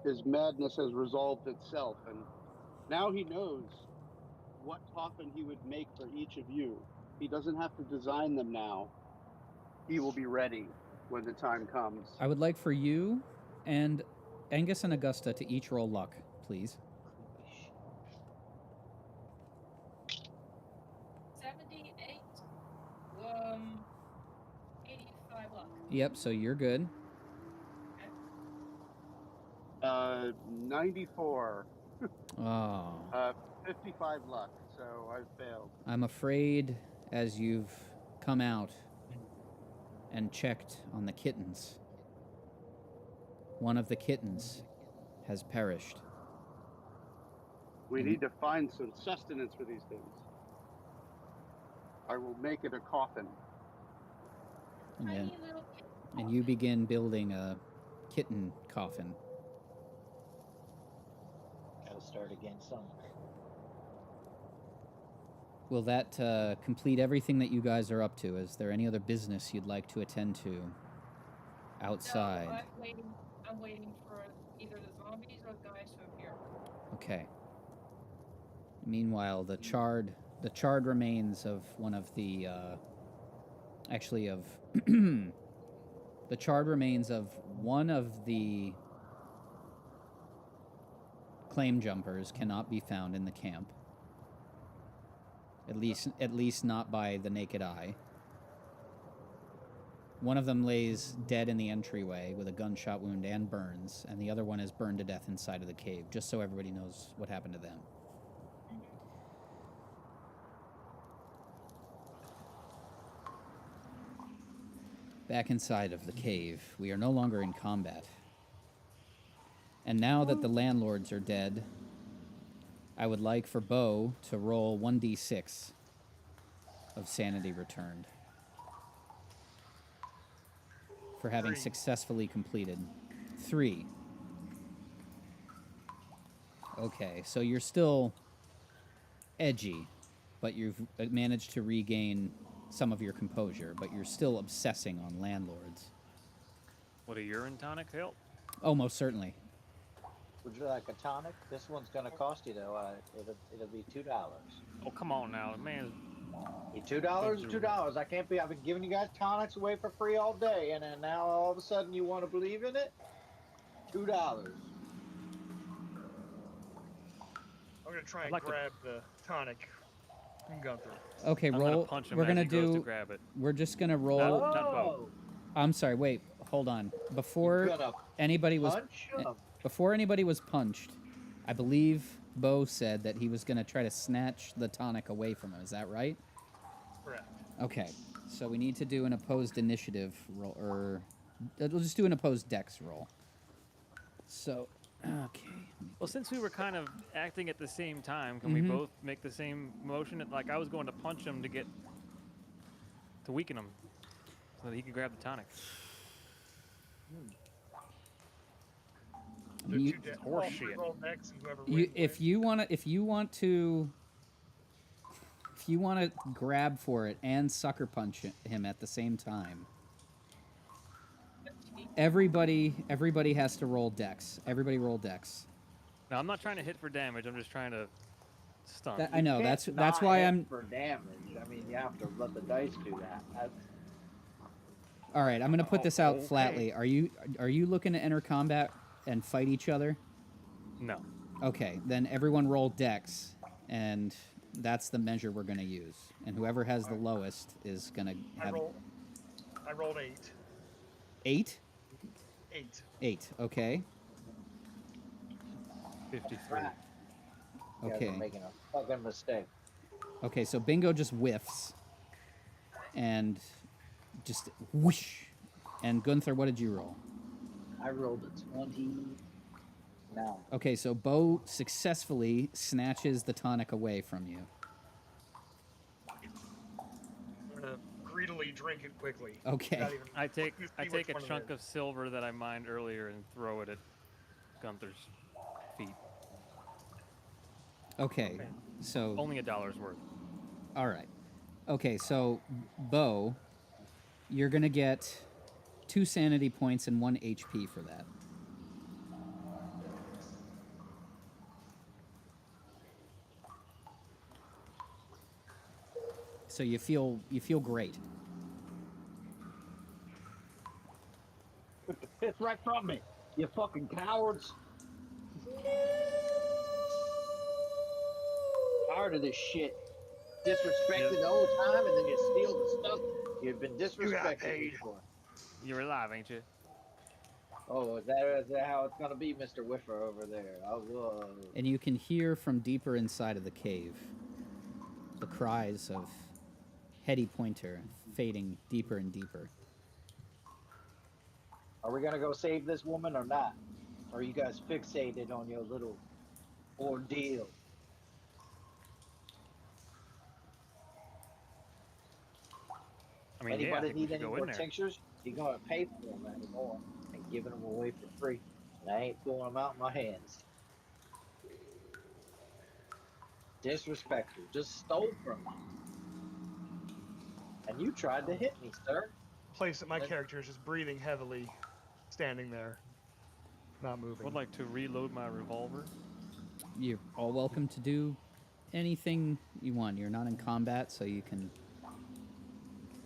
His madness has resolved itself, and now he knows what coffin he would make for each of you. He doesn't have to design them now. He will be ready when the time comes. I would like for you and Angus and Augusta to each roll luck, please. 78, 85 luck. Yep, so you're good. 94. Oh. 55 luck, so I failed. I'm afraid as you've come out and checked on the kittens, one of the kittens has perished. We need to find some sustenance for these things. I will make it a coffin. And you begin building a kitten coffin. Gotta start again somewhere. Will that complete everything that you guys are up to? Is there any other business you'd like to attend to outside? No, I'm waiting for either the zombies or the guys to appear. Okay. Meanwhile, the charred remains of one of the the charred remains of one of the claim jumpers cannot be found in the camp. At least not by the naked eye. One of them lays dead in the entryway with a gunshot wound and burns, and the other one is burned to death inside of the cave, just so everybody knows what happened to them. Back inside of the cave, we are no longer in combat. And now that the landlords are dead, I would like for Bo to roll 1d6 of sanity returned for having successfully completed 3. Okay, so you're still edgy, but you've managed to regain some of your composure, but you're still obsessing on landlords. Would a urine tonic help? Oh, most certainly. Would you like a tonic? This one's gonna cost you though. It'll be $2. Oh, come on now, man. $2 is $2. I can't be. I've been giving you guys tonics away for free all day, and then now all of a sudden you want to believe in it? $2. I'm gonna try and grab the tonic from Gunther. Okay, roll. We're gonna do. We're just gonna roll. Oh. I'm sorry. Wait. Hold on. Before anybody was punched, I believe Bo said that he was gonna try to snatch the tonic away from him. Is that right? Correct. Okay. So we need to do an opposed initiative roll, or we'll just do an opposed dex roll. So, okay. Well, since we were kind of acting at the same time, can we both make the same motion? Like I was going to punch him to weaken him, so that he could grab the tonic. If you want to grab for it and sucker punch him at the same time, everybody has to roll dex. Everybody roll dex. Now I'm not trying to hit for damage. I'm just trying to stun. I know that's why I'm for damage. I mean, you have to let the dice do that. All right, I'm gonna put this out flatly. Are you looking to enter combat and fight each other? No. Okay, then everyone roll dex, and that's the measure we're going to use. And whoever has the lowest is going to have... I rolled 8. 8? 8. 8, okay. 53. Okay. You're making a fucking mistake. Okay, so Bingo just whiffs. And just whoosh. And Gunther, what did you roll? I rolled a 29. Okay, so Bo successfully snatches the tonic away from you. I'm gonna greedily drink it quickly. Okay. I take a chunk of silver that I mined earlier and throw it at Gunther's feet. Okay, so only $1 worth. All right. Okay, so Bo, you're gonna get 2 sanity points and 1 HP for that. So you feel great. Put the piss right from me, you fucking cowards! Tired of this shit. Disrespected the whole time, and then you steal the stuff you've been disrespected before. You're alive, ain't you? Oh, is that how it's gonna be, Mr. Whiffer over there? Oh, whoa. And you can hear from deeper inside of the cave the cries of Hetty Pointer fading deeper and deeper. Are we gonna go save this woman or not? Or are you guys fixated on your little ordeal? I mean, anybody yeah, need any more tinctures? You're gonna pay for them anymore and giving them away for free. And I ain't pulling them out in my hands. Disrespectful. Just stole from me. And you tried to hit me, sir. Place that my character is just breathing heavily, standing there, not moving. Would like to reload my revolver. You're all welcome to do anything you want. You're not in combat, so you can...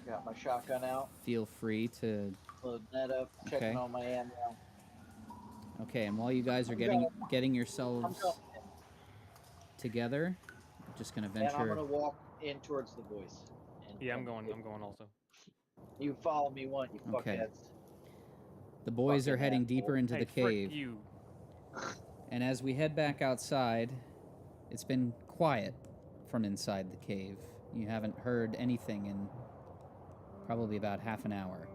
Got my shotgun out. Feel free to... Load that up, checking on my ammo. Okay, and while you guys are getting yourselves together, I'm just going to venture... And I'm going to walk in towards the voice. Yeah, I'm going also. You follow me one, you fuckheads. The boys are heading deeper into the cave. Frick you. And as we head back outside, it's been quiet from inside the cave. You haven't heard anything in probably about half an hour.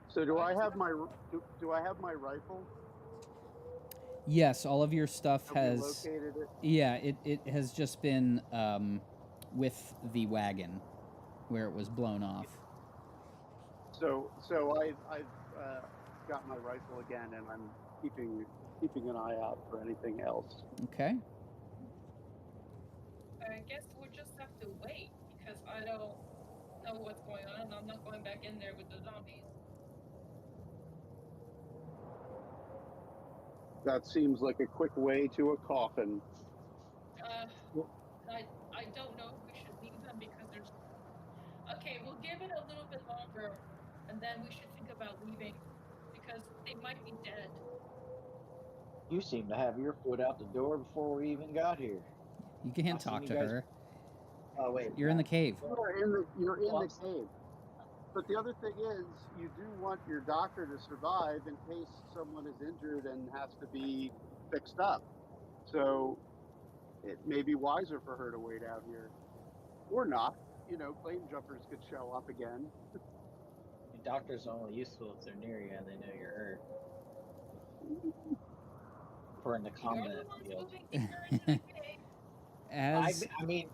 So do I have my rifle? Yes, all of your stuff Have has... we located it? Yeah, it has just been with the wagon where it was blown off. So I've got my rifle again, and I'm keeping an eye out for anything else. Okay. I guess we'll just have to wait, because I don't know what's going on, and I'm not going back in there with the zombies. That seems like a quick way to a coffin. I don't know if we should leave them because there's... Okay, we'll give it a little bit longer, and then we should think about leaving, because they might be dead. You seem to have your foot out the door before we even got here. You can't talk to her. Oh, wait. You're in the cave. You're in the cave. But the other thing is, you do want your doctor to survive in case someone is injured and has to be fixed up. So it may be wiser for her to wait out here. Or not. You know, flame jumpers could show up again. Your doctor's only useful if they're near you and they know you're hurt. For in the combat field. I mean,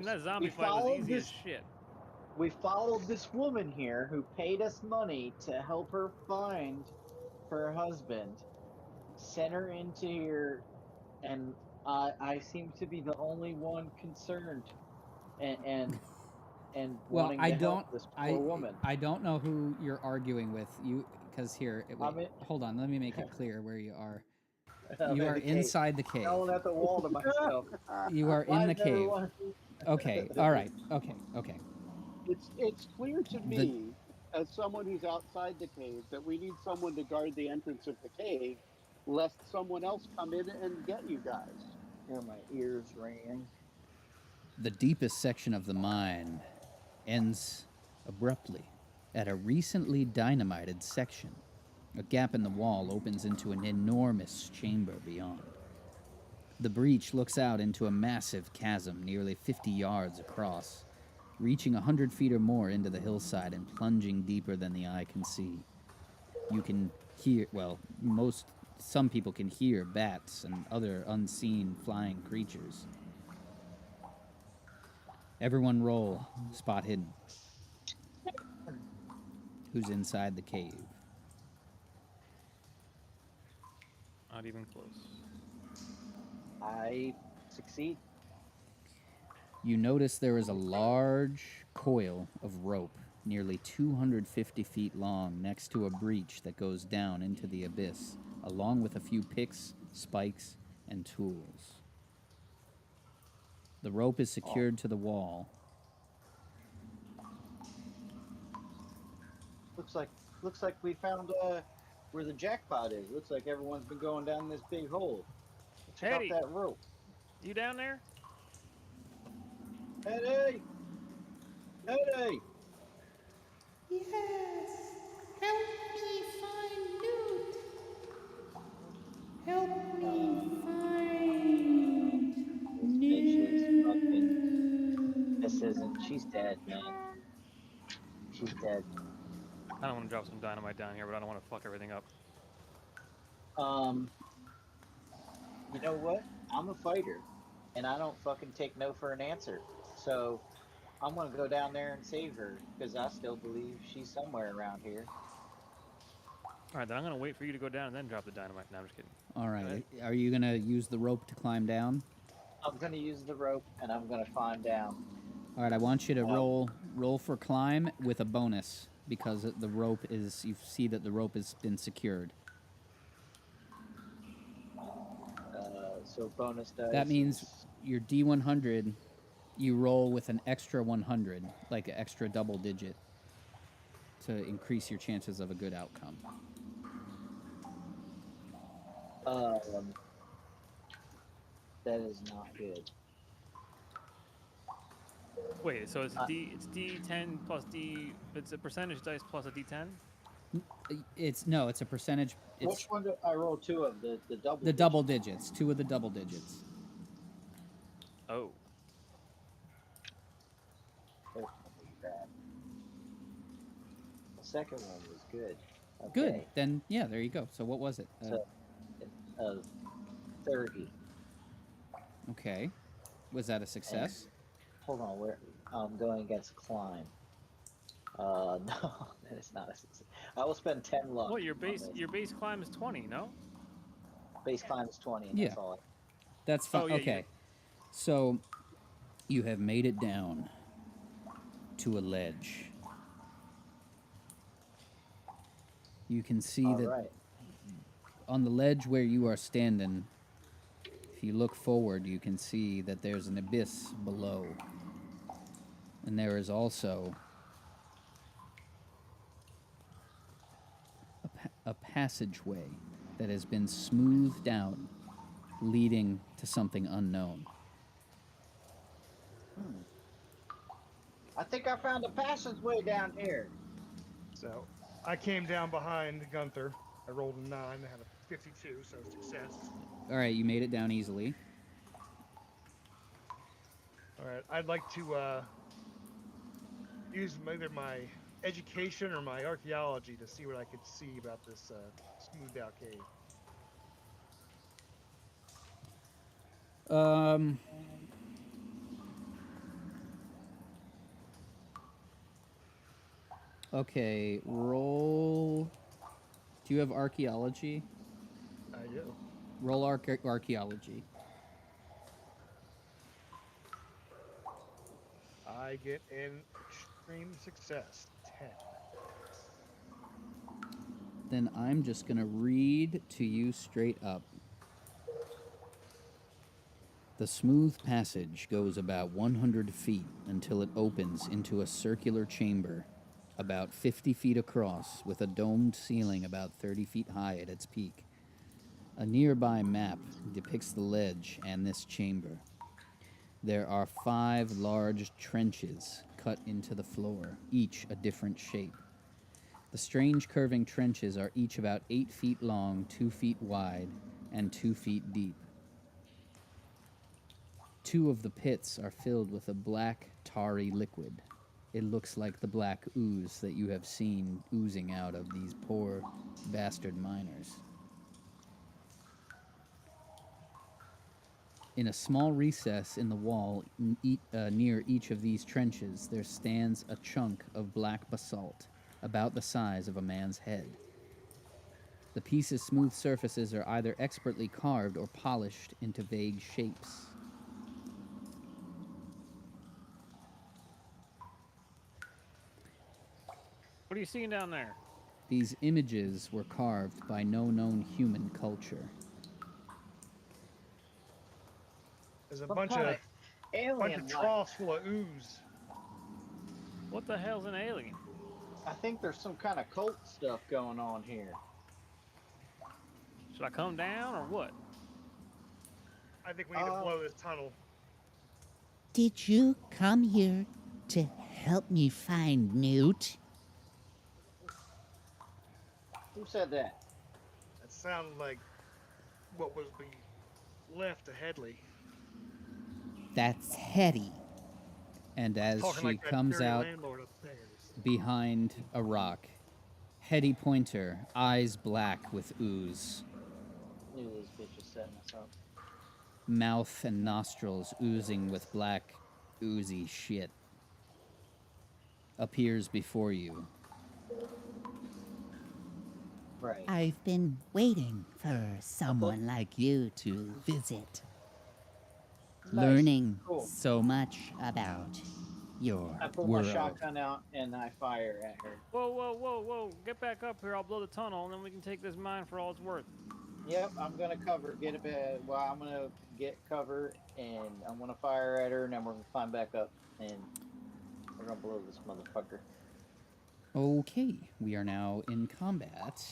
that zombie fight was easy as shit. We followed this woman here who paid us money to help her find her husband, sent her into here, and I seem to be the only one concerned, and well, wanting to help this poor woman. I don't know who you're arguing with, because here, hold on, let me make it clear where you are. You are inside the cave. Yelling at the wall to myself. You are in the cave. Okay, all right, okay. It's clear to me, as someone who's outside the cave, that we need someone to guard the entrance of the cave, lest someone else come in and get you guys. My ears ringing. The deepest section of the mine ends abruptly at a recently dynamited section. A gap in the wall opens into an enormous chamber beyond. The breach looks out into a massive chasm nearly 50 yards across, reaching 100 feet or more into the hillside and plunging deeper than the eye can see. You can hear, some people can hear bats and other unseen flying creatures. Everyone roll spot hidden. Who's inside the cave? Not even close. I succeed. You notice there is a large coil of rope, nearly 250 feet long, next to a breach that goes down into the abyss, along with a few picks, spikes, and tools. The rope is secured to the wall. Looks like we found where the jackpot is. Looks like everyone's been going down this big hole. Check out that rope. You down there? Eddie! Eddie! Yes! Help me find loot! Help me find This bitch is fucking. This isn't. She's dead, man. She's dead. I don't want to drop some dynamite down here, but I don't want to fuck everything up. You know what? I'm a fighter, and I don't fucking take no for an answer. So I'm gonna go down there and save her because I still believe she's somewhere around here. All right, then I'm gonna wait for you to go down and then drop the dynamite. No, I'm just kidding. All right. Are you gonna use the rope to climb down? I'm gonna use the rope and I'm gonna climb down. All right. I want you to roll for climb with a bonus because the rope is. You see that the rope has been secured. So bonus dice. That means your D100, you roll with an extra 100, like an extra double digit, to increase your chances of a good outcome. That is not good. Wait, so it's D10 plus D. It's a percentage dice plus a D10. It's a percentage. Which one do I roll? Two of the double. The double digits. Two of the double digits. Oh. The second one was good. Okay. Good. Then yeah, there you go. So what was it? 30. Okay. Was that a success? Hold on, where I'm going against climb. No, that is not a success. I will spend 10 luck. What your base climb is 20, no? Base climb is 20. And yeah. That's all. That's fine. Okay. So you have made it down to a ledge. You can see on the ledge where you are standing, if you look forward, you can see that there's an abyss below. And there is also a passageway that has been smoothed out, leading to something unknown. I think I found a passageway down here. So I came down behind Gunther. I rolled a 9. I had a 52, so success. All right, you made it down easily. All right, I'd like to use either my education or my archaeology to see what I could see about this smoothed out cave. Okay, roll. Do you have archaeology? I do. Roll archaeology. I get an extreme success, 10. Then I'm just going to read to you straight up. The smooth passage goes about 100 feet until it opens into a circular chamber about 50 feet across with a domed ceiling about 30 feet high at its peak. A nearby map depicts the ledge and this chamber. There are 5 large trenches cut into the floor, each a different shape. The strange curving trenches are each about 8 feet long, 2 feet wide, and 2 feet deep. 2 of the pits are filled with a black, tarry liquid. It looks like the black ooze that you have seen oozing out of these poor bastard miners. In a small recess in the wall near each of these trenches, there stands a chunk of black basalt, about the size of a man's head. The piece's smooth surfaces are either expertly carved or polished into vague shapes. What are you seeing down there? These images were carved by no known human culture. There's a bunch of troughs full of ooze. What the hell's an alien? I think there's some kind of cult stuff going on here. Should I come down or what? I think we need to blow this tunnel. Did you come here to help me find Newt? Who said that? That sounded like what was being left to Headley. That's Hetty. And as Talking she like comes out behind a rock, Hetty Pointer, eyes black with ooze. Look at this bitch is setting us up. Mouth and nostrils oozing with black, oozy shit, appears before you. Right. I've been waiting for someone like you to visit. Nice. Learning Cool. so much about your I pull world. my shotgun out and I fire at her. Whoa. Get back up here. I'll blow the tunnel and then we can take this mine for all it's worth. Yep, I'm going to cover, get a bed. Well, I'm going to get cover and I'm going to fire at her and then we're going to climb back up and we're going to blow this motherfucker. Okay, we are now in combat.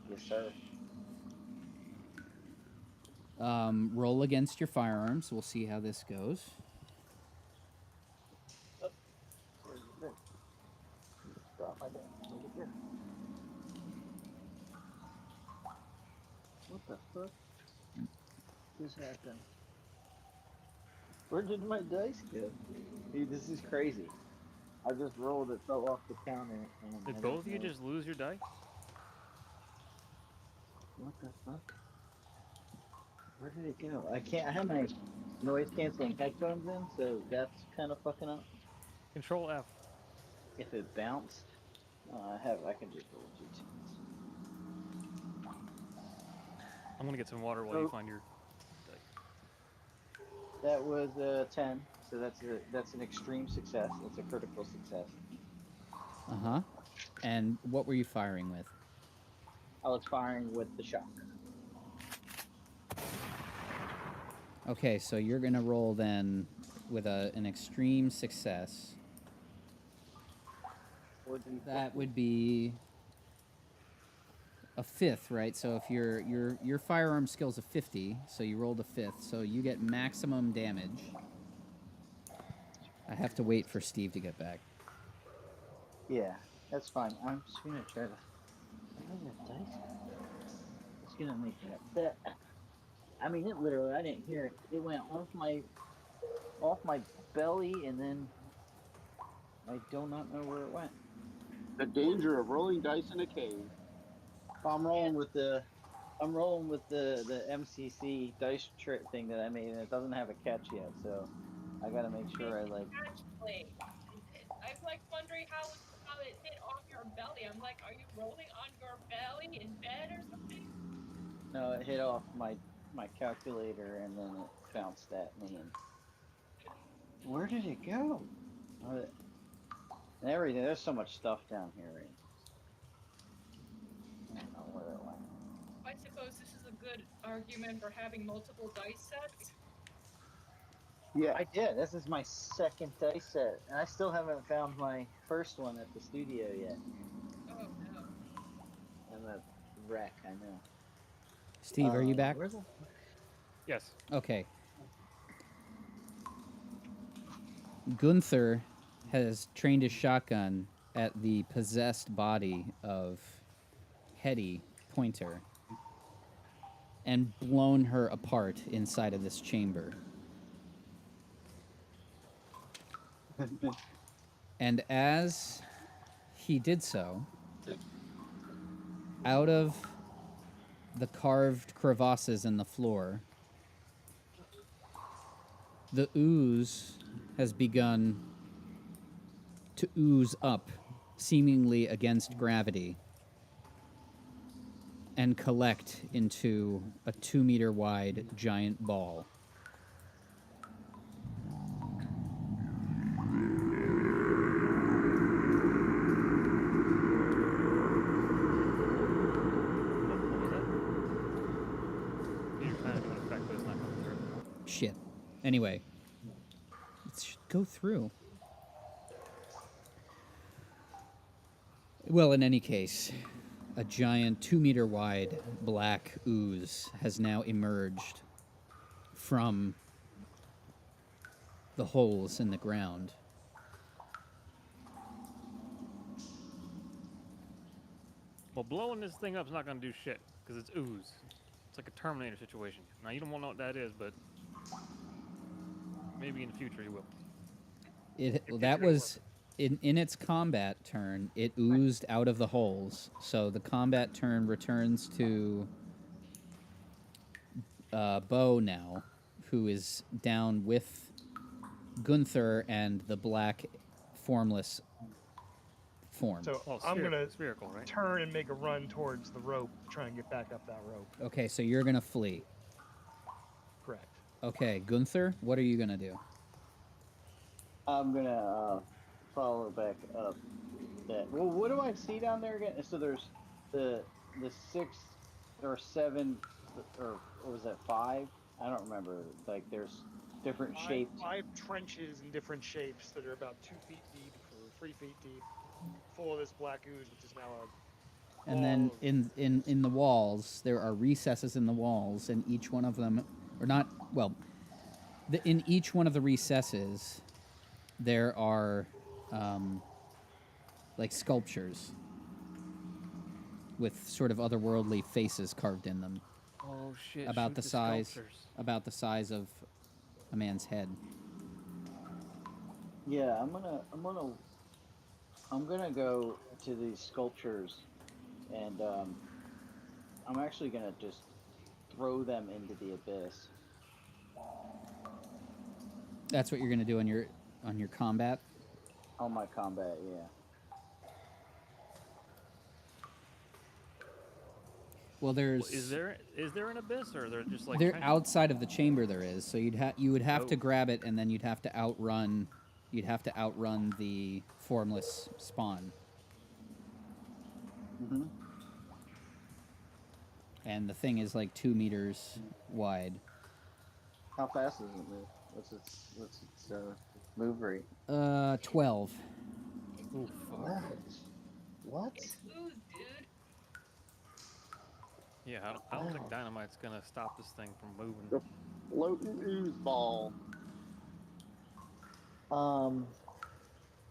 Yes, sir. Roll against your firearms. We'll see how this goes. Drop my gun. What the fuck just happened? Where did my dice go? Dude, this is crazy. I just rolled it, fell off the counter. And Did both of you just lose your dice? What the fuck? Where did it go? I have my noise canceling headphones in, so that's kind of fucking up. Control F. If it bounced, I can just roll 2 2s. I'm gonna get some water while you find your dice. That was a 10, so that's an extreme success. That's a critical success. Uh-huh. And what were you firing with? I was firing with the shotgun. Okay, so you're going to roll then with an extreme success. That would be a 5th, right? So if your firearm skill's a 50, so you rolled a 5th, so you get maximum damage. I have to wait for Steve to get back. Yeah, that's fine. I'm just gonna try to. Where did that dice go? It's gonna make that. I mean, it literally. I didn't hear it. It went off my belly, and then I do not know where it went. The danger of rolling dice in a cave. I'm rolling with the MCC dice trick thing that I made, and it doesn't have a catch yet, so I gotta make sure I like. I'm like wondering how it hit off your belly. I'm like, are you rolling on your belly in bed or something? No, it hit off my calculator, and then it bounced at me. And where did it go? And everything. There's so much stuff down here right now. I don't know where it went. I suppose this is a good argument for having multiple dice sets. Yeah, I did. This is my second dice set, and I still haven't found my first one at the studio yet. Oh no. I'm a wreck, I know. Steve, are you back? Where's the... Yes. Okay. Gunther has trained his shotgun at the possessed body of Hetty Pointer and blown her apart inside of this chamber. And as he did so, out of the carved crevasses in the floor, the ooze has begun to ooze up, seemingly against gravity, and collect into a 2-meter wide giant ball. Shit. Anyway, let's go through. Well, in any case, a giant 2-meter wide black ooze has now emerged from the holes in the ground. Well, blowing this thing up is not going to do shit because it's ooze. It's like a Terminator situation. Now, you don't want to know what that is, but maybe in the future you will. That was in its combat turn. It oozed out of the holes, so the combat turn returns to Bo now, who is down with Gunther and the black formless form. So I'm going to turn and make a run towards the rope to try and get back up that rope. Okay, so you're going to flee. Correct. Okay, Gunther, what are you going to do? I'm going to follow back up that. Well, what do I see down there again? So there's the 6 or 7, or what was that, 5? I don't remember. Like there's different shapes. 5 trenches in different shapes that are about 2 feet deep or 3 feet deep, full of this black ooze, which is now a. And then in the walls, there are recesses in the walls, and each one of them, or not, well, in each one of the recesses, there are like sculptures with sort of otherworldly faces carved in them. Oh shit! About the size of a man's head. Yeah, I'm gonna go to these sculptures, and I'm actually gonna just throw them into the abyss. That's what you're gonna do on your combat? On my combat, yeah. Well, there's is there an abyss, or they're just like there outside of the chamber there is. So you would have to grab it, and then you'd have to outrun the formless spawn. Mm-hmm. And the thing is like 2 meters wide. How fast does it move? What's its move rate? 12. Ooh, fuck. What? It's ooze, dude. Yeah, I don't think dynamite's gonna stop this thing from moving. The floating ooze ball.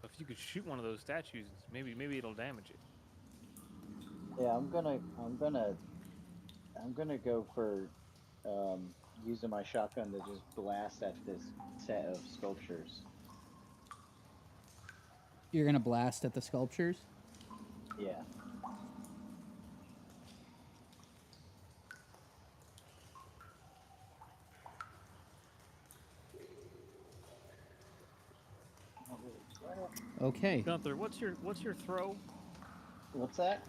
If you could shoot one of those statues, maybe it'll damage it. Yeah, I'm gonna go for using my shotgun to just blast at this set of sculptures. You're gonna blast at the sculptures? Yeah. Okay. Gunther, what's your throw? What's that?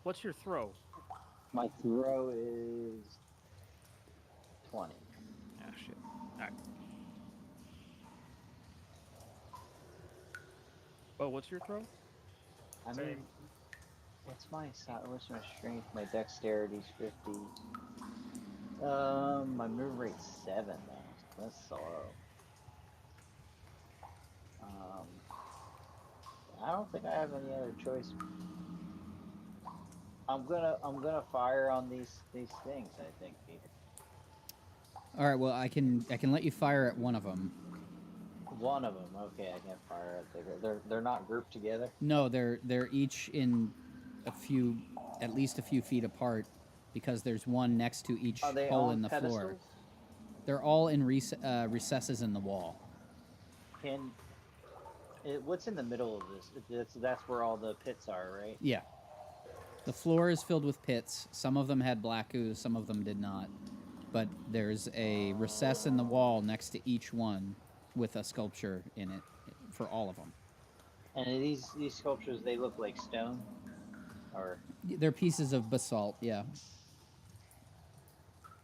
What's your throw? My throw is 20. Ah, shit. All right. Oh, what's your throw? I mean, what's my strength? My dexterity's 50. My move rate's 7 though. That's slow. I don't think I have any other choice. I'm gonna fire on these things. I think, Peter. All right. Well, I can let you fire at one of them. One of them. Okay, I can fire at they're not grouped together. No, they're each in at least a few feet apart, because there's one next to each Are they hole on in the pedestals? floor. They're all in recesses in the wall. What's in the middle of this? That's where all the pits are, right? Yeah. The floor is filled with pits. Some of them had black ooze, some of them did not. But there's a recess in the wall next to each one with a sculpture in it for all of them. And these sculptures, they look like stone, or they're pieces of basalt. Yeah.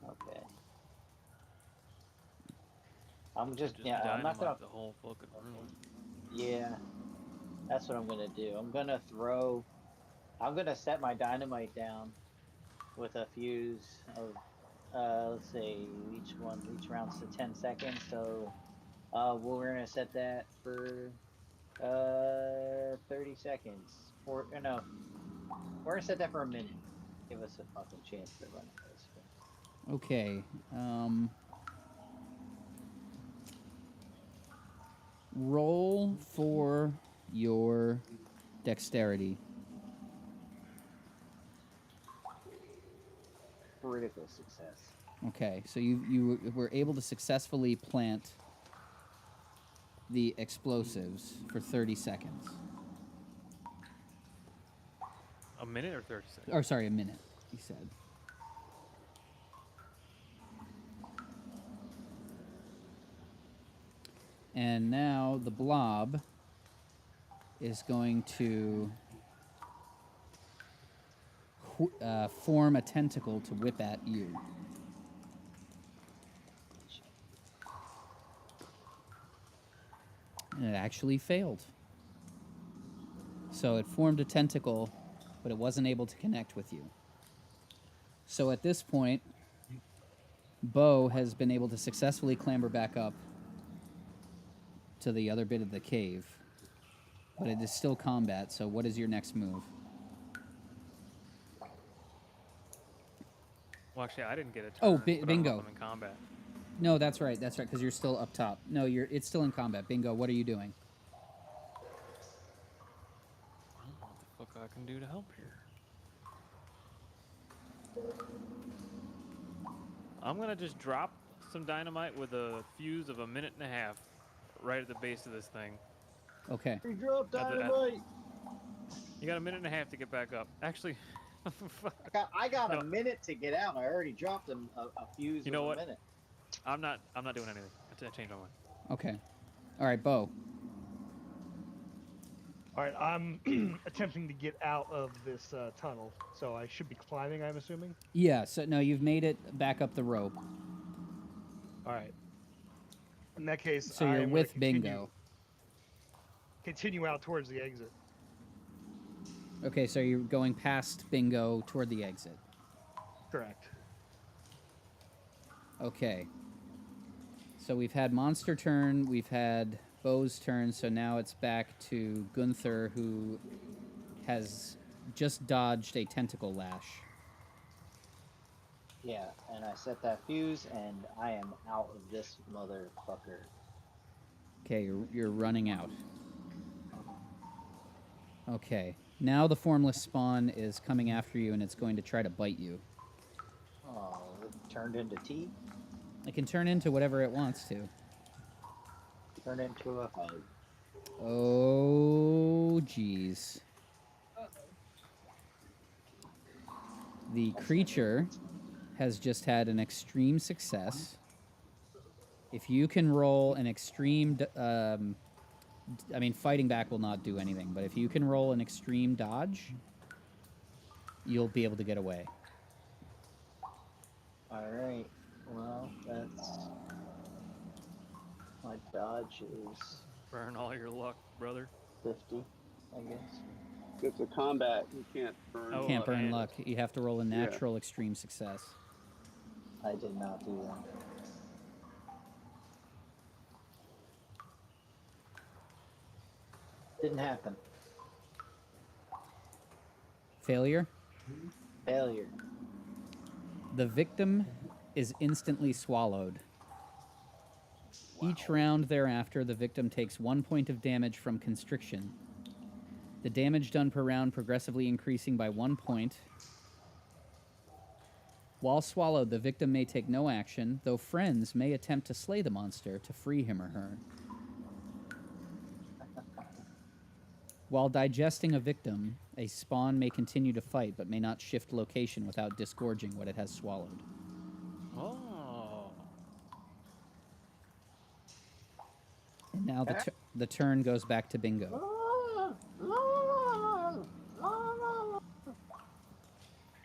Okay. I'm Just I'm not gonna. the whole fucking room. Yeah, that's what I'm gonna do. I'm gonna set my dynamite down with a fuse of, let's say each round's to 10 seconds. So, we're gonna set that for 30 seconds. No, we're gonna set that for a minute. Give us a fucking chance to run this. Okay. Roll for your dexterity. Critical success. Okay, so you were able to successfully plant the explosives for 30 seconds. A minute or 30 seconds? Or sorry, a minute, he said. And now the blob is going to form a tentacle to whip at you. And it actually failed. So it formed a tentacle, but it wasn't able to connect with you. So at this point, Bo has been able to successfully clamber back up to the other bit of the cave. But it is still combat, so what is your next move? Well, actually, I didn't get a turn. Oh, bingo. I'm in combat. No, that's right, because you're still up top. No, it's still in combat. Bingo, what are you doing? I don't know what the fuck I can do to help here. I'm going to just drop some dynamite with a fuse of 1.5 minutes right at the base of this thing. Okay. You dropped dynamite! You got 1.5 minutes to get back up. Actually, I got a minute to get out. I already dropped a fuse. You know what? A minute. I'm not doing anything. I changed my mind. Okay. All right, Bo. All right, I'm attempting to get out of this tunnel, so I should be climbing, I'm assuming? Yeah, so no, you've made it back up the rope. All right. In that case, so you're with Bingo. Continue out towards the exit. Okay, so you're going past Bingo toward the exit. Correct. Okay. So we've had Monster turn, we've had Bo's turn, so now it's back to Gunther, who has just dodged a tentacle lash. Yeah, and I set that fuse, and I am out of this motherfucker. Okay, you're running out. Okay, now the formless spawn is coming after you, and it's going to try to bite you. Oh, it turned into tea? It can turn into whatever it wants to. Turn into a hug. Oh, jeez. The creature has just had an extreme success. If you can roll an extreme... fighting back will not do anything, but if you can roll an extreme dodge, you'll be able to get away. Alright, well, that's... My dodge is... Burn all your luck, brother. 50, I guess. It's a combat. You can't burn. You can't burn luck. You have to roll a natural extreme success. I did not do that. Didn't happen. Failure. Failure. The victim is instantly swallowed. Wow. Each round thereafter, the victim takes 1 point of damage from constriction. The damage done per round progressively increasing by 1 point. While swallowed, the victim may take no action, though friends may attempt to slay the monster to free him or her. While digesting a victim, a spawn may continue to fight, but may not shift location without disgorging what it has swallowed. Oh. And now the turn goes back to Bingo.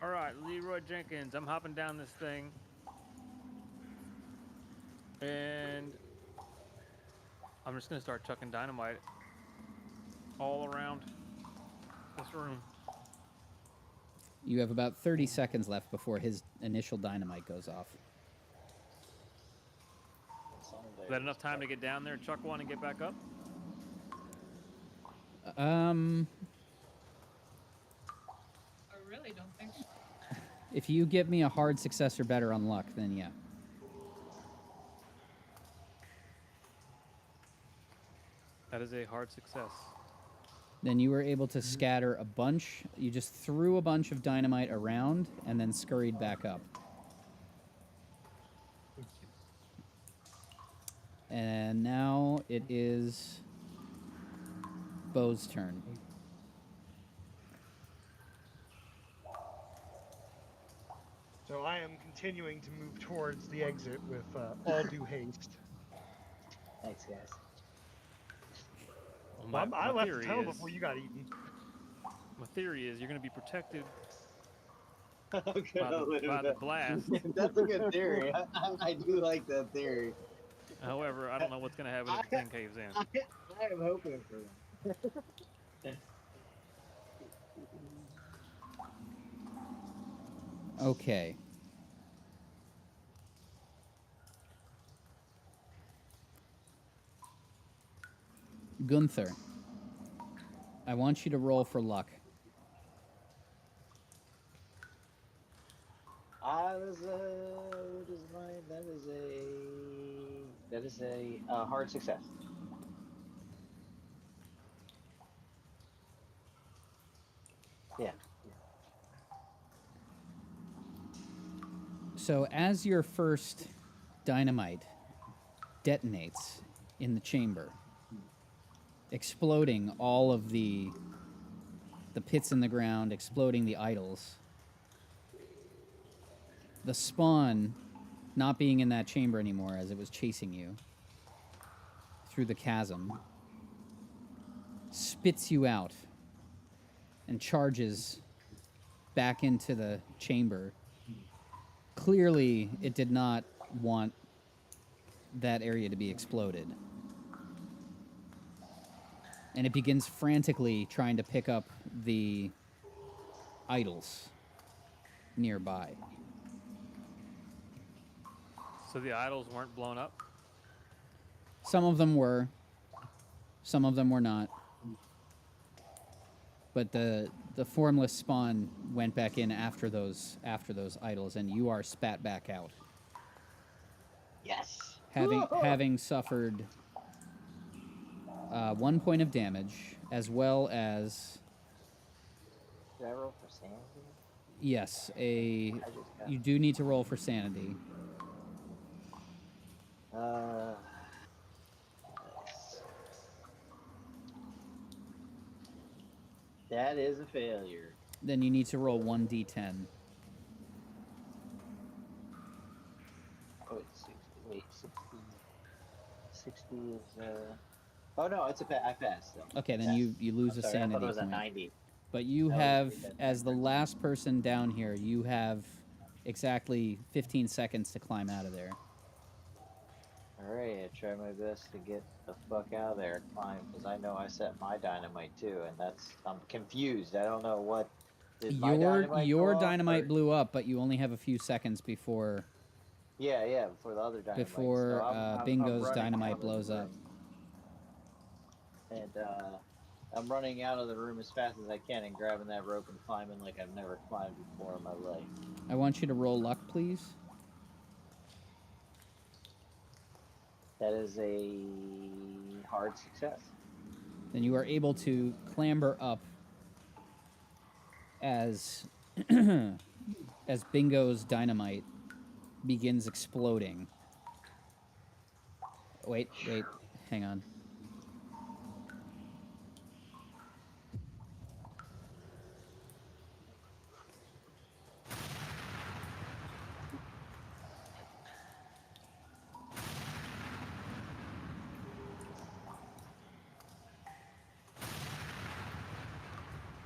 All right, Leroy Jenkins, I'm hopping down this thing. And I'm just going to start chucking dynamite all around this room. You have about 30 seconds left before his initial dynamite goes off. Is that enough time to get down there, chuck one, and get back up? I really don't think so. If you give me a hard success or better on luck, then yeah. That is a hard success. Then you were able to scatter a bunch. You just threw a bunch of dynamite around and then scurried back up. And now it is Bo's turn. So I am continuing to move towards the exit with all due haste. Thanks, guys. Well, I left the tunnel before you got eaten. My theory is you're going to be protected by the blast. That's a good theory. I do like that theory. However, I don't know what's going to happen if the thing caves in. I am hoping for that. Okay. Gunther, I want you to roll for luck. That is a hard success. Yeah. So as your first dynamite detonates in the chamber, exploding all of the pits in the ground, exploding the idols, the spawn not being in that chamber anymore as it was chasing you through the chasm, spits you out and charges back into the chamber. Clearly, it did not want that area to be exploded. And it begins frantically trying to pick up the idols nearby. So the idols weren't blown up? Some of them were. Some of them were not. But the formless spawn went back in after those idols, and you are spat back out. Yes. Having suffered 1 point of damage, as well as. Did I roll for sanity? Yes, you do need to roll for sanity. That is a failure. Then you need to roll 1d10. Oh, wait, 60 is, oh no, I passed though. Okay, then you lose a sanity I thought it was point. a 90. But you have, as the last person down here, you have exactly 15 seconds to climb out of there. Alright, I try my best to get the fuck out of there, climb, because I know I set my dynamite too, and I'm confused. I don't know what. Your dynamite blew up, but you only have a few seconds before. Yeah, before the other dynamite. Before Bingo's dynamite blows up. And I'm running out of the room as fast as I can and grabbing that rope and climbing like I've never climbed before in my life. I want you to roll luck, please. That is a hard success. Then you are able to clamber up as as Bingo's dynamite begins exploding. Wait, hang on.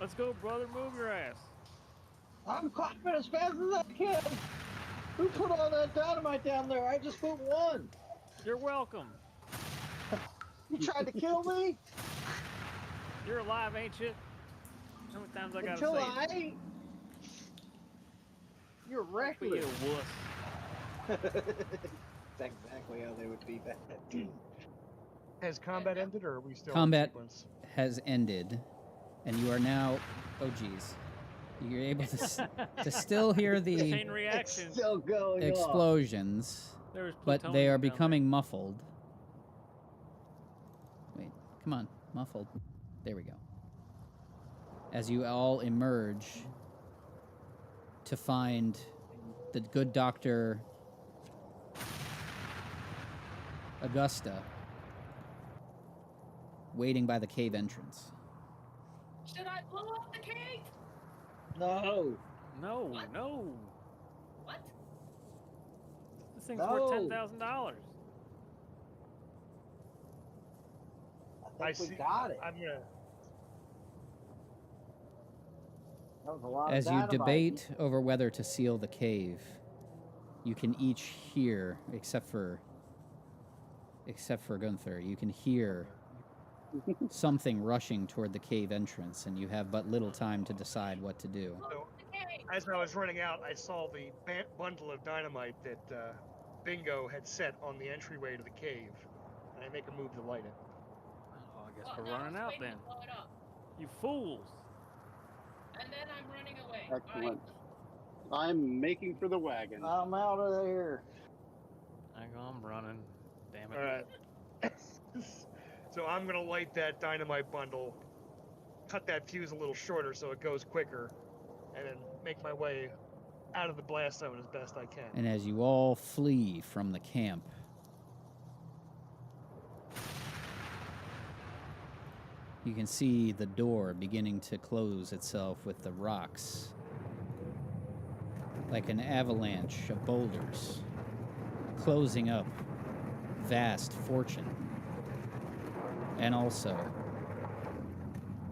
Let's go, brother. Move your ass. I'm climbing as fast as I can. Who put all that dynamite down there? I just put one. You're welcome. You tried to kill me? You're alive, ain't you? How many times I gotta Until say I it? ain't. You're reckless. Be a wuss. That's exactly how they would be bad. Has combat ended, or are we still Combat in sequence? has ended, and you are now. Oh, geez. You're able to still hear the Chain reaction. Still going explosions, but they are becoming muffled. Wait, come on, muffled. There we go. As you all emerge to find the good Dr. Augusta waiting by the cave entrance. Should I blow up the cave? No. No, What? no. What? This thing's worth $10,000. I think we got it. I'm gonna. That was a lot As of you dynamite. debate over whether to seal the cave, you can each hear, except for Gunther, you can hear something rushing toward the cave entrance, and you have but little time to decide what to do. So, as I was running out, I saw the bundle of dynamite that Bingo had set on the entryway to the cave, and I make a move to light it. Oh, I guess we're running out then. Blow it up. You fools. And then I'm running away. Excellent. I'm making for the wagon. I'm out of there. I'm running. Damn it. All right. So I'm gonna light that dynamite bundle, cut that fuse a little shorter so it goes quicker, and then make my way out of the blast zone as best I can. And as you all flee from the camp, you can see the door beginning to close itself with the rocks, like an avalanche of boulders, closing up vast fortune, and also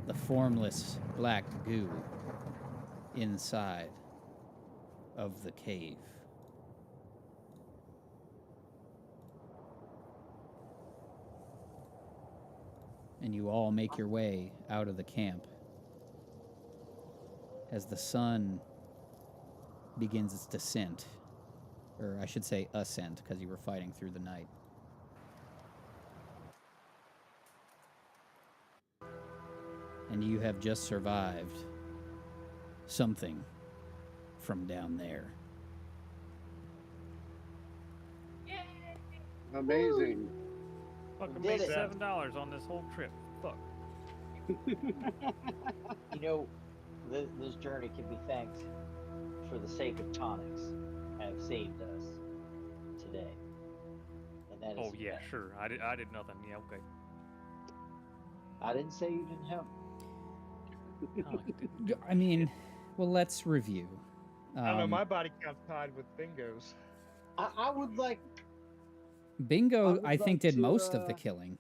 the formless black goo inside of the cave. And you all make your way out of the camp as the sun begins its descent, or I should say ascent, because you were fighting through the night. And you have just survived something from down there. Yay! Amazing. Fucking Did made it. $7 on this whole trip. Fuck. You know, this journey can be thanked for the sake of tonics have saved us today. And that is. Oh yeah, sure. I did nothing. Yeah, okay. I didn't say you didn't help. I mean, well, let's review. I don't know, my body count's tied with Bingo's. I would like. Bingo, I think, like did to, most of the killing.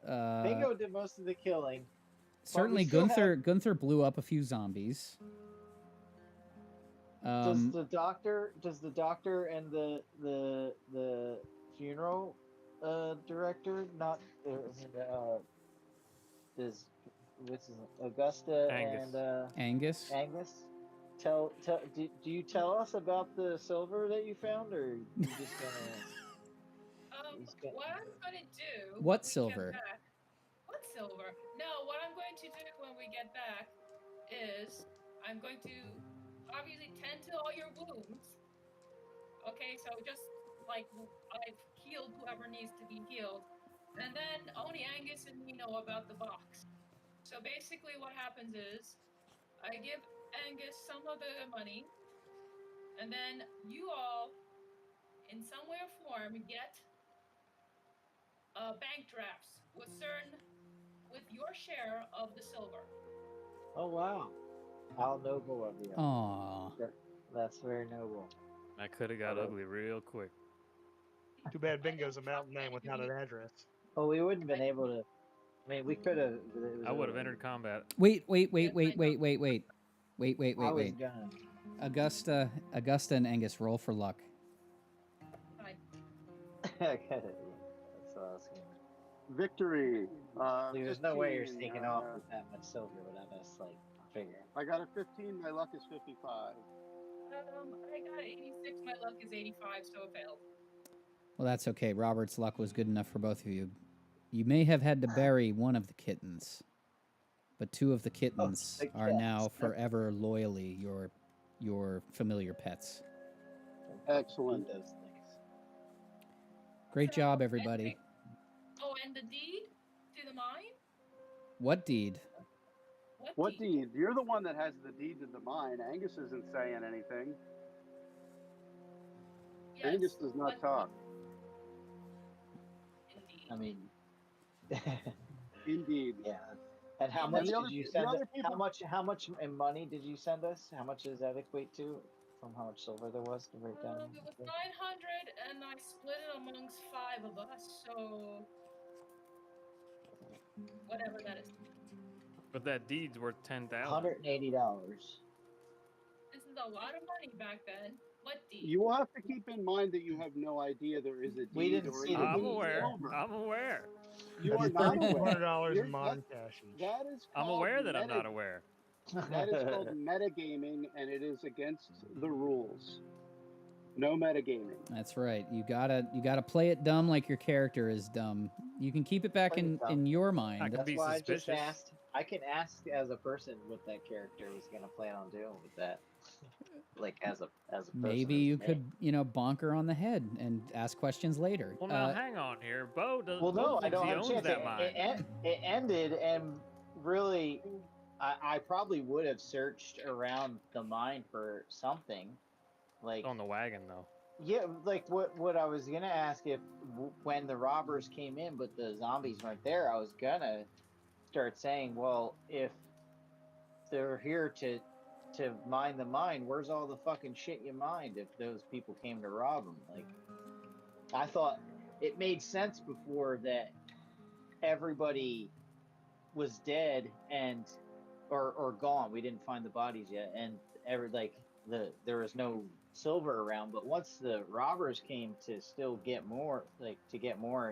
Bingo did most of the killing. Certainly, Gunther blew up a few zombies. Does the doctor and the funeral director not does this is Augusta Angus. and Angus? do you tell us about the silver that you found, or you just gonna What I'm gonna do? What when we silver? get back- What silver. No, what I'm going to do when we get back is I'm going to obviously tend to all your wounds. Okay, so just like I've healed whoever needs to be healed. And then only Angus and me know about the box. So basically what happens is I give Angus some of the money, and then you all, in some way or form, get bank drafts with your share of the silver. Oh wow, how noble of you. Aw. That's very noble. I could have got ugly real quick. Too bad Bingo's a mountain name without an address. Well, we wouldn't have been able to. I mean, we could have. I would have entered combat. Wait. I was Wait. gonna. Augusta and Angus, roll for luck. That's what I was gonna. Victory. There's no way you're 15, sneaking off with that much silver without us, like, figuring. I got a 15. My luck is 55. I got 86. My luck is 85, so it failed. Well, that's okay. Robert's luck was good enough for both of you. You may have had to bury one of the kittens, but two of the kittens are now forever loyally your familiar pets. Excellent. Those things. Great job, everybody. Oh, and the deed to the mine? What deed? What deed? You're the one that has the deed to the mine. Angus isn't saying anything. Yes, Angus does not talk. Indeed. I mean, indeed. Yeah. And how much did you send us? How much in money did you send us? How much does that equate to? From how much silver there was to break down? It was 900, and I split it amongst 5 of us, so whatever that is. But that deed's worth $10,000. $180. This is a lot of money back then. What deed? You will have to keep in mind that you have no idea there is a deed. We didn't see the I'm deed. aware. You are not aware. $200 in modern cash. That is. I'm aware that I'm not aware. That is called metagaming, and it is against the rules. No metagaming. That's right. You gotta play it dumb like your character is dumb. You can keep it back in your mind. That's why I just asked. I can ask as a person what that character was gonna plan on doing with that. Like as a person. Maybe you could, bonk her on the head and ask questions later. Well, now hang on here. Bo does. Well, no, I don't have a owns chance. that mine. It ended, and really, I probably would have searched around the mine for something. Like on the wagon, though. Yeah, like what I was gonna ask if when the robbers came in, but the zombies weren't there, I was gonna start saying, well, if they're here to mine the mine, where's all the fucking shit you mined if those people came to rob them? Like, I thought it made sense before that everybody was dead and or gone. We didn't find the bodies yet, and there was no silver around. But once the robbers came to still get more, and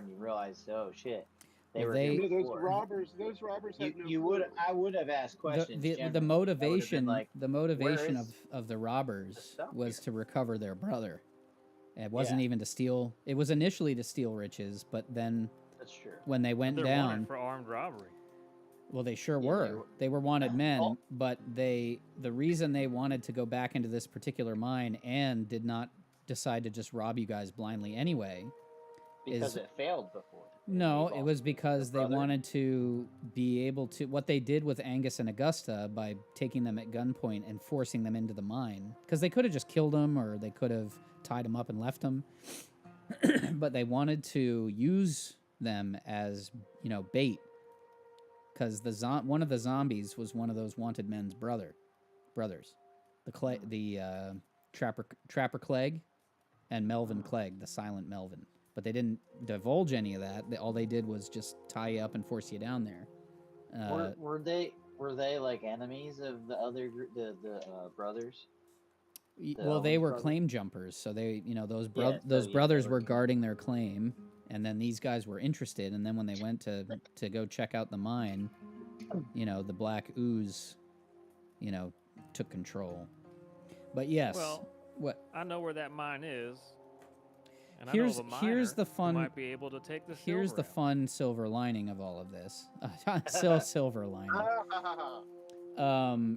you realized, oh shit. Those robbers had no I would have asked questions. The motivation of the robbers was to recover their brother. It wasn't even to steal. It was initially to steal riches, but then that's true. When they went down wanted for armed robbery. Well, they sure were. They were wanted men, but the reason they wanted to go back into this particular mine and did not decide to just rob you guys blindly anyway, because it failed before. No, it was because they wanted to be able to... What they did with Angus and Augusta by taking them at gunpoint and forcing them into the mine, because they could have just killed them or they could have tied them up and left them, but they wanted to use them as, bait, because one of the zombies was one of those wanted men's brothers. The Trapper Clegg and Melvin Clegg, the silent Melvin. But they didn't divulge any of that. All they did was just tie you up and force you down there. Were they like enemies of the other group, the brothers? They were claim jumpers. So they, those brothers were guarding their claim, and then these guys were interested. And then when they went to go check out the mine, the black ooze, took control. But yes, well, I know where that mine is. And here's the fun. Might be able to take the here's the out. fun silver lining of all of this. Silver lining.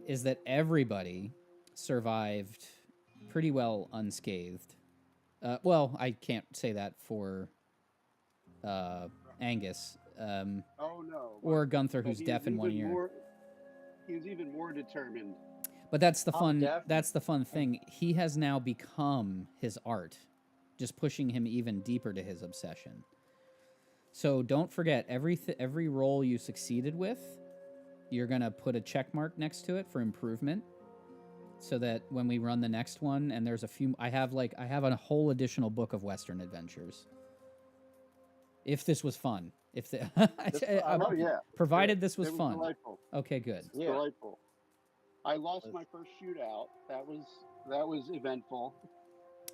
Is that everybody survived pretty well unscathed. Well, I can't say that for Angus. Oh no. Or Gunther, who's deaf in one ear. He's even more determined. But that's the fun. That's the fun thing. He has now become his art, just pushing him even deeper to his obsession. So don't forget, every roll you succeeded with, you're gonna put a check mark next to it for improvement, so that when we run the next one, and there's a few, I have a whole additional book of Western adventures. If this was fun, provided this was fun. Delightful. Okay, good. It's delightful. I lost my first shootout. That was eventful.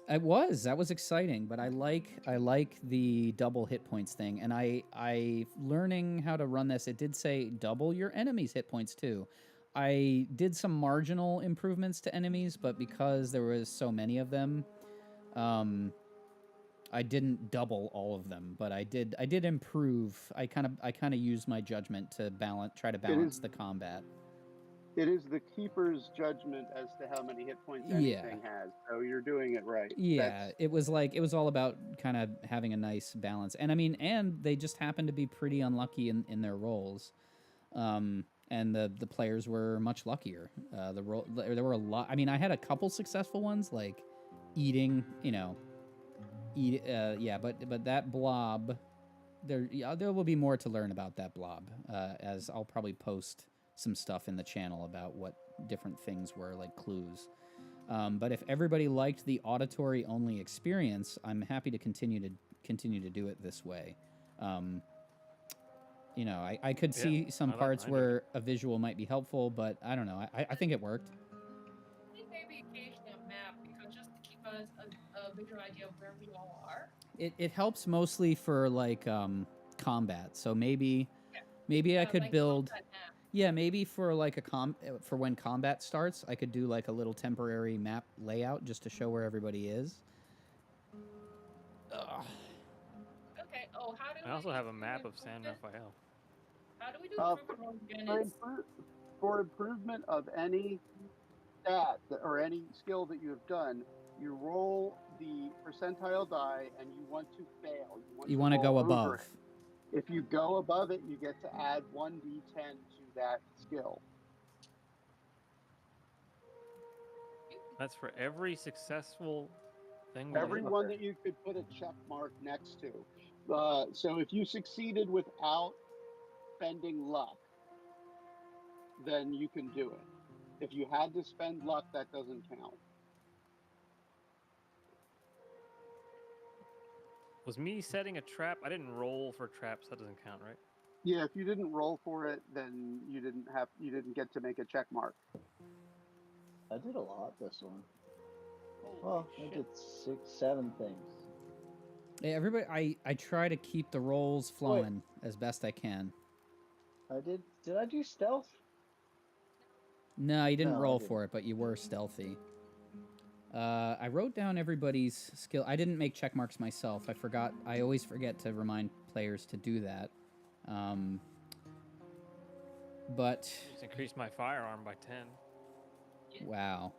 That was exciting, but I like the double hit points thing, and I learning how to run this. It did say double your enemy's hit points too. I did some marginal improvements to enemies, but because there was so many of them, I didn't double all of them, but I did improve. I kind of used my judgment to try to balance the combat. It is the keeper's judgment as to how many hit points anything has. So you're doing it right. Yeah, it was all about kind of having a nice balance. And I mean, and they just happened to be pretty unlucky in their rolls. And the players were much luckier. There were a lot. I mean, I had a couple successful ones, like eating, but that blob, there will be more to learn about that blob, as I'll probably post some stuff in the channel about what different things were, like clues. But if everybody liked the auditory only experience, I'm happy to continue to do it this way. I could see some parts where a visual might be helpful, but I don't know. I think it worked. I think maybe occasionally a map, because just to keep us a visual idea of where we all are. It helps mostly for like combat. So maybe I could build. Yeah, maybe for like for when combat starts, I could do like a little temporary map layout just to show where everybody is. Okay. Oh, how do I also have a map of San Rafael. How do we do improvement again? For improvement of any stat or any skill that you have done, you roll the percentile die and you want to fail. You want to go above. If you go above it, you get to add 1d10 to that skill. That's for every successful thing. Every one that you could put a check mark next to. So if you succeeded without spending luck, then you can do it. If you had to spend luck, that doesn't count. Was me setting a trap? I didn't roll for traps. That doesn't count, right? Yeah, if you didn't roll for it, then you didn't get to make a check mark. I did a lot this one. Well, I did 6, 7 things. Hey, everybody, I try to keep the rolls flowing as best I can. I did. Did I do stealth? No, you didn't roll for it, but you were stealthy. I wrote down everybody's skill. I didn't make check marks myself. I forgot. I always forget to remind players to do that. But just increased my firearm by 10. Wow.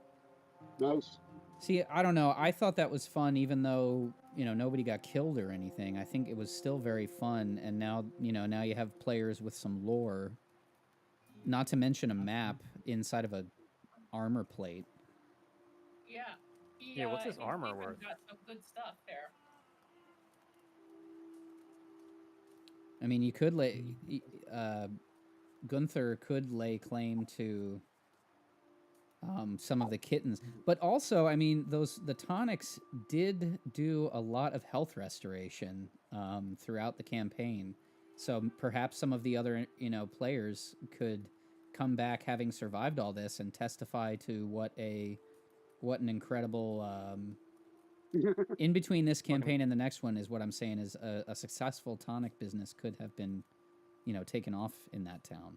Nice. See, I don't know. I thought that was fun, even though nobody got killed or anything. I think it was still very fun. And now now you have players with some lore. Not to mention a map inside of a armor plate. Yeah. Yeah, what's his armor worth? Got some good stuff there. I mean, you could Gunther could lay claim to some of the kittens, but also, I mean, the tonics did do a lot of health restoration throughout the campaign. So perhaps some of the other players could come back having survived all this and testify to what an incredible in between this campaign and the next one is what I'm saying is a successful tonic business could have been taken off in that town.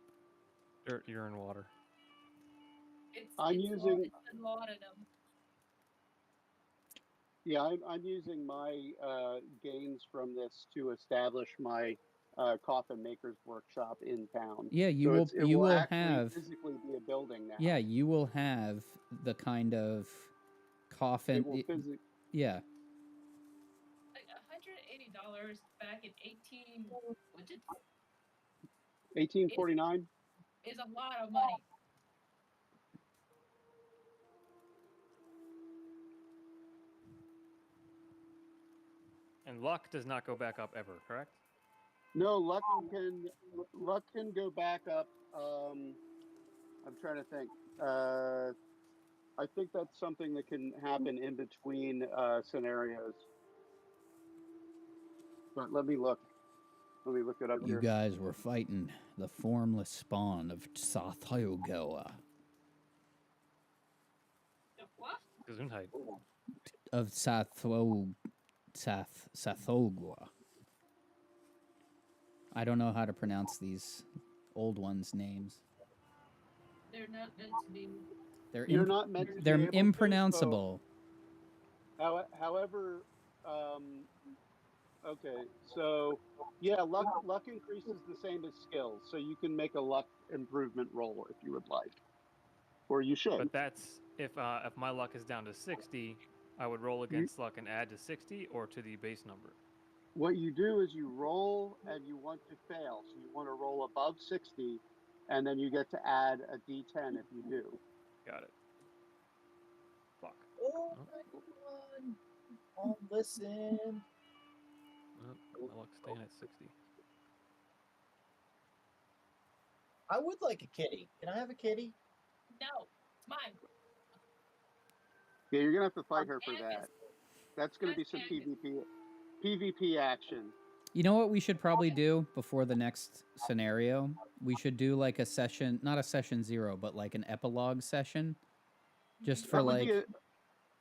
Dirt, urine, water. Yeah, I'm using my gains from this to establish my coffin maker's workshop in town. Yeah, So it you will will actually have physically be a building now. yeah, you will have the kind of coffin. It will physically. Yeah. Like $180 back in 1849. is a lot of money. And luck does not go back up ever, correct? No, luck can go back up. I'm trying to think. I think that's something that can happen in between scenarios. But let me look. Let me look it up You here. guys were fighting the formless spawn of Cthulhu. What? Gesundheit. Of Sathogwa. I don't know how to pronounce these old ones' names. They're not meant to be. You're not meant to. They're be able impronounceable. To, however, okay, so yeah, luck increases the same as skills, so you can make a luck improvement roll if you would like, or you should. But that's if my luck is down to 60, I would roll against luck and add to 60 or to the base number. What you do is you roll and you want to fail, so you want to roll above 60, and then you get to add a d10 if you do. Got it. Fuck. Oh, come on. Listen. My luck's staying at 60. I would like a kitty. Can I have a kitty? No, it's mine. Yeah, you're gonna have to fight her for that. That's gonna be some PvP action. You know what we should probably do before the next scenario? We should do like a session, not a session 0, but like an epilogue session, just for that would like be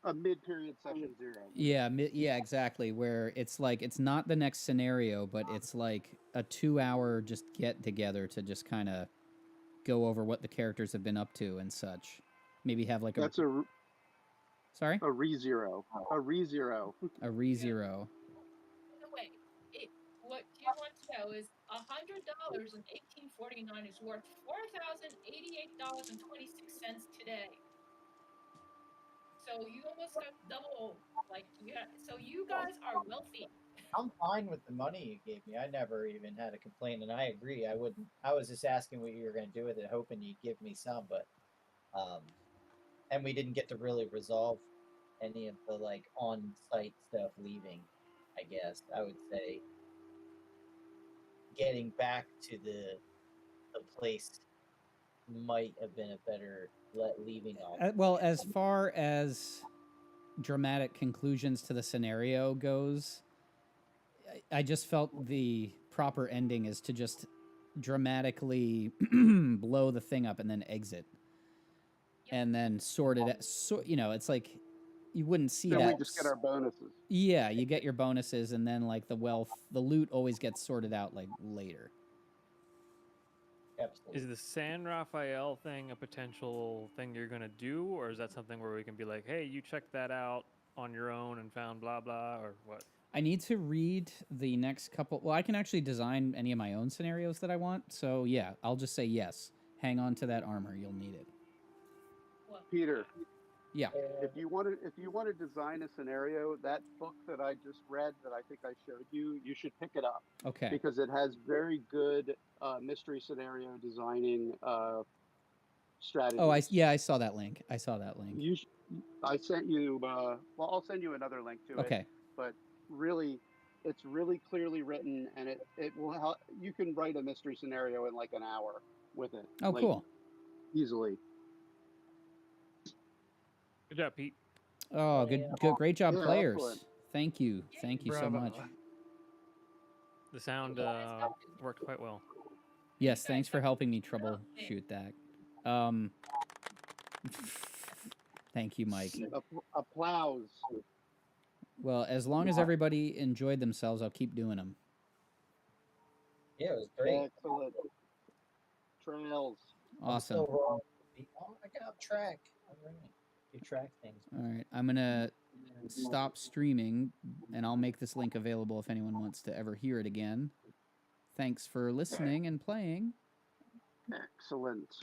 a mid-period session 0. Yeah, yeah, exactly. Where it's like it's not the next scenario, but it's like a 2-hour just get together to just kind of go over what the characters have been up to and such. Maybe have like That's sorry, a re-zero. A re-zero. A re-zero. No, wait. What you want to know is $100 in 1849 is worth $4,088.26 today. So you almost got double. Like so you guys are wealthy. I'm fine with the money you gave me. I never even had a complaint, and I agree. I wouldn't. I was just asking what you were going to do with it, hoping you'd give me some, but and we didn't get to really resolve any of the like on-site stuff leaving. I guess I would say getting back to the place might have been a better leaving off. Well, as far as dramatic conclusions to the scenario goes, I just felt the proper ending is to just dramatically blow the thing up and then exit, and then sort it. So it's like you wouldn't see then that. We just get our bonuses. Yeah, you get your bonuses, and then like the loot always gets sorted out like later. Absolutely. Is the San Rafael thing a potential thing you're going to do, or is that something where we can be like, hey, you checked that out on your own and found blah, blah, or what? I need to read the next couple. Well, I can actually design any of my own scenarios that I want. So, yeah, I'll just say yes. Hang on to that armor. You'll need it. Peter. Yeah. If you want to design a scenario, that book that I just read that I think I showed you, you should pick it up. Okay. Because it has very good mystery scenario designing strategies. Oh, I saw that link. I sent you. Well, I'll send you another link to it. Okay. But really, it's really clearly written, and it will help. You can write a mystery scenario in like an hour with it. Oh, like, cool. Easily. Good job, Pete. Oh, great job, players. Excellent. Thank you so much. The sound worked quite well. Yes, thanks for helping me troubleshoot that. Thank you, Mike. Applause. Well, as long as everybody enjoyed themselves, I'll keep doing them. Yeah, it was great. Excellent. Trails. Awesome. Oh, I got track. All right. You track things. All right, I'm gonna stop streaming, and I'll make this link available if anyone wants to ever hear it again. Thanks for listening and playing. Excellent.